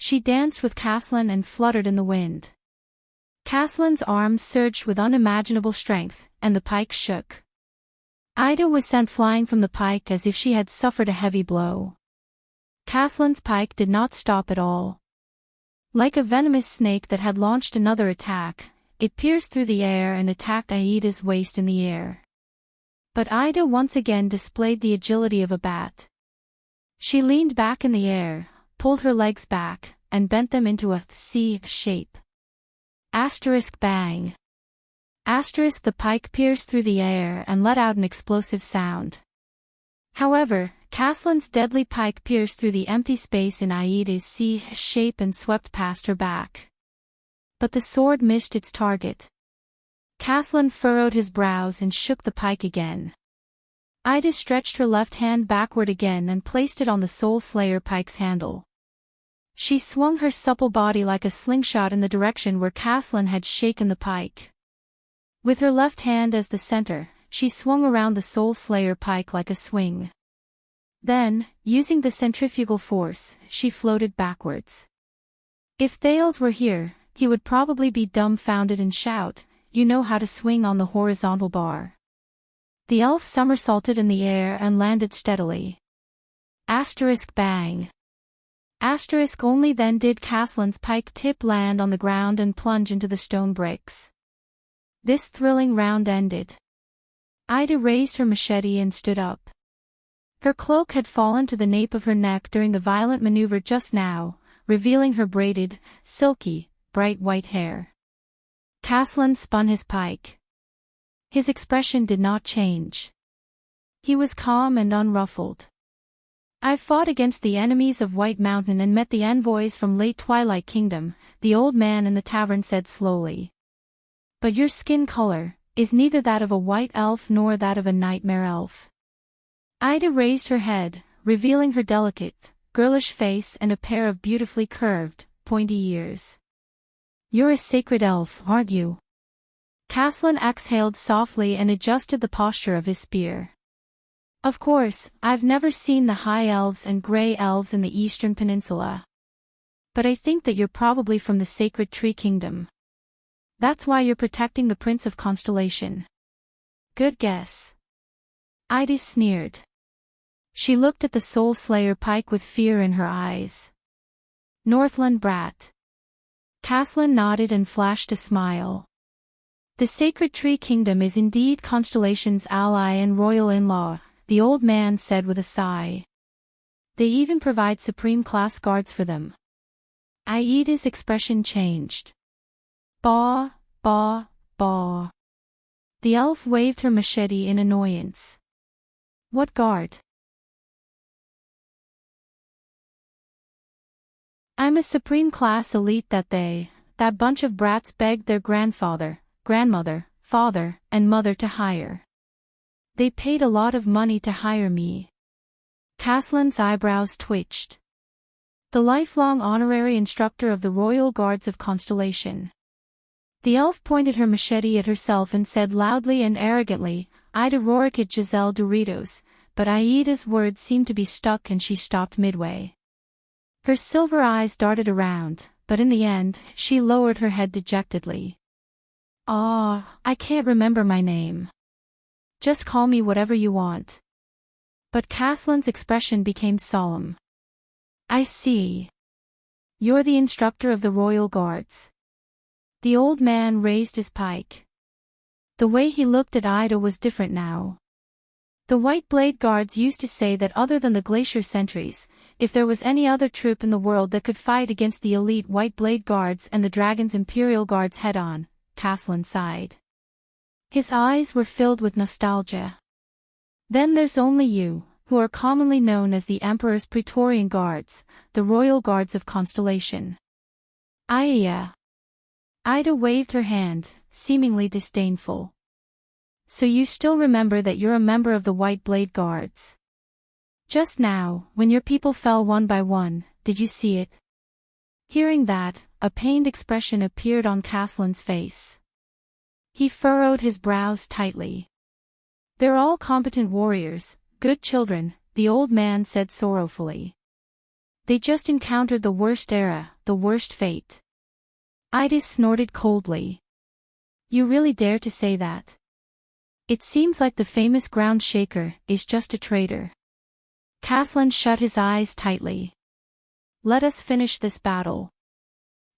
She danced with Caslin and fluttered in the wind. Caslin's arms surged with unimaginable strength, and the pike shook. Ida was sent flying from the pike as if she had suffered a heavy blow. Caslin's pike did not stop at all. Like a venomous snake that had launched another attack, it pierced through the air and attacked Aida's waist in the air. But Ida once again displayed the agility of a bat. She leaned back in the air, pulled her legs back, and bent them into a C shape. Bang. The pike pierced through the air and let out an explosive sound. However, Caslin's deadly pike pierced through the empty space in Aida's C shape and swept past her back. But the sword missed its target. Caslin furrowed his brows and shook the pike again. Ida stretched her left hand backward again and placed it on the Soul Slayer pike's handle. She swung her supple body like a slingshot in the direction where Caslin had shaken the pike. With her left hand as the center, she swung around the Soul Slayer pike like a swing. Then, using the centrifugal force, she floated backwards. If Thales were here, he would probably be dumbfounded and shout, "You know how to swing on the horizontal bar." The elf somersaulted in the air and landed steadily. Bang. Only then did Caslin's pike tip land on the ground and plunge into the stone bricks. This thrilling round ended. Ida raised her machete and stood up. Her cloak had fallen to the nape of her neck during the violent maneuver just now, revealing her braided, silky, bright white hair. Caslin spun his pike. His expression did not change. He was calm and unruffled. "I've fought against the enemies of White Mountain and met the envoys from late Twilight Kingdom," the old man in the tavern said slowly. "But your skin color is neither that of a white elf nor that of a nightmare elf." Ida raised her head, revealing her delicate, girlish face and a pair of beautifully curved, pointy ears. "You're a sacred elf, aren't you?" Caslin exhaled softly and adjusted the posture of his spear. "Of course, I've never seen the High Elves and Grey Elves in the Eastern Peninsula. But I think that you're probably from the Sacred Tree Kingdom. That's why you're protecting the Prince of Constellation." "Good guess." Ida sneered. She looked at the Soul Slayer pike with fear in her eyes. "Northland brat." Caslin nodded and flashed a smile. "The Sacred Tree Kingdom is indeed Constellation's ally and royal in-law," the old man said with a sigh. "They even provide supreme class guards for them." Aida's expression changed. "Baw, baw, baw." The elf waved her machete in annoyance. "What guard?" "I'm a supreme class elite that bunch of brats begged their grandfather, grandmother, father, and mother to hire. They paid a lot of money to hire me." Caslin's eyebrows twitched. "The lifelong honorary instructor of the Royal Guards of Constellation." The elf pointed her machete at herself and said loudly and arrogantly, "Ida Roricat Giselle Doritos," but Aida's words seemed to be stuck and she stopped midway. Her silver eyes darted around, but in the end, she lowered her head dejectedly. I can't remember my name. Just call me whatever you want." But Caslin's expression became solemn. "I see. You're the instructor of the Royal Guards." The old man raised his pike. The way he looked at Ida was different now. The White Blade Guards used to say that other than the Glacier Sentries, if there was any other troop in the world that could fight against the elite White Blade Guards and the Dragon's Imperial Guards head-on, Caslin sighed. His eyes were filled with nostalgia. "Then there's only you, who are commonly known as the Emperor's Praetorian Guards, the Royal Guards of Constellation." Ida waved her hand, seemingly disdainful. "So you still remember that you're a member of the White Blade Guards? Just now, when your people fell one by one, did you see it?" Hearing that, a pained expression appeared on Caslin's face. He furrowed his brows tightly. "They're all competent warriors, good children," the old man said sorrowfully. They just encountered the worst era, the worst fate. Ida snorted coldly. You really dare to say that? It seems like the famous ground shaker is just a traitor. Caslin shut his eyes tightly. Let us finish this battle.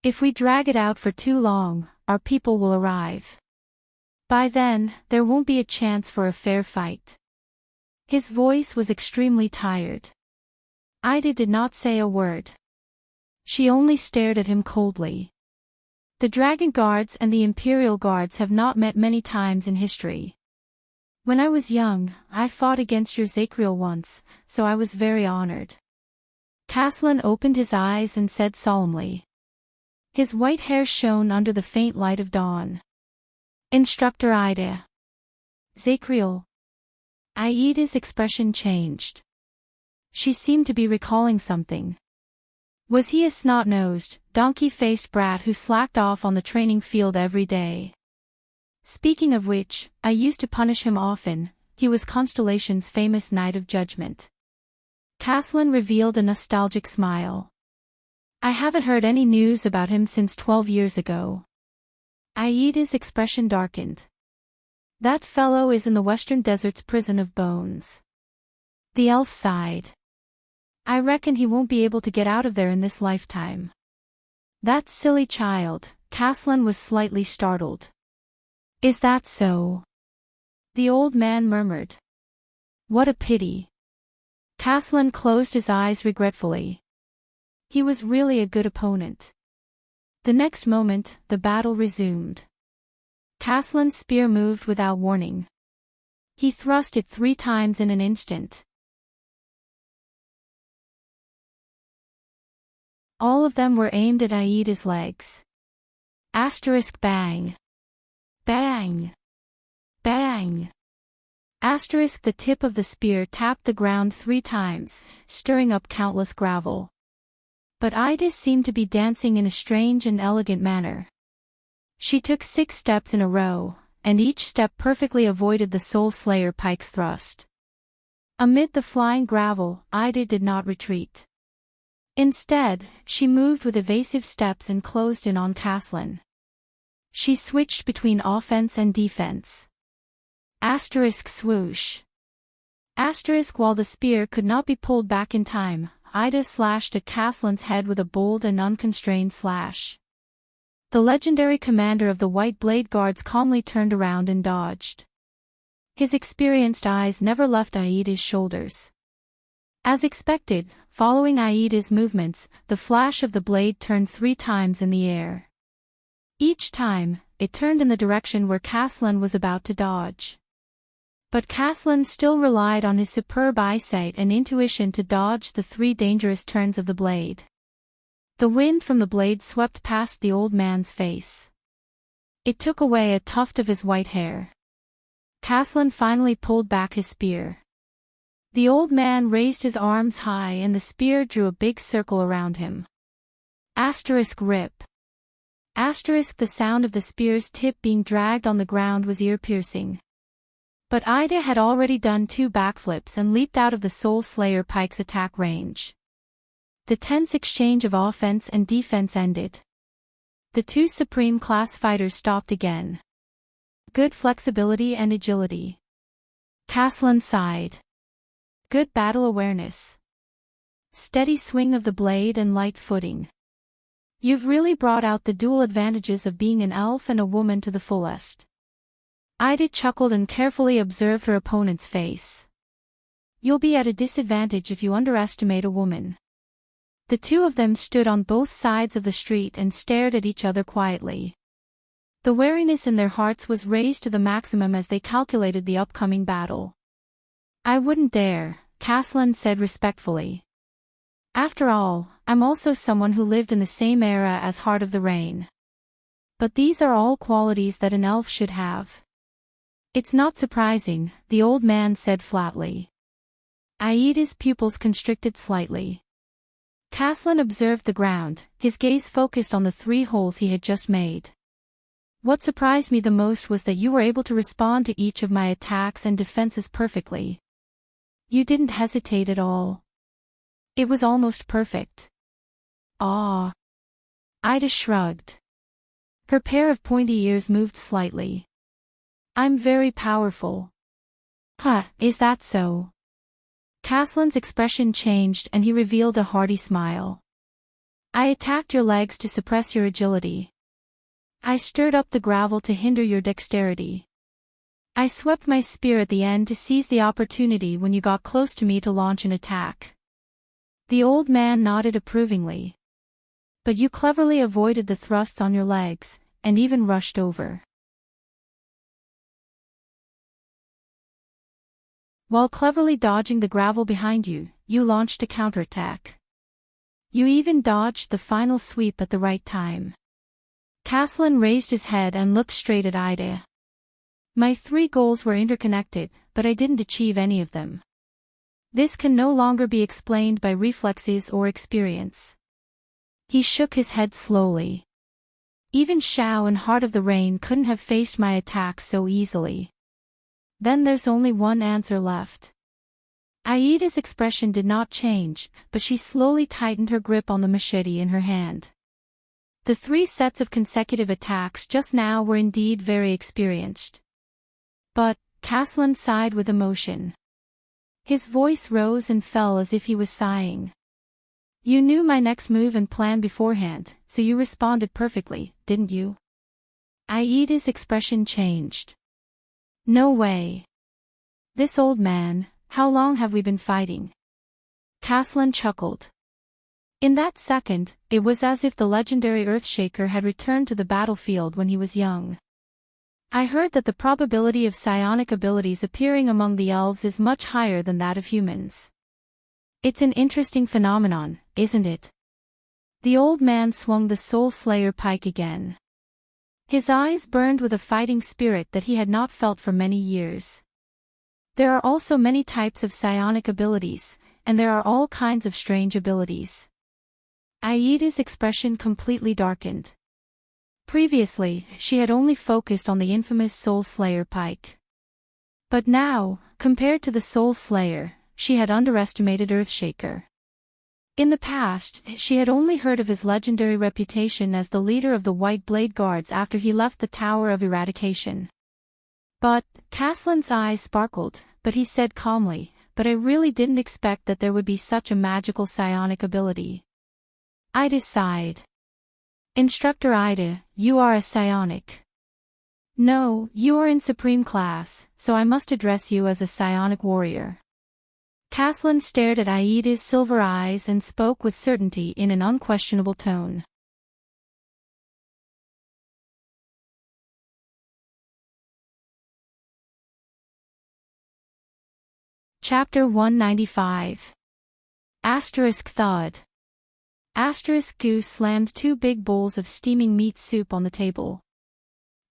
If we drag it out for too long, our people will arrive. By then, there won't be a chance for a fair fight. His voice was extremely tired. Ida did not say a word. She only stared at him coldly. The Dragon Guards and the Imperial Guards have not met many times in history. When I was young, I fought against your Zachriel once, so I was very honored. Caslin opened his eyes and said solemnly. His white hair shone under the faint light of dawn. Instructor Ida. Zachriel. Aida's expression changed. She seemed to be recalling something. Was he a snot-nosed, donkey-faced brat who slacked off on the training field every day? Speaking of which, I used to punish him often. He was Constellation's famous Knight of Judgment. Caslin revealed a nostalgic smile. I haven't heard any news about him since 12 years ago. Aida's expression darkened. That fellow is in the Western Desert's prison of bones. The elf sighed. I reckon he won't be able to get out of there in this lifetime. That silly child. Caslin was slightly startled. Is that so? The old man murmured. What a pity. Caslin closed his eyes regretfully. He was really a good opponent. The next moment, the battle resumed. Caslin's spear moved without warning. He thrust it 3 times in an instant. All of them were aimed at Aida's legs. Asterisk bang. Bang. Bang. Asterisk the tip of the spear tapped the ground 3 times, stirring up countless gravel. But Ida seemed to be dancing in a strange and elegant manner. She took 6 steps in a row, and each step perfectly avoided the Soul Slayer pike's thrust. Amid the flying gravel, Ida did not retreat. Instead, she moved with evasive steps and closed in on Caslin. She switched between offense and defense. Asterisk swoosh. Asterisk while the spear could not be pulled back in time, Ida slashed at Caslin's head with a bold and unconstrained slash. The legendary commander of the White Blade Guards calmly turned around and dodged. His experienced eyes never left Aida's shoulders. As expected, following Aida's movements, the flash of the blade turned 3 times in the air. Each time, it turned in the direction where Caslin was about to dodge. But Caslin still relied on his superb eyesight and intuition to dodge the 3 dangerous turns of the blade. The wind from the blade swept past the old man's face. It took away a tuft of his white hair. Caslin finally pulled back his spear. The old man raised his arms high and the spear drew a big circle around him. Asterisk rip. Asterisk the sound of the spear's tip being dragged on the ground was ear-piercing. But Ida had already done 2 backflips and leaped out of the Soul Slayer pike's attack range. The tense exchange of offense and defense ended. The 2 Supreme Class fighters stopped again. Good flexibility and agility. Caslin sighed. Good battle awareness. Steady swing of the blade and light footing. You've really brought out the dual advantages of being an elf and a woman to the fullest. Ida chuckled and carefully observed her opponent's face. You'll be at a disadvantage if you underestimate a woman. The 2 of them stood on both sides of the street and stared at each other quietly. The wariness in their hearts was raised to the maximum as they calculated the upcoming battle. I wouldn't dare, Caslin said respectfully. After all, I'm also someone who lived in the same era as Heart of the Rain. But these are all qualities that an elf should have. It's not surprising, the old man said flatly. Aida's pupils constricted slightly. Caslin observed the ground, his gaze focused on the 3 holes he had just made. What surprised me the most was that you were able to respond to each of my attacks and defenses perfectly. You didn't hesitate at all. It was almost perfect. Ah. Ida shrugged. Her pair of pointy ears moved slightly. I'm very powerful. Huh, is that so? Caslan's expression changed and he revealed a hearty smile. I attacked your legs to suppress your agility. I stirred up the gravel to hinder your dexterity. I swept my spear at the end to seize the opportunity when you got close to me to launch an attack. The old man nodded approvingly. But you cleverly avoided the thrusts on your legs, and even rushed over. While cleverly dodging the gravel behind you, you launched a counterattack. You even dodged the final sweep at the right time. Caslan raised his head and looked straight at Ida. My 3 goals were interconnected, but I didn't achieve any of them. This can no longer be explained by reflexes or experience. He shook his head slowly. Even Xiao and Heart of the Rain couldn't have faced my attacks so easily. Then there's only one answer left. Aida's expression did not change, but she slowly tightened her grip on the machete in her hand. The 3 sets of consecutive attacks just now were indeed very experienced. But, Caslan sighed with emotion. His voice rose and fell as if he was sighing. You knew my next move and plan beforehand, so you responded perfectly, didn't you? Aida's expression changed. No way. This old man, how long have we been fighting? Caslan chuckled. In that second, it was as if the legendary Earthshaker had returned to the battlefield when he was young. I heard that the probability of psionic abilities appearing among the elves is much higher than that of humans. It's an interesting phenomenon, isn't it? The old man swung the Soul Slayer pike again. His eyes burned with a fighting spirit that he had not felt for many years. There are also many types of psionic abilities, and there are all kinds of strange abilities. Aida's expression completely darkened. Previously, she had only focused on the infamous Soul Slayer pike. But now, compared to the Soul Slayer, she had underestimated Earthshaker. In the past, she had only heard of his legendary reputation as the leader of the White Blade Guards after he left the Tower of Eradication. But, Caslan's eyes sparkled, but he said calmly, but I really didn't expect that there would be such a magical psionic ability. Ida sighed. Instructor Ida, you are a psionic. No, you are in supreme class, so I must address you as a psionic warrior. Caslan stared at Aida's silver eyes and spoke with certainty in an unquestionable tone. Chapter 195. Thud. Goose slammed 2 big bowls of steaming meat soup on the table.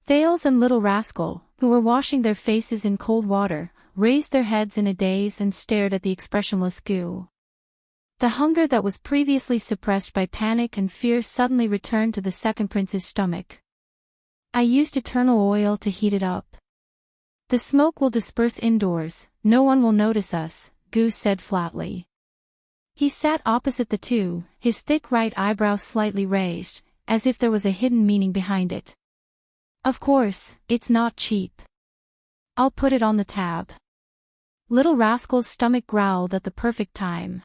Thales and Little Rascal, who were washing their faces in cold water, raised their heads in a daze and stared at the expressionless goo. The hunger that was previously suppressed by panic and fear suddenly returned to the second prince's stomach. I used eternal oil to heat it up. The smoke will disperse indoors, no one will notice us, Goose said flatly. He sat opposite the 2, his thick right eyebrow slightly raised, as if there was a hidden meaning behind it. Of course, it's not cheap. I'll put it on the tab. Little Rascal's stomach growled at the perfect time.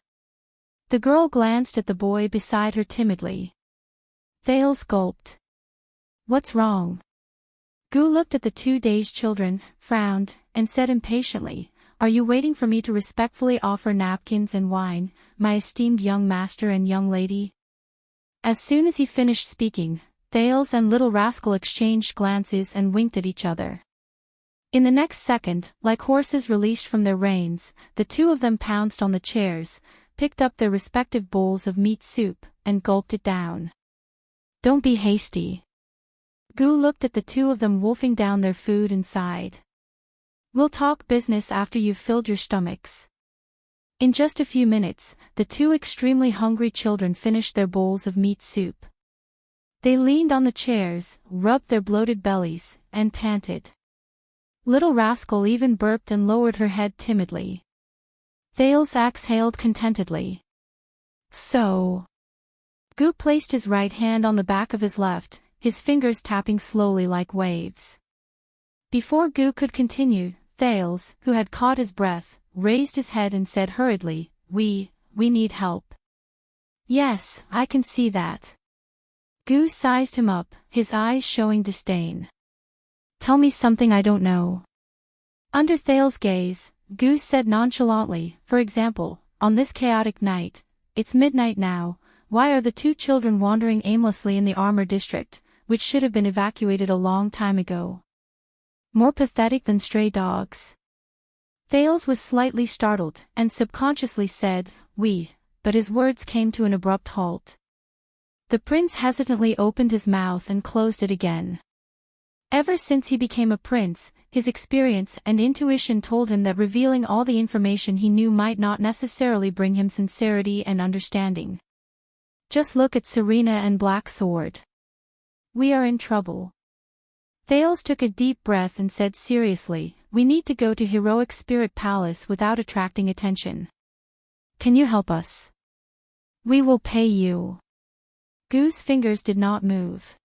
The girl glanced at the boy beside her timidly. Thales gulped. What's wrong? Goo looked at the 2 dazed children, frowned, and said impatiently, Are you waiting for me to respectfully offer napkins and wine, my esteemed young master and young lady? As soon as he finished speaking, Thales and Little Rascal exchanged glances and winked at each other. In the next second, like horses released from their reins, the 2 of them pounced on the chairs, picked up their respective bowls of meat soup, and gulped it down. Don't be hasty. Goo looked at the 2 of them wolfing down their food and sighed. We'll talk business after you've filled your stomachs. In just a few minutes, the 2 extremely hungry children finished their bowls of meat soup. They leaned on the chairs, rubbed their bloated bellies, and panted. Little Rascal even burped and lowered her head timidly. Thales exhaled contentedly. So. Gu placed his right hand on the back of his left, his fingers tapping slowly like waves. Before Gu could continue, Thales, who had caught his breath, raised his head and said hurriedly, We need help. Yes, I can see that. Gu sized him up, his eyes showing disdain. Tell me something I don't know. Under Thales' gaze, Gu said nonchalantly, for example, on this chaotic night, it's midnight now, why are the two children wandering aimlessly in the armor district, which should have been evacuated a long time ago? More pathetic than stray dogs. Thales was slightly startled, and subconsciously said, but his words came to an abrupt halt. The prince hesitantly opened his mouth and closed it again. Ever since he became a prince, his experience and intuition told him that revealing all the information he knew might not necessarily bring him sincerity and understanding. Just look at Serena and Black Sword. We are in trouble. Thales took a deep breath and said seriously, we need to go to Heroic Spirit Palace without attracting attention. Can you help us? We will pay you. Gu's fingers did not move.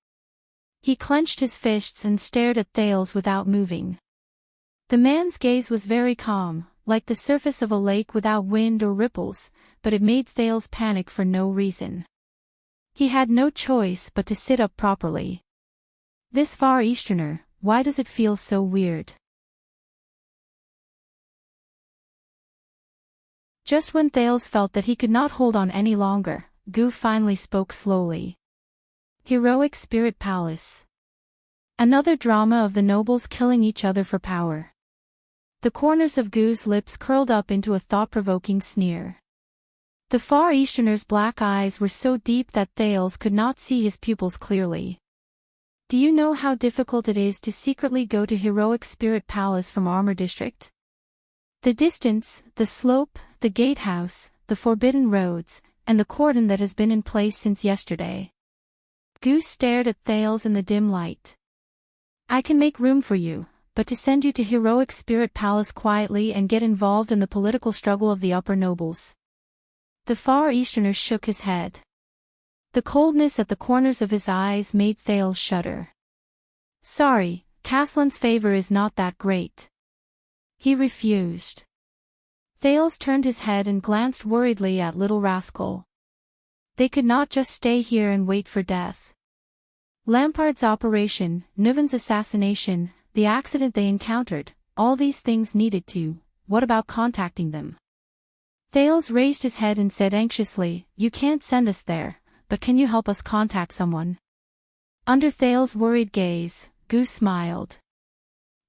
He clenched his fists and stared at Thales without moving. The man's gaze was very calm, like the surface of a lake without wind or ripples, but it made Thales panic for no reason. He had no choice but to sit up properly. This Far Easterner, why does it feel so weird? Just when Thales felt that he could not hold on any longer, Gu finally spoke slowly. Heroic Spirit Palace. Another drama of the nobles killing each other for power. The corners of Gu's lips curled up into a thought-provoking sneer. The Far Easterner's black eyes were so deep that Thales could not see his pupils clearly. Do you know how difficult it is to secretly go to Heroic Spirit Palace from Armor District? The distance, the slope, the gatehouse, the forbidden roads, and the cordon that has been in place since yesterday. Gu stared at Thales in the dim light. I can make room for you, but to send you to Heroic Spirit Palace quietly and get involved in the political struggle of the upper nobles. The Far Easterner shook his head. The coldness at the corners of his eyes made Thales shudder. Sorry, Caslan's favor is not that great. He refused. Thales turned his head and glanced worriedly at Little Rascal. They could not just stay here and wait for death. Lampard's operation, Nuven's assassination, the accident they encountered, all these things needed to. What about contacting them? Thales raised his head and said anxiously, You can't send us there, but can you help us contact someone? Under Thales' worried gaze, Gu smiled.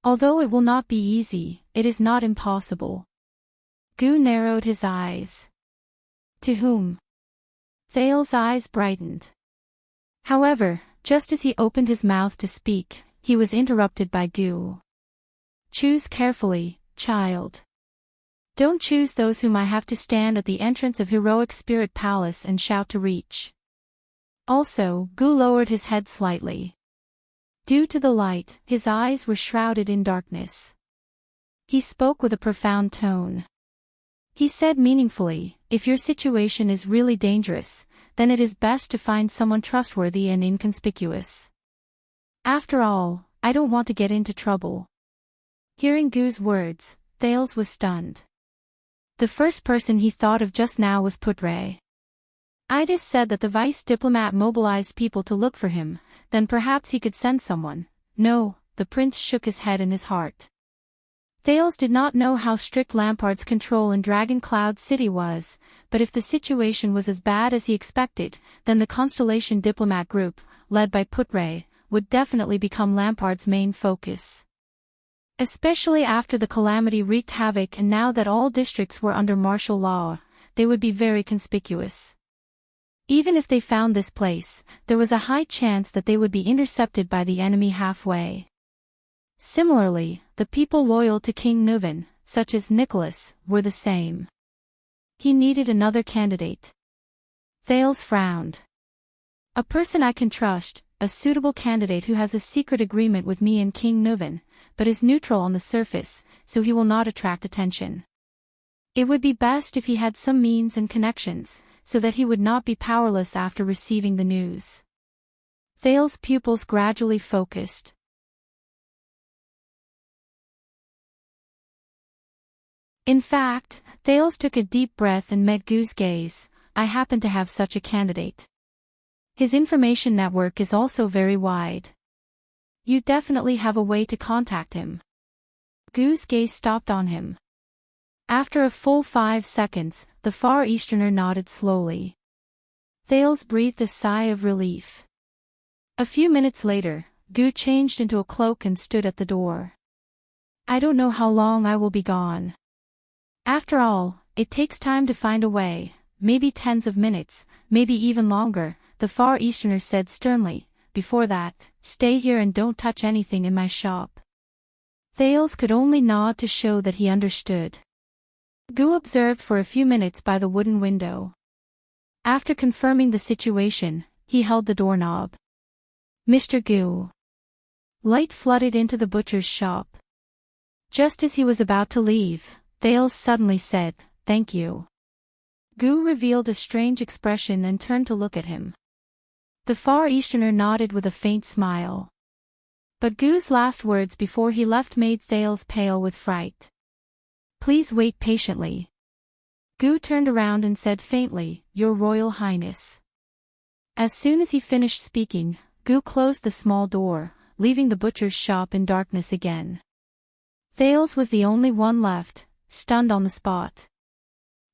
Although it will not be easy, it is not impossible. Gu narrowed his eyes. To whom? Thales' eyes brightened. However, just as he opened his mouth to speak, he was interrupted by Gu. Choose carefully, child. Don't choose those whom I have to stand at the entrance of Heroic Spirit Palace and shout to reach. Also, Gu lowered his head slightly. Due to the light, his eyes were shrouded in darkness. He spoke with a profound tone. He said meaningfully, if your situation is really dangerous, then it is best to find someone trustworthy and inconspicuous. After all, I don't want to get into trouble. Hearing Gu's words, Thales was stunned. The first person he thought of just now was Putre. Idis said that the vice diplomat mobilized people to look for him, then perhaps he could send someone. No, the prince shook his head in his heart. Thales did not know how strict Lampard's control in Dragon Cloud City was, but if the situation was as bad as he expected, then the Constellation Diplomat Group, led by Putre, would definitely become Lampard's main focus. Especially after the calamity wreaked havoc and now that all districts were under martial law, they would be very conspicuous. Even if they found this place, there was a high chance that they would be intercepted by the enemy halfway. Similarly, the people loyal to King Nuven, such as Nicholas, were the same. He needed another candidate. Thales frowned. A person I can trust, a suitable candidate who has a secret agreement with me and King Nuven, but is neutral on the surface, so he will not attract attention. It would be best if he had some means and connections, so that he would not be powerless after receiving the news. Thale's pupils gradually focused. In fact, Thales took a deep breath and met Gu's gaze. I happen to have such a candidate. His information network is also very wide. You definitely have a way to contact him. Gu's gaze stopped on him. After a full 5 seconds, the Far Easterner nodded slowly. Thales breathed a sigh of relief. A few minutes later, Gu changed into a cloak and stood at the door. I don't know how long I will be gone. After all, it takes time to find a way, maybe tens of minutes, maybe even longer, the Far Easterner said sternly. Before that, stay here and don't touch anything in my shop. Thales could only nod to show that he understood. Gu observed for a few minutes by the wooden window. After confirming the situation, he held the doorknob. Mr. Gu. Light flooded into the butcher's shop. Just as he was about to leave, Thales suddenly said, "Thank you." Gu revealed a strange expression and turned to look at him. The Far Easterner nodded with a faint smile. But Gu's last words before he left made Thales pale with fright. Please wait patiently. Gu turned around and said faintly, Your Royal Highness. As soon as he finished speaking, Gu closed the small door, leaving the butcher's shop in darkness again. Thales was the only one left, stunned on the spot.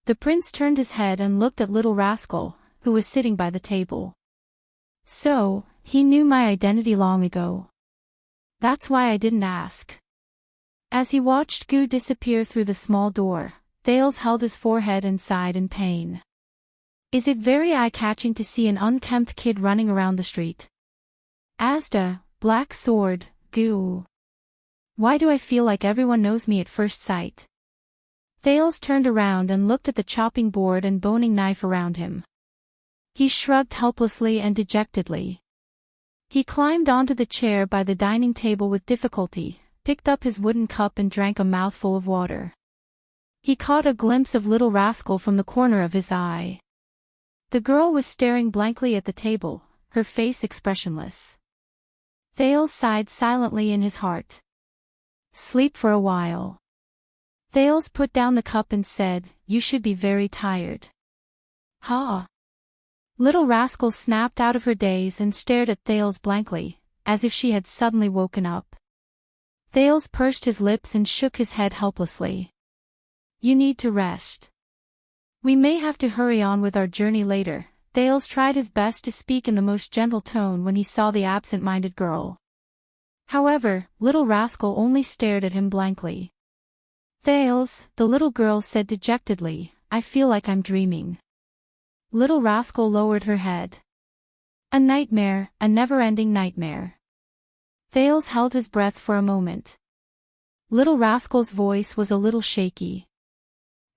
The prince turned his head and looked at Little Rascal, who was sitting by the table. So, he knew my identity long ago. That's why I didn't ask. As he watched Gu disappear through the small door, Thales held his forehead and sighed in pain. Is it very eye-catching to see an unkempt kid running around the street? Asda, Black Sword, Gu. Why do I feel like everyone knows me at first sight? Thales turned around and looked at the chopping board and boning knife around him. He shrugged helplessly and dejectedly. He climbed onto the chair by the dining table with difficulty, picked up his wooden cup and drank a mouthful of water. He caught a glimpse of Little Rascal from the corner of his eye. The girl was staring blankly at the table, her face expressionless. Thales sighed silently in his heart. Sleep for a while. Thales put down the cup and said, You should be very tired. Ha! Little Rascal snapped out of her daze and stared at Thales blankly, as if she had suddenly woken up. Thales pursed his lips and shook his head helplessly. You need to rest. We may have to hurry on with our journey later. Thales tried his best to speak in the most gentle tone when he saw the absent-minded girl. However, Little Rascal only stared at him blankly. Thales, the little girl said dejectedly, I feel like I'm dreaming. Little Rascal lowered her head. A nightmare, a never-ending nightmare. Thales held his breath for a moment. Little Rascal's voice was a little shaky.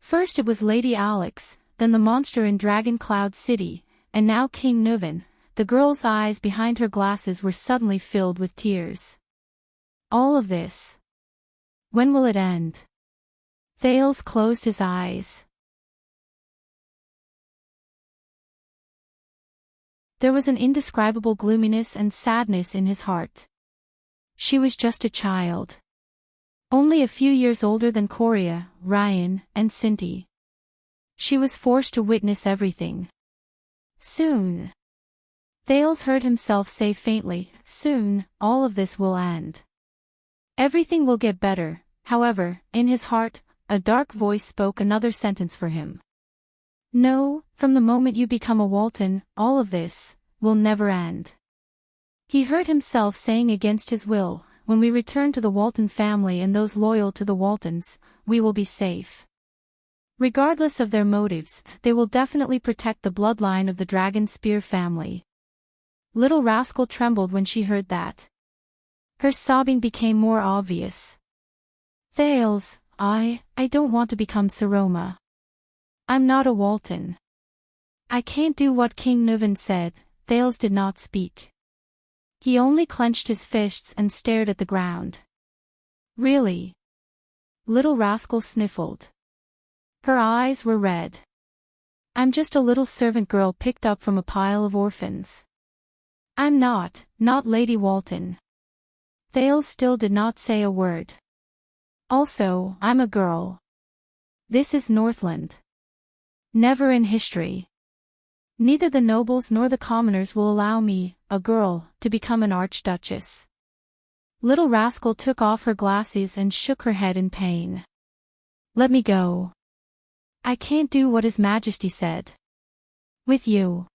First it was Lady Alex, then the monster in Dragon Cloud City, and now King Nuven. The girl's eyes behind her glasses were suddenly filled with tears. All of this. When will it end? Thales closed his eyes. There was an indescribable gloominess and sadness in his heart. She was just a child. Only a few years older than Coria, Ryan, and Cinti. She was forced to witness everything. Soon. Thales heard himself say faintly, soon, all of this will end. Everything will get better. However, in his heart, a dark voice spoke another sentence for him. No, from the moment you become a Walton, all of this will never end. He heard himself saying against his will, when we return to the Walton family and those loyal to the Waltons, we will be safe. Regardless of their motives, they will definitely protect the bloodline of the Dragon Spear family. Little Rascal trembled when she heard that. Her sobbing became more obvious. Thales, I don't want to become Saroma. I'm not a Walton. I can't do what King Nuven said. Thales did not speak. He only clenched his fists and stared at the ground. Really? Little Rascal sniffled. Her eyes were red. I'm just a little servant girl picked up from a pile of orphans. I'm not Lady Walton. Thales still did not say a word. Also, I'm a girl. This is Northland. Never in history. Neither the nobles nor the commoners will allow me, a girl, to become an archduchess. Little Rascal took off her glasses and shook her head in pain. Let me go. I can't do what His Majesty said. With you.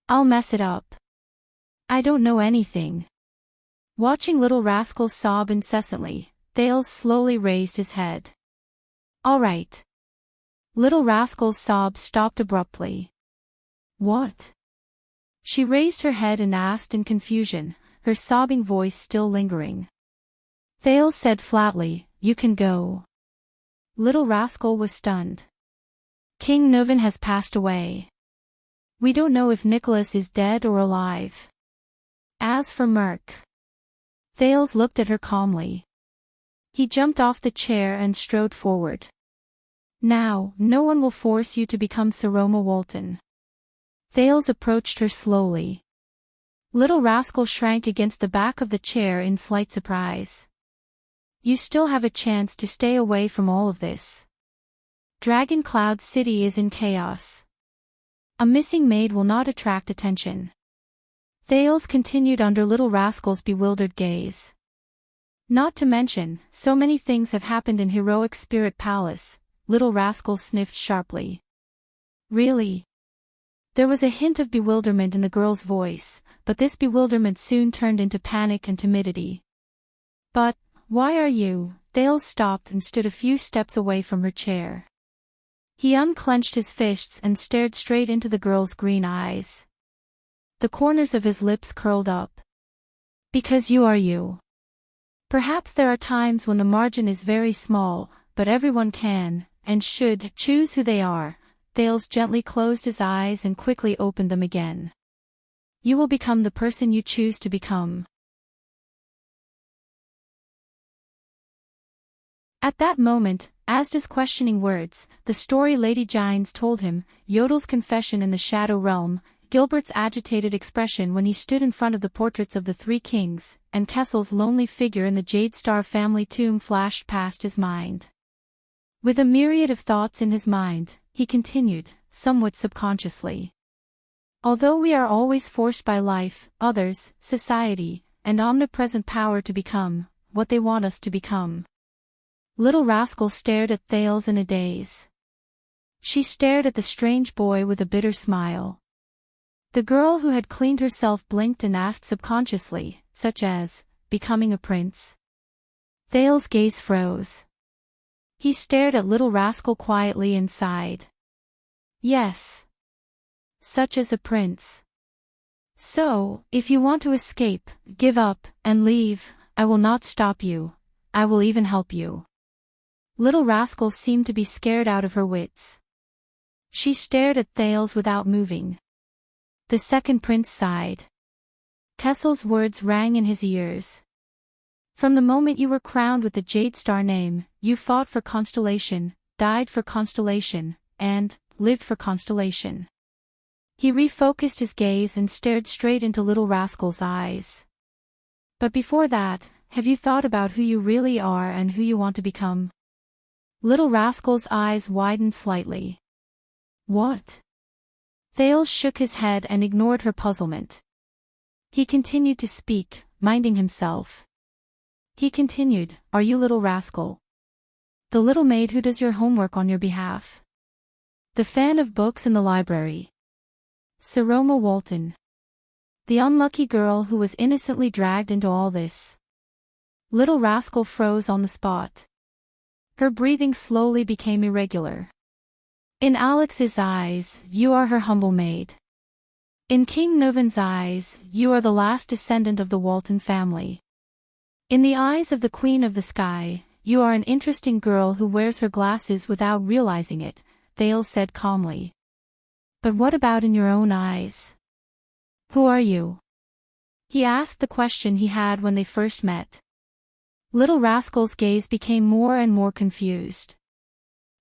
I'll mess it up. I don't know anything. Watching Little Rascal sob incessantly, Thales slowly raised his head. All right. Little Rascal's sobs stopped abruptly. What? She raised her head and asked in confusion, her sobbing voice still lingering. Thales said flatly, You can go. Little Rascal was stunned. King Nuvan has passed away. We don't know if Nicholas is dead or alive. As for Merc. Thales looked at her calmly. He jumped off the chair and strode forward. Now, no one will force you to become Saroma Walton. Thales approached her slowly. Little Rascal shrank against the back of the chair in slight surprise. You still have a chance to stay away from all of this. Dragon Cloud City is in chaos. A missing maid will not attract attention. Thales continued under Little Rascal's bewildered gaze. Not to mention, so many things have happened in Heroic Spirit Palace, Little Rascal sniffed sharply. Really? There was a hint of bewilderment in the girl's voice, but this bewilderment soon turned into panic and timidity. But, why are you? Thales stopped and stood a few steps away from her chair. He unclenched his fists and stared straight into the girl's green eyes. The corners of his lips curled up. Because you are you. Perhaps there are times when the margin is very small, but everyone can, and should, choose who they are. Thales gently closed his eyes and quickly opened them again. You will become the person you choose to become. At that moment, Asda's questioning words, the story Lady Gines told him, Yodel's confession in the Shadow Realm, Gilbert's agitated expression when he stood in front of the portraits of the three kings, and Kessel's lonely figure in the Jade Star family tomb flashed past his mind. With a myriad of thoughts in his mind, he continued, somewhat subconsciously. Although we are always forced by life, others, society, and omnipresent power to become what they want us to become. Little Rascal stared at Thales in a daze. She stared at the strange boy with a bitter smile. The girl who had cleaned herself blinked and asked subconsciously, such as, becoming a prince? Thales' gaze froze. He stared at Little Rascal quietly and sighed. Yes. Such as a prince. So, if you want to escape, give up, and leave, I will not stop you. I will even help you. Little Rascal seemed to be scared out of her wits. She stared at Thales without moving. The second prince sighed. Kessel's words rang in his ears. From the moment you were crowned with the Jade Star name, you fought for Constellation, died for Constellation, and lived for Constellation. He refocused his gaze and stared straight into Little Rascal's eyes. But before that, have you thought about who you really are and who you want to become? Little Rascal's eyes widened slightly. What? Thales shook his head and ignored her puzzlement. He continued to speak, minding himself. He continued, Are you Little Rascal? The little maid who does your homework on your behalf. The fan of books in the library. Saroma Walton. The unlucky girl who was innocently dragged into all this. Little Rascal froze on the spot. Her breathing slowly became irregular. In Alex's eyes, you are her humble maid. In King Nuvan's eyes, you are the last descendant of the Walton family. In the eyes of the Queen of the Sky, you are an interesting girl who wears her glasses without realizing it, Thales said calmly. But what about in your own eyes? Who are you? He asked the question he had when they first met. Little Rascal's gaze became more and more confused.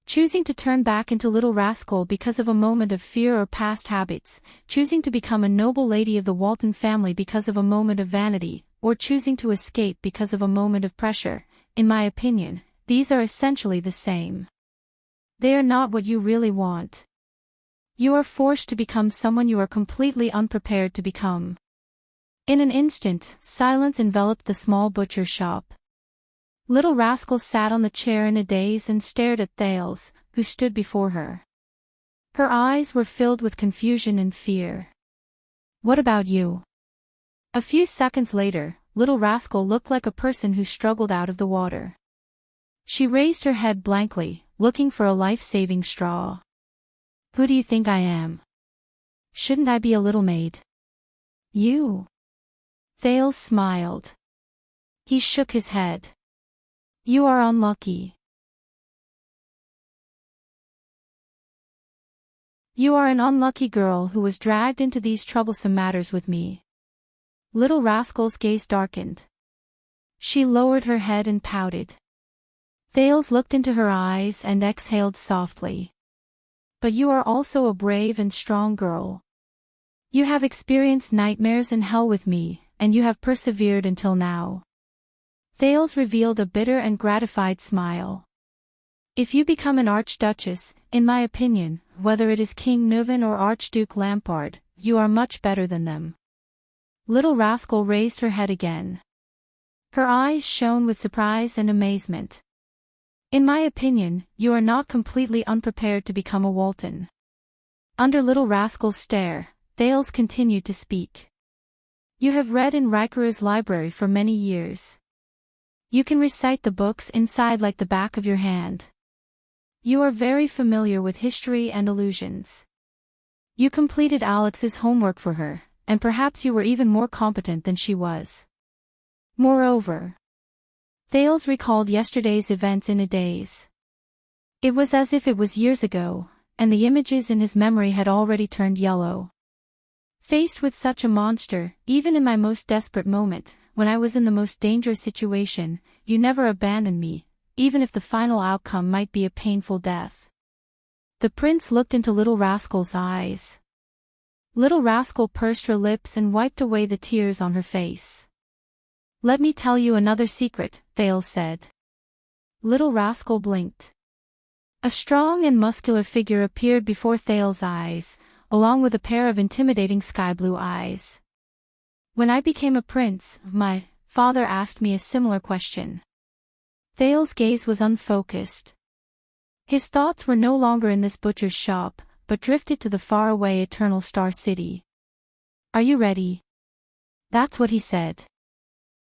Choosing to turn back into Little Rascal because of a moment of fear or past habits, choosing to become a noble lady of the Walton family because of a moment of vanity, or choosing to escape because of a moment of pressure, in my opinion, these are essentially the same. They are not what you really want. You are forced to become someone you are completely unprepared to become. In an instant, silence enveloped the small butcher shop. Little Rascal sat on the chair in a daze and stared at Thales, who stood before her. Her eyes were filled with confusion and fear. "What about you?" A few seconds later, Little Rascal looked like a person who struggled out of the water. She raised her head blankly, looking for a life-saving straw. "Who do you think I am? Shouldn't I be a little maid?" "You?" Thales smiled. He shook his head. "You are unlucky. You are an unlucky girl who was dragged into these troublesome matters with me." Little Rascal's gaze darkened. She lowered her head and pouted. Thales looked into her eyes and exhaled softly. "But you are also a brave and strong girl. You have experienced nightmares and hell with me, and you have persevered until now." Thales revealed a bitter and gratified smile. "If you become an archduchess, in my opinion, whether it is King Neuven or Archduke Lampard, you are much better than them." Little Rascal raised her head again. Her eyes shone with surprise and amazement. "In my opinion, you are not completely unprepared to become a Walton." Under Little Rascal's stare, Thales continued to speak. "You have read in LoveLore Library for many years. You can recite the books inside like the back of your hand. You are very familiar with history and illusions. You completed Alex's homework for her, and perhaps you were even more competent than she was. Moreover," Thales recalled yesterday's events in a daze. It was as if it was years ago, and the images in his memory had already turned yellow. "Faced with such a monster, even in my most desperate moment, when I was in the most dangerous situation, you never abandoned me, even if the final outcome might be a painful death." The prince looked into Little Rascal's eyes. Little Rascal pursed her lips and wiped away the tears on her face. "Let me tell you another secret," Thales said. Little Rascal blinked. A strong and muscular figure appeared before Thales' eyes, along with a pair of intimidating sky-blue eyes. "When I became a prince, my father asked me a similar question." Thales' gaze was unfocused. His thoughts were no longer in this butcher's shop, but drifted to the faraway Eternal Star City. "Are you ready?" That's what he said.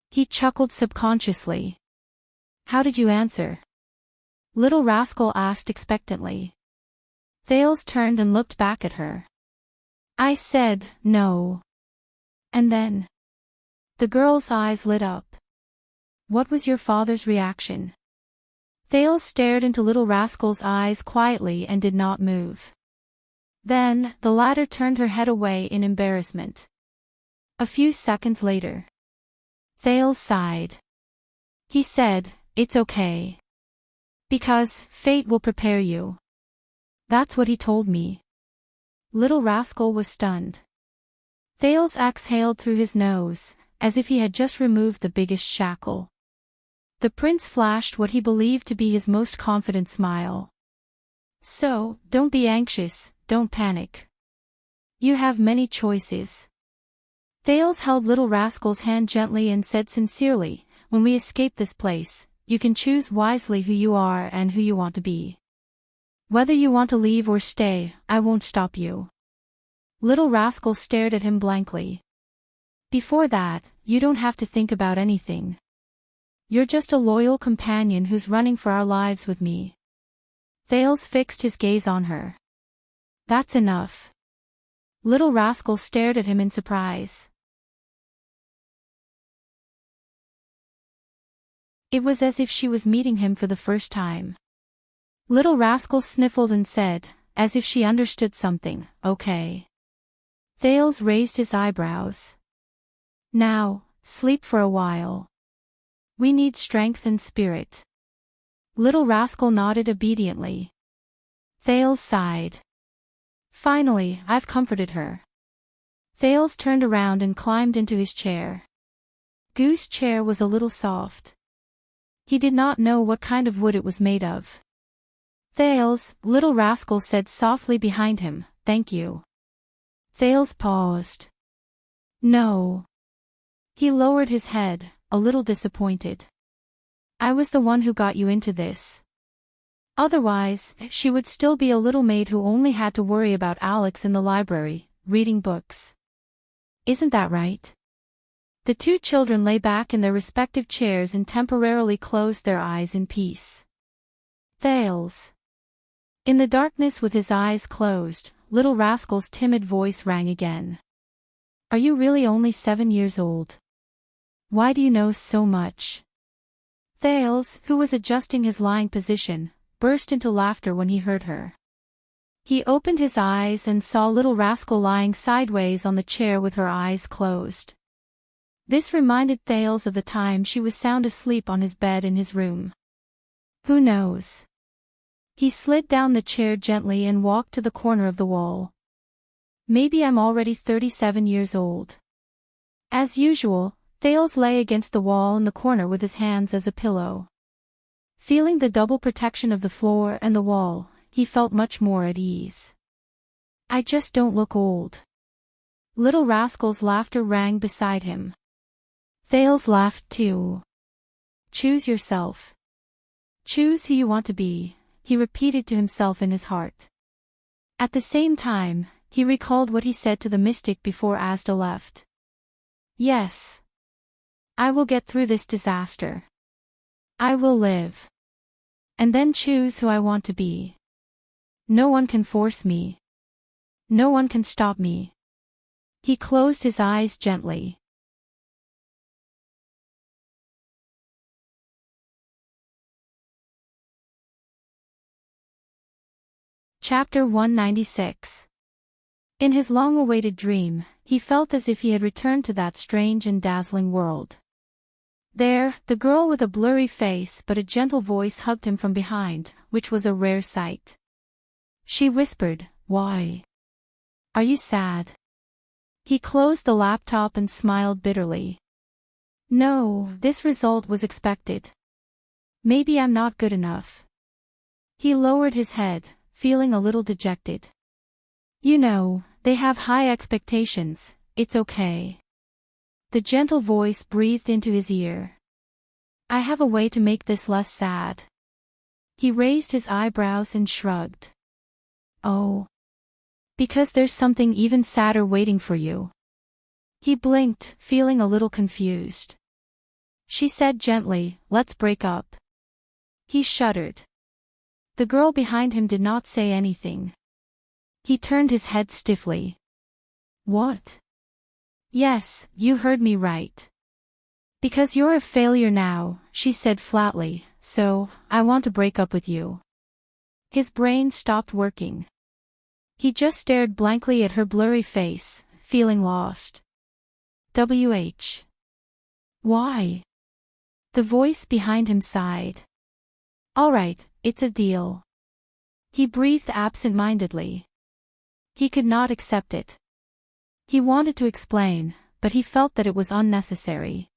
He chuckled subconsciously. "How did you answer?" Little Rascal asked expectantly. Thales turned and looked back at her. "I said, no." "And then?" The girl's eyes lit up. "What was your father's reaction?" Thales stared into Little Rascal's eyes quietly and did not move. Then, the latter turned her head away in embarrassment. A few seconds later, Thales sighed. He said, "It's okay. Because, fate will prepare you." That's what he told me. Little Rascal was stunned. Thales exhaled through his nose, as if he had just removed the biggest shackle. The prince flashed what he believed to be his most confident smile. "So, don't be anxious, don't panic. You have many choices." Thales held Little Rascal's hand gently and said sincerely, "When we escape this place, you can choose wisely who you are and who you want to be. Whether you want to leave or stay, I won't stop you." Little Rascal stared at him blankly. "Before that, you don't have to think about anything. You're just a loyal companion who's running for our lives with me." Thales fixed his gaze on her. "That's enough." Little Rascal stared at him in surprise. It was as if she was meeting him for the first time. Little Rascal sniffled and said, as if she understood something, "Okay." Thales raised his eyebrows. "Now, sleep for a while. We need strength and spirit." Little Rascal nodded obediently. Thales sighed. Finally, I've comforted her. Thales turned around and climbed into his chair. Goose's chair was a little soft. He did not know what kind of wood it was made of. Thales, little rascal said softly behind him, thank you. Thales paused. No. He lowered his head, a little disappointed. I was the one who got you into this. Otherwise, she would still be a little maid who only had to worry about Alex in the library, reading books. Isn't that right? The two children lay back in their respective chairs and temporarily closed their eyes in peace. Thales. In the darkness with his eyes closed, little rascal's timid voice rang again. Are you really only 7 years old? Why do you know so much? Thales, who was adjusting his lying position, burst into laughter when he heard her. He opened his eyes and saw little rascal lying sideways on the chair with her eyes closed. This reminded Thales of the time she was sound asleep on his bed in his room. Who knows? He slid down the chair gently and walked to the corner of the wall. Maybe I'm already 37 years old. As usual, Thales lay against the wall in the corner with his hands as a pillow. Feeling the double protection of the floor and the wall, he felt much more at ease. I just don't look old. Little rascal's laughter rang beside him. Thales laughed too. Choose yourself. Choose who you want to be, he repeated to himself in his heart. At the same time, he recalled what he said to the mystic before Asda left. Yes. I will get through this disaster. I will live. And then choose who I want to be. No one can force me. No one can stop me. He closed his eyes gently. Chapter 196. In his long-awaited dream, he felt as if he had returned to that strange and dazzling world. There, the girl with a blurry face but a gentle voice hugged him from behind, which was a rare sight. She whispered, "Why? Are you sad?" He closed the laptop and smiled bitterly. No, this result was expected. Maybe I'm not good enough. He lowered his head, feeling a little dejected. You know, they have high expectations, it's okay. The gentle voice breathed into his ear. I have a way to make this less sad. He raised his eyebrows and shrugged. Oh. Because there's something even sadder waiting for you. He blinked, feeling a little confused. She said gently, let's break up. He shuddered. The girl behind him did not say anything. He turned his head stiffly. What? Yes, you heard me right. Because you're a failure now, she said flatly, so, I want to break up with you. His brain stopped working. He just stared blankly at her blurry face, feeling lost. WH. Why? The voice behind him sighed. All right, it's a deal. He breathed absent-mindedly. He could not accept it. He wanted to explain, but he felt that it was unnecessary.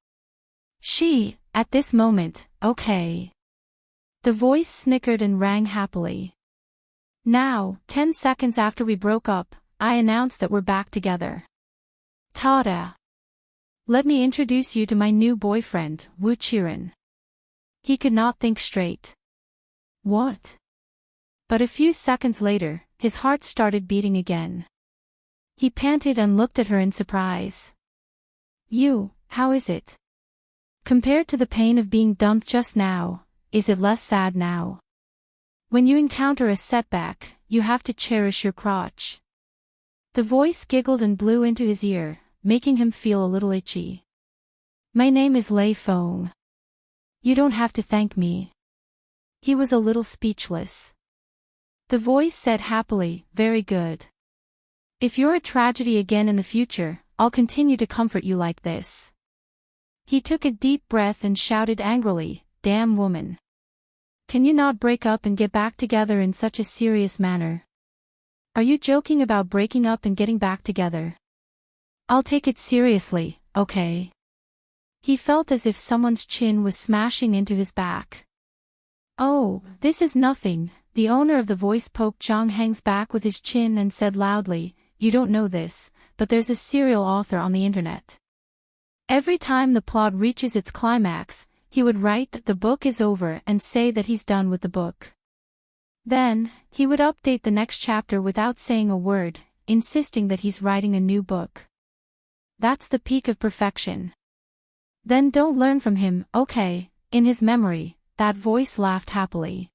She, at this moment, okay. The voice snickered and rang happily. Now, 10 seconds after we broke up, I announced that we're back together. Ta-da! Let me introduce you to my new boyfriend, Wu Qiren. He could not think straight. What? But a few seconds later, his heart started beating again. He panted and looked at her in surprise. You, how is it? Compared to the pain of being dumped just now, is it less sad now? When you encounter a setback, you have to cherish your crotch. The voice giggled and blew into his ear, making him feel a little itchy. My name is Lei Feng. You don't have to thank me. He was a little speechless. The voice said happily, very good. If you're a tragedy again in the future, I'll continue to comfort you like this. He took a deep breath and shouted angrily, damn woman. Can you not break up and get back together in such a serious manner? Are you joking about breaking up and getting back together? I'll take it seriously, okay? He felt as if someone's chin was smashing into his back. Oh, this is nothing. The owner of the voice poked Zhang Heng's back with his chin and said loudly, "You don't know this, but there's a serial author on the internet. Every time the plot reaches its climax, he would write that the book is over and say that he's done with the book. Then, he would update the next chapter without saying a word, insisting that he's writing a new book. That's the peak of perfection. Then don't learn from him, okay?" In his memory, that voice laughed happily.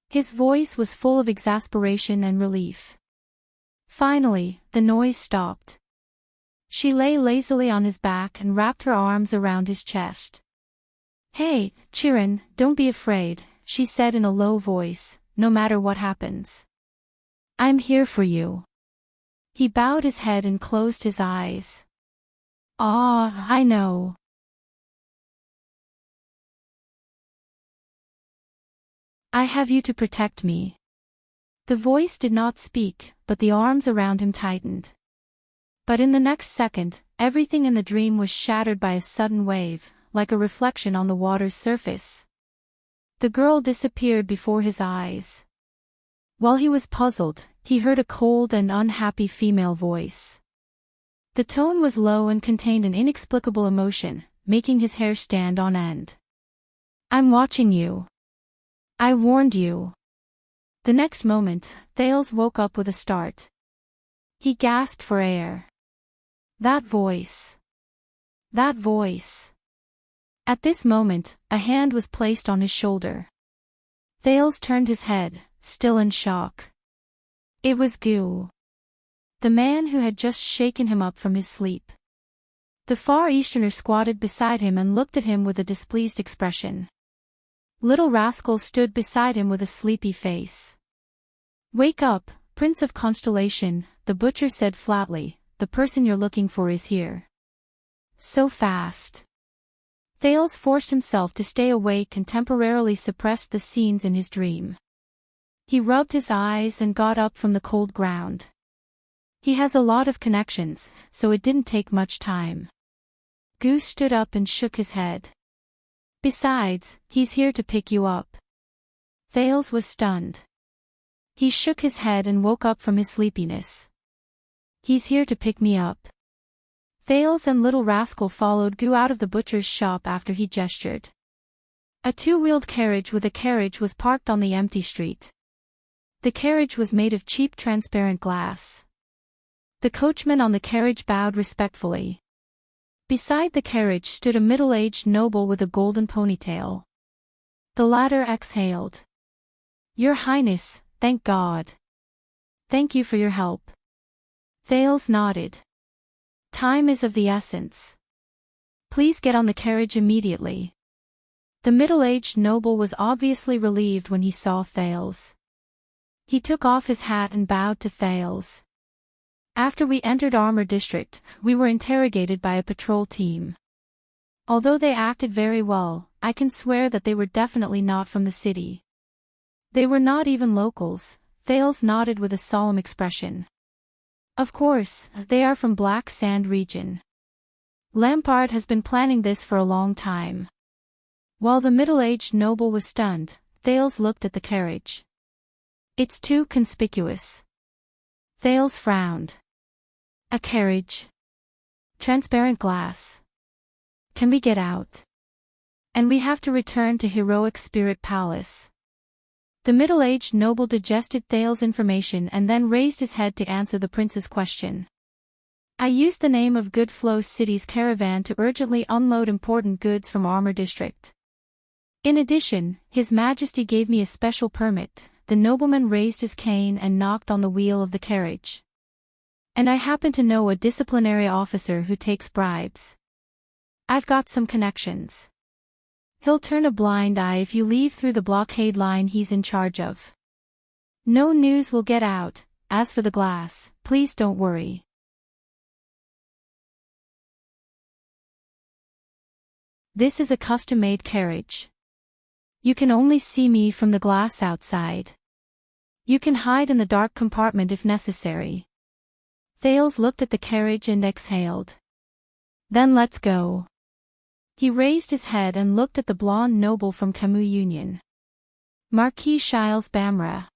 His voice was full of exasperation and relief. Finally, the noise stopped. She lay lazily on his back and wrapped her arms around his chest. "Hey, Chiron, don't be afraid," she said in a low voice, "no matter what happens. I'm here for you." He bowed his head and closed his eyes. "Ah, I know. I have you to protect me." The voice did not speak, but the arms around him tightened. But in the next second, everything in the dream was shattered by a sudden wave, like a reflection on the water's surface. The girl disappeared before his eyes. While he was puzzled, he heard a cold and unhappy female voice. The tone was low and contained an inexplicable emotion, making his hair stand on end. "I'm watching you. I warned you." The next moment, Thales woke up with a start. He gasped for air. That voice. That voice. At this moment, a hand was placed on his shoulder. Thales turned his head, still in shock. It was Gu, the man who had just shaken him up from his sleep. The Far Easterner squatted beside him and looked at him with a displeased expression. Little Rascal stood beside him with a sleepy face. "Wake up, Prince of Constellation," the butcher said flatly, "the person you're looking for is here." So fast. Thales forced himself to stay awake and temporarily suppressed the scenes in his dream. He rubbed his eyes and got up from the cold ground. He has a lot of connections, so it didn't take much time. Goose stood up and shook his head. "Besides, he's here to pick you up." Thales was stunned. He shook his head and woke up from his sleepiness. "He's here to pick me up." Thales and Little Rascal followed Gu out of the butcher's shop after he gestured. A two-wheeled carriage with a carriage was parked on the empty street. The carriage was made of cheap transparent glass. The coachman on the carriage bowed respectfully. Beside the carriage stood a middle-aged noble with a golden ponytail. The latter exhaled. "Your Highness, thank God. Thank you for your help." Thales nodded. "Time is of the essence. Please get on the carriage immediately." The middle-aged noble was obviously relieved when he saw Thales. He took off his hat and bowed to Thales. "After we entered Armor District, we were interrogated by a patrol team. Although they acted very well, I can swear that they were definitely not from the city. They were not even locals." Thales nodded with a solemn expression. "Of course, they are from Black Sand region. Lampard has been planning this for a long time." While the middle-aged noble was stunned, Thales looked at the carriage. "It's too conspicuous." Thales frowned. "A carriage. Transparent glass. Can we get out? And we have to return to Heroic Spirit Palace." The middle-aged noble digested Thales' information and then raised his head to answer the prince's question. "I used the name of Good Flow City's caravan to urgently unload important goods from Armor District. In addition, His Majesty gave me a special permit." The nobleman raised his cane and knocked on the wheel of the carriage. "And I happen to know a disciplinary officer who takes bribes. I've got some connections. He'll turn a blind eye if you leave through the blockade line he's in charge of. No news will get out. As for the glass, please don't worry." This is a custom-made carriage. You can only see me from the glass outside. You can hide in the dark compartment if necessary. Thales looked at the carriage and exhaled. Then let's go. He raised his head and looked at the blonde noble from Camus Union. Marquis Shiles Bamra.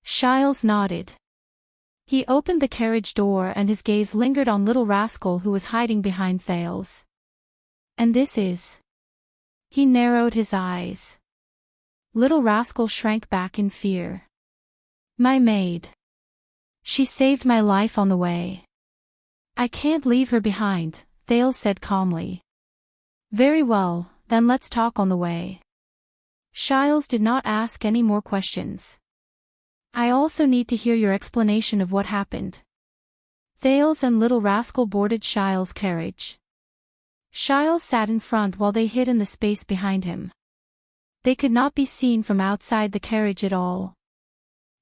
Shiles nodded. He opened the carriage door and his gaze lingered on little rascal who was hiding behind Thales. And this is... He narrowed his eyes. Little rascal shrank back in fear. My maid. She saved my life on the way. I can't leave her behind, Thales said calmly. Very well, then let's talk on the way. Shiles did not ask any more questions. I also need to hear your explanation of what happened. Thales and little rascal boarded Shiles' carriage. Shiles sat in front while they hid in the space behind him. They could not be seen from outside the carriage at all.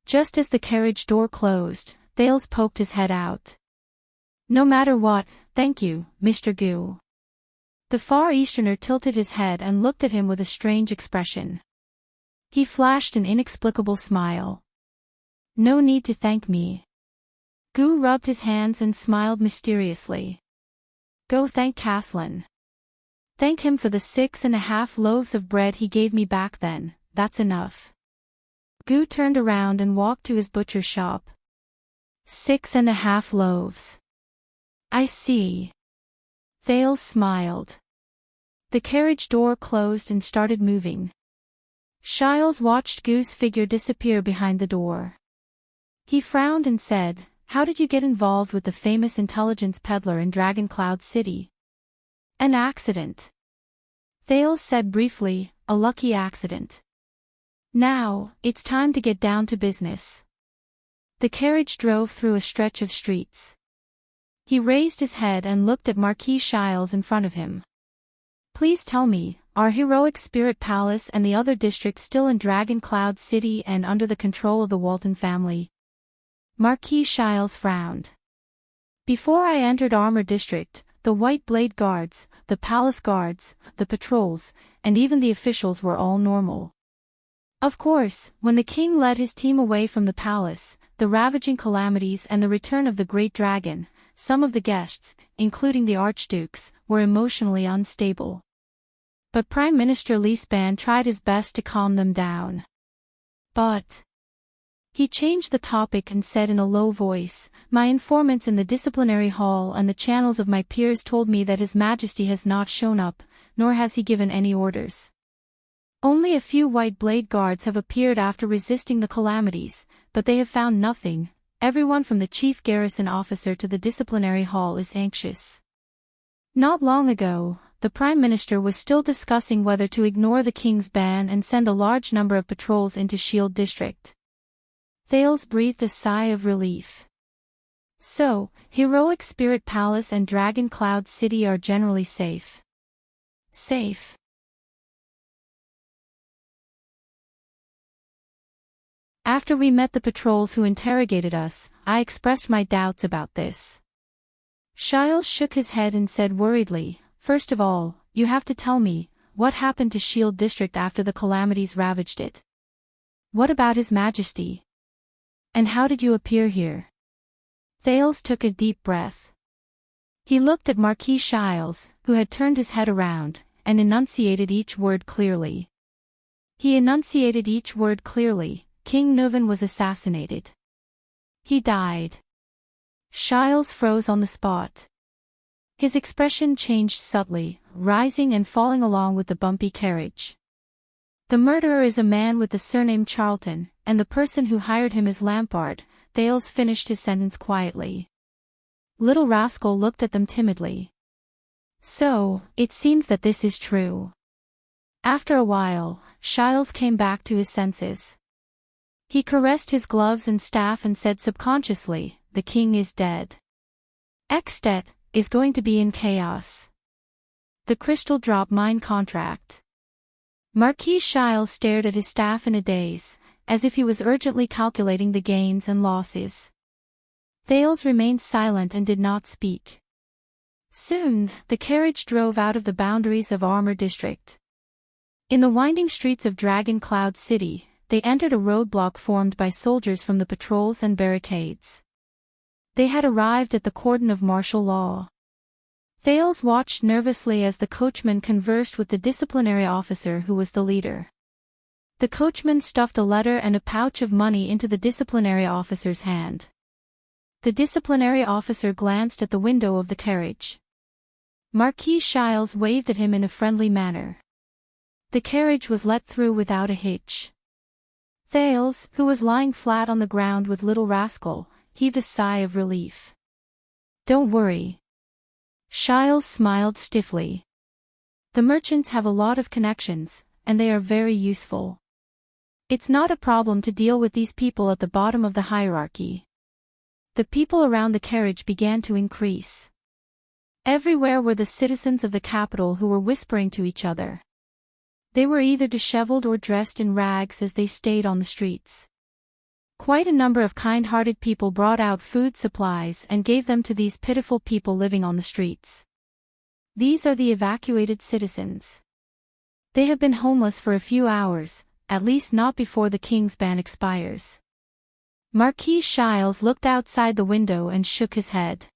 Just as the carriage door closed, Thales poked his head out. No matter what, thank you, Mr. Gu. The Far Easterner tilted his head and looked at him with a strange expression. He flashed an inexplicable smile. No need to thank me. Gu rubbed his hands and smiled mysteriously. Go thank Caslin. Thank him for the 6.5 loaves of bread he gave me back then, that's enough. Gu turned around and walked to his butcher shop. 6.5 loaves. I see. Thales smiled. The carriage door closed and started moving. Shiles watched Gu's figure disappear behind the door. He frowned and said, How did you get involved with the famous intelligence peddler in Dragon Cloud City? An accident. Thales said briefly, a lucky accident. Now, it's time to get down to business. The carriage drove through a stretch of streets. He raised his head and looked at Marquis Shiles in front of him. Please tell me, are Heroic Spirit Palace and the other districts still in Dragon Cloud City and under the control of the Walton family? Marquis Shiles frowned. Before I entered Armor District, the White Blade Guards, the Palace Guards, the patrols, and even the officials were all normal. Of course, when the king led his team away from the palace, the ravaging calamities and the return of the Great Dragon, some of the guests, including the archdukes, were emotionally unstable. But Prime Minister Leespan tried his best to calm them down. But he changed the topic and said in a low voice, My informants in the disciplinary hall and the channels of my peers told me that His Majesty has not shown up, nor has he given any orders. Only a few White Blade Guards have appeared after resisting the calamities, but they have found nothing. Everyone from the chief garrison officer to the disciplinary hall is anxious. Not long ago, the Prime Minister was still discussing whether to ignore the king's ban and send a large number of patrols into Shield District. Thales breathed a sigh of relief. So, Heroic Spirit Palace and Dragon Cloud City are generally safe. Safe. After we met the patrols who interrogated us, I expressed my doubts about this. Shiles shook his head and said worriedly, First of all, you have to tell me, what happened to Shield District after the calamities ravaged it? What about His Majesty? And how did you appear here? Thales took a deep breath. He looked at Marquis Shiles, who had turned his head around, and enunciated each word clearly. He enunciated each word clearly. King Nuvan was assassinated. He died. Shiles froze on the spot. His expression changed subtly, rising and falling along with the bumpy carriage. The murderer is a man with the surname Charlton, and the person who hired him is Lampard. Thales finished his sentence quietly. Little rascal looked at them timidly. So, it seems that this is true. After a while, Shiles came back to his senses. He caressed his gloves and staff and said subconsciously, The king is dead. Ekstet is going to be in chaos. The crystal drop mine contract. Marquis Shiles stared at his staff in a daze, as if he was urgently calculating the gains and losses. Thales remained silent and did not speak. Soon, the carriage drove out of the boundaries of Armor District. In the winding streets of Dragon Cloud City, they entered a roadblock formed by soldiers from the patrols and barricades. They had arrived at the cordon of martial law. Thales watched nervously as the coachman conversed with the disciplinary officer who was the leader. The coachman stuffed a letter and a pouch of money into the disciplinary officer's hand. The disciplinary officer glanced at the window of the carriage. Marquis Shiles waved at him in a friendly manner. The carriage was let through without a hitch. Thales, who was lying flat on the ground with Little Rascal, heaved a sigh of relief. "Don't worry." Shiles smiled stiffly. "The merchants have a lot of connections, and they are very useful. It's not a problem to deal with these people at the bottom of the hierarchy." The people around the carriage began to increase. Everywhere were the citizens of the capital who were whispering to each other. They were either disheveled or dressed in rags as they stayed on the streets. Quite a number of kind-hearted people brought out food supplies and gave them to these pitiful people living on the streets. These are the evacuated citizens. They have been homeless for a few hours, at least not before the king's ban expires. Marquis Shiles looked outside the window and shook his head.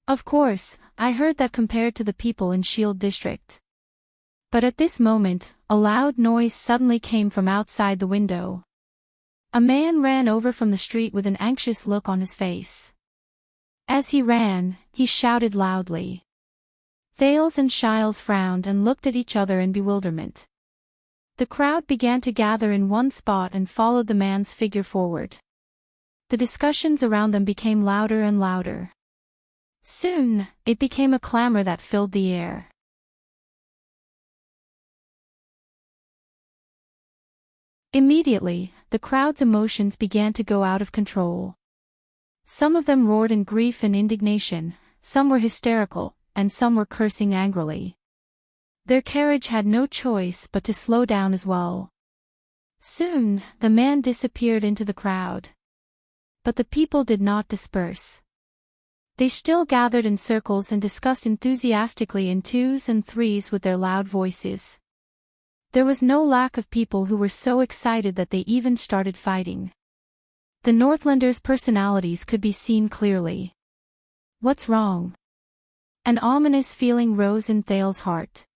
"Of course, I heard that compared to the people in Shield District." But at this moment, a loud noise suddenly came from outside the window. A man ran over from the street with an anxious look on his face. As he ran, he shouted loudly. Thales and Shiles frowned and looked at each other in bewilderment. The crowd began to gather in one spot and followed the man's figure forward. The discussions around them became louder and louder. Soon, it became a clamor that filled the air. Immediately, the crowd's emotions began to go out of control. Some of them roared in grief and indignation, some were hysterical, and some were cursing angrily. Their carriage had no choice but to slow down as well. Soon, the man disappeared into the crowd. But the people did not disperse. They still gathered in circles and discussed enthusiastically in twos and threes with their loud voices. There was no lack of people who were so excited that they even started fighting. The Northlanders' personalities could be seen clearly. "What's wrong?" An ominous feeling rose in Thales' heart.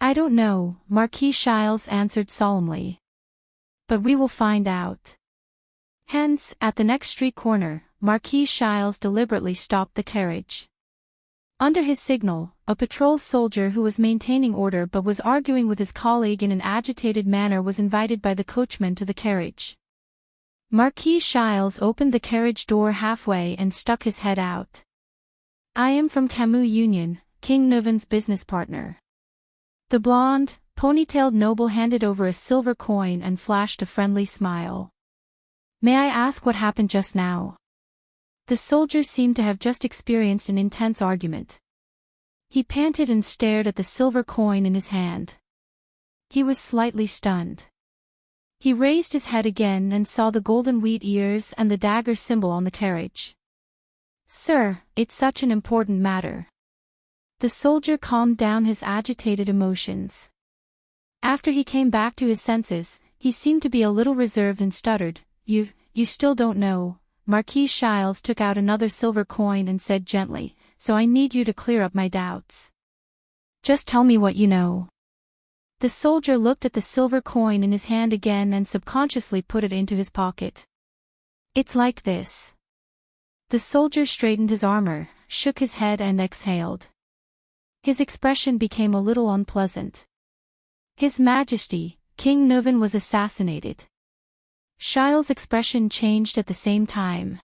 "I don't know," Marquis Shiles answered solemnly. "But we will find out." Hence, at the next street corner, Marquis Shiles deliberately stopped the carriage. Under his signal, a patrol soldier who was maintaining order but was arguing with his colleague in an agitated manner was invited by the coachman to the carriage. Marquis Shiles opened the carriage door halfway and stuck his head out. "I am from Camus Union, King Nuvan's business partner." The blonde, ponytailed noble handed over a silver coin and flashed a friendly smile. "May I ask what happened just now?" The soldier seemed to have just experienced an intense argument. He panted and stared at the silver coin in his hand. He was slightly stunned. He raised his head again and saw the golden wheat ears and the dagger symbol on the carriage. "Sir, it's such an important matter." The soldier calmed down his agitated emotions. After he came back to his senses, he seemed to be a little reserved and stuttered. You still don't know." Marquis Shiles took out another silver coin and said gently, "So I need you to clear up my doubts. Just tell me what you know." The soldier looked at the silver coin in his hand again and subconsciously put it into his pocket. "It's like this." The soldier straightened his armor, shook his head and exhaled. His expression became a little unpleasant. "His Majesty, King Nuvan was assassinated." Shiles' expression changed at the same time.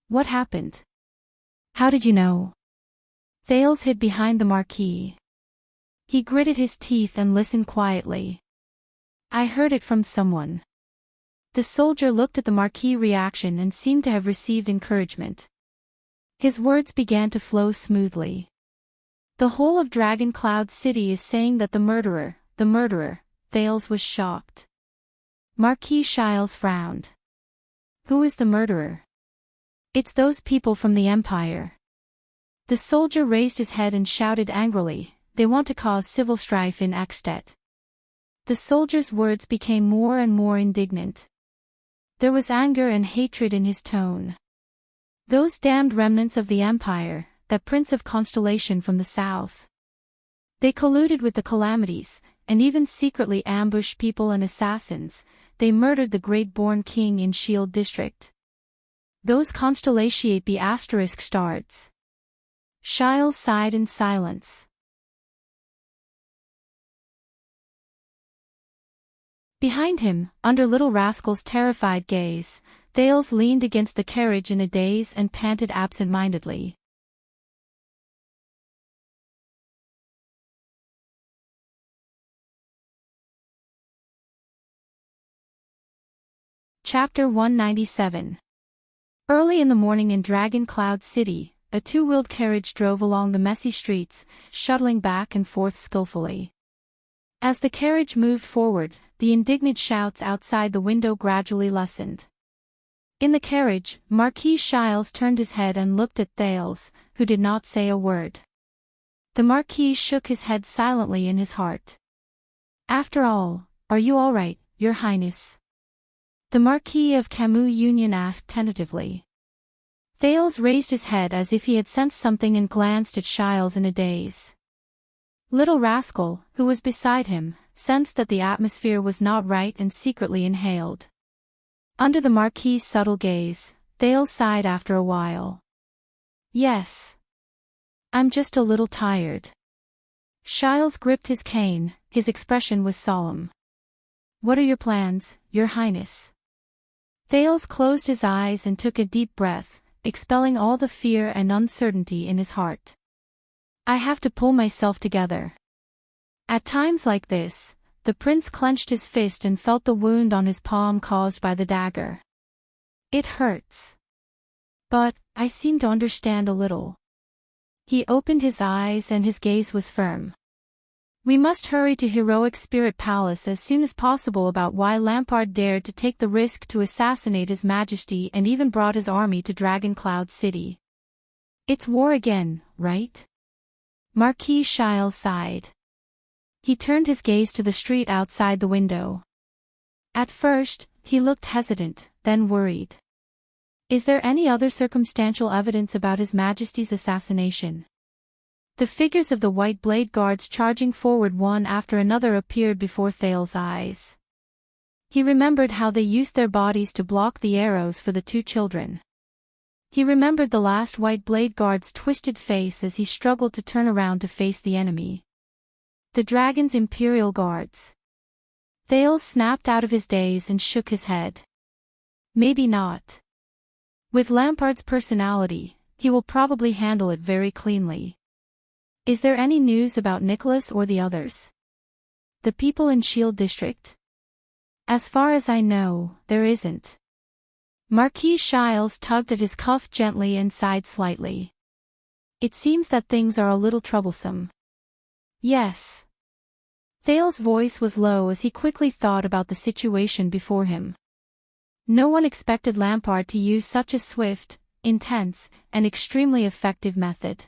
"What happened? How did you know?" Thales hid behind the marquis. He gritted his teeth and listened quietly. "I heard it from someone." The soldier looked at the marquis' reaction and seemed to have received encouragement. His words began to flow smoothly. "The whole of Dragon Cloud City is saying that the murderer, Thales was shocked." Marquis Shiles frowned. "Who is the murderer?" "It's those people from the Empire." The soldier raised his head and shouted angrily, "They want to cause civil strife in Axtet." The soldier's words became more and more indignant. There was anger and hatred in his tone. Those damned remnants of the Empire, that prince of constellation from the south. They colluded with the Calamities, and even secretly ambushed people and assassins. They murdered the great-born king in Shield District. Those constellatiate be asterisk stars. Shiles sighed in silence. Behind him, under Little Rascal's terrified gaze, Thales leaned against the carriage in a daze and panted absent-mindedly. Chapter 197. Early in the morning in Dragon Cloud City, a two-wheeled carriage drove along the messy streets, shuttling back and forth skillfully. As the carriage moved forward, the indignant shouts outside the window gradually lessened. In the carriage, Marquis Shiles turned his head and looked at Thales, who did not say a word. The Marquis shook his head silently in his heart. "After all, are you all right, Your Highness?" the Marquis of Camus Union asked tentatively. Thales raised his head as if he had sensed something and glanced at Shiles in a daze. Little Rascal, who was beside him, sensed that the atmosphere was not right and secretly inhaled. Under the Marquis's subtle gaze, Thales sighed after a while. "Yes. I'm just a little tired." Shiles gripped his cane, his expression was solemn. "What are your plans, Your Highness?" Thales closed his eyes and took a deep breath, expelling all the fear and uncertainty in his heart. "I have to pull myself together." At times like this, the prince clenched his fist and felt the wound on his palm caused by the dagger. "It hurts. But, I seem to understand a little." He opened his eyes and his gaze was firm. "We must hurry to Heroic Spirit Palace as soon as possible about why Lampard dared to take the risk to assassinate His Majesty and even brought his army to Dragon Cloud City. It's war again, right?" Marquis Shiles sighed. He turned his gaze to the street outside the window. At first, he looked hesitant, then worried. Is there any other circumstantial evidence about His Majesty's assassination? The figures of the White Blade Guards charging forward one after another appeared before Thales' eyes. He remembered how they used their bodies to block the arrows for the two children. He remembered the last White Blade Guard's twisted face as he struggled to turn around to face the enemy. The dragon's Imperial Guards. Thales snapped out of his daze and shook his head. Maybe not. With Lampard's personality, he will probably handle it very cleanly. Is there any news about Nicholas or the others? The people in Shield District? As far as I know, there isn't. Marquis Shiles tugged at his cuff gently and sighed slightly. It seems that things are a little troublesome. Yes. Thales' voice was low as he quickly thought about the situation before him. No one expected Lampard to use such a swift, intense, and extremely effective method.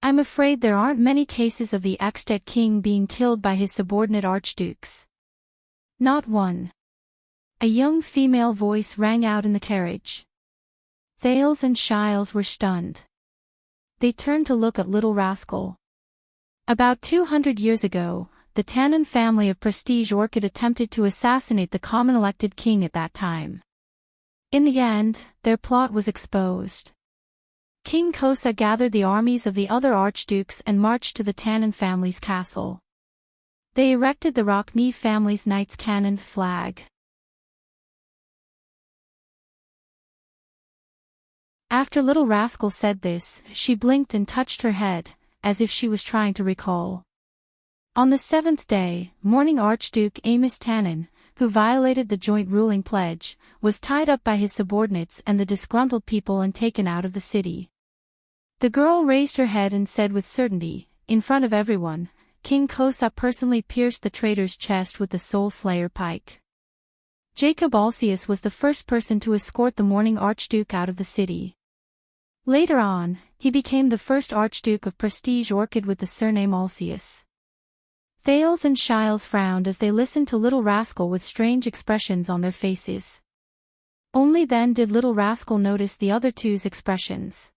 I'm afraid there aren't many cases of the Extet king being killed by his subordinate archdukes. Not one. A young female voice rang out in the carriage. Thales and Shiles were stunned. They turned to look at Little Rascal. About 200 years ago, the Tannen family of Prestige Orchid attempted to assassinate the common elected king at that time. In the end, their plot was exposed. King Kosa gathered the armies of the other archdukes and marched to the Tannen family's castle. They erected the Rockne family's Knights Cannon flag. After Little Rascal said this, she blinked and touched her head, as if she was trying to recall. On the seventh day, mourning Archduke Amos Tannen, who violated the joint ruling pledge, was tied up by his subordinates and the disgruntled people and taken out of the city. The girl raised her head and said with certainty, in front of everyone, King Kosa personally pierced the traitor's chest with the Soul Slayer pike. Jacob Alcius was the first person to escort the mourning Archduke out of the city. Later on, he became the first Archduke of Prestige Orchid with the surname Alcius. Thales and Shiles frowned as they listened to Little Rascal with strange expressions on their faces. Only then did Little Rascal notice the other two's expressions.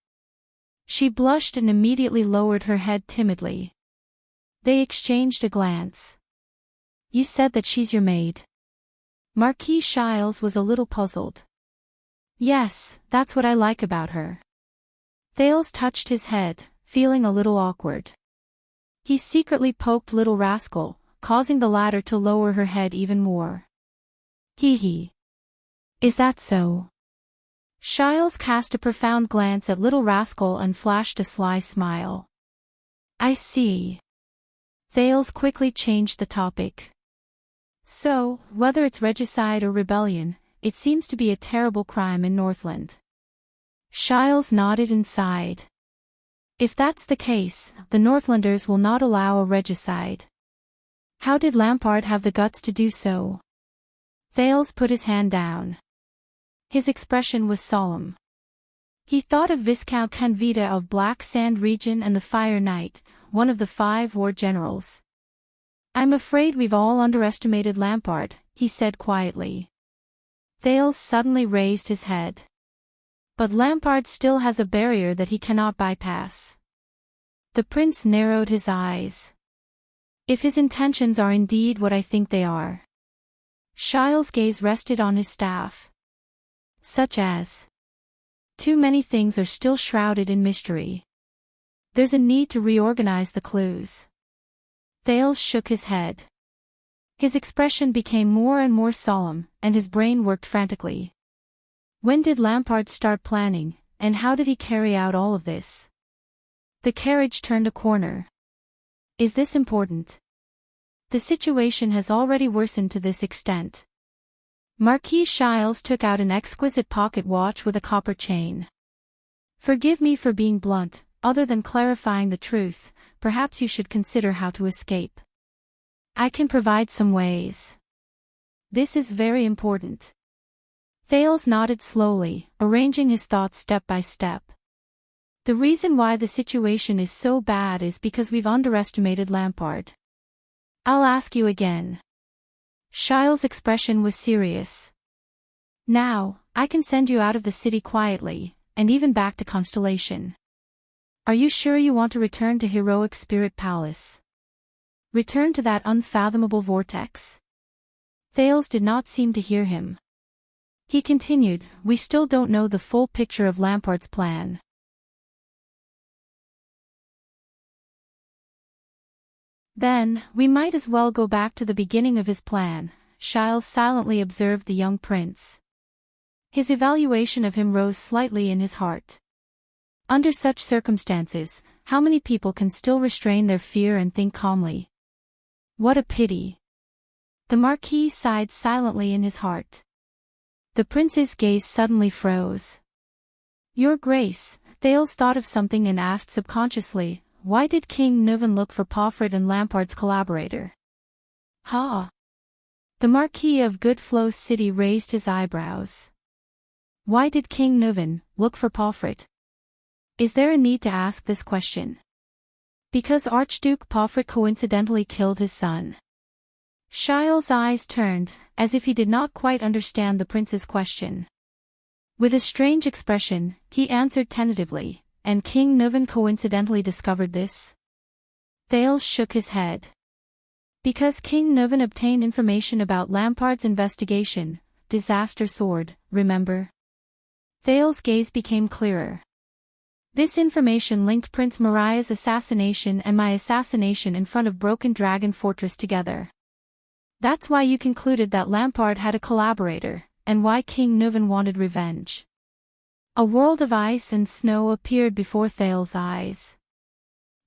She blushed and immediately lowered her head timidly. They exchanged a glance. "You said that she's your maid?" Marquis Shiles was a little puzzled. "Yes, that's what I like about her." Thales touched his head, feeling a little awkward. He secretly poked Little Rascal, causing the latter to lower her head even more. Hee. Is that so?" Shiles cast a profound glance at Little Rascal and flashed a sly smile. "I see." Thales quickly changed the topic. "So, whether it's regicide or rebellion, it seems to be a terrible crime in Northland." Shiles nodded and sighed. "If that's the case, the Northlanders will not allow a regicide." "How did Lampard have the guts to do so?" Thales put his hand down. His expression was solemn. He thought of Viscount Canvita of Black Sand Region and the Fire Knight, one of the 5 war generals. "I'm afraid we've all underestimated Lampard," he said quietly. Thales suddenly raised his head. "But Lampard still has a barrier that he cannot bypass." The prince narrowed his eyes. "If his intentions are indeed what I think they are." Shiles' gaze rested on his staff. "Such as?" "Too many things are still shrouded in mystery. There's a need to reorganize the clues." Thales shook his head. His expression became more and more solemn, and his brain worked frantically. When did Lampard start planning, and how did he carry out all of this? The carriage turned a corner. "Is this important?" "The situation has already worsened to this extent." Marquis Shiles took out an exquisite pocket watch with a copper chain. "Forgive me for being blunt, other than clarifying the truth, perhaps you should consider how to escape. I can provide some ways. This is very important." Thales nodded slowly, arranging his thoughts step by step. "The reason why the situation is so bad is because we've underestimated Lampard." "I'll ask you again." Shiles' expression was serious. "Now, I can send you out of the city quietly, and even back to Constellation. Are you sure you want to return to Heroic Spirit Palace? Return to that unfathomable vortex?" Thales did not seem to hear him. He continued, "We still don't know the full picture of Lampard's plan. Then, we might as well go back to the beginning of his plan," Shiles silently observed the young prince. His evaluation of him rose slightly in his heart. Under such circumstances, how many people can still restrain their fear and think calmly? What a pity. The Marquis sighed silently in his heart. The prince's gaze suddenly froze. "Your Grace," Thales thought of something and asked subconsciously, "why did King Nuvan look for Pomfret and Lampard's collaborator?" "Ha!" The Marquis of Goodflow City raised his eyebrows. "Why did King Nuvan look for Pomfret? Is there a need to ask this question?" "Because Archduke Pomfret coincidentally killed his son." Shiles' eyes turned, as if he did not quite understand the prince's question. With a strange expression, he answered tentatively, "And King Nuvan coincidentally discovered this?" Thales shook his head. "Because King Nuvan obtained information about Lampard's investigation, Disaster Sword, remember?" Thales' gaze became clearer. "This information linked Prince Mariah's assassination and my assassination in front of Broken Dragon Fortress together. That's why you concluded that Lampard had a collaborator, and why King Nuvan wanted revenge." A world of ice and snow appeared before Thales' eyes.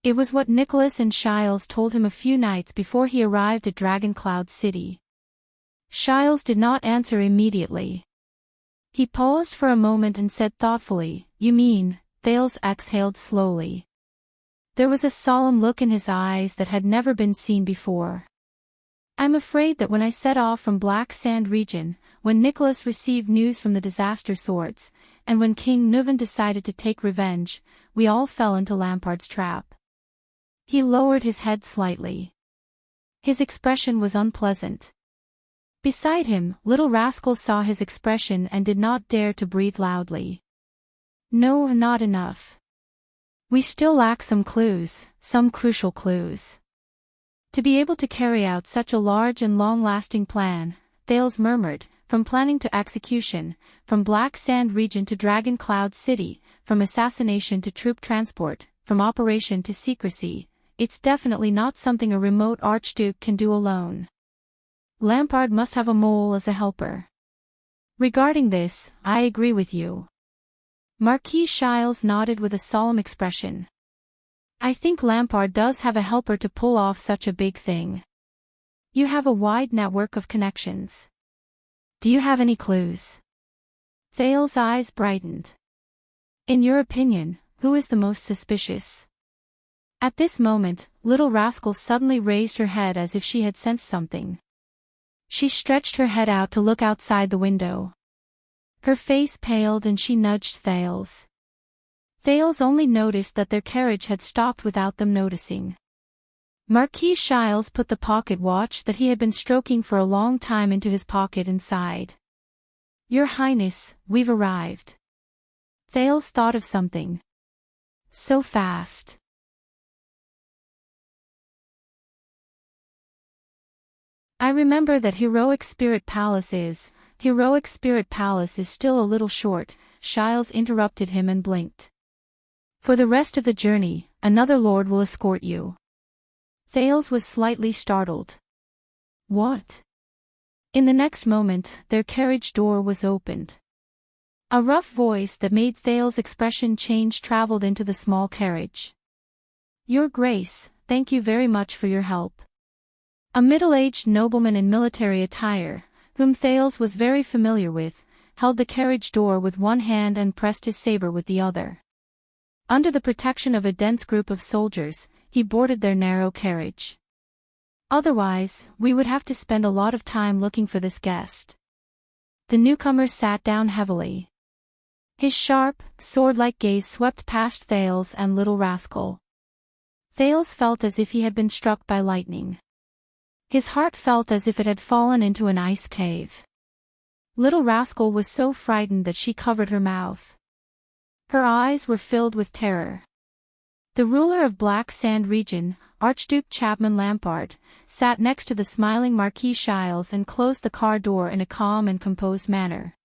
It was what Nicholas and Shiles told him a few nights before he arrived at Dragon Cloud City. Shiles did not answer immediately. He paused for a moment and said thoughtfully, "You mean," Thales exhaled slowly. There was a solemn look in his eyes that had never been seen before. "I'm afraid that when I set off from Black Sand Region, when Nicholas received news from the Disaster Swords, and when King Nuvan decided to take revenge, we all fell into Lampard's trap." He lowered his head slightly. His expression was unpleasant. Beside him, Little Rascal saw his expression and did not dare to breathe loudly. No, not enough. We still lack some clues, some crucial clues. To be able to carry out such a large and long-lasting plan, Thales murmured, from planning to execution, from Black Sand region to Dragon Cloud City, from assassination to troop transport, from operation to secrecy, it's definitely not something a remote archduke can do alone. Lampard must have a mole as a helper. Regarding this, I agree with you. Marquis Shiles nodded with a solemn expression. I think Lampard does have a helper to pull off such a big thing. You have a wide network of connections. Do you have any clues? Thales' eyes brightened. In your opinion, who is the most suspicious? At this moment, Little Rascal suddenly raised her head as if she had sensed something. She stretched her head out to look outside the window. Her face paled and she nudged Thales. Thales only noticed that their carriage had stopped without them noticing. Marquis Shiles put the pocket watch that he had been stroking for a long time into his pocket and sighed. Your Highness, we've arrived. Thales thought of something. So fast. I remember that Heroic Spirit Palace is still a little short, Shiles interrupted him and blinked. For the rest of the journey, another lord will escort you. Thales was slightly startled. What? In the next moment, their carriage door was opened. A rough voice that made Thales' expression change traveled into the small carriage. Your Grace, thank you very much for your help. A middle-aged nobleman in military attire, whom Thales was very familiar with, held the carriage door with one hand and pressed his saber with the other. Under the protection of a dense group of soldiers, he boarded their narrow carriage. Otherwise, we would have to spend a lot of time looking for this guest. The newcomer sat down heavily. His sharp, sword-like gaze swept past Thales and Little Rascal. Thales felt as if he had been struck by lightning. His heart felt as if it had fallen into an ice cave. Little Rascal was so frightened that she covered her mouth. Her eyes were filled with terror. The ruler of Black Sand region, Archduke Chapman Lampard, sat next to the smiling Marquis Shiles and closed the car door in a calm and composed manner.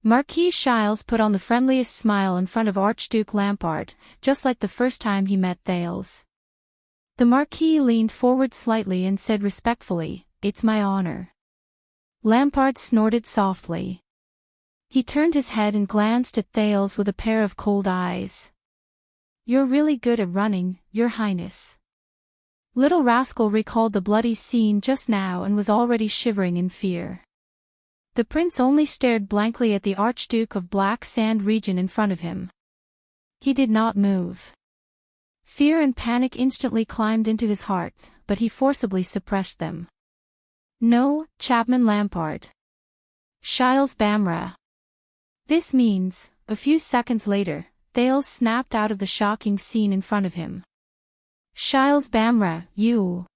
Marquis Shiles put on the friendliest smile in front of Archduke Lampard, just like the first time he met Thales. The Marquis leaned forward slightly and said respectfully, "It's my honor." Lampard snorted softly. He turned his head and glanced at Thales with a pair of cold eyes. You're really good at running, Your Highness. Little Rascal recalled the bloody scene just now and was already shivering in fear. The prince only stared blankly at the Archduke of Black Sand region in front of him. He did not move. Fear and panic instantly climbed into his heart, but he forcibly suppressed them. No, Chapman Lampard. Shiles Bamra. This means, a few seconds later, Thales snapped out of the shocking scene in front of him. Shiles Bamra, you.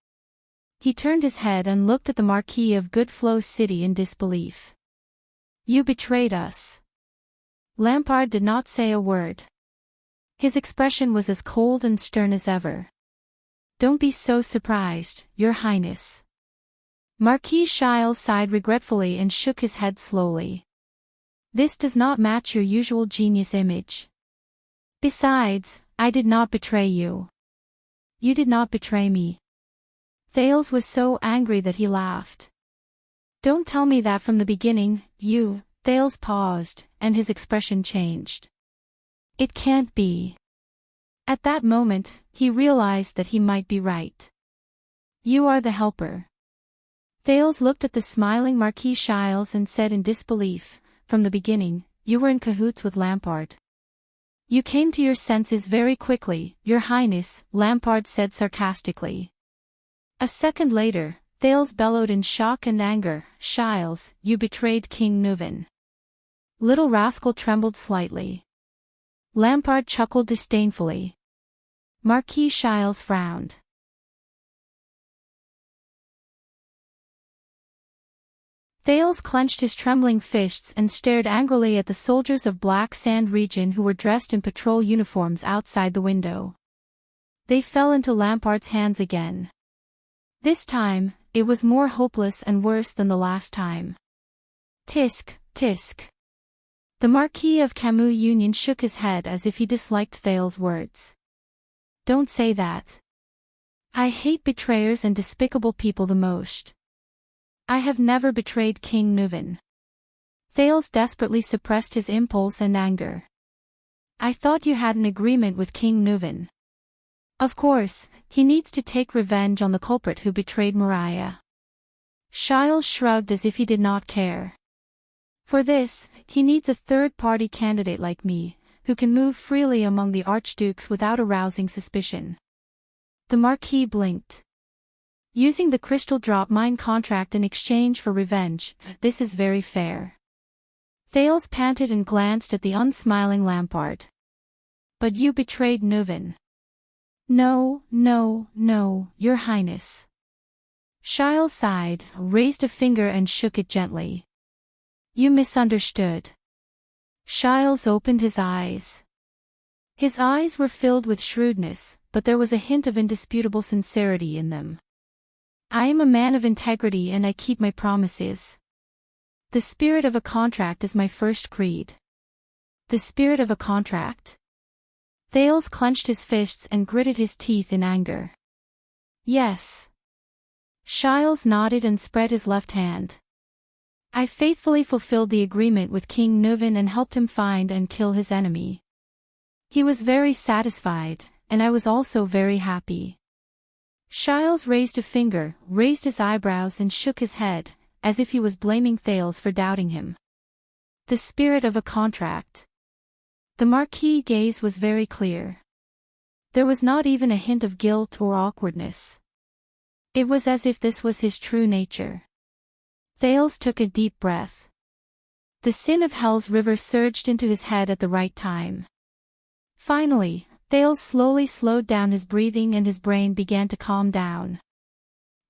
He turned his head and looked at the Marquis of Goodflow City in disbelief. You betrayed us. Lampard did not say a word. His expression was as cold and stern as ever. Don't be so surprised, Your Highness. Marquis Shiles sighed regretfully and shook his head slowly. This does not match your usual genius image. Besides, I did not betray you. You did not betray me. Thales was so angry that he laughed. Don't tell me that from the beginning, you. Thales paused, and his expression changed. It can't be. At that moment, he realized that he might be right. You are the helper. Thales looked at the smiling Marquis Shiles and said in disbelief, from the beginning, you were in cahoots with Lampard. You came to your senses very quickly, Your Highness, Lampard said sarcastically. A second later, Thales bellowed in shock and anger, Shiles, you betrayed King Nuven. Little Rascal trembled slightly. Lampard chuckled disdainfully. Marquis Shiles frowned. Thales clenched his trembling fists and stared angrily at the soldiers of Black Sand region who were dressed in patrol uniforms outside the window. They fell into Lampart's hands again. This time, it was more hopeless and worse than the last time. Tisk, tisk. The Marquis of Camus Union shook his head as if he disliked Thales' words. Don't say that. I hate betrayers and despicable people the most. I have never betrayed King Nuven. Thales desperately suppressed his impulse and anger. I thought you had an agreement with King Nuven. Of course, he needs to take revenge on the culprit who betrayed Mariah. Shiles shrugged as if he did not care. For this, he needs a third-party candidate like me, who can move freely among the archdukes without arousing suspicion. The Marquis blinked. Using the crystal drop mine contract in exchange for revenge, this is very fair. Thales panted and glanced at the unsmiling Lampard. But you betrayed Nuven. No, no, no, Your Highness. Shiles sighed, raised a finger and shook it gently. You misunderstood. Shiles opened his eyes. His eyes were filled with shrewdness, but there was a hint of indisputable sincerity in them. I am a man of integrity and I keep my promises. The spirit of a contract is my first creed. The spirit of a contract? Thales clenched his fists and gritted his teeth in anger. Yes. Shiles nodded and spread his left hand. I faithfully fulfilled the agreement with King Nuven and helped him find and kill his enemy. He was very satisfied, and I was also very happy. Shiles raised a finger, raised his eyebrows and shook his head, as if he was blaming Thales for doubting him. The spirit of a contract. The Marquis' gaze was very clear. There was not even a hint of guilt or awkwardness. It was as if this was his true nature. Thales took a deep breath. The sin of Hell's river surged into his head at the right time. Finally, Thales slowly slowed down his breathing and his brain began to calm down.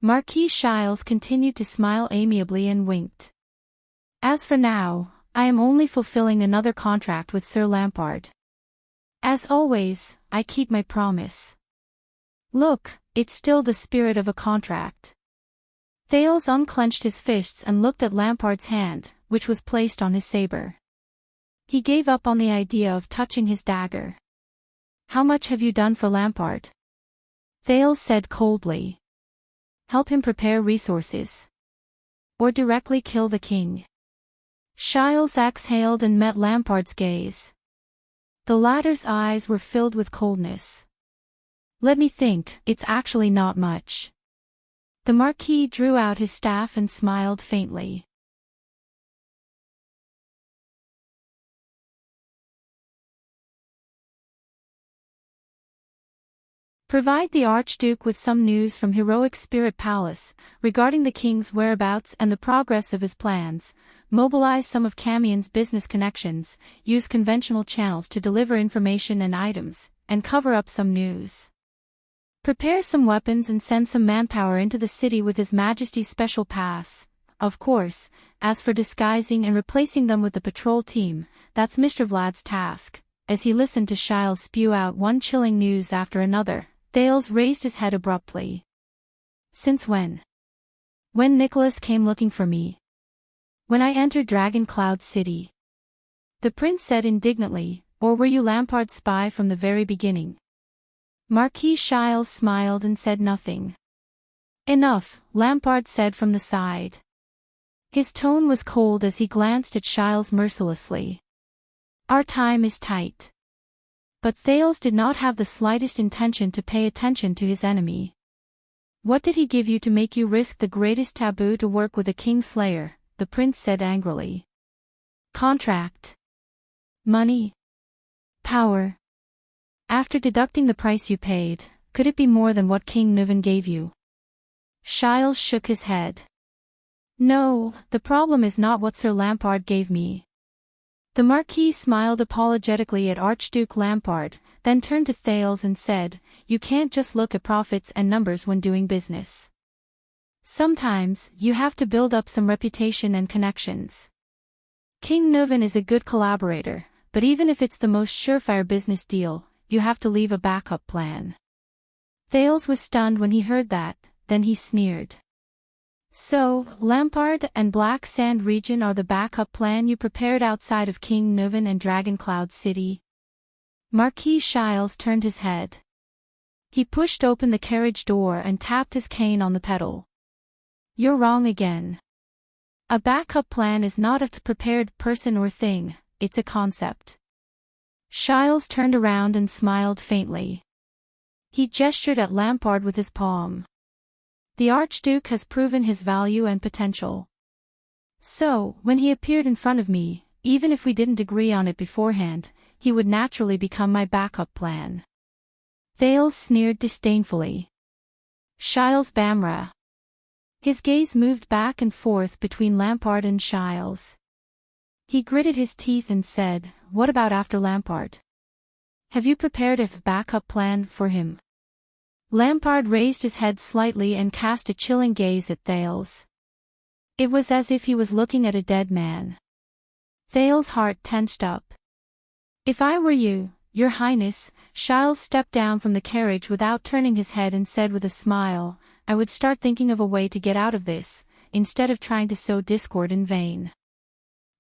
Marquis Shiles continued to smile amiably and winked. As for now, I am only fulfilling another contract with Sir Lampard. As always, I keep my promise. Look, it's still the spirit of a contract. Thales unclenched his fists and looked at Lampard's hand, which was placed on his saber. He gave up on the idea of touching his dagger. How much have you done for Lampard? Thales said coldly. Help him prepare resources. Or directly kill the king. Shiles exhaled and met Lampard's gaze. The latter's eyes were filled with coldness. Let me think, it's actually not much. The Marquis drew out his staff and smiled faintly. Provide the Archduke with some news from Heroic Spirit Palace, regarding the king's whereabouts and the progress of his plans, mobilize some of Camion's business connections, use conventional channels to deliver information and items, and cover up some news. Prepare some weapons and send some manpower into the city with His Majesty's special pass. Of course, as for disguising and replacing them with the patrol team, that's Mr. Vlad's task. As he listened to Shiles spew out one chilling news after another, Thales raised his head abruptly. Since when? When Nicholas came looking for me. When I entered Dragon Cloud City. The prince said indignantly, or were you Lampard's spy from the very beginning? Marquis Shiles smiled and said nothing. Enough, Lampard said from the side. His tone was cold as he glanced at Shiles mercilessly. Our time is tight. But Thales did not have the slightest intention to pay attention to his enemy. What did he give you to make you risk the greatest taboo to work with a Kingslayer? The prince said angrily. Contract. Money. Power. After deducting the price you paid, could it be more than what King Nuven gave you? Shiles shook his head. No, the problem is not what Sir Lampard gave me. The Marquis smiled apologetically at Archduke Lampard, then turned to Thales and said, you can't just look at profits and numbers when doing business. Sometimes, you have to build up some reputation and connections. King Nuven is a good collaborator, but even if it's the most surefire business deal, you have to leave a backup plan. Thales was stunned when he heard that, then he sneered. So, Lampard and Black Sand region are the backup plan you prepared outside of King Nuven and Dragoncloud City? Marquis Shiles turned his head. He pushed open the carriage door and tapped his cane on the pedal. You're wrong again. A backup plan is not a prepared person or thing, it's a concept. Shiles turned around and smiled faintly. He gestured at Lampard with his palm. The Archduke has proven his value and potential. So, when he appeared in front of me, even if we didn't agree on it beforehand, he would naturally become my backup plan. Thales sneered disdainfully. Shiles Bamra. His gaze moved back and forth between Lampard and Shiles. He gritted his teeth and said, "What about after Lampard? Have you prepared a backup plan for him?" Lampard raised his head slightly and cast a chilling gaze at Thales. It was as if he was looking at a dead man. Thales' heart tensed up. "If I were you, Your Highness," Shiles stepped down from the carriage without turning his head and said with a smile, "I would start thinking of a way to get out of this, instead of trying to sow discord in vain."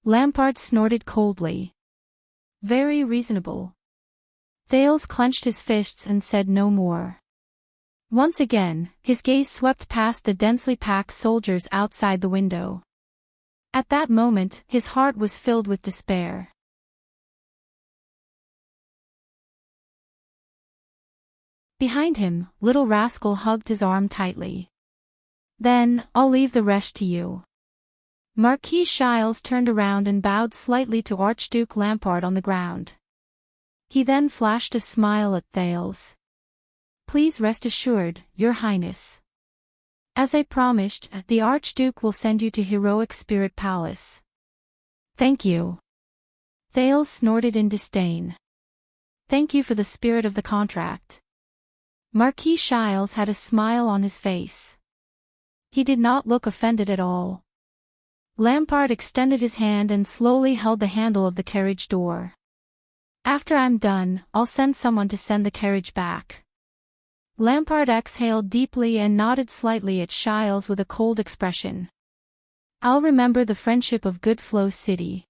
Lampard snorted coldly. "Very reasonable." Thales clenched his fists and said no more. Once again, his gaze swept past the densely packed soldiers outside the window. At that moment, his heart was filled with despair. Behind him, Little Rascal hugged his arm tightly. "Then, I'll leave the rest to you." Marquis Shiles turned around and bowed slightly to Archduke Lampard on the ground. He then flashed a smile at Thales. "Please rest assured, Your Highness. As I promised, the Archduke will send you to Heroic Spirit Palace." "Thank you." Thales snorted in disdain. "Thank you for the spirit of the contract." Marquis Shiles had a smile on his face. He did not look offended at all. Lampard extended his hand and slowly held the handle of the carriage door. "After I'm done, I'll send someone to send the carriage back." Lampard exhaled deeply and nodded slightly at Shiles with a cold expression. "I'll remember the friendship of Goodflow City."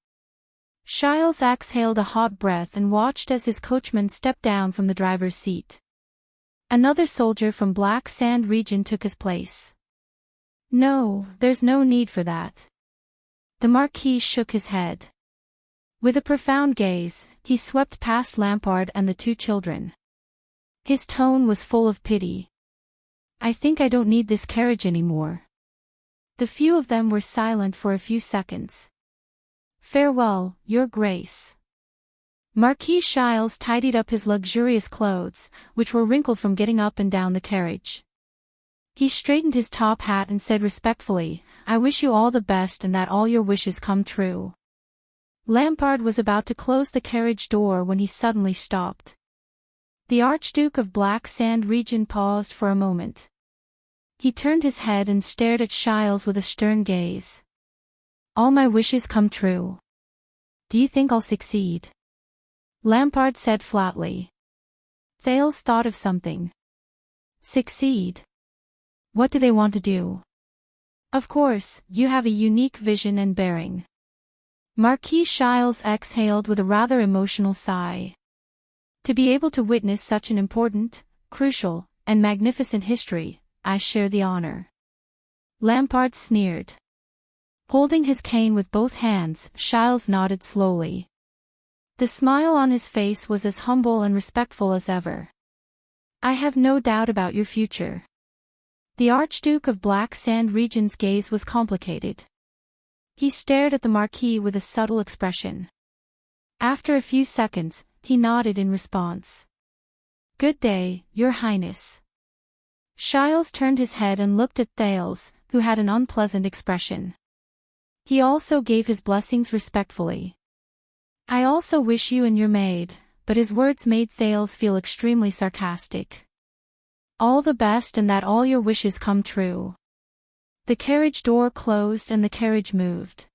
Shiles exhaled a hot breath and watched as his coachman stepped down from the driver's seat. Another soldier from Black Sand region took his place. "No, there's no need for that." The Marquis shook his head. With a profound gaze, he swept past Lampard and the two children. His tone was full of pity. "I think I don't need this carriage anymore." The few of them were silent for a few seconds. "Farewell, Your Grace." Marquis Shiles tidied up his luxurious clothes, which were wrinkled from getting up and down the carriage. He straightened his top hat and said respectfully, "I wish you all the best and that all your wishes come true." Lampard was about to close the carriage door when he suddenly stopped. The Archduke of Black Sand region paused for a moment. He turned his head and stared at Shiles with a stern gaze. "All my wishes come true. Do you think I'll succeed?" Lampard said flatly. Thales thought of something. "Succeed? What do they want to do?" "Of course, you have a unique vision and bearing." Marquis Shiles exhaled with a rather emotional sigh. "To be able to witness such an important, crucial, and magnificent history, I share the honor." Lampard sneered. Holding his cane with both hands, Shiles nodded slowly. The smile on his face was as humble and respectful as ever. "I have no doubt about your future." The Archduke of Black Sand region's gaze was complicated. He stared at the Marquis with a subtle expression. After a few seconds, he nodded in response. "Good day, Your Highness." Shiles turned his head and looked at Thales, who had an unpleasant expression. He also gave his blessings respectfully. "I also wish you and your maid," but his words made Thales feel extremely sarcastic. "All the best and that all your wishes come true." The carriage door closed and the carriage moved.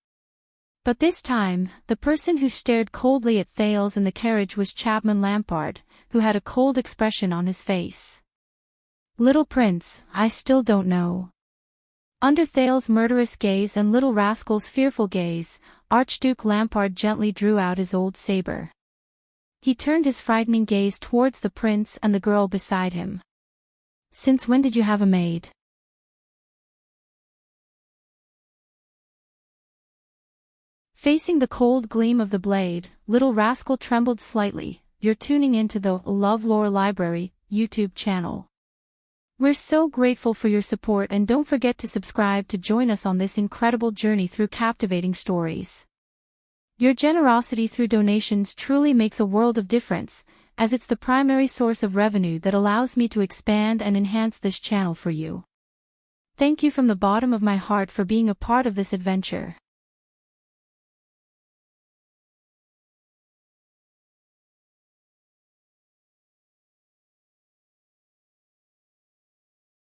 But this time, the person who stared coldly at Thales in the carriage was Chapman Lampard, who had a cold expression on his face. "Little prince, I still don't know." Under Thales' murderous gaze and Little Rascal's fearful gaze, Archduke Lampard gently drew out his old saber. He turned his frightening gaze towards the prince and the girl beside him. "Since when did you have a maid?" Facing the cold gleam of the blade, Little Rascal trembled slightly. "You're tuning into the LoveLore Library YouTube channel. We're so grateful for your support, and don't forget to subscribe to join us on this incredible journey through captivating stories. Your generosity through donations truly makes a world of difference, as it's the primary source of revenue that allows me to expand and enhance this channel for you. Thank you from the bottom of my heart for being a part of this adventure.